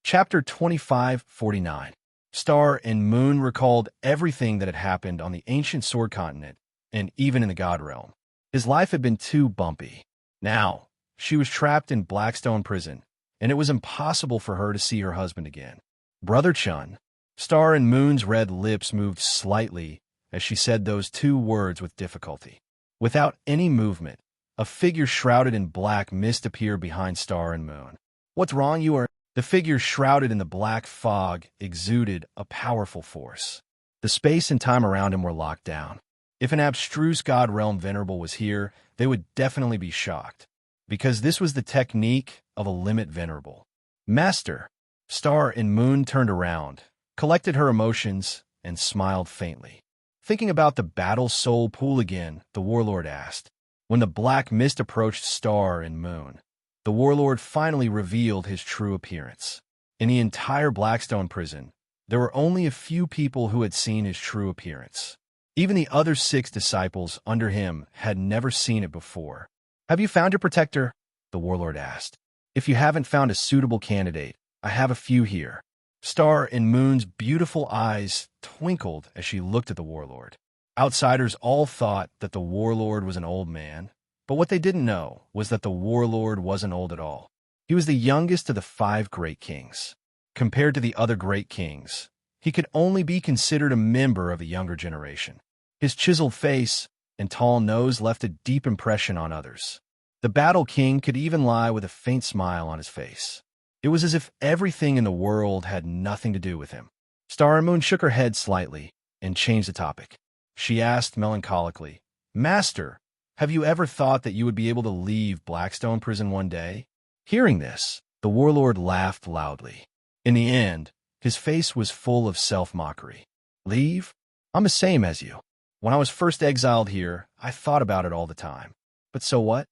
A: Chapter 25:49. Star and Moon recalled everything that had happened on the ancient sword continent and even in the god realm. His life had been too bumpy. Now, she was trapped in Blackstone prison, and it was impossible for her to see her husband again. Brother Chun. Star and Moon's red lips moved slightly as she said those 2 words with difficulty. Without any movement, a figure shrouded in black mist appeared behind Star and Moon. What's wrong, you are? The figure shrouded in the black fog exuded a powerful force. The space and time around him were locked down. If an abstruse god realm venerable was here, they would definitely be shocked. because this was the technique of a limit venerable. Master, Star and Moon turned around, collected her emotions, and smiled faintly. Thinking about the battle soul pool again, the warlord asked. When the black mist approached Star and Moon, the warlord finally revealed his true appearance. In the entire Blackstone prison, there were only a few people who had seen his true appearance. Even the other 6 disciples under him had never seen it before. Have you found your protector? The warlord asked. If you haven't found a suitable candidate, I have a few here. Star and Moon's beautiful eyes twinkled as she looked at the warlord. Outsiders all thought that the warlord was an old man, but what they didn't know was that the warlord wasn't old at all. He was the youngest of the 5 great kings. Compared to the other great kings, he could only be considered a member of a younger generation. His chiseled face and tall nose left a deep impression on others. The Battle King could even lie with a faint smile on his face. It was as if everything in the world had nothing to do with him. Star and Moon shook her head slightly and changed the topic. She asked melancholically, Master, have you ever thought that you would be able to leave Blackstone prison one day? Hearing this, the warlord laughed loudly. In the end, his face was full of self-mockery. Leave? I'm the same as you. When I was first exiled here, I thought about it all the time. But so what?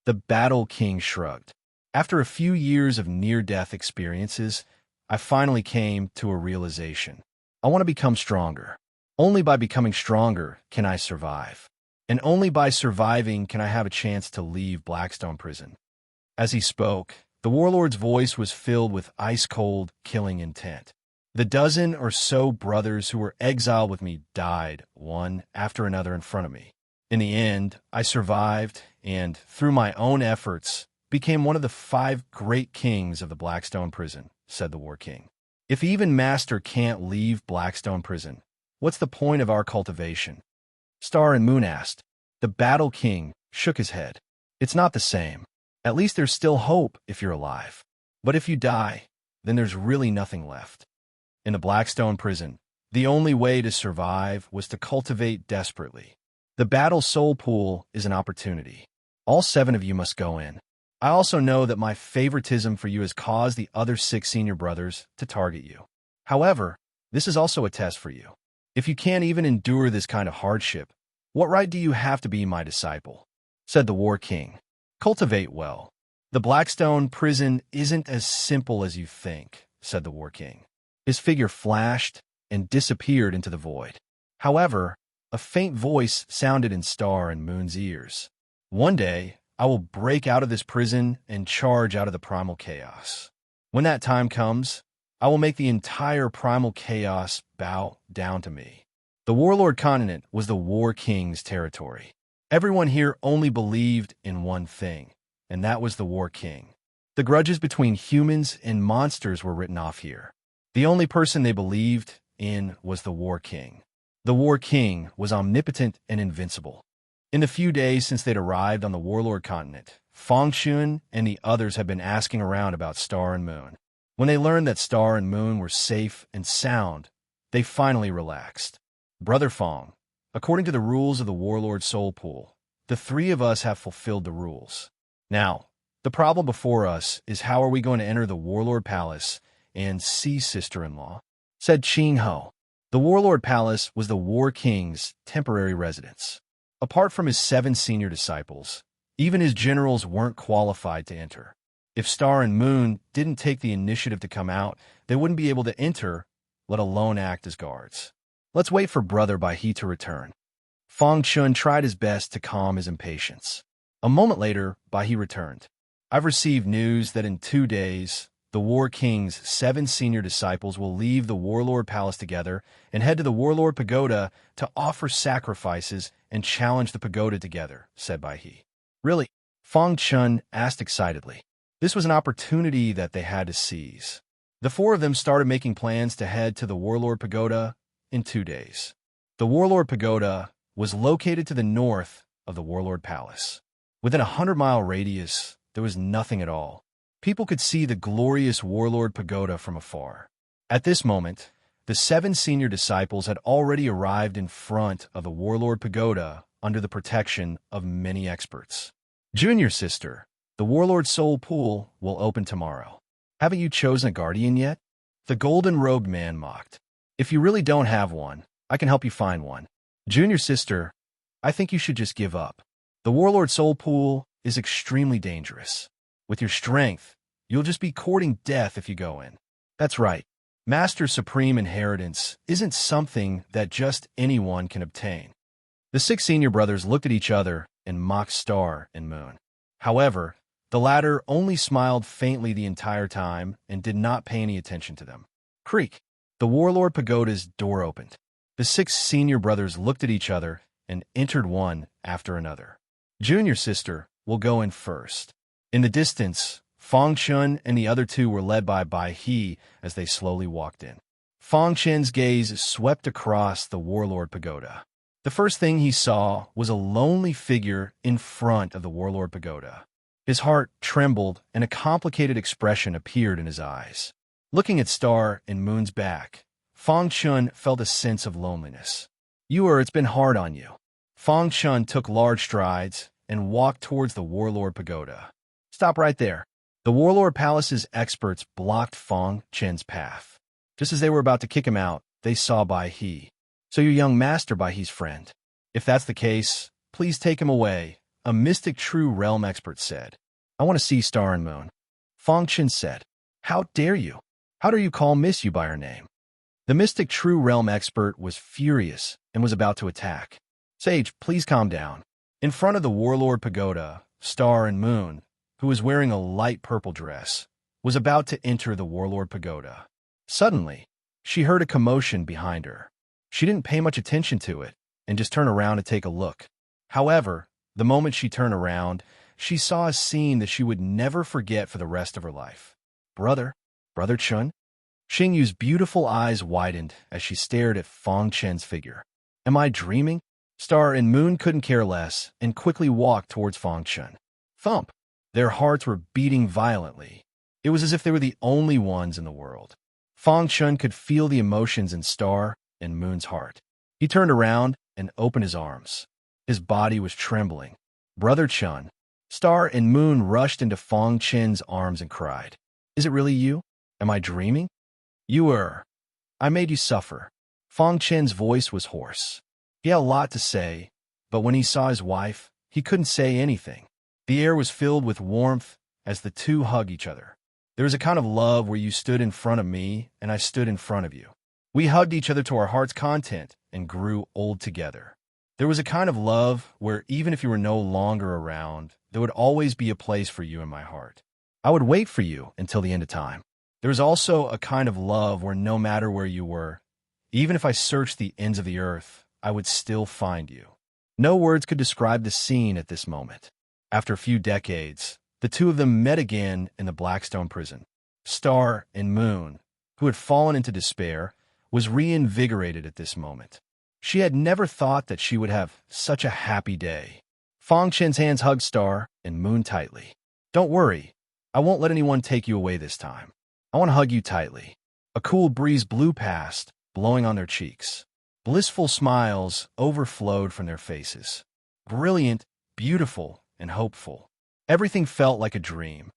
A: The Battle King shrugged. After a few years of near-death experiences, I finally came to a realization. I want to become stronger. Only by becoming stronger can I survive. And only by surviving can I have a chance to leave Blackstone prison. As he spoke, the warlord's voice was filled with ice-cold, killing intent. The dozen or so brothers who were exiled with me died, one after another in front of me. In the end, I survived, and, through my own efforts, became one of the 5 great kings of the Blackstone prison, said the War King. If even Master can't leave Blackstone prison, what's the point of our cultivation? Star and Moon asked. The Battle King shook his head. It's not the same. At least there's still hope if you're alive. But if you die, then there's really nothing left. In the Blackstone prison, the only way to survive was to cultivate desperately. The Battle Soul Pool is an opportunity. All 7 of you must go in. I also know that my favoritism for you has caused the other 6 senior brothers to target you. However, this is also a test for you. If you can't even endure this kind of hardship, what right do you have to be my disciple? Said the War King. Cultivate well. The Blackstone prison isn't as simple as you think, said the War King. His figure flashed and disappeared into the void. However, a faint voice sounded in Star and Moon's ears. One day, I will break out of this prison and charge out of the primal chaos. When that time comes, I will make the entire primal chaos bow down to me. The Warlord Continent was the War King's territory. Everyone here only believed in one thing, and that was the War King. The grudges between humans and monsters were written off here. The only person they believed in was the War King. The War King was omnipotent and invincible. In the few days since they'd arrived on the Warlord Continent, Feng Xuan and the others had been asking around about Star and Moon. When they learned that Star and Moon were safe and sound, they finally relaxed. Brother Feng, according to the rules of the Warlord Soul Pool, the 3 of us have fulfilled the rules. Now, the problem before us is how are we going to enter the Warlord Palace and see sister-in-law? Said Qing Ho. The Warlord Palace was the War King's temporary residence. Apart from his 7 senior disciples, even his generals weren't qualified to enter. If Star and Moon didn't take the initiative to come out, they wouldn't be able to enter, let alone act as guards. Let's wait for Brother Bai He to return. Feng Xuan tried his best to calm his impatience. A moment later, Bai He returned. I've received news that in 2 days, the War King's 7 senior disciples will leave the Warlord Palace together and head to the Warlord Pagoda to offer sacrifices and challenge the pagoda together, said Bai He. Really? Feng Xuan asked excitedly. This was an opportunity that they had to seize. The 4 of them started making plans to head to the Warlord Pagoda in 2 days. The Warlord Pagoda was located to the north of the Warlord Palace. Within a 100-mile radius, there was nothing at all. People could see the glorious Warlord Pagoda from afar. At this moment, the 7 senior disciples had already arrived in front of the Warlord Pagoda under the protection of many experts. Junior sister, The Warlord Soul Pool will open tomorrow. Haven't you chosen a guardian yet? The golden-robed man mocked. If you really don't have one, I can help you find one. Junior sister, I think you should just give up. The Warlord Soul Pool is extremely dangerous. With your strength, you'll just be courting death if you go in. That's right. Master Supreme Inheritance isn't something that just anyone can obtain. The 6 senior brothers looked at each other and mocked Star and Moon. However, the latter only smiled faintly the entire time and did not pay any attention to them. Creak! The Warlord Pagoda's door opened. The 6 senior brothers looked at each other and entered one after another. Junior sister will go in first. In the distance, Fong Chun and the other 2 were led by Bai He as they slowly walked in. Fong Chen's gaze swept across the Warlord Pagoda. The first thing he saw was a lonely figure in front of the Warlord Pagoda. His heart trembled and a complicated expression appeared in his eyes. Looking at Star and Moon's back, Fong Chun felt a sense of loneliness. It's been hard on you. Fong Chun took large strides and walked towards the Warlord Pagoda. Stop right there. The Warlord Palace's experts blocked Fong Chen's path. Just as they were about to kick him out, they saw Bai He. So your young master Bai He's friend. If that's the case, please take him away, a mystic true realm expert said. I want to see Star and Moon. Fong Chen said. How dare you? How dare you call Miss you by her name? The mystic true realm expert was furious and was about to attack. Sage, please calm down. In front of the Warlord Pagoda, Star and Moon, who was wearing a light purple dress, was about to enter the Warlord Pagoda. Suddenly, she heard a commotion behind her. She didn't pay much attention to it and just turned around to take a look. However, the moment she turned around, she saw a scene that she would never forget for the rest of her life. Brother Chun? Xing Yu's beautiful eyes widened as she stared at Fong Chen's figure. Am I dreaming? Star and Moon couldn't care less and quickly walked towards Fong Chen. Thump! Their hearts were beating violently. It was as if they were the only ones in the world. Fong Chen could feel the emotions in Star and Moon's heart. He turned around and opened his arms. His body was trembling. Brother Chun. Star and Moon rushed into Fong Chen's arms and cried. Is it really you? Am I dreaming? I made you suffer. Fong Chen's voice was hoarse. He had a lot to say, but when he saw his wife, he couldn't say anything. The air was filled with warmth as the 2 hugged each other. There was a kind of love where you stood in front of me and I stood in front of you. We hugged each other to our heart's content and grew old together. There was a kind of love where even if you were no longer around, there would always be a place for you in my heart. I would wait for you until the end of time. There was also a kind of love where no matter where you were, even if I searched the ends of the earth, I would still find you. No words could describe the scene at this moment. After a few decades, the 2 of them met again in the Blackstone prison. Star and Moon, who had fallen into despair, was reinvigorated at this moment. She had never thought that she would have such a happy day. Fong Chen's hands hugged Star and Moon tightly. Don't worry, I won't let anyone take you away this time. I want to hug you tightly. A cool breeze blew past, blowing on their cheeks. Blissful smiles overflowed from their faces. Brilliant, beautiful, and hopeful. Everything felt like a dream.